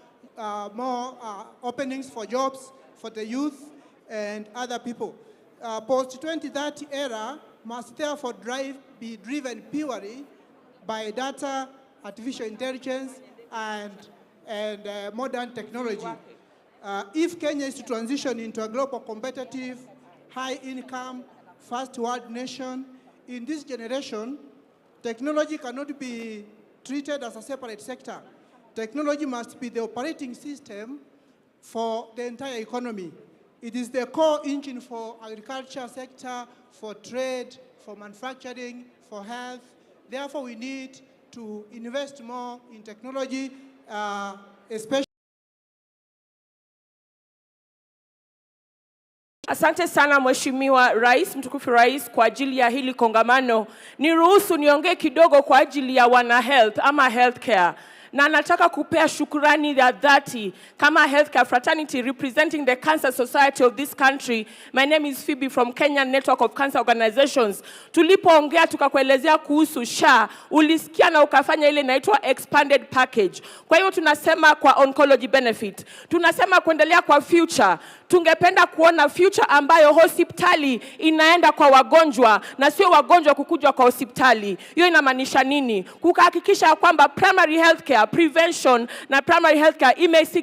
Speaker 15: more openings for jobs for the youth and other people. Post-2030 era must therefore be driven purely by data, artificial intelligence, and modern technology. If Kenya is to transition into a global competitive, high-income, first-world nation, in this generation, technology cannot be treated as a separate sector. Technology must be the operating system for the entire economy. It is the core engine for agriculture sector, for trade, for manufacturing, for health. Therefore, we need to invest more in technology, especially.
Speaker 16: Asante sana Mheshimiwa Rais, mtukufu Rais, kwa ajili ya hili kongamano. Niruhusu niongee kidogo kwa ajili ya wana health ama healthcare. Na nataka kupea shukrani ya dhati kama healthcare fraternity representing the Cancer Society of this country. My name is Phoebe from Kenyan Network of Cancer Organizations. Tulipoongea tukakuelezea kuhusu SHA, ulisikia na ukafanya ile inaitwa expanded package. Kwa hiyo tunasema kwa oncology benefit, tunasema kuendelea kwa future. Tungependa kuona future ambayo hospitali inaenda kwa wagonjwa na sio wagonjwa kukuja kwa hospitali. Hiyo inamaanisha nini? Kuhakikisha kwamba primary healthcare, prevention na primary healthcare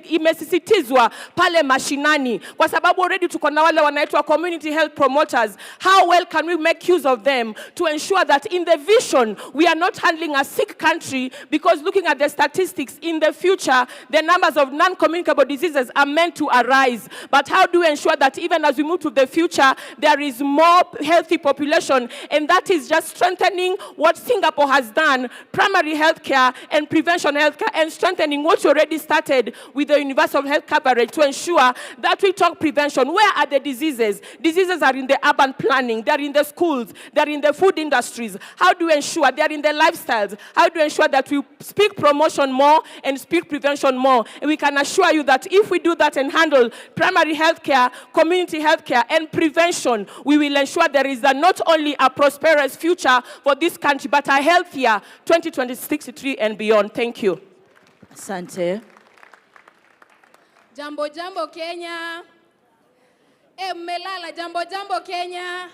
Speaker 16: imesisitizwa pale mashinani, kwa sababu already tuko na wale wanaitwa community health promoters. How well can we make use of them to ensure that in the vision we are not handling a sick country, because looking at the statistics in the future the numbers of non-communicable diseases are meant to arise. But how do we ensure that even as we move to the future, there is more healthy population? And that is just strengthening what Singapore has done, primary healthcare and prevention healthcare, and strengthening what you already started with the universal health coverage to ensure that we talk prevention. Where are the diseases? Diseases are in the urban planning, they're in the schools, they're in the food industries. How do we ensure they're in the lifestyles? How do we ensure that we speak promotion more and speak prevention more? And we can assure you that if we do that and handle primary healthcare, community healthcare, and prevention, we will ensure there is not only a prosperous future for this country, but a healthier 2063 and beyond. Thank you.
Speaker 14: Asante.
Speaker 19: Jambo jambo Kenya. Melala jambo jambo Kenya.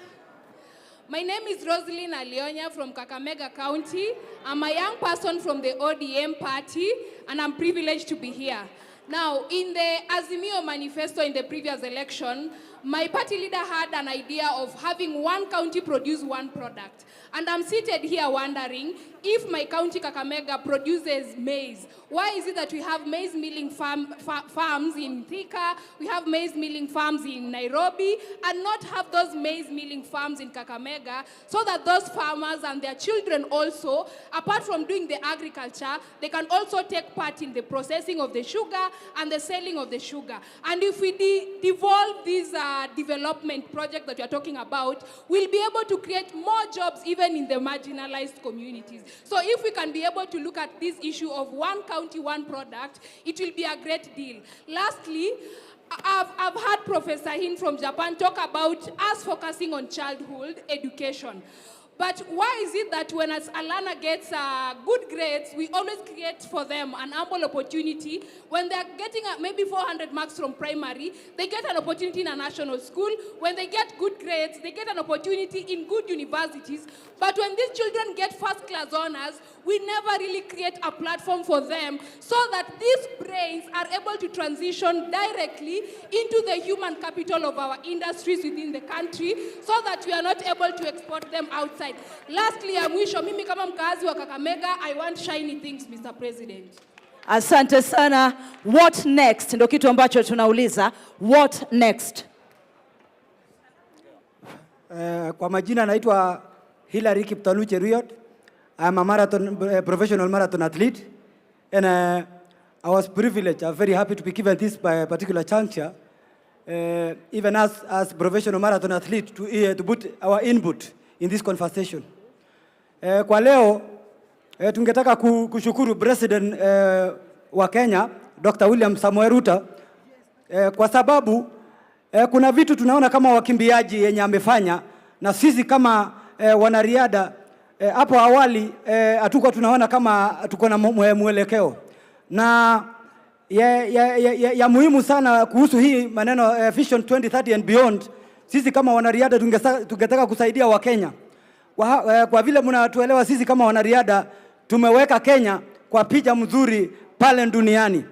Speaker 19: My name is Rosaline Alionya from Kakamega County. I'm a young person from the ODM party, and I'm privileged to be here. Now, in the Azimio manifesto in the previous election, my party leader had an idea of having one county produce one product. And I'm seated here wondering, if my county Kakamega produces maize, why is it that we have maize milling farms in Thika, we have maize milling farms in Nairobi, and not have those maize milling farms in Kakamega, so that those farmers and their children also, apart from doing the agriculture, they can also take part in the processing of the sugar and the selling of the sugar. And if we devolve this development project that we are talking about, we'll be able to create more jobs even in the marginalized communities. So if we can be able to look at this issue of one county, one product, it will be a great deal. Lastly, I've heard Professor Hin from Japan talk about us focusing on childhood education. But why is it that when as Alana gets good grades, we always create for them an ample opportunity? When they're getting maybe 400 marks from primary, they get an opportunity in a national school. When they get good grades, they get an opportunity in good universities. But when these children get first-class honors, we never really create a platform for them so that these brains are able to transition directly into the human capital of our industries within the country so that we are not able to export them outside. Lastly, ya mwisho, mimi kama mkazi wa Kakamega, I want shiny things, Mr. President.
Speaker 14: Asante sana. What next? Ndio kitu ambacho tunauliza. What next?
Speaker 20: Kwa majina naitwa Hilary Kiptanui Cheruiyot. I'm a professional marathon athlete, and I was privileged. I'm very happy to be given this by a particular juncture, even as professional marathon athlete, to put our input in this conversation. Kwa leo tungetaka kushukuru President wa Kenya Dr. William Samoei Ruto kwa sababu kuna vitu tunaona kama wakimbiaji yenye amefanya, na sisi kama wanariadha hapo awali hatuko tunaona kama tuko na mwelekeo, na ya muhimu sana kuhusu hii maneno Vision 2030 and beyond. Sisi kama wanariadha tungetaka kusaidia wa Kenya kwa vile mnatuelewa, sisi kama wanariadha tumeweka Kenya kwa picha mzuri pale duniani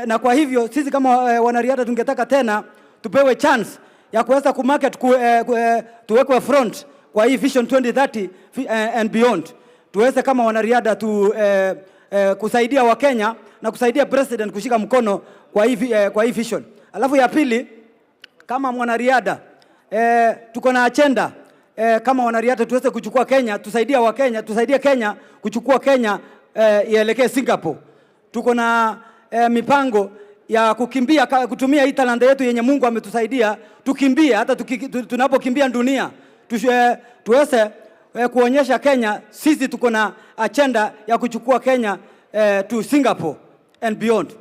Speaker 20: na kwa hivyo sisi kama wanariadha tungetaka tena tupewe chance ya kuweza kumarket tuwekwe front kwa hii Vision 2030 and beyond. Tuweze kama wanariadha kusaidia wa Kenya na kusaidia president kushika mkono kwa hii vision. Alafu ya pili, kama mwanariadha tuko na agenda kama wanariadha tuweze kuchukua Kenya, tusaidia wa Kenya, tusaidie Kenya kuchukua Kenya ielekee Singapore. Tuko na mipango ya kukimbia, kutumia hii talanta yetu yenye Mungu ametusaidia, tukimbie hata tunapokimbia dunia. Tuweze kuonyesha Kenya sisi tuko na agenda ya kuchukua Kenya to Singapore and beyond.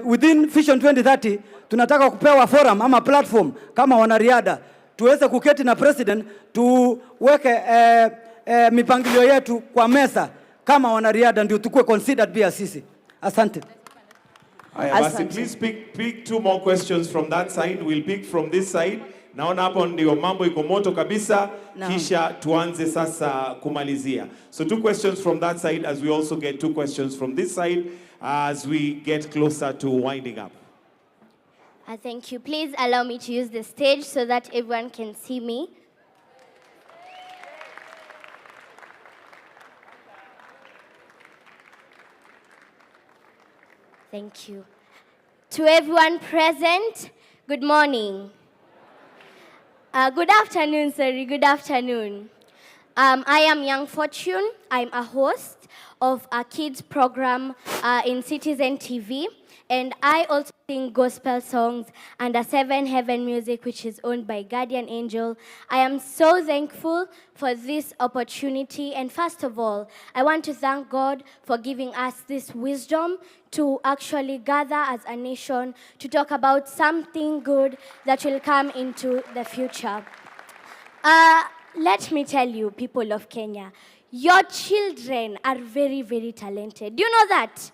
Speaker 20: Within Vision 2030 tunataka kupewa forum ama platform kama wanariadha, tuweze kuketi na president, tuweke mipangilio yetu kwa meza kama wanariadha, ndio tukue considered pia sisi. Asante.
Speaker 18: Basi, please pick two more questions from that side. We'll pick from this side. Naona hapo ndio mambo iko moto kabisa. Kisha tuanze sasa kumalizia. So 2 questions from that side, as we also get 2 questions from this side as we get closer to winding up.
Speaker 21: Thank you. Please allow me to use the stage so that everyone can see me. Thank you. To everyone present, good morning. Good afternoon, sorry, good afternoon. I am Young Fortune. I'm a host of a kids program in Citizen TV. And I also sing gospel songs under 7 Heaven Music, which is owned by Guardian Angel. I am so thankful for this opportunity. And first of all, I want to thank God for giving us this wisdom to actually gather as a nation to talk about something good that will come into the future. Let me tell you, people of Kenya, your children are very, very talented. Do you know that?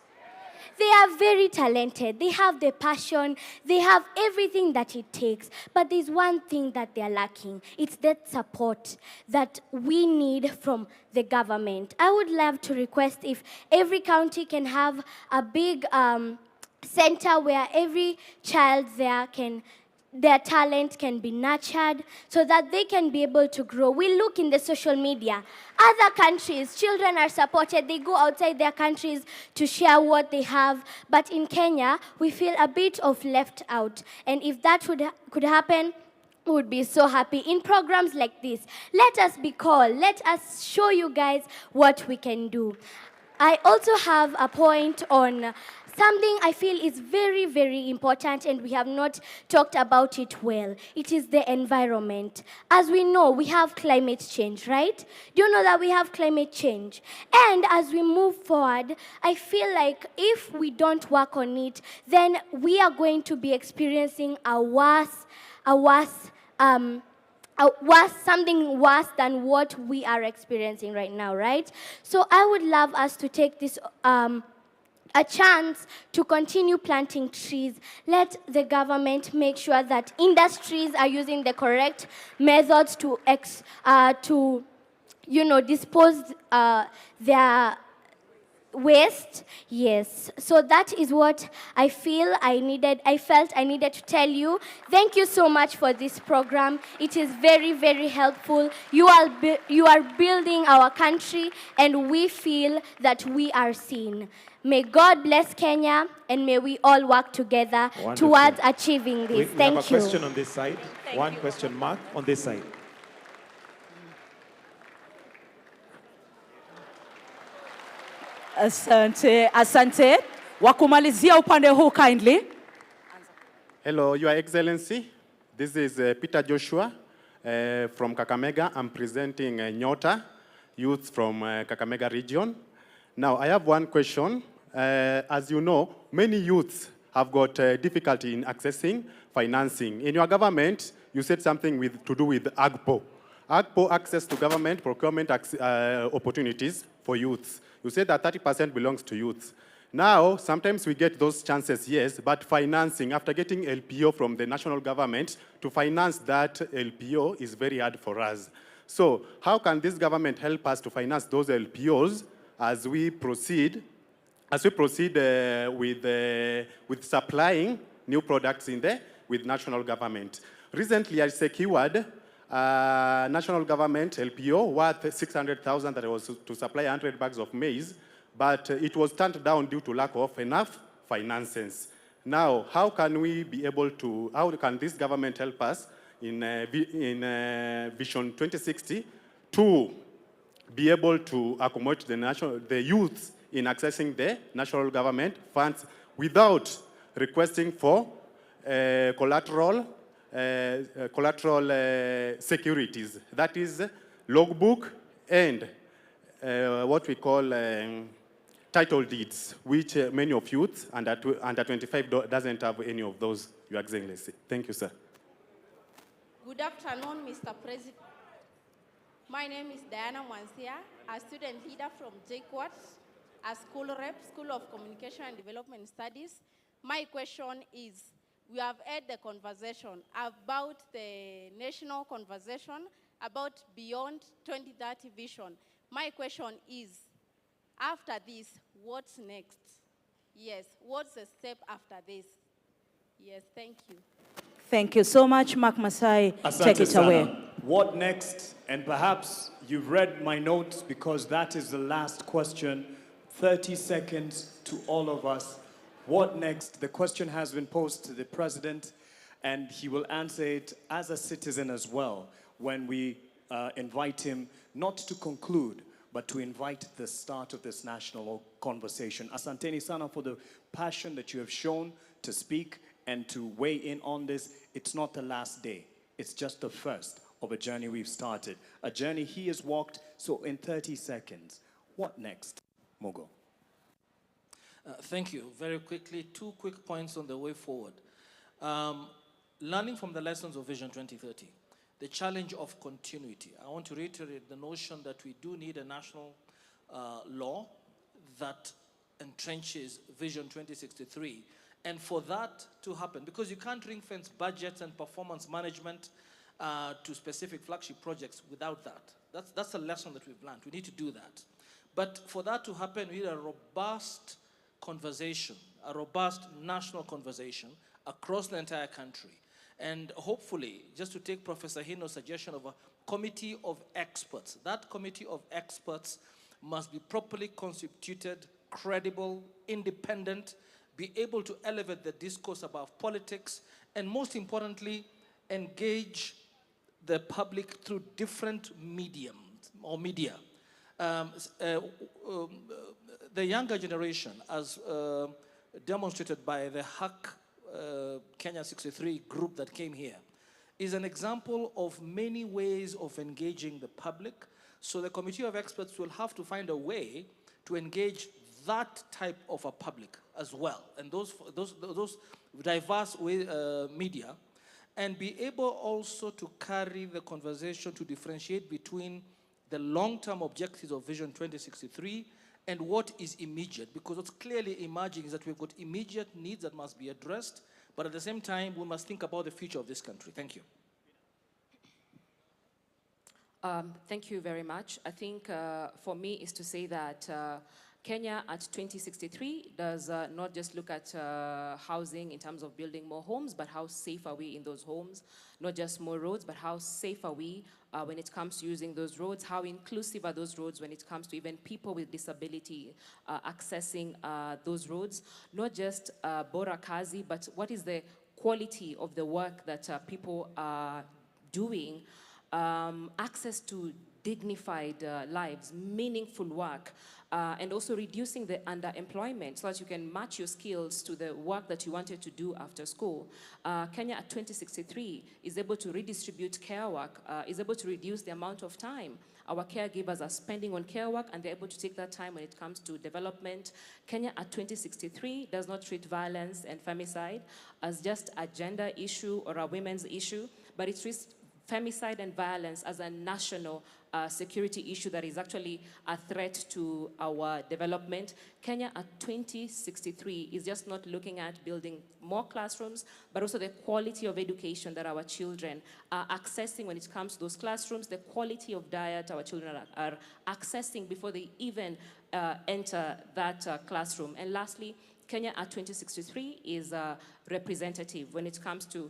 Speaker 21: They are very talented. They have the passion. They have everything that it takes. But there's one thing that they are lacking. It's that support that we need from the government. I would love to request if every county can have a big center where every child there their talent can be nurtured so that they can be able to grow. We look in the social media. Other countries, children are supported. They go outside their countries to share what they have. But in Kenya, we feel a bit of left out. And if that could happen, we would be so happy. In programs like this, let us be called. Let us show you guys what we can do. I also have a point on something I feel is very, very important, and we have not talked about it well. It is the environment. As we know, we have climate change, right? Do you know that we have climate change? And as we move forward, I feel like if we don't work on it, then we are going to be experiencing something worse than what we are experiencing right now, right? So I would love us to take this a chance to continue planting trees. Let the government make sure that industries are using the correct methods to dispose their waste. Yes, so that is what I felt I needed to tell you. Thank you so much for this program. It is very, very helpful. You are building our country, and we feel that we are seen. May God bless Kenya, and may we all work together towards achieving this.
Speaker 18: We
Speaker 21: Thank
Speaker 18: have a
Speaker 21: you.
Speaker 18: question on this side. One question mark on this side.
Speaker 14: Asante. Wakumalizia upande huu kindly.
Speaker 3: Hello, Your Excellency. This is Peter Joshua from Kakamega. I'm presenting Nyota, youth from Kakamega region. Now, I have one question. As you know, many youths have got difficulty in accessing financing. In your government, you said something to do with AGPO. AGPO, access to government procurement opportunities for youths. You said that 30% belongs to youth. Now, sometimes we get those chances, yes, but financing, after getting LPO from the national government, to finance that LPO is very hard for us. So, how can this government help us to finance those LPOs as we proceed with supplying new products with national government? Recently, I secured national government LPO worth 600,000 that was to supply 100 bags of maize, but it was turned down due to lack of enough finances. Now, how can this government help us in Vision 2060 to be able to accommodate the youth in accessing the national government funds without requesting for collateral securities, that is logbook and what we call title deeds, which many of youth under 25 doesn't have any of those, Your Excellency. Thank you, sir.
Speaker 4: Good afternoon, Mr. President. My name is Diana Mwansia, a student leader from JKUAT, a school rep, School of Communication and Development Studies. My question is, we have had the conversation about the national conversation about beyond 2030 vision. My question is, after this, what's next? Yes, what's the step after this? Yes, thank you.
Speaker 14: Thank you so much, Mark Masai. Take it away.
Speaker 5: What next? And perhaps you've read my notes because that is the last question. 30 seconds to all of us. What next? The question has been posed to the president, and he will answer it as a citizen as well when we invite him not to conclude, but to invite the start of this national conversation. Asanteni sana for the passion that you have shown to speak and to weigh in on this. It's not the last day. It's just the first of a journey we've started. A journey he has walked, so in 30 seconds, what next? Mogo.
Speaker 8: Thank you. Very quickly, 2 quick points on the way forward. Learning from the lessons of Vision 2030, the challenge of continuity. I want to reiterate the notion that we do need a national law that entrenches Vision 2063. And for that to happen, because you can't ring-fence budgets and performance management to specific flagship projects without that. That's a lesson that we've learned. We need to do that. But for that to happen, we need a robust conversation, a robust national conversation across the entire country. And hopefully, just to take Professor Hino's suggestion of a committee of experts, that committee of experts must be properly constituted, credible, independent, be able to elevate the discourse about politics, and most importantly, engage the public through different mediums or media. The younger generation, as demonstrated by the Hack Kenya 63 group that came here, is an example of many ways of engaging the public. So the committee of experts will have to find a way to engage that type of a public as well, and those diverse media, and be able also to carry the conversation to differentiate between the long-term objectives of Vision 2063 and what is immediate, because what's clearly emerging is that we've got immediate needs that must be addressed, but at the same time, we must think about the future of this country. Thank you.
Speaker 9: Thank you very much. I think for me is to say that Kenya at 2063 does not just look at housing in terms of building more homes, but how safe are we in those homes? Not just more roads, but how safe are we when it comes to using those roads? How inclusive are those roads when it comes to even people with disability accessing those roads? Not just bora kazi, but what is the quality of the work that people are doing? Access to dignified lives, meaningful work, and also reducing the underemployment so that you can match your skills to the work that you wanted to do after school. Kenya at 2063 is able to redistribute care work, is able to reduce the amount of time our caregivers are spending on care work, and they're able to take that time when it comes to development. Kenya at 2063 does not treat violence and femicide as just a gender issue or a women's issue, but it treats femicide and violence as a national security issue that is actually a threat to our development. Kenya at 2063 is just not looking at building more classrooms, but also the quality of education that our children are accessing when it comes to those classrooms, the quality of diet our children are accessing before they even enter that classroom. And lastly, Kenya at 2063 is representative when it comes to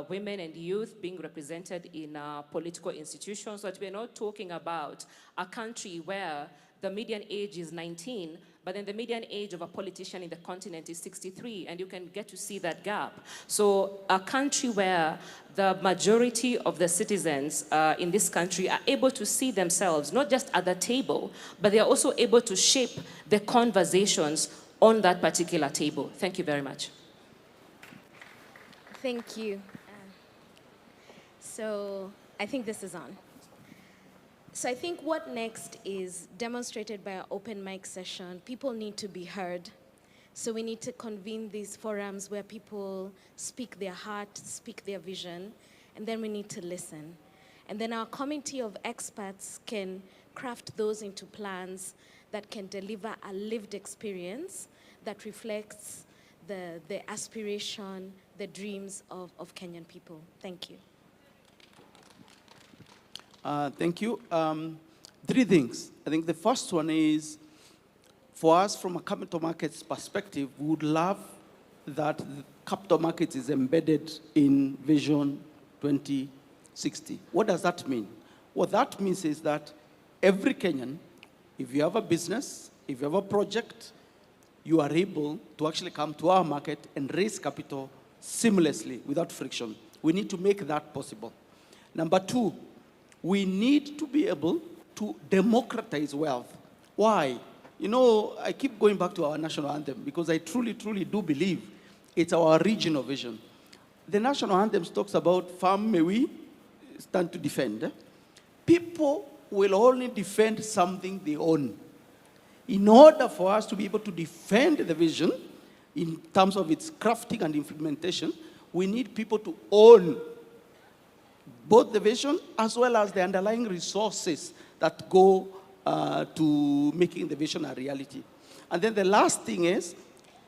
Speaker 9: women and youth being represented in political institutions. So that we're not talking about a country where the median age is 19, but then the median age of a politician in the continent is 63, and you can get to see that gap. So a country where the majority of the citizens in this country are able to see themselves, not just at the table, but they are also able to shape the conversations on that particular table. Thank you very much.
Speaker 2: Thank you. So I think this is on. So I think what next is demonstrated by our open mic session. People need to be heard. So we need to convene these forums where people speak their heart, speak their vision, and then we need to listen. And then our committee of experts can craft those into plans that can deliver a lived experience that reflects the aspiration, the dreams of Kenyan people. Thank you.
Speaker 12: Thank you. 3 things. I think the first one is, for us from a capital markets perspective, we would love that the capital markets is embedded in Vision 2060. What does that mean? What that means is that every Kenyan, if you have a business, if you have a project, you are able to actually come to our market and raise capital seamlessly without friction. We need to make that possible. Number 2, we need to be able to democratize wealth. Why? You know, I keep going back to our national anthem because I truly, truly do believe it's our regional vision. The national anthem talks about farm may we stand to defend. People will only defend something they own. In order for us to be able to defend the vision in terms of its crafting and implementation, we need people to own both the vision as well as the underlying resources that go to making the vision a reality. And then the last thing is,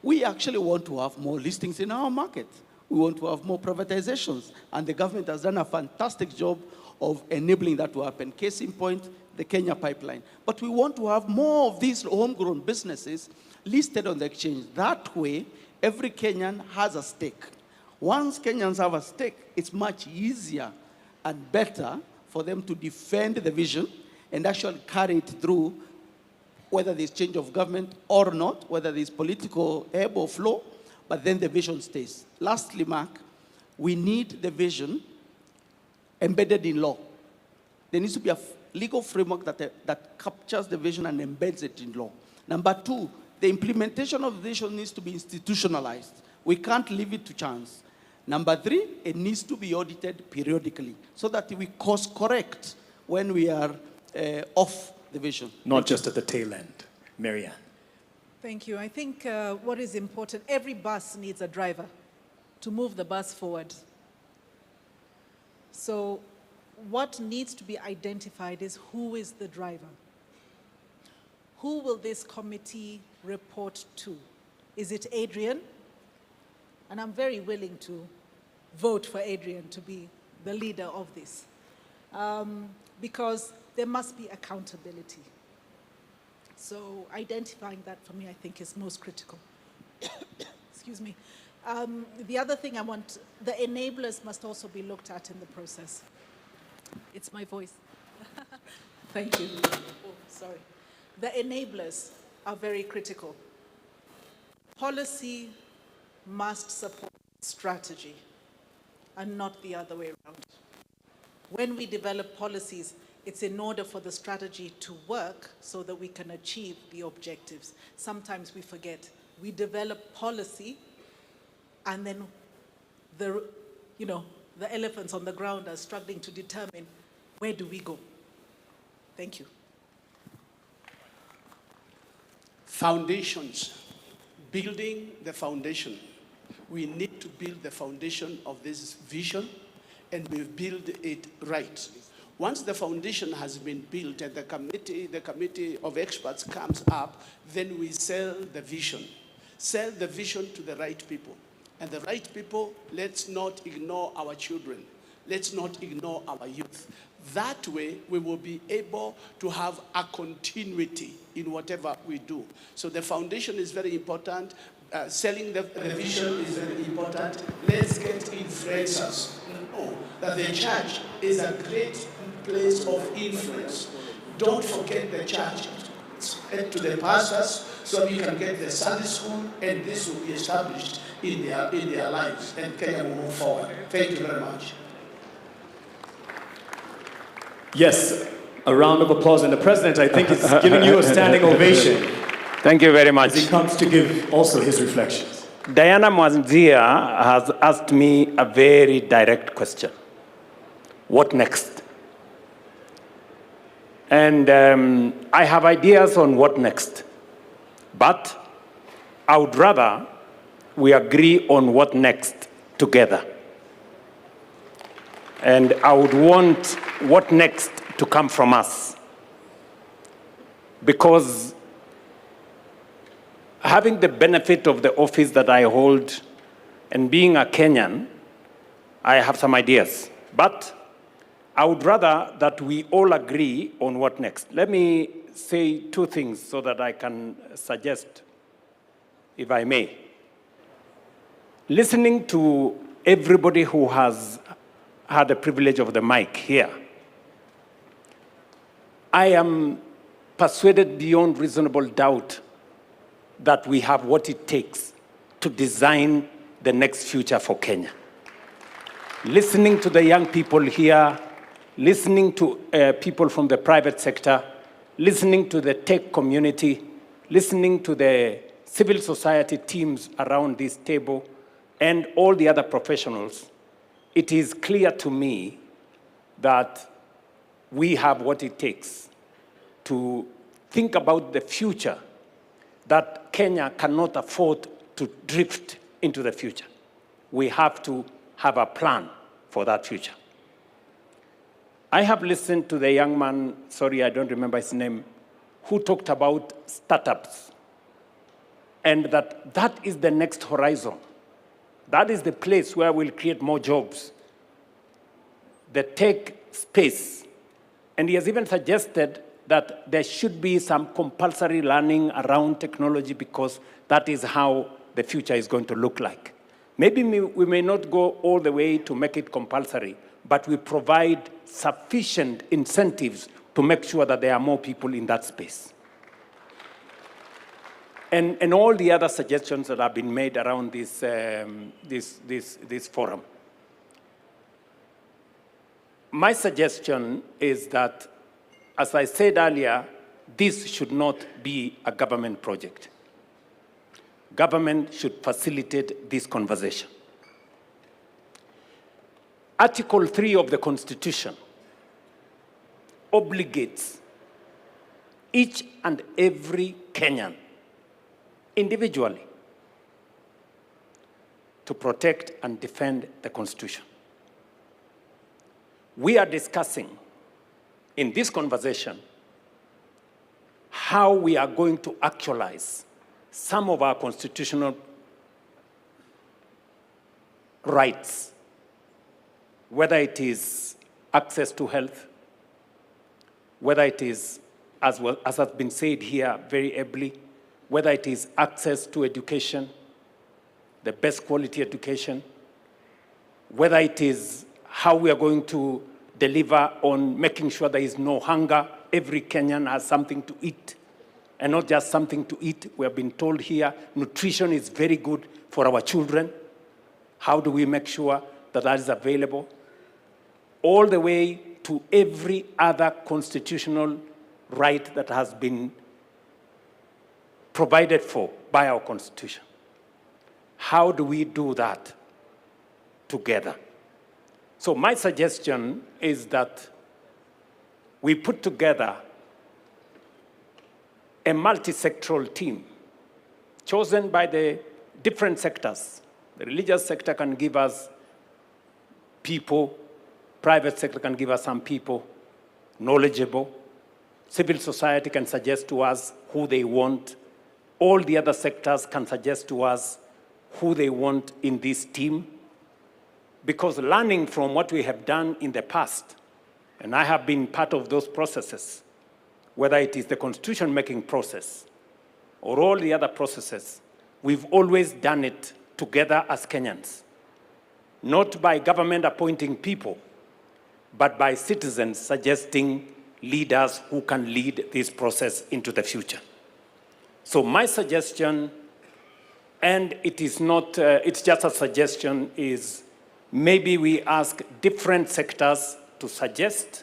Speaker 12: we actually want to have more listings in our market. We want to have more privatizations, and the government has done a fantastic job of enabling that to happen. Case in point, the Kenya pipeline. But we want to have more of these homegrown businesses listed on the exchange. That way, every Kenyan has a stake. Once Kenyans have a stake, it's much easier and better for them to defend the vision and actually carry it through, whether there's change of government or not, whether there's political ebb or flow, but then the vision stays. Lastly, Mark, we need the vision embedded in law. There needs to be a legal framework that captures the vision and embeds it in law. Number 2, the implementation of the vision needs to be institutionalized. We can't leave it to chance. Number 3, it needs to be audited periodically so that we course correct when we are off the vision.
Speaker 5: Not just at the tail end. Marianne.
Speaker 10: Thank you. I think what is important, every bus needs a driver to move the bus forward. So what needs to be identified is who is the driver. Who will this committee report to? Is it Adrian? And I'm very willing to vote for Adrian to be the leader of this. because there must be accountability. So identifying that for me, I think, is most critical. Excuse me. The other thing the enablers must also be looked at in the process. It's my voice. Thank you. Oh, sorry. The enablers are very critical. Policy must support strategy and not the other way around. When we develop policies, it's in order for the strategy to work so that we can achieve the objectives. Sometimes we forget. We develop policy and then the elephants on the ground are struggling to determine where do we go. Thank you.
Speaker 11: Foundations. Building the foundation. We need to build the foundation of this vision, and we build it right. Once the foundation has been built and the committee of experts comes up, then we sell the vision. Sell the vision to the right people. And the right people, let's not ignore our children. Let's not ignore our youth. That way, we will be able to have a continuity in whatever we do. So the foundation is very important. Selling the vision is very important. Let's get influencers to know that the church is a great place of influence. Don't forget the church. Spread to the pastors so you can get the Sunday school, and this will be established in their lives, and Kenya will move forward. Thank you very much.
Speaker 5: Yes, a round of applause, and the president, I think, is giving you a standing ovation.
Speaker 1: Thank you very much.
Speaker 5: As he comes to give also his reflections.
Speaker 1: Diana Mwanzia has asked me a very direct question. What next? And I have ideas on what next. But I would rather we agree on what next together. And I would want what next to come from us. Because having the benefit of the office that I hold and being a Kenyan, I have some ideas. But I would rather that we all agree on what next. Let me say two things so that I can suggest, if I may. Listening to everybody who has had the privilege of the mic here, I am persuaded beyond reasonable doubt that we have what it takes to design the next future for Kenya. Listening to the young people here, listening to people from the private sector, listening to the tech community, listening to the civil society teams around this table, and all the other professionals, it is clear to me that we have what it takes to think about the future, that Kenya cannot afford to drift into the future. We have to have a plan for that future. I have listened to the young man, sorry, I don't remember his name, who talked about startups, and that is the next horizon. That is the place where we'll create more jobs. The tech space. And he has even suggested that there should be some compulsory learning around technology because that is how the future is going to look like. Maybe we may not go all the way to make it compulsory, but we provide sufficient incentives to make sure that there are more people in that space. And all the other suggestions that have been made around this forum. My suggestion is that, as I said earlier, this should not be a government project. Government should facilitate this conversation. Article 3 of the Constitution obligates each and every Kenyan individually to protect and defend the Constitution. We are discussing in this conversation how we are going to actualize some of our constitutional rights, whether it is access to health, whether it is, as has been said here very ably, whether it is access to education, the best quality education, whether it is how we are going to deliver on making sure there is no hunger, every Kenyan has something to eat, and not just something to eat. We have been told here nutrition is very good for our children. How do we make sure that that is available? All the way to every other constitutional right that has been provided for by our Constitution. How do we do that together? So my suggestion is that we put together a multi-sectoral team chosen by the different sectors. The religious sector can give us people, private sector can give us some people, knowledgeable. Civil society can suggest to us who they want. All the other sectors can suggest to us who they want in this team. Because learning from what we have done in the past, and I have been part of those processes, whether it is the constitution-making process or all the other processes, we've always done it together as Kenyans. Not by government appointing people, but by citizens suggesting leaders who can lead this process into the future. So my suggestion, and it is not, it's just a suggestion, is maybe we ask different sectors to suggest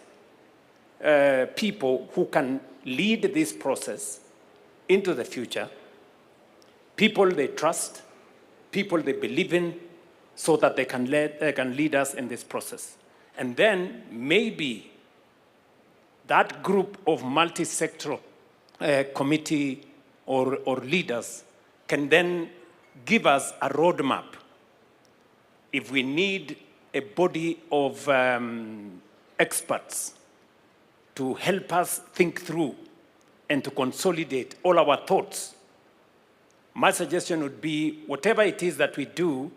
Speaker 1: people who can lead this process into the future, people they trust, people they believe in, so that they can lead us in this process. And then maybe that group of multi-sectoral committee or leaders can then give us a roadmap. If we need a body of experts to help us think through and to consolidate all our thoughts, my suggestion would be whatever it is that we do,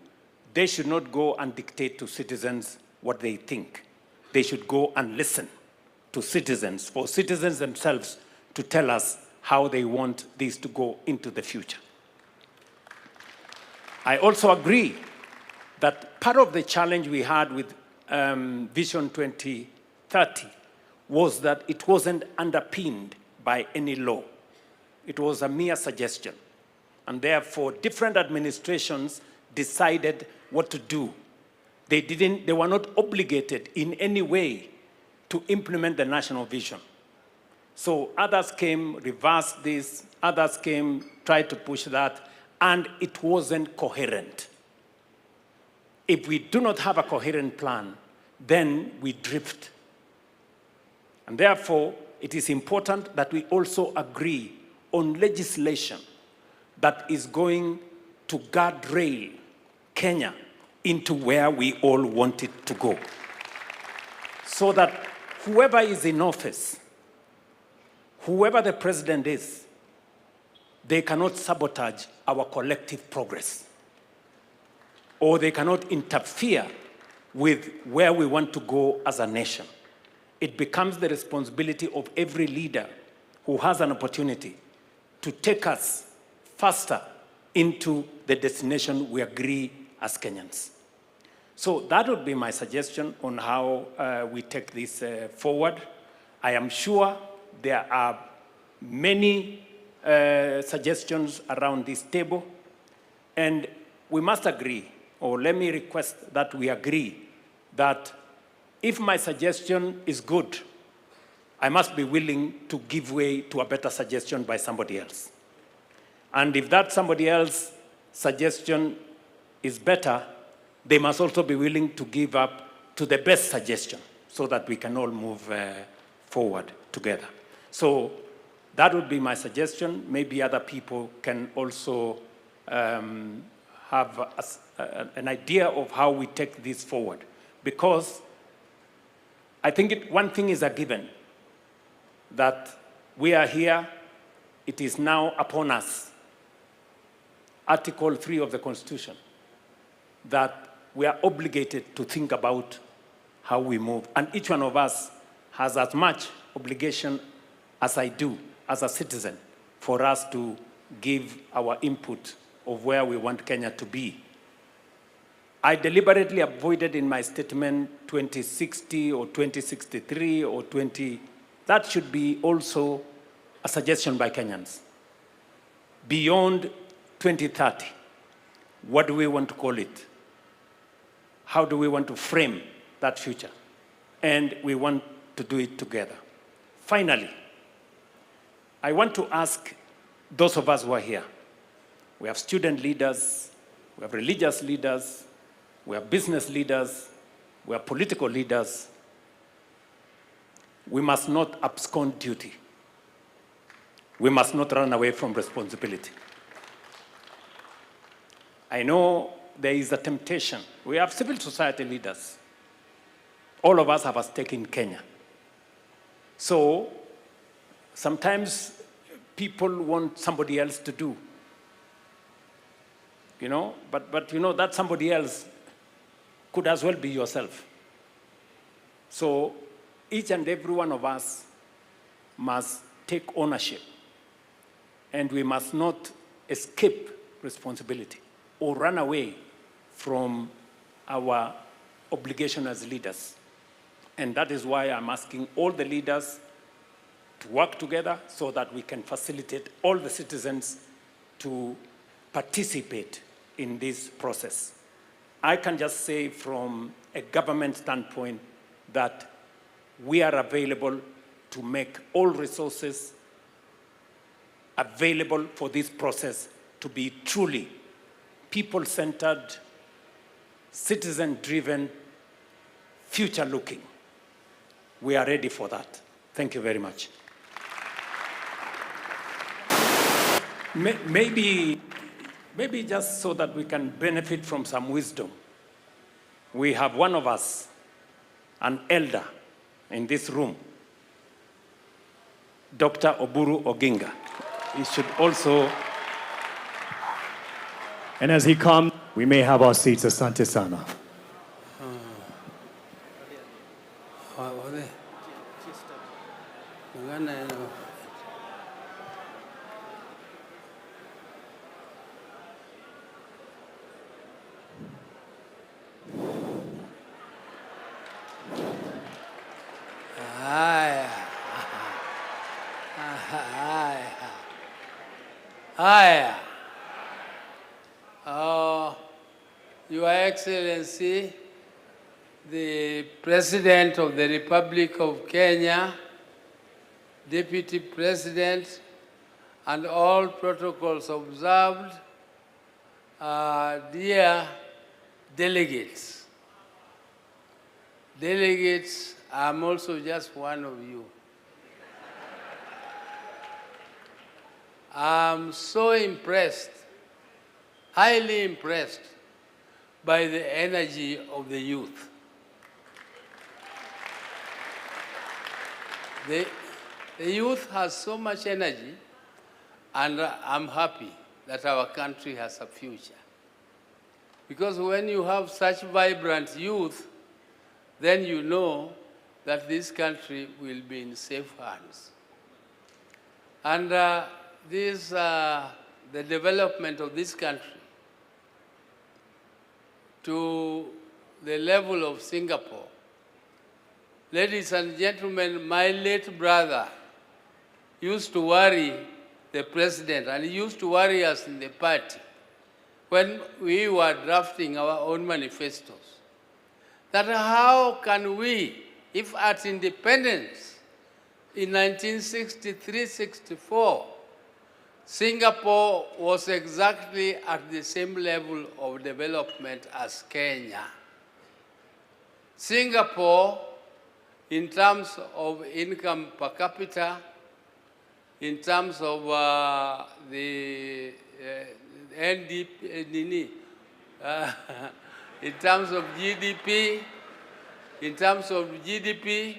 Speaker 1: they should not go and dictate to citizens what they think. They should go and listen to citizens, for citizens themselves to tell us how they want this to go into the future. I also agree that part of the challenge we had with Vision 2030 was that it wasn't underpinned by any law. It was a mere suggestion. And therefore, different administrations decided what to do. They were not obligated in any way to implement the national vision. So others came, reversed this, others came, tried to push that, and it wasn't coherent. If we do not have a coherent plan, then we drift. And therefore, it is important that we also agree on legislation that is going to guardrail Kenya into where we all want it to go. So that whoever is in office, whoever the president is, they cannot sabotage our collective progress, or they cannot interfere with where we want to go as a nation. It becomes the responsibility of every leader who has an opportunity to take us faster into the destination we agree as Kenyans. So that would be my suggestion on how we take this forward. I am sure there are many suggestions around this table, and we must agree, or let me request that we agree, that if my suggestion is good, I must be willing to give way to a better suggestion by somebody else. And if that somebody else's suggestion is better, they must also be willing to give up to the best suggestion so that we can all move forward together. So that would be my suggestion. Maybe other people can also have an idea of how we take this forward. Because I think one thing is a given, that we are here, it is now upon us, Article 3 of the Constitution, that we are obligated to think about how we move. And each one of us has as much obligation as I do as a citizen for us to give our input of where we want Kenya to be. I deliberately avoided in my statement 2060 or 2063 or 20. That should be also a suggestion by Kenyans. Beyond 2030, what do we want to call it? How do we want to frame that future? And we want to do it together. Finally, I want to ask those of us who are here. We have student leaders, we have religious leaders, we have business leaders, we have political leaders. We must not abscond duty. We must not run away from responsibility. I know there is a temptation. We have civil society leaders. All of us have a stake in Kenya. So sometimes people want somebody else to do. But that somebody else could as well be yourself. So each and every one of us must take ownership, and we must not escape responsibility or run away from our obligation as leaders. And that is why I'm asking all the leaders to work together so that we can facilitate all the citizens to participate in this process. I can just say from a government standpoint that we are available to make all resources available for this process to be truly people-centered, citizen-driven, future-looking. We are ready for that. Thank you very much. Maybe just so that we can benefit from some wisdom, we have one of us, an elder in this room, Dr. Oburu Oginga. He should also.
Speaker 5: And as he comes, we may have our seats. Asante sana.
Speaker 6: Your Excellency, the President of the Republic of Kenya, Deputy President, and all protocols observed, dear delegates. Delegates, I'm also just one of you. I'm so impressed, highly impressed by the energy of the youth. The youth has so much energy, and I'm happy that our country has a future. Because when you have such vibrant youth, then you know that this country will be in safe hands. And the development of this country to the level of Singapore. Ladies and gentlemen, my late brother used to worry the president, and he used to worry us in the party when we were drafting our own manifestos, that how can we, if at independence in 1963-64, Singapore was exactly at the same level of development as Kenya. Singapore, in terms of income per capita, in terms of the NDP, in terms of GDP,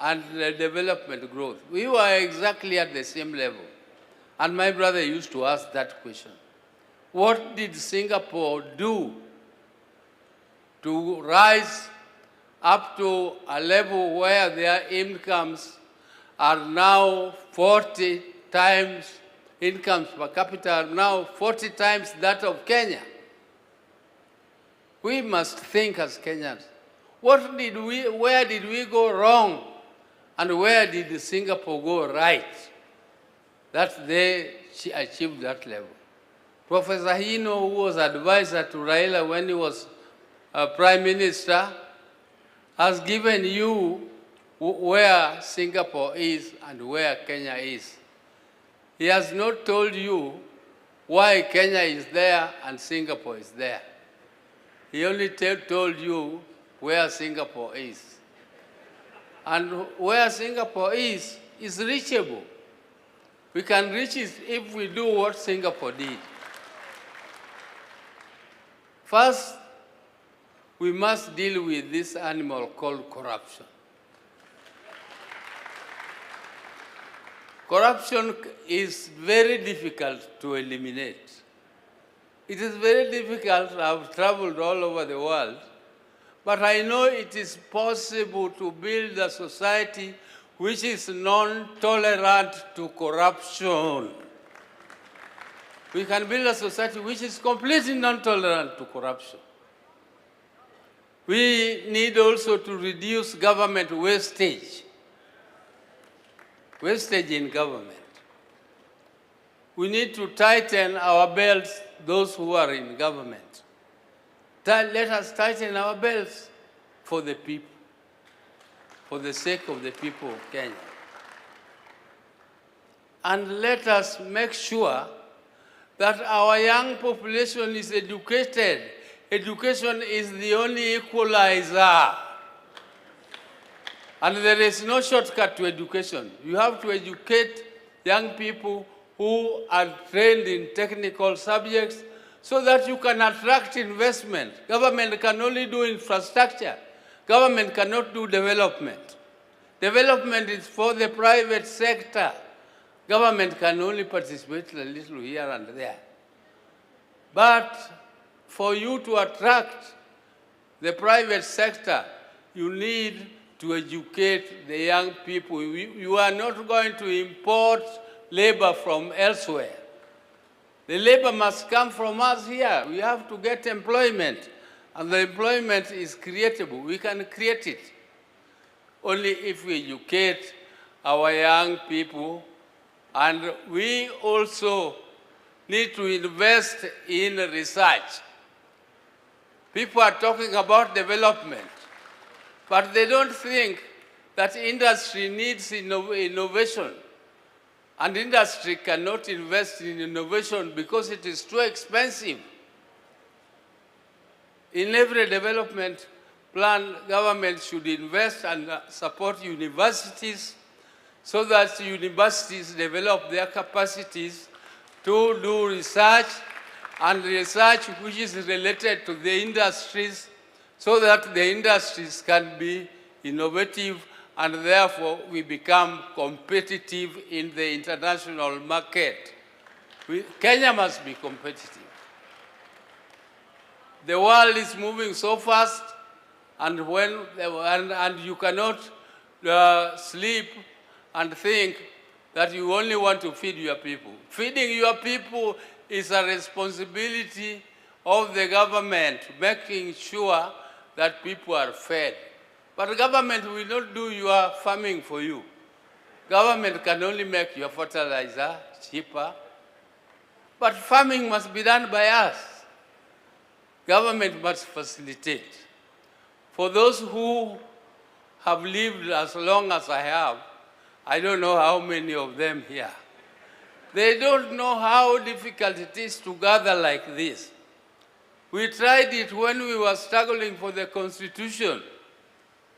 Speaker 6: and the development growth, we were exactly at the same level. And my brother used to ask that question. What did Singapore do to rise up to a level where their incomes are now 40 times, incomes per capita are now 40 times that of Kenya. We must think as Kenyans. Where did we go wrong? And where did Singapore go right? That they achieved that level. Professor Hino, who was advisor to Raila when he was Prime Minister, has given you where Singapore is and where Kenya is. He has not told you why Kenya is there and Singapore is there. He only told you where Singapore is. And where Singapore is reachable. We can reach it if we do what Singapore did. First, we must deal with this animal called corruption. Corruption is very difficult to eliminate. It is very difficult. I've traveled all over the world, but I know it is possible to build a society which is non-tolerant to corruption. We can build a society which is completely non-tolerant to corruption. We need also to reduce government wastage. Wastage in government. We need to tighten our belts, those who are in government. Let us tighten our belts for the people, for the sake of the people of Kenya. And let us make sure that our young population is educated. Education is the only equalizer. And there is no shortcut to education. You have to educate young people who are trained in technical subjects so that you can attract investment. Government can only do infrastructure. Government cannot do development. Development is for the private sector. Government can only participate a little here and there. But for you to attract the private sector, you need to educate the young people. You are not going to import labor from elsewhere. The labor must come from us here. We have to get employment, and the employment is creatable. We can create it only if we educate our young people, and we also need to invest in research. People are talking about development, but they don't think that industry needs innovation. And industry cannot invest in innovation because it is too expensive. In every development plan, government should invest and support universities so that universities develop their capacities to do research, and research which is related to the industries, so that the industries can be innovative and therefore we become competitive in the international market. Kenya must be competitive. The world is moving so fast, and you cannot sleep and think that you only want to feed your people. Feeding your people is a responsibility of the government, making sure that people are fed. But the government will not do your farming for you. Government can only make your fertilizer cheaper, but farming must be done by us. Government must facilitate. For those who have lived as long as I have, I don't know how many of them here, they don't know how difficult it is to gather like this. We tried it when we were struggling for the Constitution,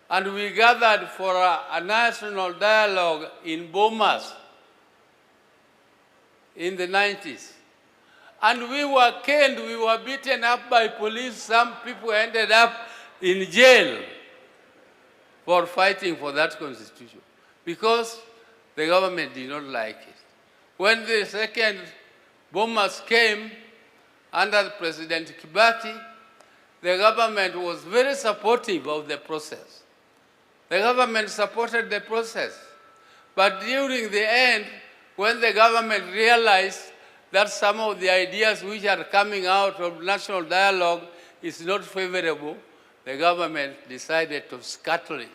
Speaker 6: and we gathered for a national dialogue in Bomas in the 90s. And we were caned, we were beaten up by police. Some people ended up in jail for fighting for that Constitution because the government did not like it. When the second Bomas came under President Kibaki, the government was very supportive of the process. The government supported the process. But during the end, when the government realized that some of the ideas which are coming out of national dialogue is not favorable, the government decided to scuttle it.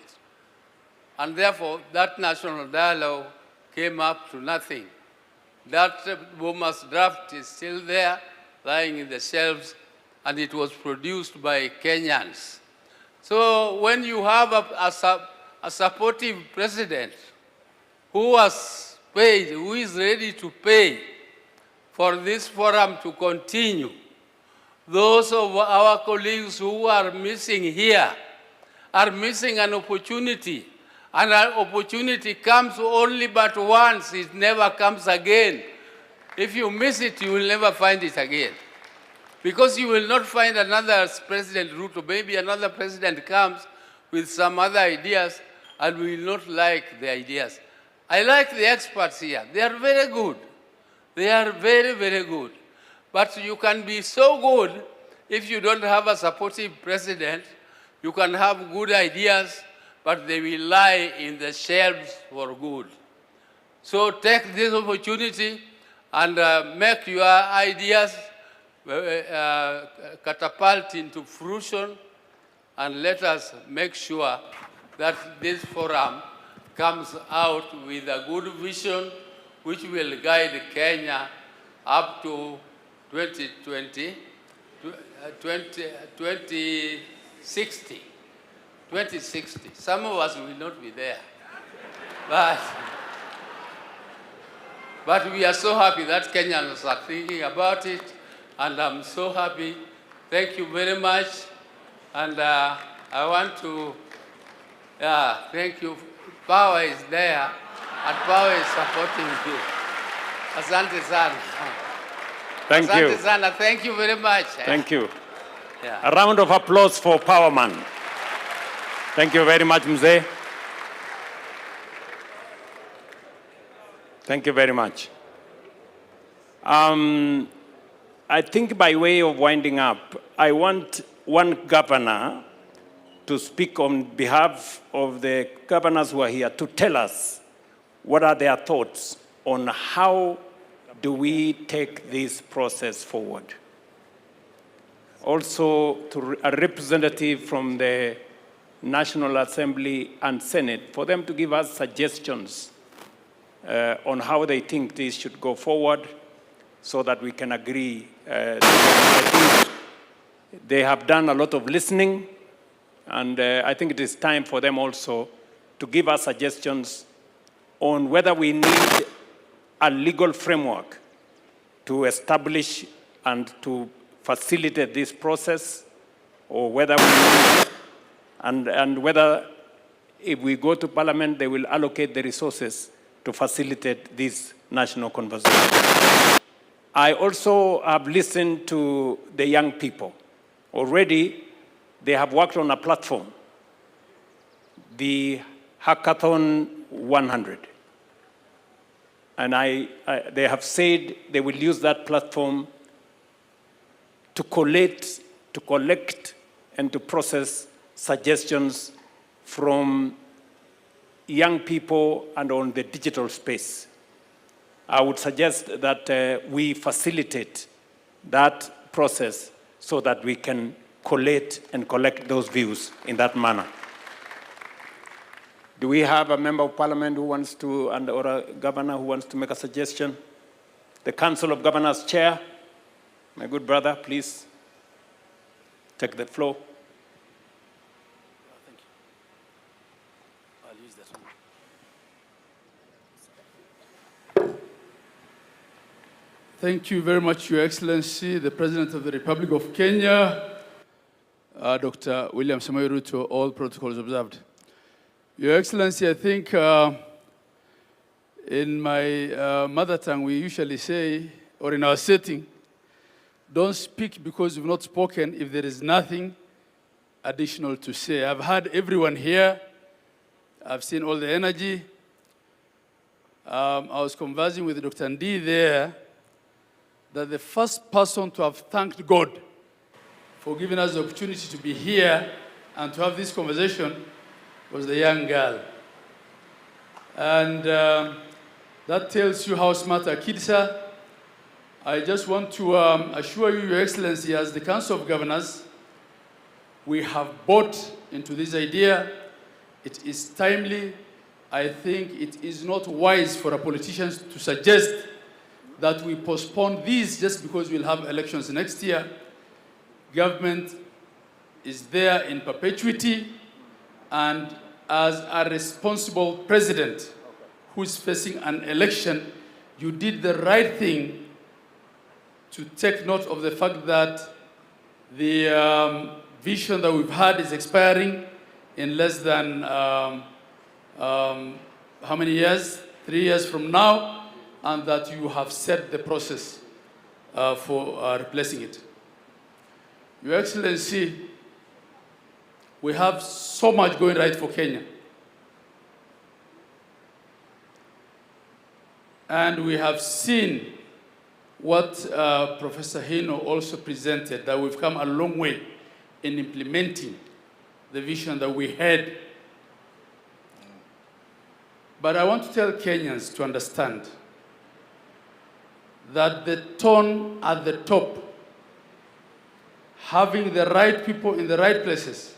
Speaker 6: And therefore, that national dialogue came up to nothing. That Boma's draft is still there, lying in the shelves, and it was produced by Kenyans. So when you have a supportive president who has paid, who is ready to pay for this forum to continue, those of our colleagues who are missing here are missing an opportunity. And an opportunity comes only but once, it never comes again. If you miss it, you will never find it again. Because you will not find another President Ruto. Maybe another president comes with some other ideas and we will not like the ideas. I like the experts here. They are very good. They are very, very good. But you can be so good if you don't have a supportive president. You can have good ideas, but they will lie in the shelves for good. So take this opportunity and make your ideas catapult into fruition, and let us make sure that this forum comes out with a good vision which will guide Kenya up to 2060. 2060. Some of us will not be there. But we are so happy that Kenyans are thinking about it, and I'm so happy. Thank you very much. And I want to, thank you. Power is there, and power is supporting you. Asante sana.
Speaker 1: Thank you.
Speaker 6: Asante sana. Thank you very much.
Speaker 1: Thank you.
Speaker 6: Yeah.
Speaker 1: A round of applause for Powerman. Thank you very much, Mzee. Thank you very much. I think by way of winding up, I want one governor to speak on behalf of the governors who are here to tell us what are their thoughts on how do we take this process forward. Also, to a representative from the National Assembly and Senate, for them to give us suggestions on how they think this should go forward so that we can agree. I think they have done a lot of listening, and I think it is time for them also to give us suggestions on whether we need a legal framework to establish and to facilitate this process, or whether we need, and whether if we go to Parliament, they will allocate the resources to facilitate this national conversation. I also have listened to the young people. Already, they have worked on a platform, the Hackathon 100. And they have said they will use that platform to collect and to process suggestions from young people and on the digital space. I would suggest that we facilitate that process so that we can collate and collect those views in that manner. Do we have a member of parliament who wants to, or a governor who wants to make a suggestion? The Council of Governors Chair, my good brother, please take the floor.
Speaker 7: Thank you. I'll use that one.
Speaker 17: Thank you very much, Your Excellency, the President of the Republic of Kenya, Dr. William Samoei Ruto, all protocols observed. Your Excellency, I think in my mother tongue, we usually say, or in our setting, don't speak because you've not spoken if there is nothing additional to say. I've heard everyone here. I've seen all the energy. I was conversing with Dr. Ndi there that the first person to have thanked God for giving us the opportunity to be here and to have this conversation was the young girl. And that tells you how smart our kids are. I just want to assure you, Your Excellency, as the Council of Governors, we have bought into this idea. It is timely. I think it is not wise for our politicians to suggest that we postpone these just because we'll have elections next year. Government is there in perpetuity, and as a responsible president who is facing an election, you did the right thing to take note of the fact that the vision that we've had is expiring in less than how many years? 3 years from now, and that you have set the process for replacing it. Your Excellency, we have so much going right for Kenya. And we have seen what Professor Hino also presented, that we've come a long way in implementing the vision that we had. But I want to tell Kenyans to understand that the tone at the top, having the right people in the right places,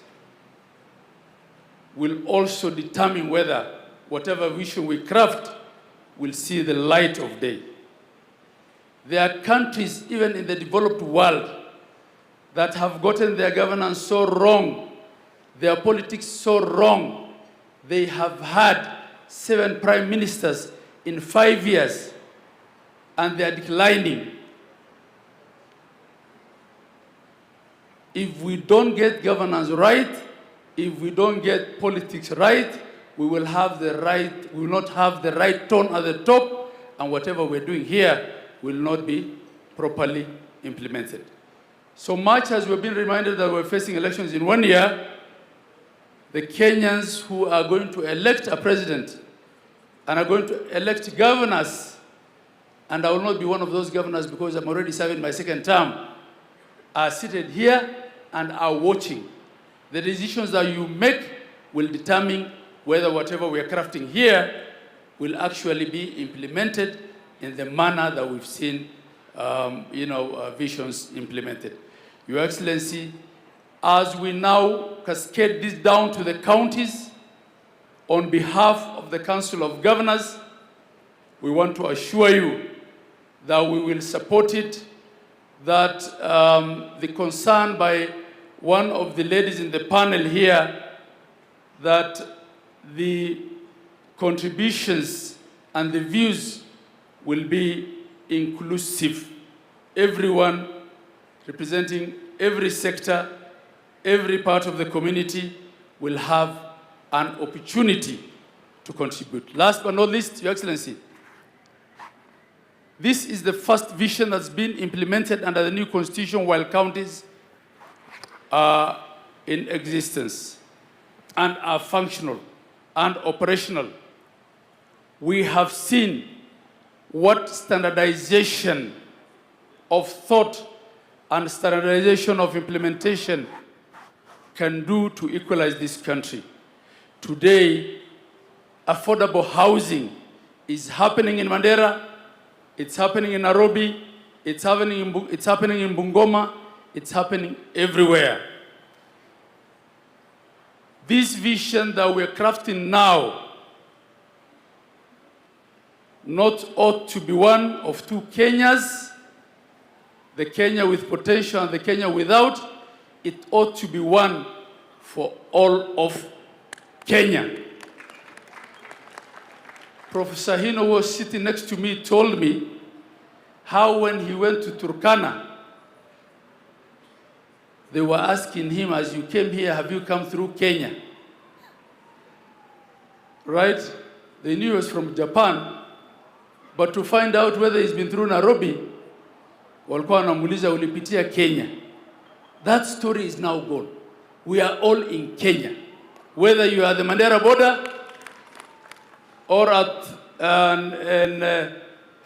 Speaker 17: will also determine whether whatever vision we craft will see the light of day. There are countries, even in the developed world, that have gotten their governance so wrong, their politics so wrong. They have had 7 prime ministers in 5 years, and they are declining. If we don't get governance right, if we don't get politics right, we will not have the right tone at the top, and whatever we're doing here will not be properly implemented. So much as we've been reminded that we're facing elections in 1 year, the Kenyans who are going to elect a president and are going to elect governors, and I will not be one of those governors because I'm already serving my 2nd term, are seated here and are watching. The decisions that you make will determine whether whatever we are crafting here will actually be implemented in the manner that we've seen visions implemented. Your Excellency, as we now cascade this down to the counties, on behalf of the Council of Governors, we want to assure you that we will support it, that the concern by one of the ladies in the panel here, that the contributions and the views will be inclusive. Everyone representing every sector, every part of the community will have an opportunity to contribute. Last but not least, Your Excellency, this is the first vision that's been implemented under the new constitution while counties are in existence and are functional and operational. We have seen what standardization of thought and standardization of implementation can do to equalize this country. Today, affordable housing is happening in Mandera, it's happening in Nairobi, it's happening in Bungoma, it's happening everywhere. This vision that we're crafting now not ought to be one of 2 Kenyas, the Kenya with potential and the Kenya without. It ought to be one for all of Kenya. Professor Hino, who was sitting next to me, told me how when he went to Turkana, they were asking him, as you came here, have you come through Kenya? Right? They knew he was from Japan, but to find out whether he's been through Nairobi, walikuwa wanamuuliza ulipitia Kenya. That story is now gone. We are all in Kenya. Whether you are at the Mandera border or at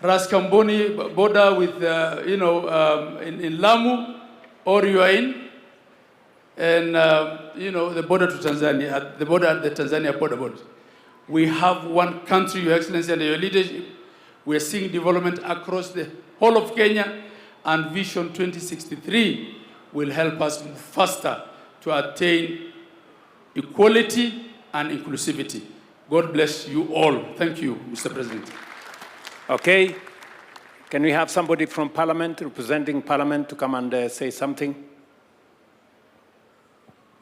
Speaker 17: Raskamboni border with, in Lamu, or you are in the border to Tanzania, at the border at the Tanzania border. We have one country, Your Excellency, under your leadership. We are seeing development across the whole of Kenya, and Vision 2063 will help us move faster to attain equality and inclusivity. God bless you all. Thank you, Mr. President.
Speaker 1: Okay. Can we have somebody from Parliament, representing Parliament, to come and say something?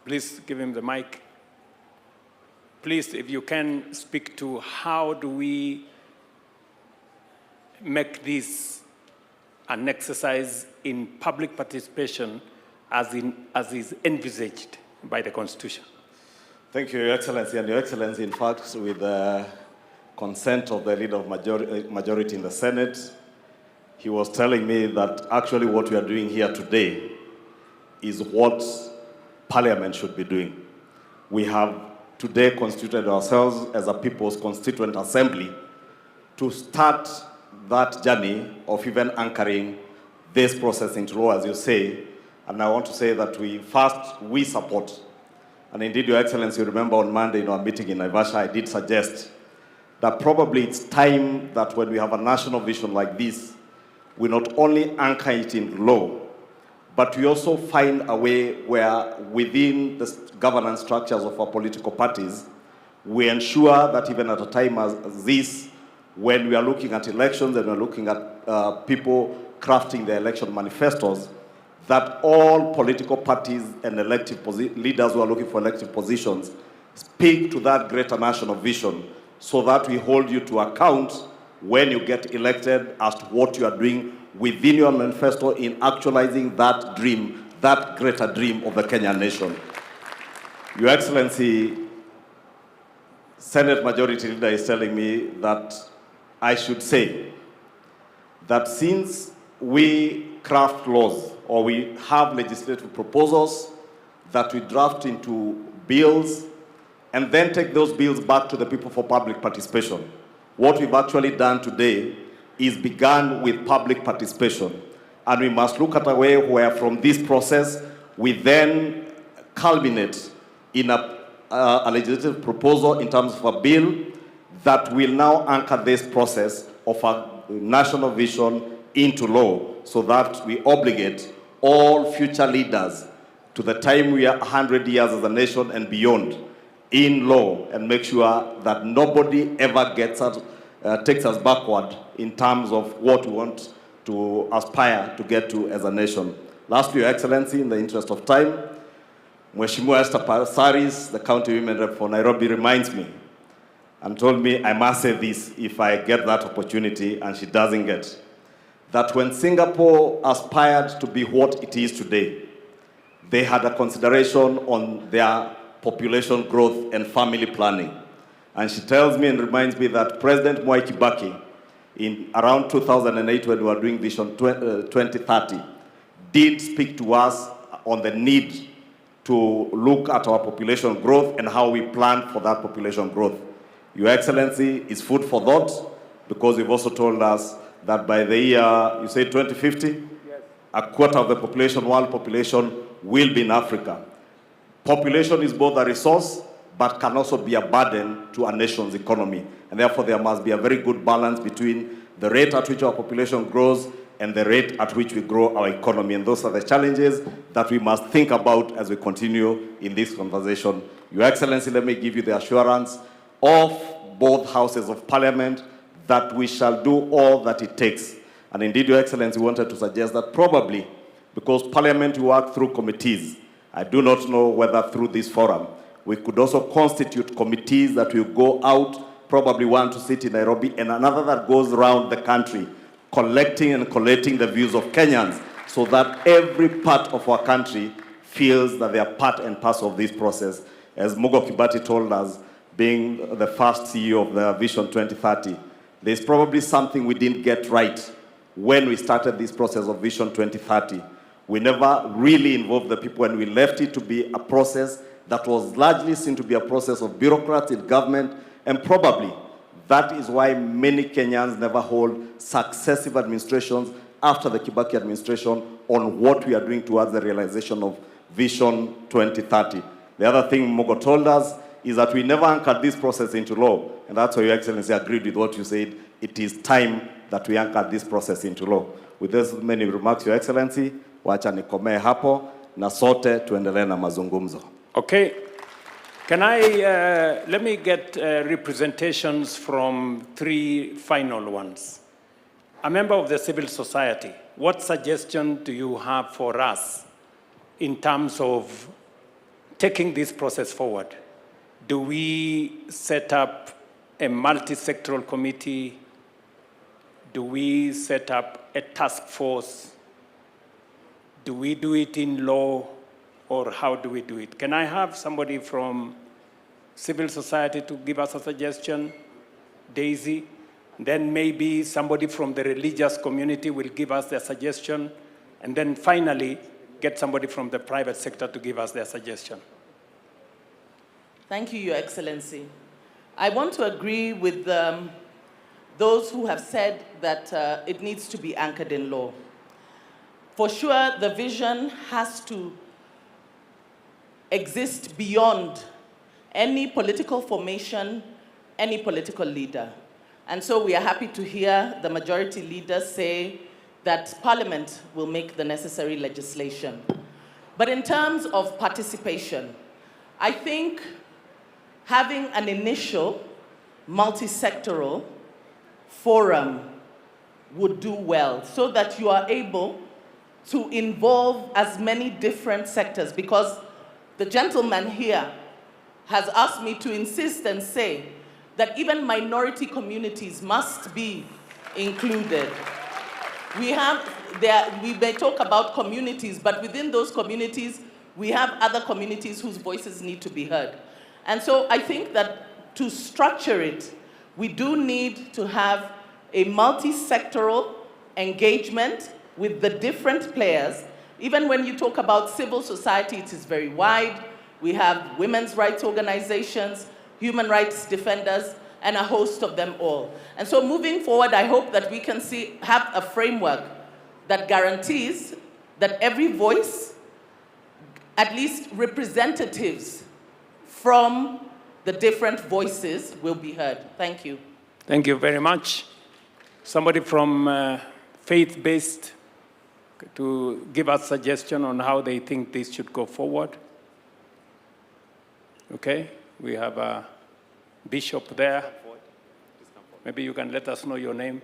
Speaker 1: Please give him the mic. Please, if you can speak to how do we make this an exercise in public participation as is envisaged by the Constitution.
Speaker 13: Thank you, Your Excellency. And Your Excellency, in fact, with the consent of the leader of majority in the Senate, he was telling me that actually what we are doing here today is what Parliament should be doing. We have today constituted ourselves as a People's Constituent Assembly to start that journey of even anchoring this process into law, as you say. And I want to say that we support. And indeed, Your Excellency, you remember on Monday in our meeting in Naivasha, I did suggest that probably it's time that when we have a national vision like this, we not only anchor it in law, but we also find a way where within the governance structures of our political parties, we ensure that even at a time as this, when we are looking at elections and we're looking at people crafting their election manifestos, that all political parties and leaders who are looking for elective positions speak to that greater national vision so that we hold you to account when you get elected as to what you are doing within your manifesto in actualizing that dream, that greater dream of the Kenyan nation. Your Excellency, Senate Majority Leader is telling me that I should say that since we craft laws or we have legislative proposals that we draft into bills and then take those bills back to the people for public participation, what we've actually done today is begun with public participation. And we must look at a way where from this process, we then culminate in a legislative proposal in terms of a bill that will now anchor this process of a national vision into law so that we obligate all future leaders to the time we are 100 years as a nation and beyond in law and make sure that nobody ever takes us backward in terms of what we want to aspire to get to as a nation. Lastly, Your Excellency, in the interest of time, Mheshimiwa Esther Pasaris, the county women rep for Nairobi, reminds me and told me I must say this if I get that opportunity, and she doesn't get, that when Singapore aspired to be what it is today, they had a consideration on their population growth and family planning. And she tells me and reminds me that President Mwai Kibaki, in around 2008 when we were doing Vision 2030, did speak to us on the need to look at our population growth and how we plan for that population growth. Your Excellency, is food for thought, because you've also told us that by the year, you say 2050, yes, a quarter of the population, world population, will be in Africa. Population is both a resource, but can also be a burden to a nation's economy. And therefore, there must be a very good balance between the rate at which our population grows and the rate at which we grow our economy. And those are the challenges that we must think about as we continue in this conversation. Your Excellency, let me give you the assurance of both houses of Parliament that we shall do all that it takes. And indeed, Your Excellency, wanted to suggest that probably, because Parliament work through committees, I do not know whether through this forum, we could also constitute committees that will go out, probably one to sit in Nairobi, and another that goes around the country, collecting and collating the views of Kenyans, so that every part of our country feels that they are part and parcel of this process. As Mugo Kibati told us, being the first CEO of the Vision 2030, there's probably something we didn't get right when we started this process of Vision 2030. We never really involved the people, and we left it to be a process that was largely seen to be a process of bureaucrats in government, and probably that is why many Kenyans never hold successive administrations after the Kibaki administration on what we are doing towards the realization of Vision 2030. The other thing Mugo told us is that we never anchored this process into law. And that's why Your Excellency agreed with what you said. It is time that we anchor this process into law. With those many remarks, Your Excellency, wacha nikomee hapo na sote tuendelee na mazungumzo.
Speaker 1: Okay. Can I, let me get representations from 3 final ones. A member of the civil society, what suggestion do you have for us in terms of taking this process forward? Do we set up a multi-sectoral committee? Do we set up a task force? Do we do it in law, or how do we do it? Can I have somebody from civil society to give us a suggestion? Daisy? Then maybe somebody from the religious community will give us their suggestion. And then finally, get somebody from the private sector to give us their suggestion.
Speaker 15: Thank you, Your Excellency. I want to agree with those who have said that it needs to be anchored in law. For sure, the vision has to exist beyond any political formation, any political leader. And so we are happy to hear the majority leader say that Parliament will make the necessary legislation. But in terms of participation, I think having an initial multi-sectoral forum would do well so that you are able to involve as many different sectors, because the gentleman here has asked me to insist and say that even minority communities must be included. We may talk about communities, but within those communities, we have other communities whose voices need to be heard. And so I think that to structure it, we do need to have a multi-sectoral engagement with the different players. Even when you talk about civil society, it is very wide. We have women's rights organizations, human rights defenders, and a host of them all. And so moving forward, I hope that we can have a framework that guarantees that every voice, at least representatives from the different voices, will be heard. Thank you.
Speaker 1: Thank you very much. Somebody from faith-based to give us suggestion on how they think this should go forward. Okay, we have a bishop there. Maybe you can let us know your name.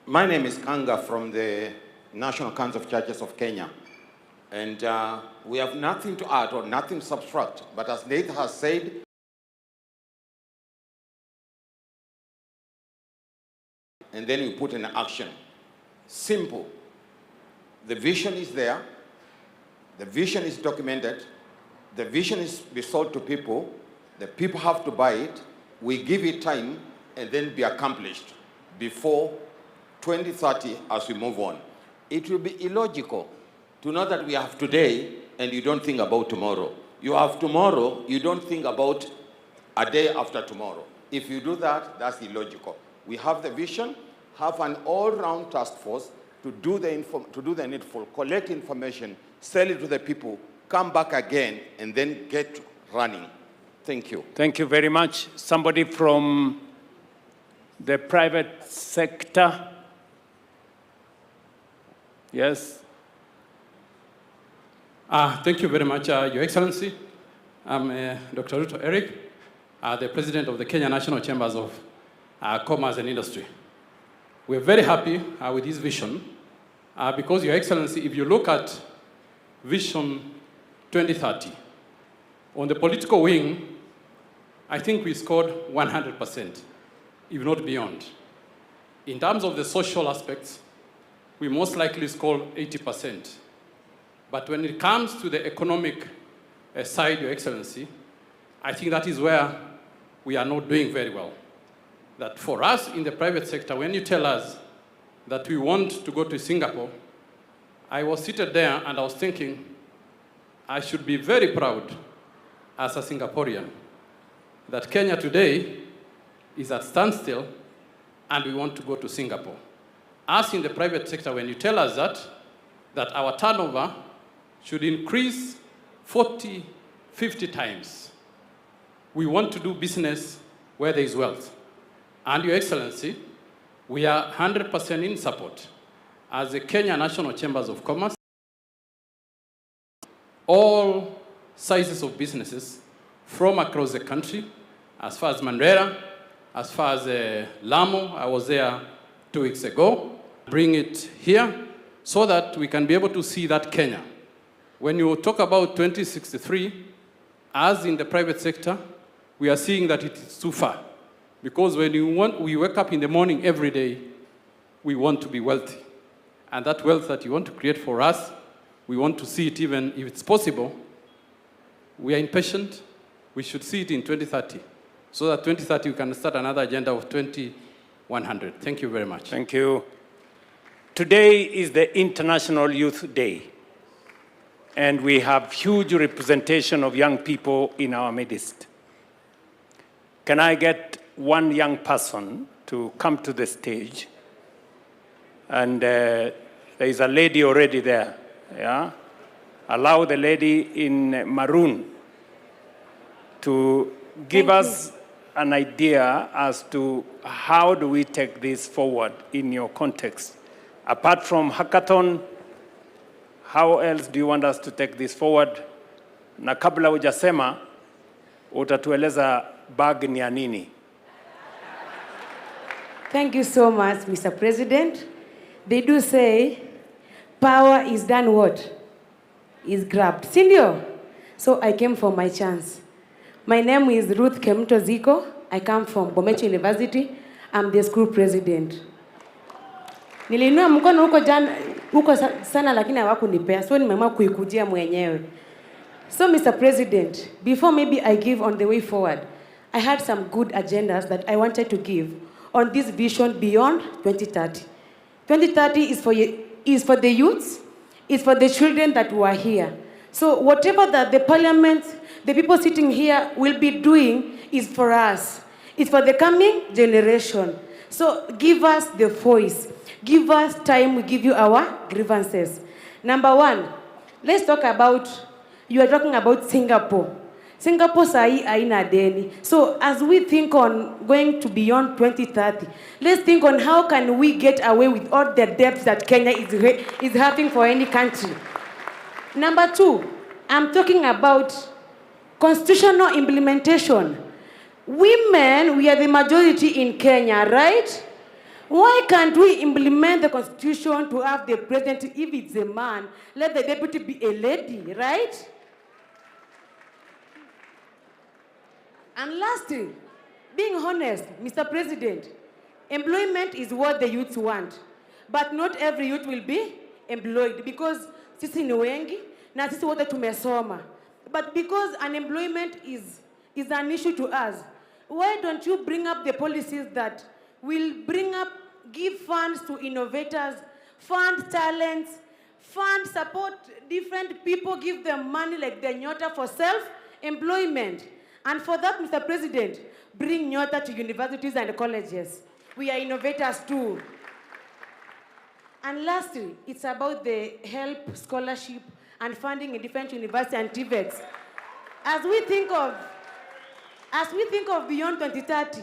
Speaker 22: My name is Kanga from the National Council of Churches of Kenya. And we have nothing to add or nothing to subtract. But as Nate has said, and then we put in action. Simple. The vision is there. The vision is documented. The vision is be sold to people. The people have to buy it. We give it time and then be accomplished before 2030 as we move on. It will be illogical to know that we have today and you don't think about tomorrow. You have tomorrow, you don't think about a day after tomorrow. If you do that, that's illogical. We have the vision, have an all-round task force to do the needful, collect information, sell it to the people, come back again, and then get running. Thank you.
Speaker 1: Thank you very much. Somebody from the private sector? Yes.
Speaker 23: Thank you very much, Your Excellency. I'm Dr. Ruto Eric, the President of the Kenya National Chambers of Commerce and Industry. We're very happy with this vision because, Your Excellency, if you look at Vision 2030, on the political wing, I think we scored 100%, if not beyond. In terms of the social aspects, we most likely scored 80%. But when it comes to the economic side, Your Excellency, I think that is where we are not doing very well. That for us in the private sector, when you tell us that we want to go to Singapore, I was seated there and I was thinking, I should be very proud as a Singaporean that Kenya today is at standstill and we want to go to Singapore. Us in the private sector, when you tell us that our turnover should increase 40, 50 times. We want to do business where there is wealth. And Your Excellency, we are 100% in support. As the Kenya National Chambers of Commerce, all sizes of businesses from across the country, as far as Mandera, as far as Lamu, I was there 2 weeks ago, bring it here so that we can be able to see that Kenya. When you talk about 2063, as in the private sector, we are seeing that it is too far. Because when we wake up in the morning every day, we want to be wealthy. And that wealth that you want to create for us, we want to see it even if it's possible. We are impatient. We should see it in 2030. So that 2030 we can start another agenda of 2100. Thank you very much.
Speaker 1: Thank you. Today is the International Youth Day. And we have huge representation of young people in our midst. Can I get one young person to come to the stage? And there is a lady already there. Yeah? Allow the lady in maroon to give us an idea as to how do we take this forward in your context. Apart from hackathon, how else do you want us to take this forward? Na kabla hujasema, utatueleza bag ni ya nini?
Speaker 16: Thank you so much, Mr. President. They do say, power is done what? Is grabbed. Sindio? So I came for my chance. My name is Ruth Kemto Ziko. I come from Bomecho University. I'm the school president. Nilinua mkono huko sana lakini hawakunipea. So nimeamua kuikujia mwenyewe. So Mr. President, before maybe I give on the way forward, I had some good agendas that I wanted to give on this vision beyond 2030. 2030 is for the youths, is for the children that were here. So whatever that the parliament, the people sitting here will be doing is for us. It's for the coming generation. So give us the voice. Give us time, we give you our grievances. Number one, let's talk about, you are talking about Singapore. Singapore sahi haina deni. So as we think on going to beyond 2030, let's think on how can we get away with all the debts that Kenya is having for any country. Number two, I'm talking about constitutional implementation. Women, we are the majority in Kenya, right? Why can't we implement the constitution to have the president, if it's a man, let the deputy be a lady, right? And lastly, being honest, Mr. President, employment is what the youths want. But not every youth will be employed because sisi ni wengi na sisi wote tumesoma. But because unemployment is an issue to us, why don't you bring up the policies that will give funds to innovators, fund talents, fund support different people, give them money like the Nyota for self-employment. And for that, Mr. President, bring Nyota to universities and colleges. We are innovators too. And lastly, it's about the help, scholarship, and funding in different universities and TVETs. As we think of beyond 2030,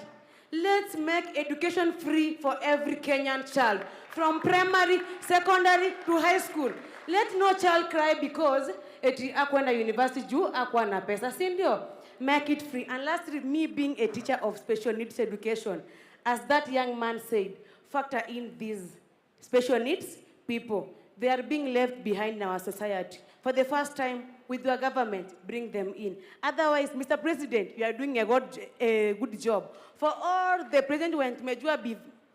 Speaker 16: let's make education free for every Kenyan child, from primary, secondary, to high school. Let no child cry because eti akwenda university juu akwa na pesa, si ndio? Make it free. And lastly, me being a teacher of special needs education, as that young man said, factor in these special needs people. They are being left behind in our society. For the first time, with your government, bring them in. Otherwise, Mr. President, you are doing a good job. For all the president when tumejua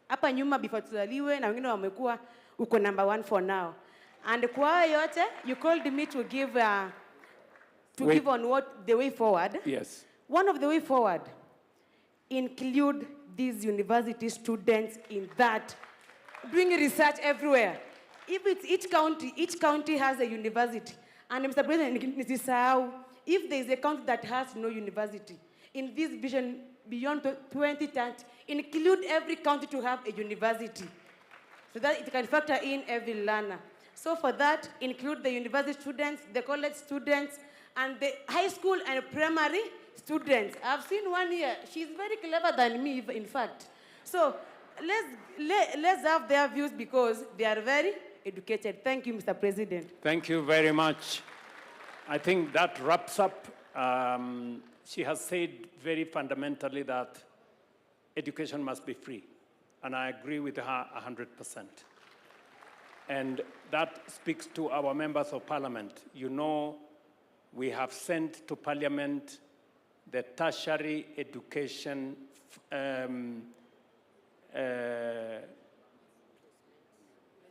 Speaker 16: hapa nyuma before tuzaliwe na wengine wamekuwa uko number 1 for now. And kwa yote, you called me to give give on what the way forward.
Speaker 1: Yes.
Speaker 16: One of the way forward, include these university students in that, doing research everywhere. If it's each county has a university. And Mr. President, if there is a county that has no university, in this vision beyond 2030, include every county to have a university, so that it can factor in every learner. So for that, include the university students, the college students, and the high school and primary students. I've seen one here. She's very clever than me, in fact. So let's have their views because they are very educated. Thank you, Mr. President.
Speaker 1: Thank you very much. I think that wraps up. She has said very fundamentally that education must be free, and I agree with her 100%. And that speaks to our members of parliament. You know, we have sent to parliament the tertiary education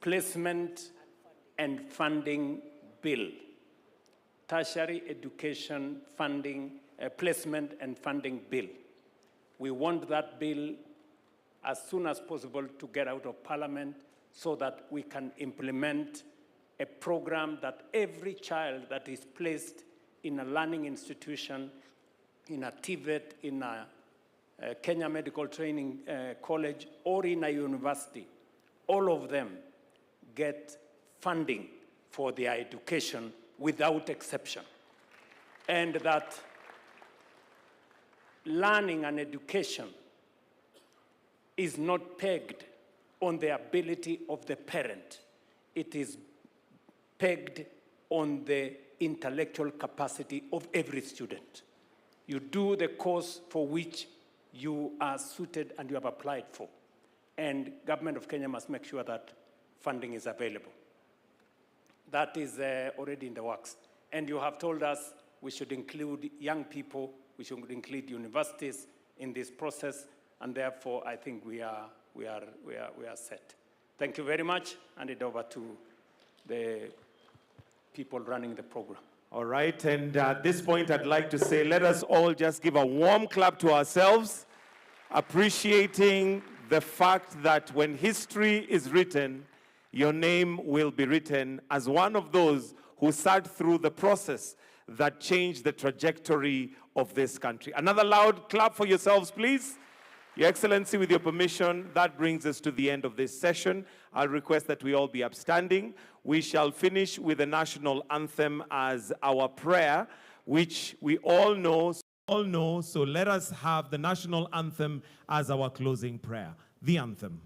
Speaker 1: placement and funding bill. Tertiary education funding, placement and funding bill. We want that bill as soon as possible to get out of parliament so that we can implement a program that every child that is placed in a learning institution, in a TVET, in a Kenya Medical Training College, or in a university, all of them get funding for their education without exception. And that learning and education is not pegged on the ability of the parent. It is pegged on the intellectual capacity of every student. You do the course for which you are suited and you have applied for. And government of Kenya must make sure that funding is available. That is already in the works. And you have told us we should include young people, we should include universities in this process, and therefore I think we are set. Thank you very much. Hand it over to the people running the program.
Speaker 18: All right, and at this point I'd like to say let us all just give a warm clap to ourselves, appreciating the fact that when history is written, your name will be written as one of those who sat through the process that changed the trajectory of this country. Another loud clap for yourselves, please. Your Excellency, with your permission, that brings us to the end of this session. I'll request that we all be upstanding. We shall finish with the national anthem as our prayer, which we all know. So let us have the national anthem as our closing prayer. The anthem.